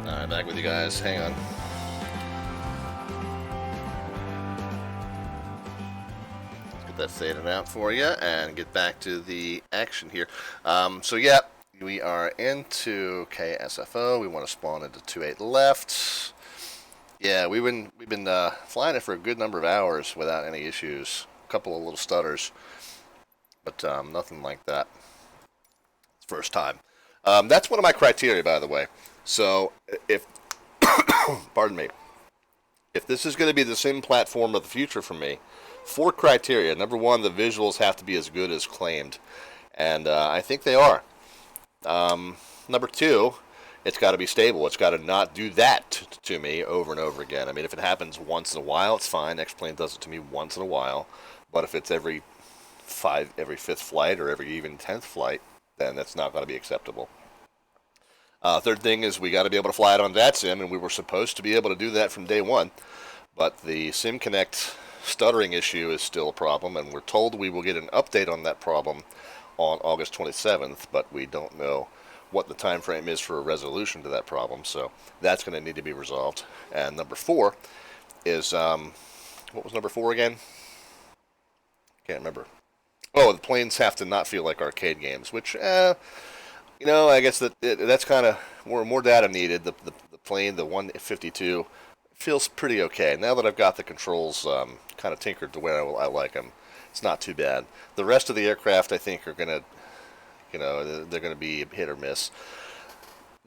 Alright, back with you guys. Hang on. Let's get that faded out for you and get back to the action here. So yeah, we are into KSFO. We want to spawn into 2-8 left. Yeah, we've been flying it for a good number of hours without any issues. A couple of little stutters, but nothing like that. It's first time. That's one of my criteria, by the way. So if pardon me, if this is going to be the sim platform of the future for me, 4 criteria. Number 1, the visuals have to be as good as claimed, and I think they are. Number 2, it's got to be stable. It's got to not do that to me over and over again. I mean, if it happens once in a while, it's fine. X-Plane does it to me once in a while. But if it's every 5th flight or every even 10th flight, then that's not going to be acceptable. Third thing is we got to be able to fly it on VATSIM, and we were supposed to be able to do that from day 1. But the SimConnect stuttering issue is still a problem, and we're told we will get an update on that problem on August 27th, but we don't know what the time frame is for a resolution to that problem, so that's going to need to be resolved. And number 4 is, what was number 4 again? Can't remember. Oh, the planes have to not feel like arcade games, which, I guess that's kind of more data needed. The plane, the 152, feels pretty okay. Now that I've got the controls kind of tinkered to where I like them, it's not too bad. The rest of the aircraft, I think, are going to, they're going to be hit or miss.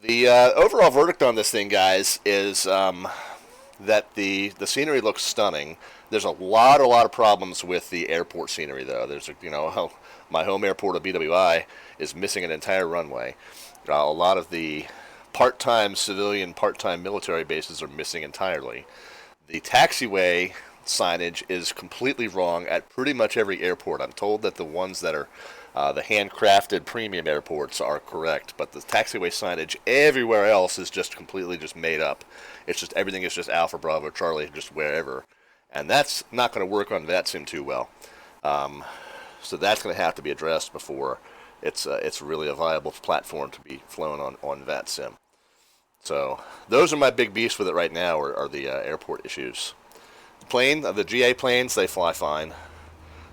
The overall verdict on this thing, guys, is that the scenery looks stunning. There's a lot of problems with the airport scenery, though. There's, my home airport of BWI is missing an entire runway. A lot of the part-time civilian, part-time military bases are missing entirely. The taxiway signage is completely wrong at pretty much every airport. I'm told that the ones that are the handcrafted premium airports are correct, but the taxiway signage everywhere else is just completely just made up. It's just everything is just Alpha Bravo Charlie, just wherever, and that's not going to work on VATSIM too well. So that's going to have to be addressed before it's really a viable platform to be flown on VATSIM. So those are my big beasts with it right now, are the airport issues. The GA planes, they fly fine.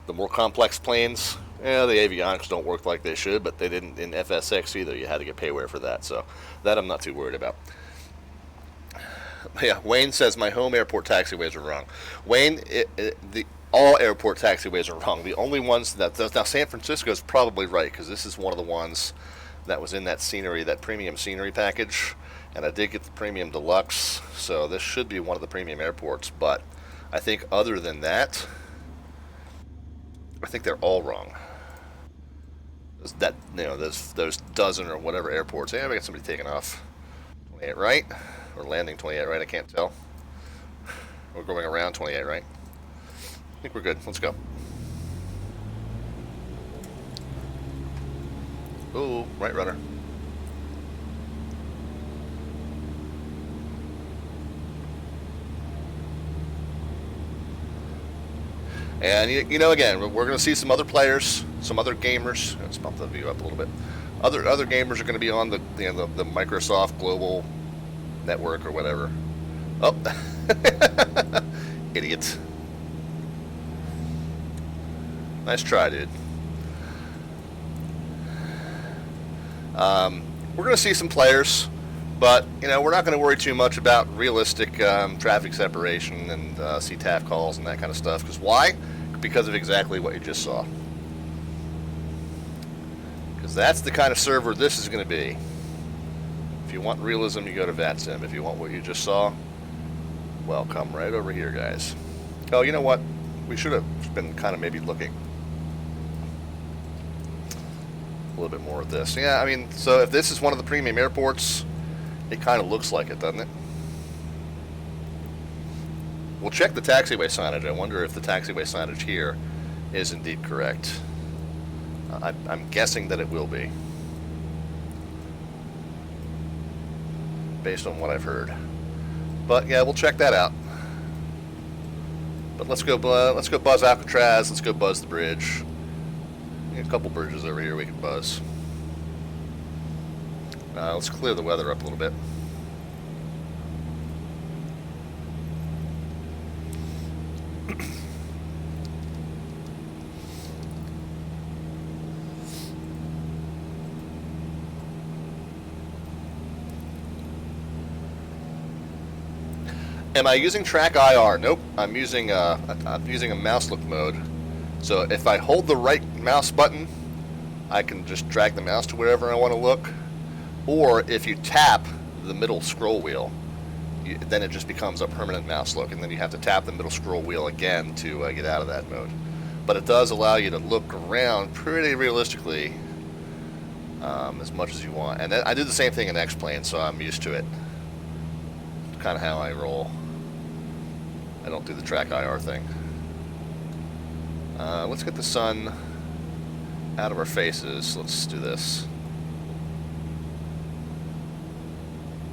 The more complex planes, the avionics don't work like they should, but they didn't in FSX either. You had to get payware for that, so that I'm not too worried about. Yeah, Wayne says my home airport taxiways are wrong. Wayne, all airport taxiways are wrong. The only ones now San Francisco is probably right, because this is one of the ones that was in that scenery, that premium scenery package, and I did get the premium deluxe, so this should be one of the premium airports. But I think other than that, I think they're all wrong. Those dozen or whatever airports. Yeah, we got somebody taking off. 28 right, or landing 28 right. I can't tell. We're going around 28 right. I think we're good. Let's go. Ooh, right rudder. And again, we're going to see some other players, some other gamers. Let's bump the view up a little bit. Other gamers are going to be on the Microsoft Global Network or whatever. Oh, idiots! Nice try, dude. We're going to see some players, but we're not going to worry too much about realistic traffic separation and CTAF calls and that kind of stuff. Because why? Because of exactly what you just saw. Because that's the kind of server this is going to be. If you want realism, you go to VATSIM. If you want what you just saw, well, come right over here, guys. Oh, you know what? We should have been kind of maybe looking a little bit more at this. Yeah, I mean, so if this is one of the premium airports, it kind of looks like it, doesn't it? We'll check the taxiway signage. I wonder if the taxiway signage here is indeed correct. I'm guessing that it will be, based on what I've heard. But yeah, we'll check that out. But let's go buzz Alcatraz. Let's go buzz the bridge. A couple bridges over here we can buzz. Let's clear the weather up a little bit. Am I using track IR? Nope. I'm using a mouse look mode. So if I hold the right mouse button, I can just drag the mouse to wherever I want to look. Or if you tap the middle scroll wheel, then it just becomes a permanent mouse look, and then you have to tap the middle scroll wheel again to get out of that mode. But it does allow you to look around pretty realistically as much as you want. And I do the same thing in X-Plane, so I'm used to it. It's kind of how I roll. I don't do the track IR thing. Let's get the sun out of our faces. Let's do this.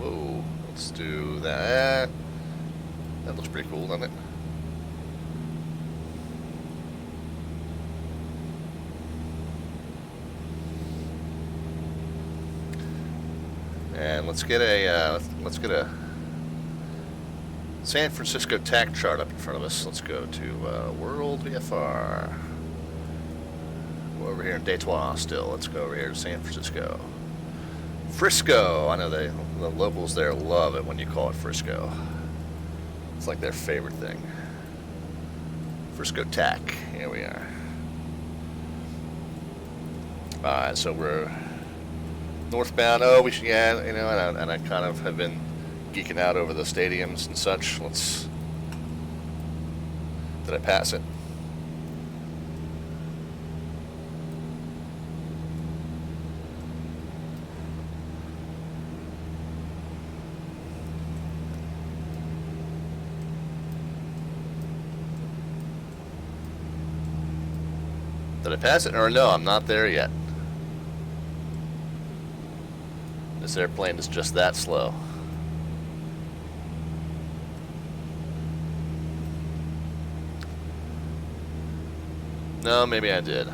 Whoa, let's do that. That looks pretty cool, doesn't it? And let's get a San Francisco tack chart up in front of us. Let's go to World VFR. We're over here in Detroit still. Let's go over here to San Francisco. Frisco. I know the locals there love it when you call it Frisco. It's like their favorite thing. Frisco tack. Here we are. Alright, so we're northbound. Oh, we should, yeah, you know, and I kind of have been geeking out over the stadiums and such. Did I pass it? Did I pass it? Or no, I'm not there yet. This airplane is just that slow. No, maybe I did.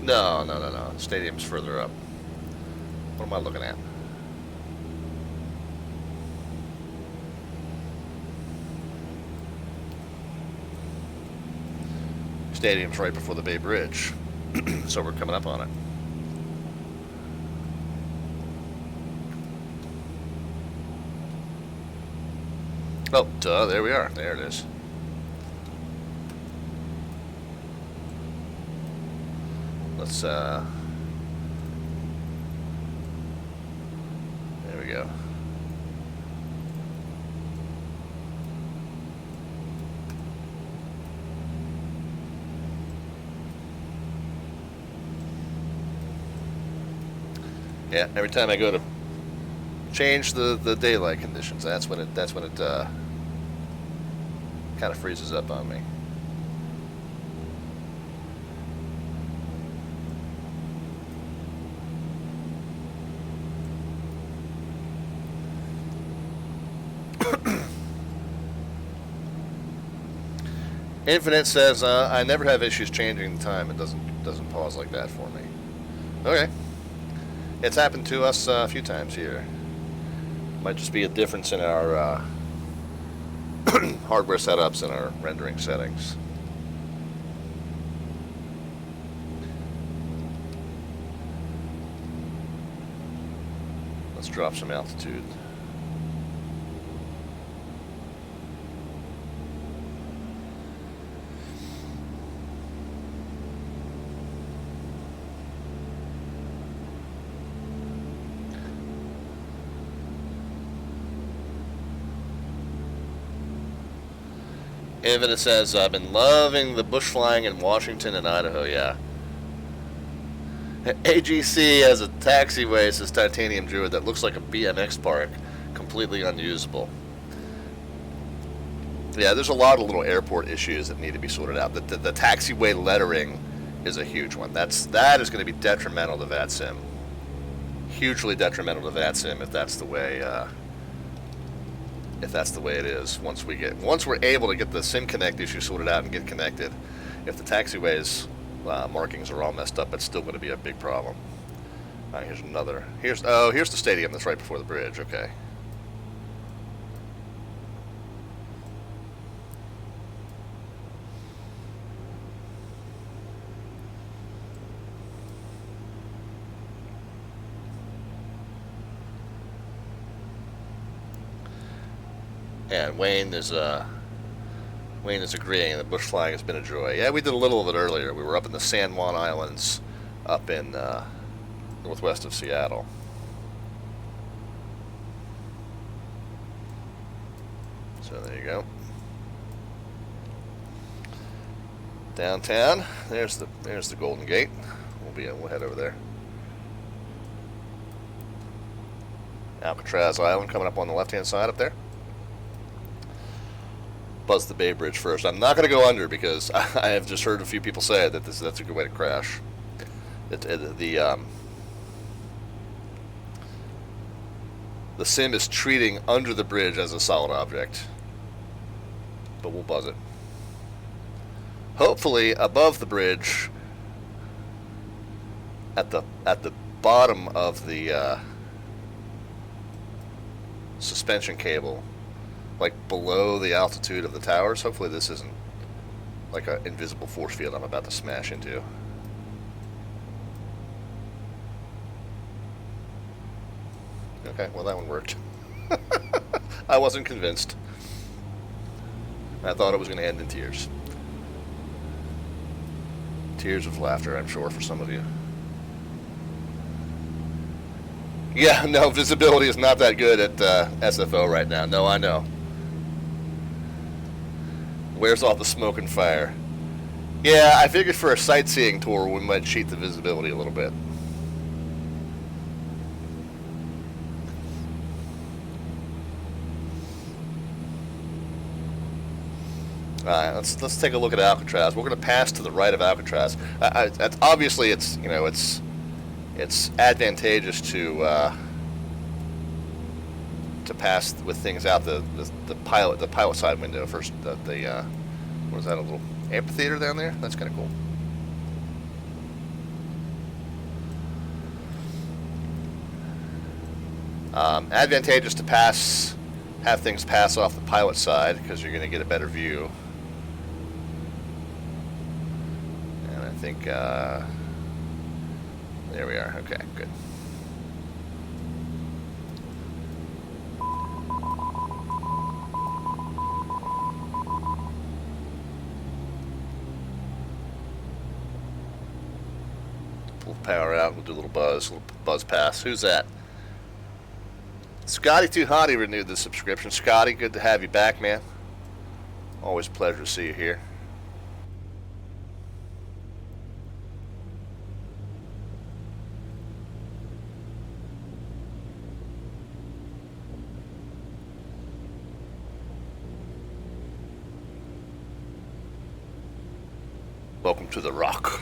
No. Stadium's further up. What am I looking at? Stadium's right before the Bay Bridge. So we're coming up on it. Oh, duh, there we are. There it is. Let's, there we go. Yeah, every time I go to change the daylight conditions, that's when it kind of freezes up on me. Infinite says, I never have issues changing the time. It doesn't pause like that for me. Okay. It's happened to us a few times here. Might just be a difference in our hardware setups and our rendering settings. Let's drop some altitude. Evan says, I've been loving the bush flying in Washington and Idaho, yeah. AGC has a taxiway, says Titanium Druid, that looks like a BMX park, completely unusable. Yeah, there's a lot of little airport issues that need to be sorted out. The taxiway lettering is a huge one. That is going to be detrimental to VATSIM. Hugely detrimental to VATSIM if that's the way if that's the way it is. Once we're able to get the SIM connect issue sorted out and get connected, if the taxiways markings are all messed up, it's still going to be a big problem. All right, here's the stadium that's right before the bridge. Okay. And Wayne is agreeing that bush flying has been a joy. Yeah, we did a little of it earlier. We were up in the San Juan Islands, up in northwest of Seattle. So there you go. Downtown. There's the Golden Gate. We'll head over there. Alcatraz Island coming up on the left-hand side up there. Buzz the Bay Bridge first. I'm not going to go under because I have just heard a few people say that that's a good way to crash. The sim is treating under the bridge as a solid object, but we'll buzz it. Hopefully, above the bridge, at the bottom of the suspension cable, like below the altitude of the towers. Hopefully this isn't like an invisible force field I'm about to smash into. Okay, well that one worked. I wasn't convinced. I thought it was going to end in tears. Tears of laughter, I'm sure, for some of you. Yeah, no, visibility is not that good at SFO right now. No, I know. Where's all the smoke and fire? Yeah, I figured for a sightseeing tour we might cheat the visibility a little bit. Alright, let's take a look at Alcatraz. We're going to pass to the right of Alcatraz. Obviously, it's advantageous to pass with things out the pilot side window first. What is that, a little amphitheater down there? That's kind of cool. Advantageous to have things pass off the pilot side because you're going to get a better view. And I think there we are. Okay, good. Pull the power out. We'll do a little buzz pass. Who's that? Scotty Too Hottie renewed the subscription. Scotty, good to have you back, man. Always a pleasure to see you here. Welcome to the Rock.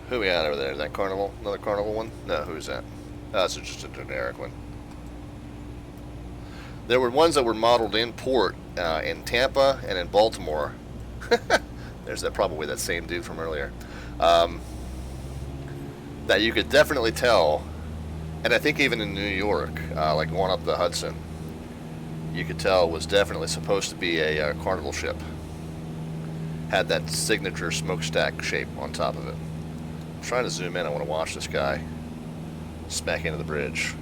Who we got over there? Is that Carnival? Another Carnival one? No, who's that? Oh, it's just a generic one. There were ones that were modeled in port in Tampa and in Baltimore. There's probably that same dude from earlier. That you could definitely tell, and I think even in New York, like going up the Hudson, you could tell was definitely supposed to be a Carnival ship. Had that signature smokestack shape on top of it. I'm trying to zoom in. I want to watch this guy smack into the bridge.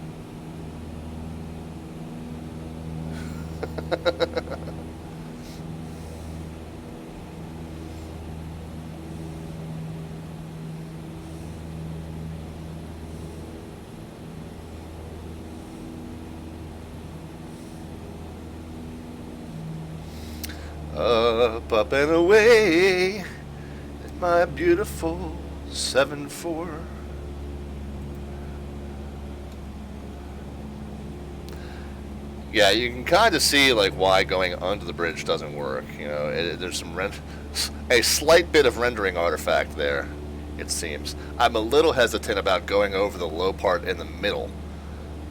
Up and away in my beautiful 7-4. Yeah, you can kind of see like why going under the bridge doesn't work. You know, there's a slight bit of rendering artifact there, it seems. I'm a little hesitant about going over the low part in the middle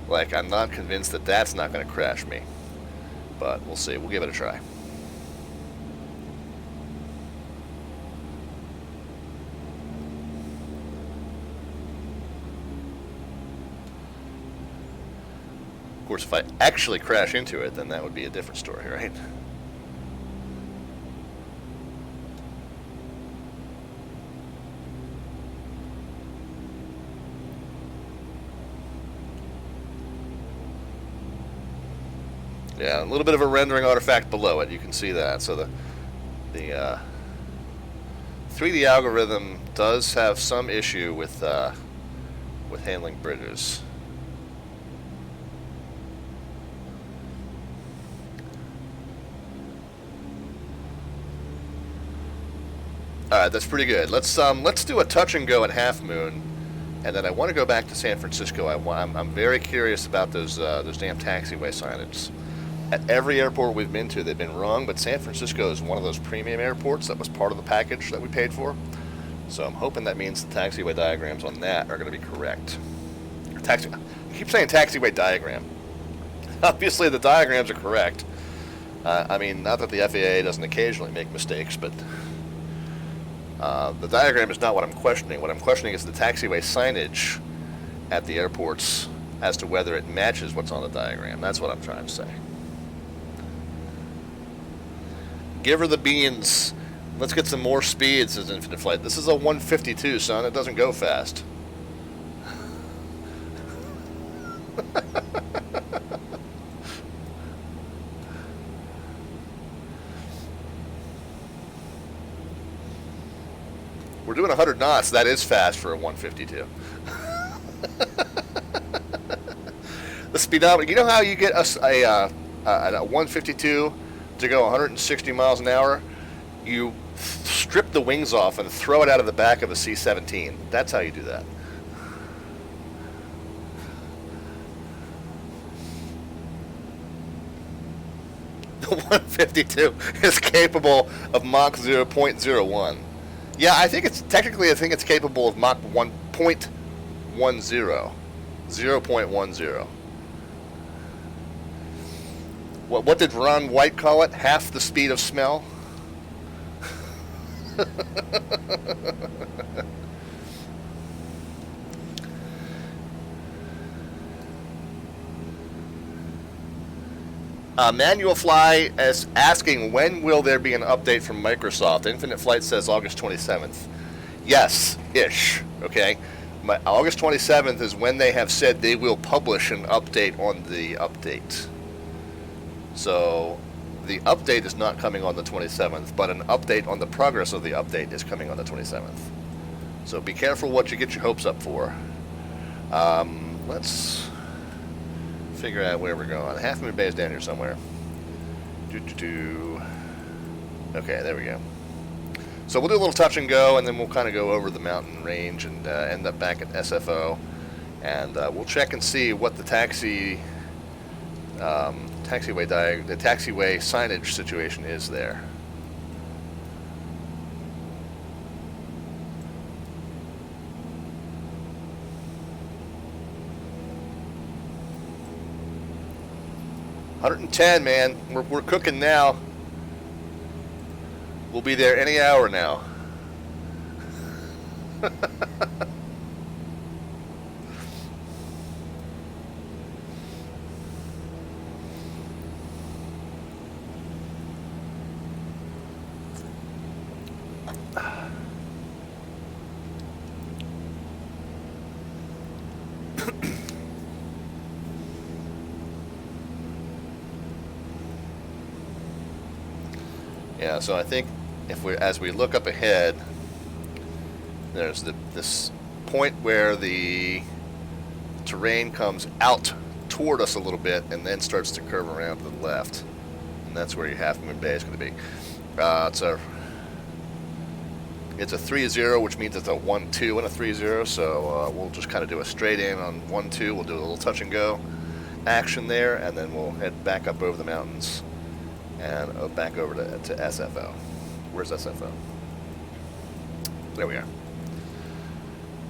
Like, I'm not convinced that that's not going to crash me. But we'll see. We'll give it a try. Of course, if I actually crash into it, then that would be a different story, right? Yeah, a little bit of a rendering artifact below it. You can see that. So the 3D algorithm does have some issue with handling bridges. All right, that's pretty good. Let's do a touch and go at Half Moon, and then I want to go back to San Francisco. I'm very curious about those damn taxiway signage. At every airport we've been to, they've been wrong, but San Francisco is one of those premium airports that was part of the package that we paid for. So I'm hoping that means the taxiway diagrams on that are going to be correct. I keep saying taxiway diagram. Obviously, the diagrams are correct. I mean, not that the FAA doesn't occasionally make mistakes, but the diagram is not what I'm questioning. What I'm questioning is the taxiway signage at the airports as to whether it matches what's on the diagram. That's what I'm trying to say. Give her the beans. Let's get some more speed, says Infinite Flight. This is a 152, son. It doesn't go fast. We're doing 100 knots. That is fast for a 152. The speedometer. You know how you get a 152 to go 160 miles an hour? You strip the wings off and throw it out of the back of a C-17. That's how you do that. The 152 is capable of Mach 0.01. Yeah, I think it's capable of Mach 1.10. 0.10. What did Ron White call it? Half the speed of smell? Manual Fly is asking, when will there be an update from Microsoft? Infinite Flight says August 27th. Yes-ish, okay? August 27th is when they have said they will publish an update on the update. So the update is not coming on the 27th, but an update on the progress of the update is coming on the 27th. So be careful what you get your hopes up for. Let's figure out where we're going. Half Moon Bay is down here somewhere. Okay, there we go. So we'll do a little touch and go, and then we'll kind of go over the mountain range and end up back at SFO. And we'll check and see what the taxiway signage situation is there. $110, man. We're cooking now. We'll be there any hour now. Yeah, so I think as we look up ahead, there's this point where the terrain comes out toward us a little bit and then starts to curve around to the left, and that's where your Half Moon Bay is going to be. It's a 3-0, which means it's a 1-2 and a 3-0. So we'll just kind of do a straight in on 1-2. We'll do a little touch and go action there, and then we'll head back up over the mountains and back over to SFO. Where's SFO? There we are.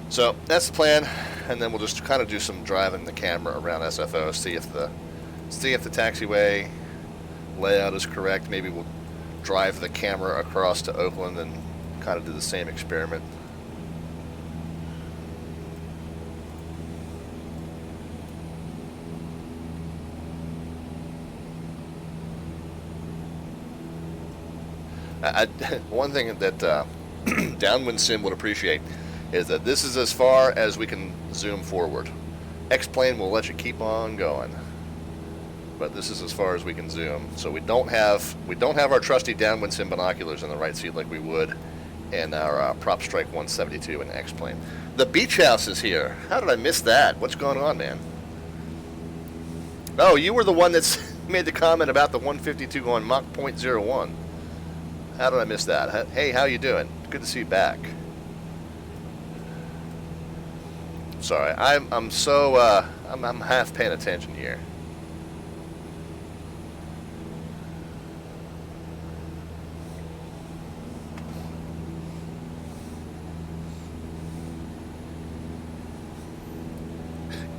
So that's the plan. and then we'll just kind of do some driving the camera around SFO, see if the taxiway layout is correct. Maybe we'll drive the camera across to Oakland and kind of do the same experiment. One thing that Downwind Sim would appreciate is that this is as far as we can zoom forward. X-Plane will let you keep on going, but this is as far as we can zoom. So we don't have our trusty Downwind Sim binoculars in the right seat like we would in our Prop Strike 172 in X-Plane. The beach house is here. How did I miss that? What's going on, man? Oh, you were the one that's made the comment about the 152 going Mach .01. How did I miss that? Hey, how you doing? Good to see you back. Sorry, I'm half paying attention here.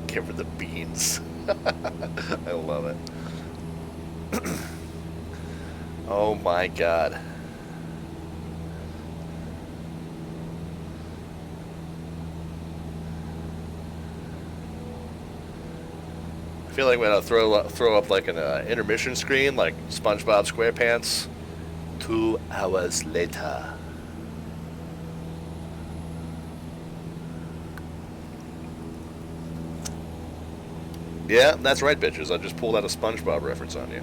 Give her the beans. I love it. Oh my God. I feel like we're gonna throw up like an intermission screen, like SpongeBob SquarePants. 2 hours later. Yeah, that's right, bitches. I just pulled out a SpongeBob reference on you.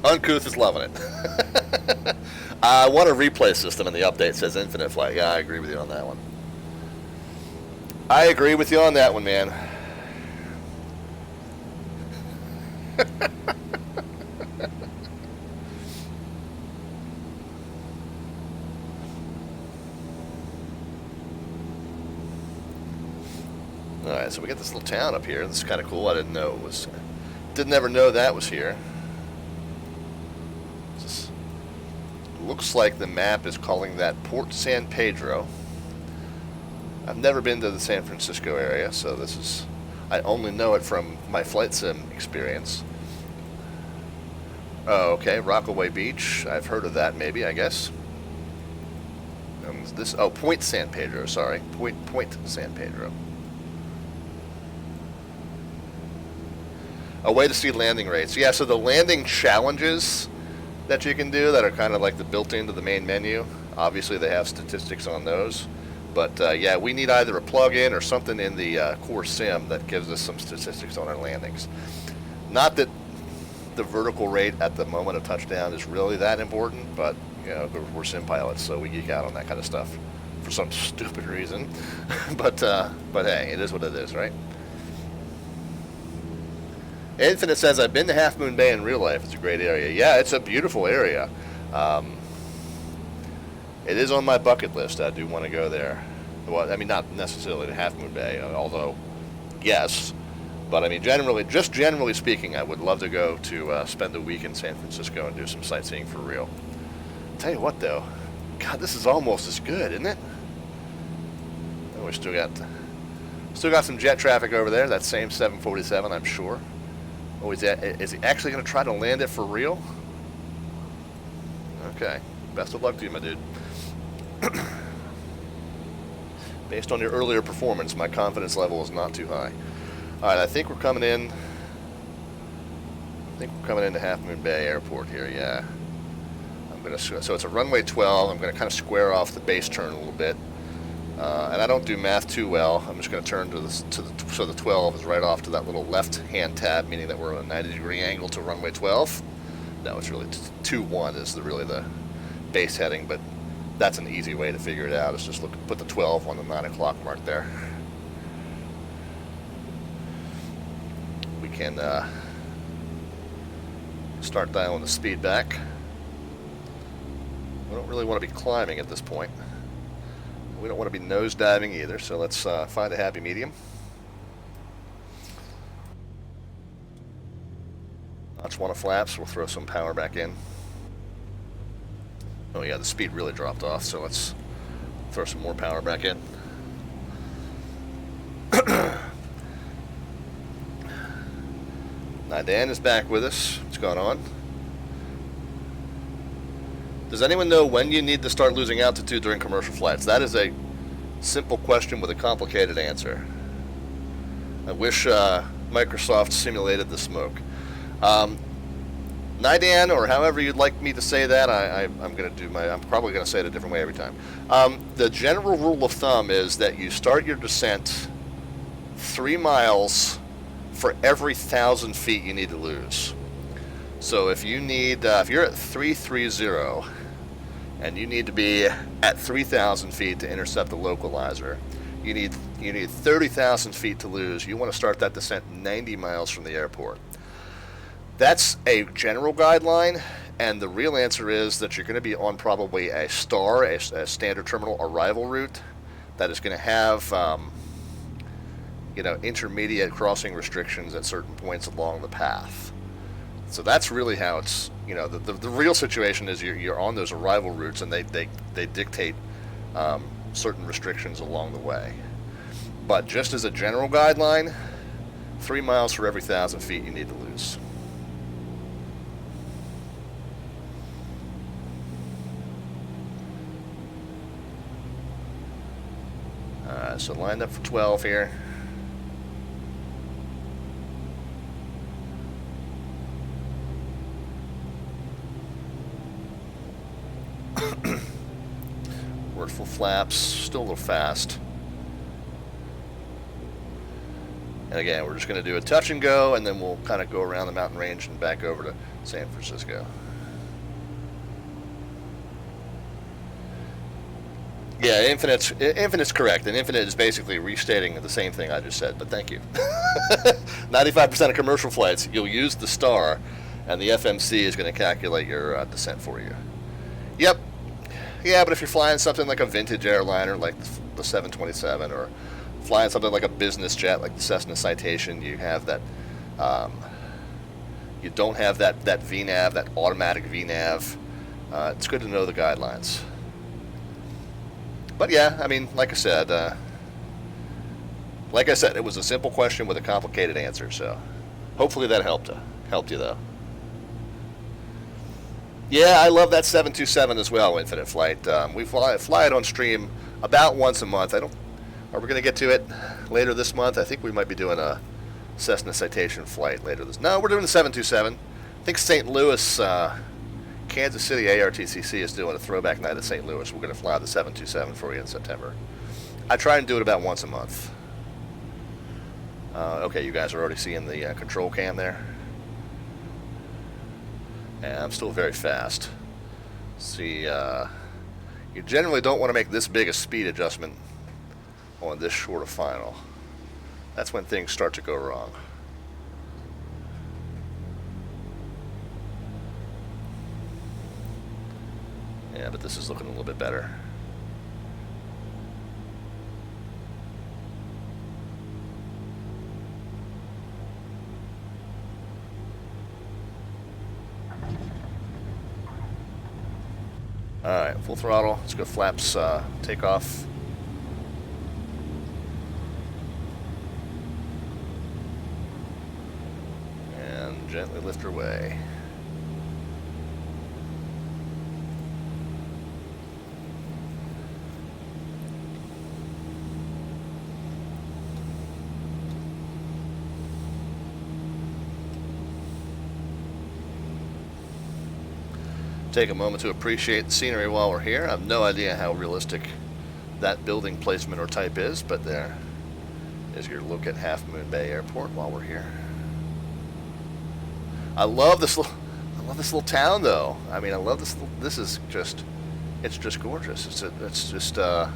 Uncouth is loving it. I want a replay system in the update. Says Infinite Flight. Yeah, I agree with you on that one. I agree with you on that one, man. Alright, so we got this little town up here. This is kind of cool. I didn't ever know that was here. Just looks like the map is calling that Port San Pedro. I've never been to the San Francisco area, so I only know it from my flight sim experience. Oh, okay, Rockaway Beach. I've heard of that, maybe, I guess. Point San Pedro, sorry. Point San Pedro. A way to see landing rates. Yeah, so the landing challenges that you can do that are kind of like the built into the main menu. Obviously, they have statistics on those. But yeah, we need either a plug-in or something in the core sim that gives us some statistics on our landings. Not that the vertical rate at the moment of touchdown is really that important, but you know, we're sim pilots, so we geek out on that kind of stuff for some stupid reason. but hey, it is what it is, right? Infinite says, I've been to Half Moon Bay in real life. It's a great area. Yeah, it's a beautiful area. It is on my bucket list. I do want to go there. Well, I mean, not necessarily to Half Moon Bay, although, yes. But I mean, generally speaking, I would love to go to spend a week in San Francisco and do some sightseeing for real. Tell you what, though, God, this is almost as good, isn't it? Oh, we still got some jet traffic over there. That same 747, I'm sure. Oh, is he actually going to try to land it for real? Okay. Best of luck to you, my dude. Based on your earlier performance, my confidence level is not too high. Alright, I think we're coming in. To Half Moon Bay Airport here, yeah. So it's a runway 12. I'm going to kind of square off the base turn a little bit. And I don't do math too well. I'm just going to turn so the 12 is right off to that little left-hand tab, meaning that we're at a 90-degree angle to runway 12. No, it's really 2-1 is really the base heading, but that's an easy way to figure it out. Is just put the 12 on the 9 o'clock mark there. We can start dialing the speed back. We don't really want to be climbing at this point. We don't want to be nosediving either, so let's find a happy medium. Notch one of flaps, we'll throw some power back in. Oh yeah, the speed really dropped off, so let's throw some more power back in. Now Dan is back with us. What's going on? Does anyone know when you need to start losing altitude during commercial flights? That is a simple question with a complicated answer. I wish Microsoft simulated the smoke. NIDAN, or however you'd like me to say that, I'm probably going to say it a different way every time. The general rule of thumb is that you start your descent 3 miles for every 1,000 feet you need to lose. So if you need, if you're at 330 and you need to be at 3,000 feet to intercept the localizer, you need 30,000 feet to lose. You want to start that descent 90 miles from the airport. That's a general guideline, and the real answer is that you're going to be on probably a STAR, a standard terminal arrival route, that is going to have intermediate crossing restrictions at certain points along the path. So that's really how it's, the real situation is you're on those arrival routes, and they dictate certain restrictions along the way. But just as a general guideline, 3 miles for every 1,000 feet you need to lose. So lined up for 12 here. Word full flaps, still a little fast. And again, we're just going to do a touch and go, and then we'll kind of go around the mountain range and back over to San Francisco. Yeah, Infinite's correct, and Infinite is basically restating the same thing I just said, but thank you. 95% of commercial flights, you'll use the STAR, and the FMC is going to calculate your descent for you. Yep. Yeah, but if you're flying something like a vintage airliner like the 727, or flying something like a business jet like the Cessna Citation, you have that, you don't have that VNAV, that automatic VNAV. It's good to know the guidelines. But yeah, I mean, like I said, it was a simple question with a complicated answer. So hopefully that helped you though. Yeah, I love that 727 as well, Infinite Flight. We fly it on stream about once a month. Are we going to get to it later this month? I think we might be doing a Cessna Citation flight later this. No, we're doing the 727. I think St. Louis. Kansas City ARTCC is doing a throwback night at St. Louis. We're going to fly the 727 for you in September. I try and do it about once a month. Okay, you guys are already seeing the control cam there. And I'm still very fast. See, you generally don't want to make this big a speed adjustment on this short of final. That's when things start to go wrong. Yeah, but this is looking a little bit better. Alright, full throttle. Let's go flaps, take off. And gently lift her way. Take a moment to appreciate the scenery while we're here. I have no idea how realistic that building placement or type is, but there is your look at Half Moon Bay Airport while we're here. I love this little town, though. I mean, I love this. This is just, it's just gorgeous. It's just, man,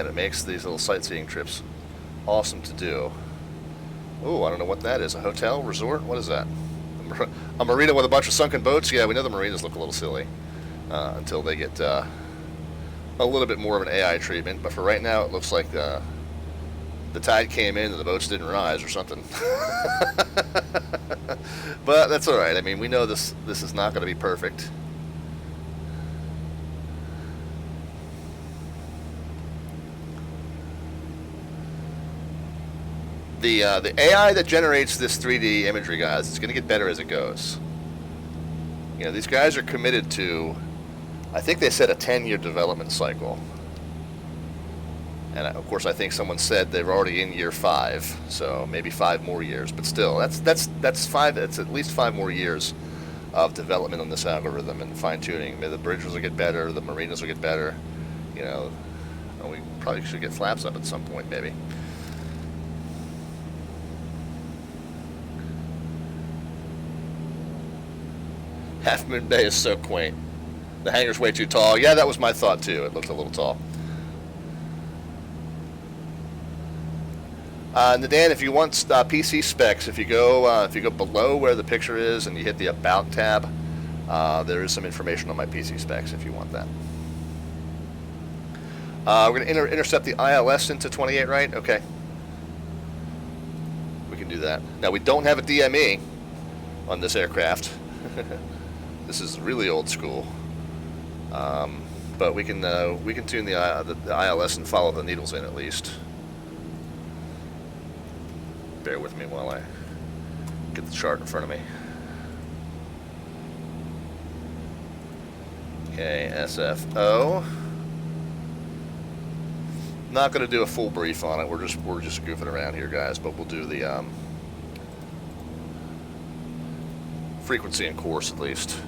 it makes these little sightseeing trips awesome to do. Oh, I don't know what that is. A hotel, resort? What is that? A marina with a bunch of sunken boats? Yeah, we know the marinas look a little silly until they get a little bit more of an AI treatment. But for right now, it looks like the tide came in and the boats didn't rise or something. But that's all right. I mean, we know this is not going to be perfect. The AI that generates this 3D imagery, guys, is going to get better as it goes. You know, these guys are committed to, I think they said a 10-year development cycle. And of course, I think someone said they're already in year 5, so maybe 5 more years. But still, that's 5. It's at least 5 more years of development on this algorithm and fine-tuning. Maybe the bridges will get better, the marinas will get better. You know, we probably should get flaps up at some point, maybe. Half Moon Bay is so quaint. The hangar's way too tall. Yeah, that was my thought too. It looked a little tall. Dan, if you want PC specs, if you go below where the picture is and you hit the About tab, there is some information on my PC specs if you want that. We're going to intercept the ILS into 28, right? Okay. We can do that. Now, we don't have a DME on this aircraft. This is really old school. But we can tune the ILS and follow the needles in at least. Bear with me while I get the chart in front of me. Okay, SFO. Not going to do a full brief on it. We're just goofing around here, guys. But we'll do the frequency and course at least.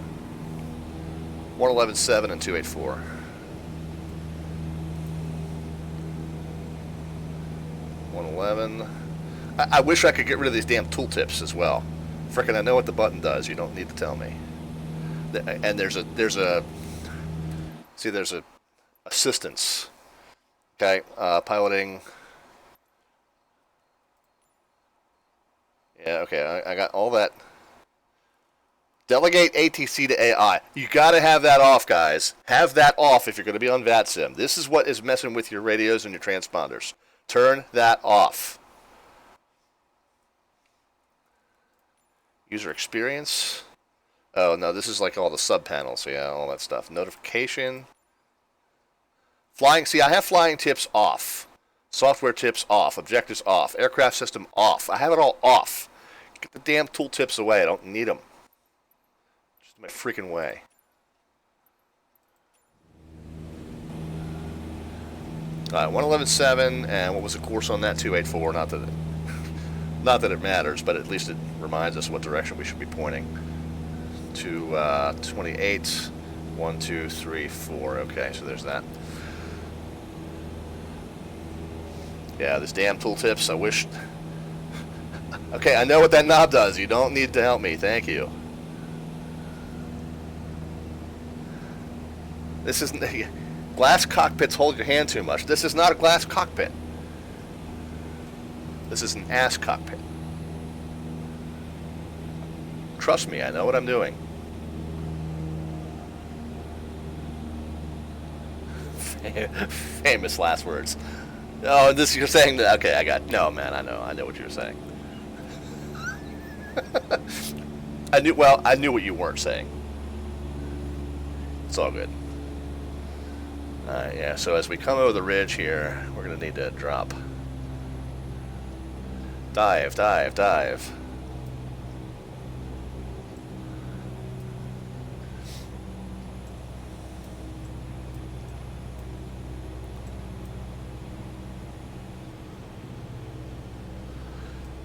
111.7 and 284. 111. I wish I could get rid of these damn tooltips as well. Frickin', I know what the button does. You don't need to tell me. And there's a assistance. Okay, piloting. Yeah, okay, I got all that. Delegate ATC to AI. You got to have that off, guys. Have that off if you're going to be on VATSIM. This is what is messing with your radios and your transponders. Turn that off. User experience. Oh, no, this is like all the sub-panels. Yeah, all that stuff. Notification. Flying. See, I have flying tips off. Software tips off. Objectives off. Aircraft system off. I have it all off. Get the damn tool tips away. I don't need them. Just my freaking way. All right, 111.7, and what was the course on that? 284. Not that it matters, but at least it reminds us what direction we should be pointing. To 28, 1, 2, 3, 4. Okay, so there's that. Yeah, this damn tooltips, I wish... Okay, I know what that knob does. You don't need to help me. Thank you. This isn't... Glass cockpits hold your hand too much. This is not a glass cockpit. This is an ass cockpit. Trust me, I know what I'm doing. Famous last words. Oh, this you're saying that? Okay, I got. No, man, I know what you're saying. I knew what you weren't saying. It's all good. Yeah. So as we come over the ridge here, we're gonna need to drop. Dive, dive, dive.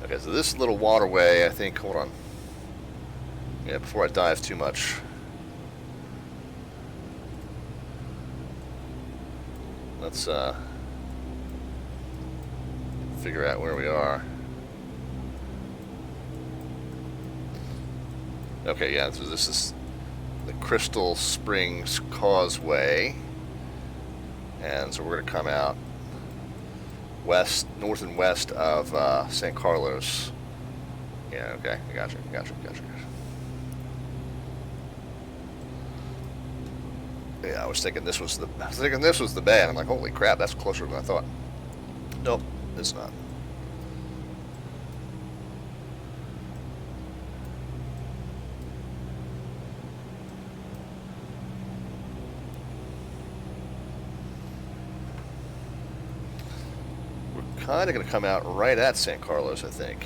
Okay, so this little waterway, I think, hold on. Yeah, before I dive too much. Let's figure out where we are. Okay, yeah, so this is the Crystal Springs Causeway. And so we're going to come out west, north and west of San Carlos. Yeah, okay, I got you. Yeah, I was thinking this was the bay, and I'm like, holy crap, that's closer than I thought. Nope, it's not. kind of going to come out right at San Carlos, I think.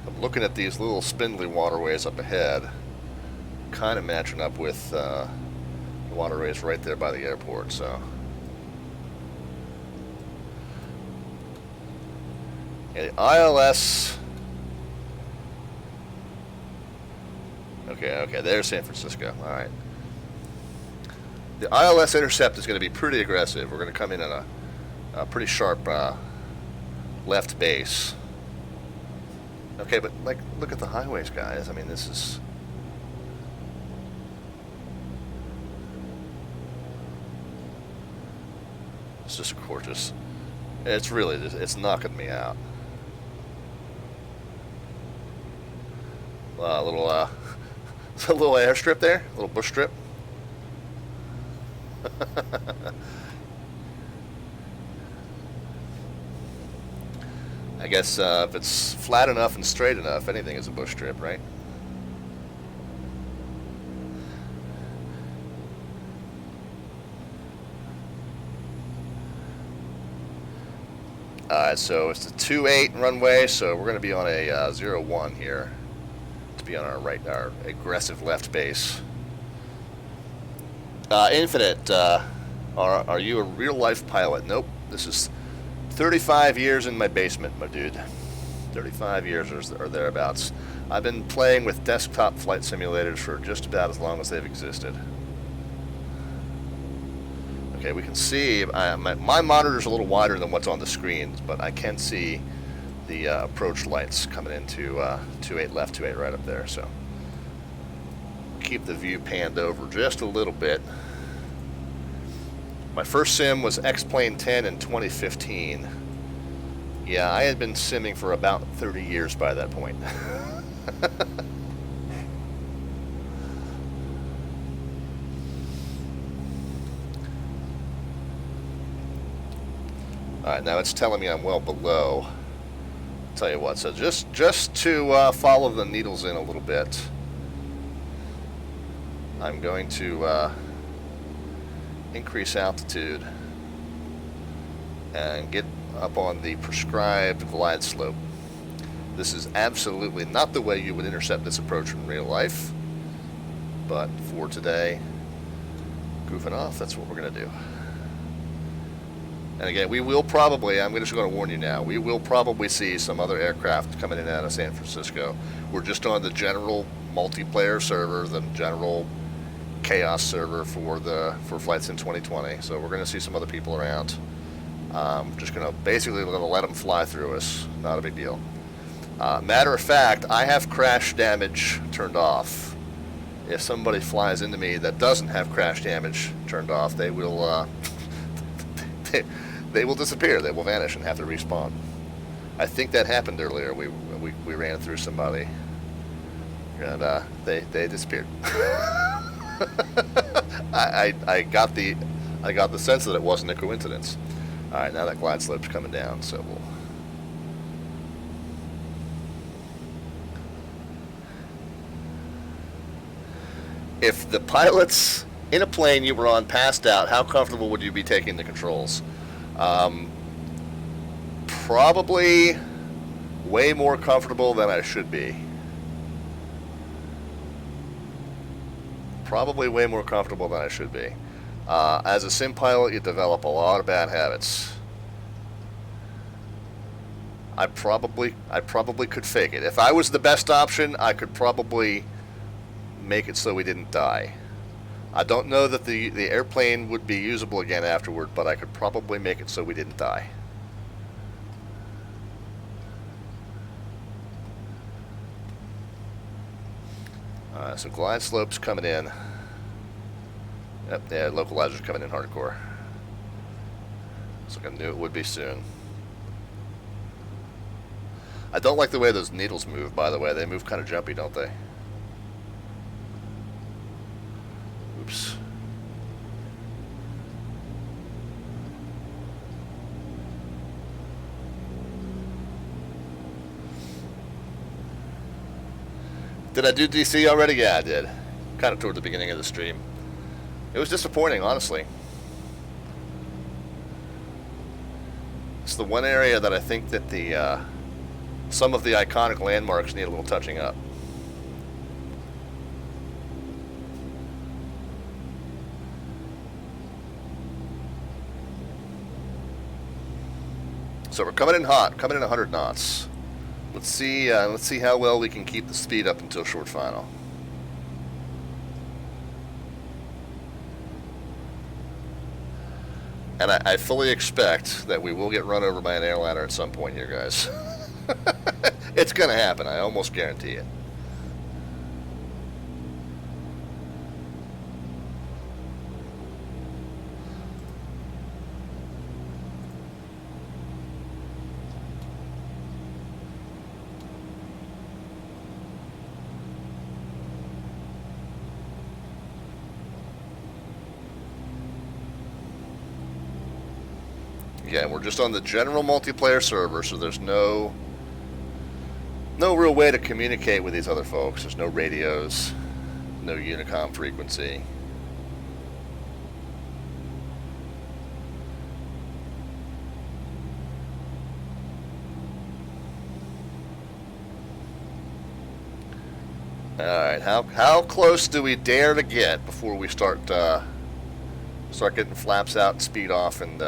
I'm looking at these little spindly waterways up ahead, kind of matching up with the waterways right there by the airport, so. Yeah, the ILS. Okay, there's San Francisco. All right. The ILS intercept is going to be pretty aggressive. We're going to come in at a pretty sharp left base. Okay, but like, look at the highways, guys. I mean, this is. It's just gorgeous. It's really just, it's knocking me out. A little a little airstrip there, a little bush strip. I guess if it's flat enough and straight enough, anything is a bush strip, right? Alright, so it's the 28 runway, so we're going to be on a 01 here. To be on our right, our aggressive left base. Infinite, are you a real-life pilot? Nope. This is 35 years in my basement, my dude. 35 years or thereabouts. I've been playing with desktop flight simulators for just about as long as they've existed. Okay, we can see, my monitor's a little wider than what's on the screen, but I can see the approach lights coming into 28 left, 28 right up there, so keep the view panned over just a little bit. My first sim was X-Plane 10 in 2015. Yeah, I had been simming for about 30 years by that point. Alright, now it's telling me I'm well below. I'll tell you what, so just to follow the needles in a little bit, I'm going to increase altitude and get up on the prescribed glide slope. This is absolutely not the way you would intercept this approach in real life, but for today, goofing off, that's what we're going to do. And again, we will probably, I'm just going to warn you now, we will probably see some other aircraft coming in and out of San Francisco. We're just on the general multiplayer server, the general chaos server for flights in 2020. So we're going to see some other people around. Just going to basically let them fly through us. Not a big deal. Matter of fact, I have crash damage turned off. If somebody flies into me that doesn't have crash damage turned off, they will they will disappear. They will vanish and have to respawn. I think that happened earlier. We ran through somebody, and they disappeared. I got the sense that it wasn't a coincidence. All right, now that glide slope's coming down, so we'll. If the pilots in a plane you were on passed out, how comfortable would you be taking the controls? Probably way more comfortable than I should be. Probably way more comfortable than I should be. As a sim pilot, you develop a lot of bad habits. I probably could fake it. If I was the best option, I could probably make it so we didn't die. I don't know that the airplane would be usable again afterward, but I could probably make it so we didn't die. So glide slopes coming in. Yep, yeah, localizers coming in hardcore. So I knew it would be soon. I don't like the way those needles move, by the way. They move kind of jumpy, don't they? Oops. Did I do DC already? Yeah, I did. Kind of toward the beginning of the stream. It was disappointing, honestly. It's the one area that I think that the some of the iconic landmarks need a little touching up. So we're coming in hot, coming in 100 knots. Let's see how well we can keep the speed up until short final. And I fully expect that we will get run over by an airliner at some point here, guys. It's going to happen. I almost guarantee it. Yeah, we're just on the general multiplayer server, so there's no real way to communicate with these other folks. There's no radios, no Unicom frequency. Alright, how close do we dare to get before we start getting flaps out and speed off and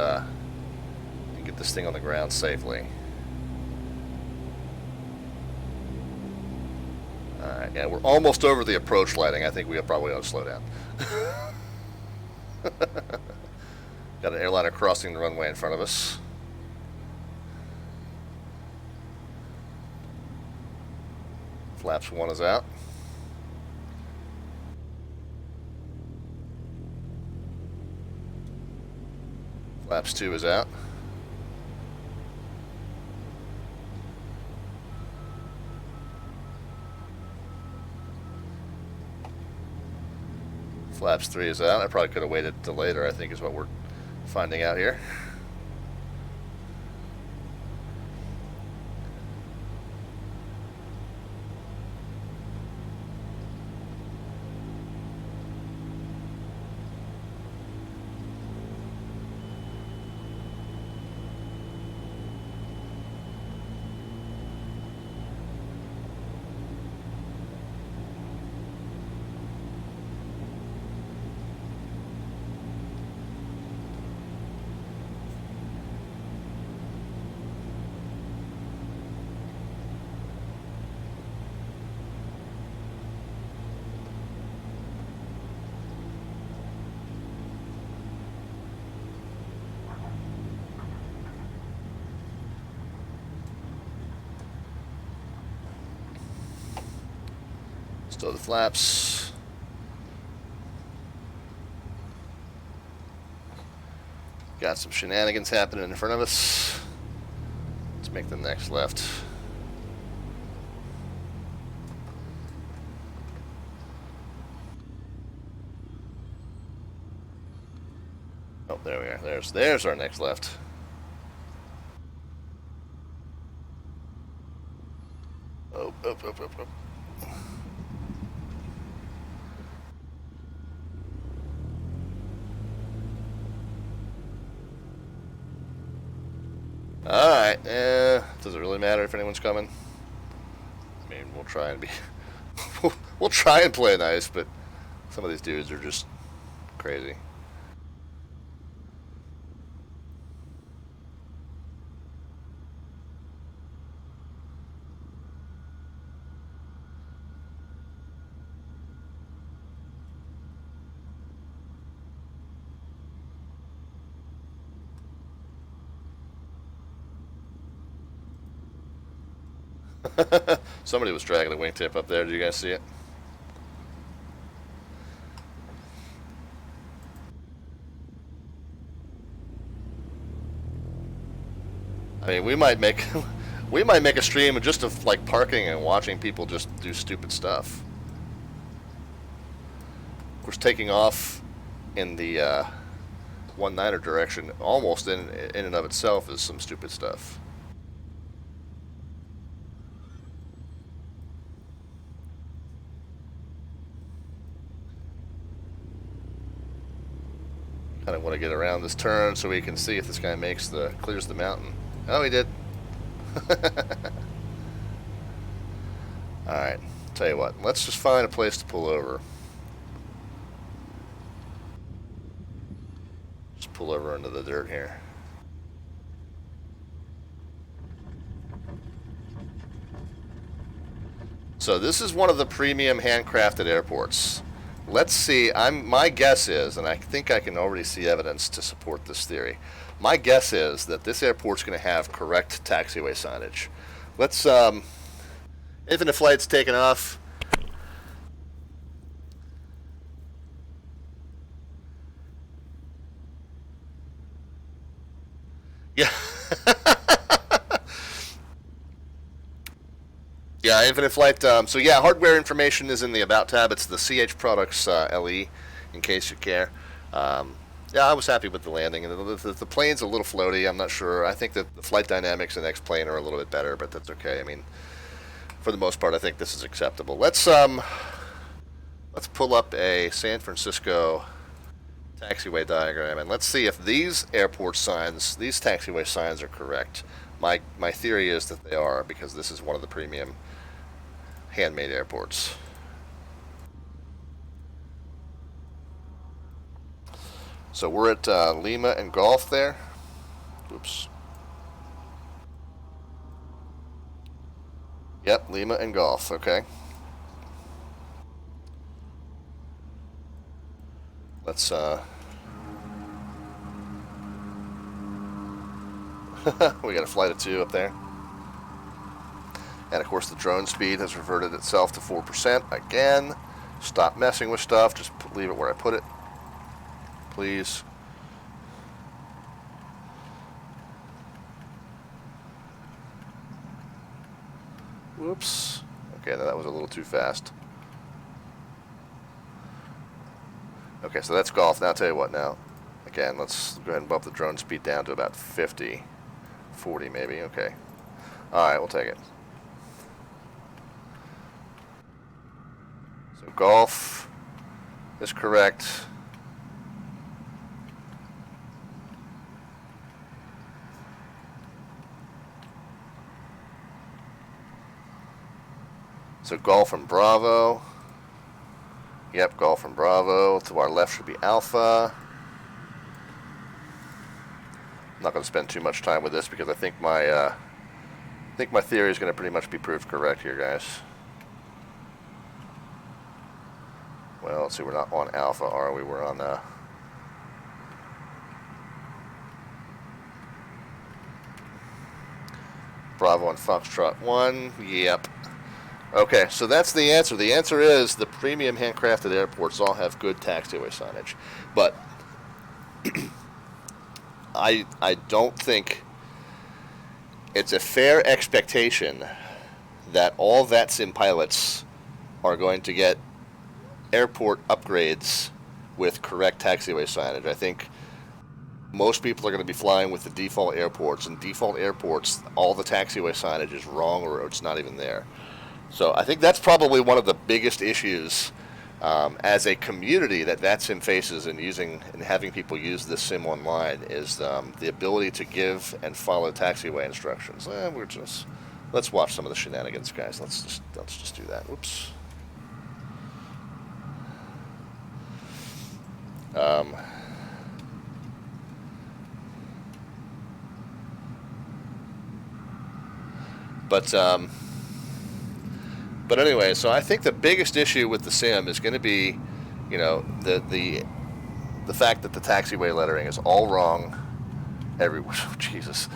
get this thing on the ground safely? Alright, yeah, we're almost over the approach lighting. I think we probably ought to slow down. Got an airliner crossing the runway in front of us. Flaps 1 is out. Flaps 2 is out. Flaps 3 is out. I probably could have waited till later, I think is what we're finding out here. Still the flaps. Got some shenanigans happening in front of us. Let's make the next left. Oh, there we are. There's our next left. Oh, up. Alright, does it really matter if anyone's coming? I mean, we'll try and be... we'll try and play nice, but some of these dudes are just crazy. Somebody was dragging a wingtip up there. Did you guys see it? I mean, we might make a stream just of like parking and watching people just do stupid stuff. Of course, taking off in the 19er direction, almost in and of itself, is some stupid stuff. Kind of want to get around this turn so we can see if this guy clears the mountain. Oh, he did. Alright, tell you what, let's just find a place to pull over. Just pull over into the dirt here. So this is one of the premium handcrafted airports. Let's see, my guess is, and I think I can already see evidence to support this theory, my guess is that this airport's going to have correct taxiway signage. Let's, infinite flight's taken off. Yeah. Yeah, infinite flight. So yeah, hardware information is in the About tab. It's the CH Products LE, in case you care. Yeah, I was happy with the landing. The plane's a little floaty. I'm not sure. I think that the flight dynamics in X-plane are a little bit better, but that's okay. I mean, for the most part, I think this is acceptable. Let's pull up a San Francisco taxiway diagram, and let's see if these airport signs, these taxiway signs, are correct. My theory is that they are, because this is one of the premium handmade airports. So we're at Lima and Gulf there. Oops. Yep, Lima and Gulf, okay. Let's we got a flight of 2 up there. And of course the drone speed has reverted itself to 4% again. Stop messing with stuff, just leave it where I put it, please. Whoops. Okay, that was a little too fast. Okay, so that's Gulf. Now I'll tell you what now. Again, let's go ahead and bump the drone speed down to about 50. 40 maybe, okay. Alright, we'll take it. So Gulf is correct. So Golf and Bravo. Yep, Golf and Bravo. To our left should be Alpha. I'm not going to spend too much time with this because I think my theory is going to pretty much be proved correct here, guys. Well, let's see, we're not on Alpha, are we? We're on Bravo and Foxtrot 1. Yep. Okay, so that's the answer. The answer is the premium handcrafted airports all have good taxiway signage. But I don't think it's a fair expectation that all VATSIM pilots are going to get airport upgrades with correct taxiway signage. I think most people are going to be flying with the default airports, and default airports, all the taxiway signage is wrong or it's not even there. So I think that's probably one of the biggest issues as a community that VATSIM faces in using and having people use this sim online is the ability to give and follow taxiway instructions. Let's watch some of the shenanigans, guys. Let's just do that. Whoops. But anyway, so I think the biggest issue with the sim is going to be, you know, the fact that the taxiway lettering is all wrong everywhere. Jesus.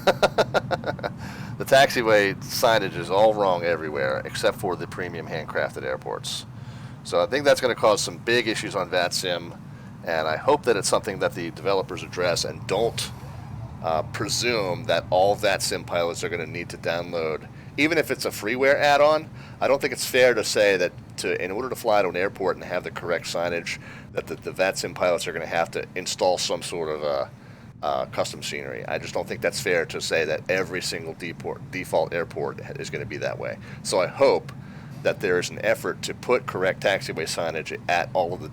The taxiway signage is all wrong everywhere except for the premium handcrafted airports. So I think that's going to cause some big issues on VATSIM, and I hope that it's something that the developers address and don't presume that all VATSIM pilots are going to need to download. Even if it's a freeware add-on, I don't think it's fair to say that in order to fly to an airport and have the correct signage, that the VATSIM pilots are going to have to install some sort of custom scenery. I just don't think that's fair to say that every single default airport is going to be that way. So I hope that there is an effort to put correct taxiway signage at all of the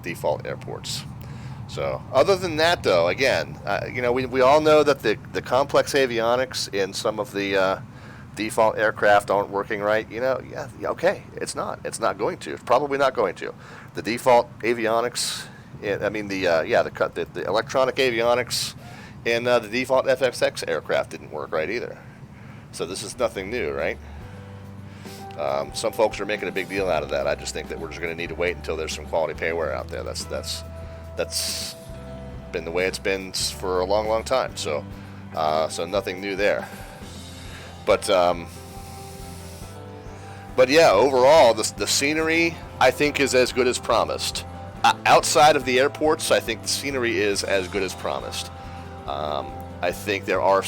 default airports. So other than that, though, again, we all know that the complex avionics in some of the default aircraft aren't working right. Okay, it's not going to. It's probably not going to. The default avionics, the electronic avionics in the default FXX aircraft didn't work right either. So this is nothing new, right? Some folks are making a big deal out of that. I just think that we're just going to need to wait until there's some quality payware out there. That's been the way it's been for a long, long time. So nothing new there. But yeah, overall, the scenery, I think, is as good as promised. Outside of the airports, I think the scenery is as good as promised. I think there are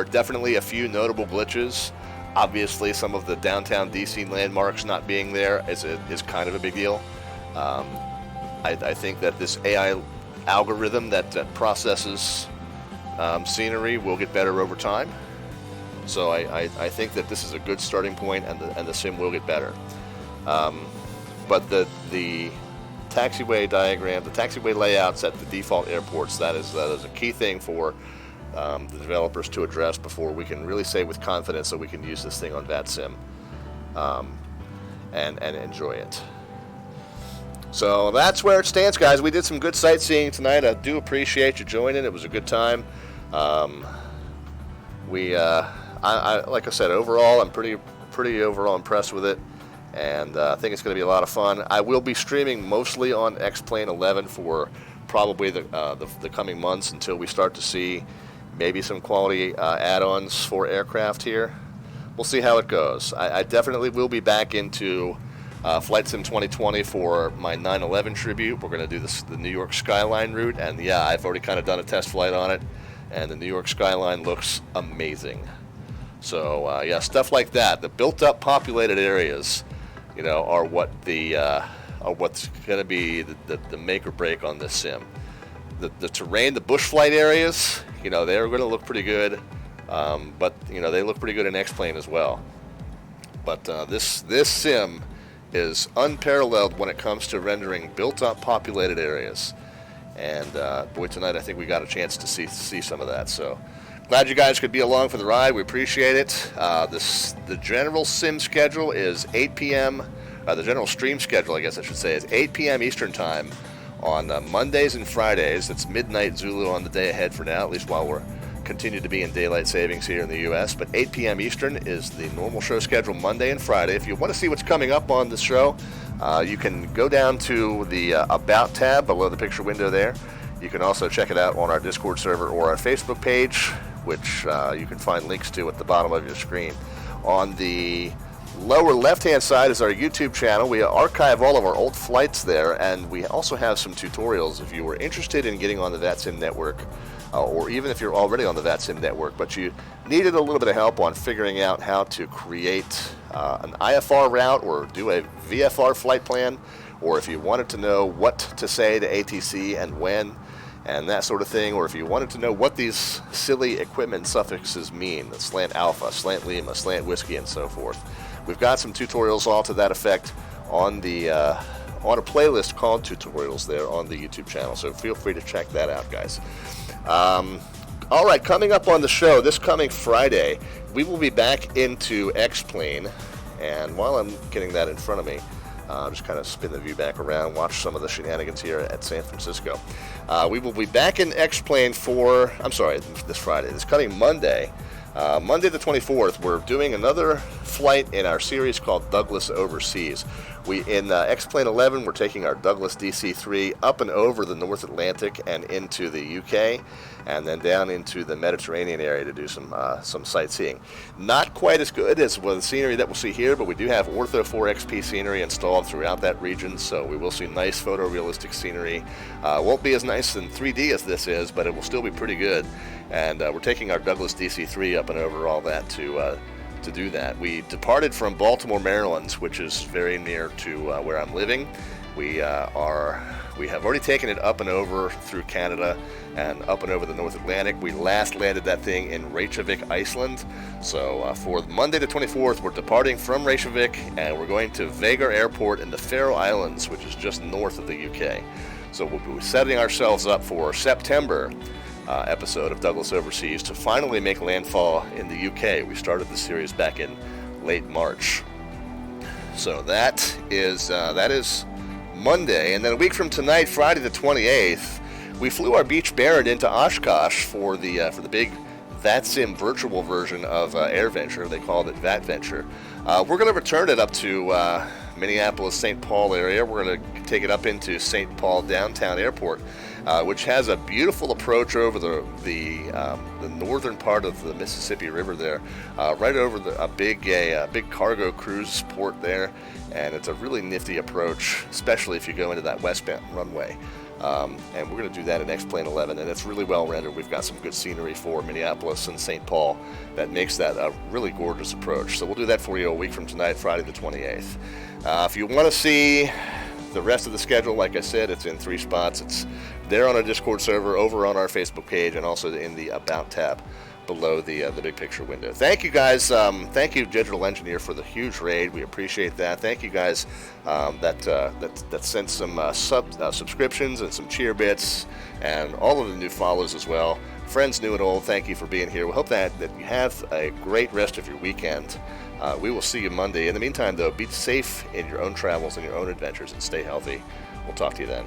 definitely a few notable glitches. Obviously, some of the downtown DC landmarks not being there is kind of a big deal. I think that this AI algorithm that processes scenery will get better over time. So I think that this is a good starting point, and the sim will get better. But the taxiway diagram, the taxiway layouts at the default airports, that is a key thing for the developers to address before we can really say with confidence that we can use this thing on VATSIM and enjoy it. So that's where it stands, guys. We did some good sightseeing tonight. I do appreciate you joining. It was a good time. I like I said, overall, I'm pretty overall impressed with it, and I think it's going to be a lot of fun. I will be streaming mostly on X-Plane 11 for probably the coming months until we start to see maybe some quality add-ons for aircraft here. We'll see how it goes. I definitely will be back into Flight Sim 2020 for my 9/11 tribute. We're going to do the New York Skyline route, and yeah, I've already kind of done a test flight on it, and the New York Skyline looks amazing. So yeah, stuff like that. The built-up, populated areas, are what's going to be the make or break on this sim. The terrain, the bush flight areas, they're going to look pretty good, but they look pretty good in X-Plane as well. But this sim is unparalleled when it comes to rendering built-up, populated areas. And boy, tonight I think we got a chance to see some of that. So glad you guys could be along for the ride. We appreciate it. The general sim schedule is 8 p.m. The general stream schedule, I guess I should say, is 8 p.m. Eastern Time on Mondays and Fridays. It's midnight Zulu on the day ahead for now, at least while we're continue to be in daylight savings here in the U.S. But 8 p.m. Eastern is the normal show schedule Monday and Friday. If you want to see what's coming up on the show, you can go down to the About tab below the picture window there. You can also check it out on our Discord server or our Facebook page, which you can find links to at the bottom of your screen. On the lower left-hand side is our YouTube channel. We archive all of our old flights there, and we also have some tutorials if you were interested in getting on the VATSIM network, or even if you're already on the VATSIM network, but you needed a little bit of help on figuring out how to create an IFR route or do a VFR flight plan, or if you wanted to know what to say to ATC and when, and that sort of thing, or if you wanted to know what these silly equipment suffixes mean, the slant alpha, slant lima, slant whiskey, and so forth. We've got some tutorials all to that effect on a playlist called Tutorials there on the YouTube channel, so feel free to check that out, guys. All right, coming up on the show this coming Friday, we will be back into X-Plane, and while I'm getting that in front of me, just kind of spin the view back around, watch some of the shenanigans here at San Francisco. We will be back in X-Plane this Friday, this coming Monday. Monday the 24th, we're doing another flight in our series called Douglas Overseas. In X-Plane 11, we're taking our Douglas DC-3 up and over the North Atlantic and into the UK, and then down into the Mediterranean area to do some sightseeing. Not quite as good as the scenery that we'll see here, but we do have Ortho 4XP scenery installed throughout that region, so we will see nice photorealistic scenery. Won't be as nice in 3D as this is, but it will still be pretty good. And we're taking our Douglas DC-3 up and over all that to do that. We departed from Baltimore, Maryland, which is very near to where I'm living. We have already taken it up and over through Canada and up and over the North Atlantic. We last landed that thing in Reykjavik, Iceland. So for Monday the 24th, we're departing from Reykjavik and we're going to Vegar Airport in the Faroe Islands, which is just north of the UK. So we'll be setting ourselves up for September episode of Douglas Overseas to finally make landfall in the UK. We started the series back in late March. So that is Monday, and then a week from tonight, Friday the 28th, we flew our Beach Baron into Oshkosh for the big VATSIM virtual version of AirVenture. They called it VATVenture. We're going to return it up to Minneapolis, St. Paul area. We're going to take it up into St. Paul downtown airport, which has a beautiful approach over the northern part of the Mississippi River there, right over a big cargo cruise port there, and it's a really nifty approach, especially if you go into that westbound runway. And we're going to do that in X-Plane 11, and it's really well rendered. We've got some good scenery for Minneapolis and St. Paul that makes that a really gorgeous approach. So we'll do that for you a week from tonight, Friday the 28th. If you want to see the rest of the schedule, like I said, it's in 3 spots. It's there on our Discord server, over on our Facebook page, and also in the About tab below the big picture window. Thank you guys. Thank you, Digital Engineer, for the huge raid. We appreciate that. Thank you guys that sent some subscriptions and some cheer bits, and all of the new follows as well. Friends new and old, thank you for being here. We hope that you have a great rest of your weekend. We will see you Monday. In the meantime, though, be safe in your own travels and your own adventures, and stay healthy. We'll talk to you then.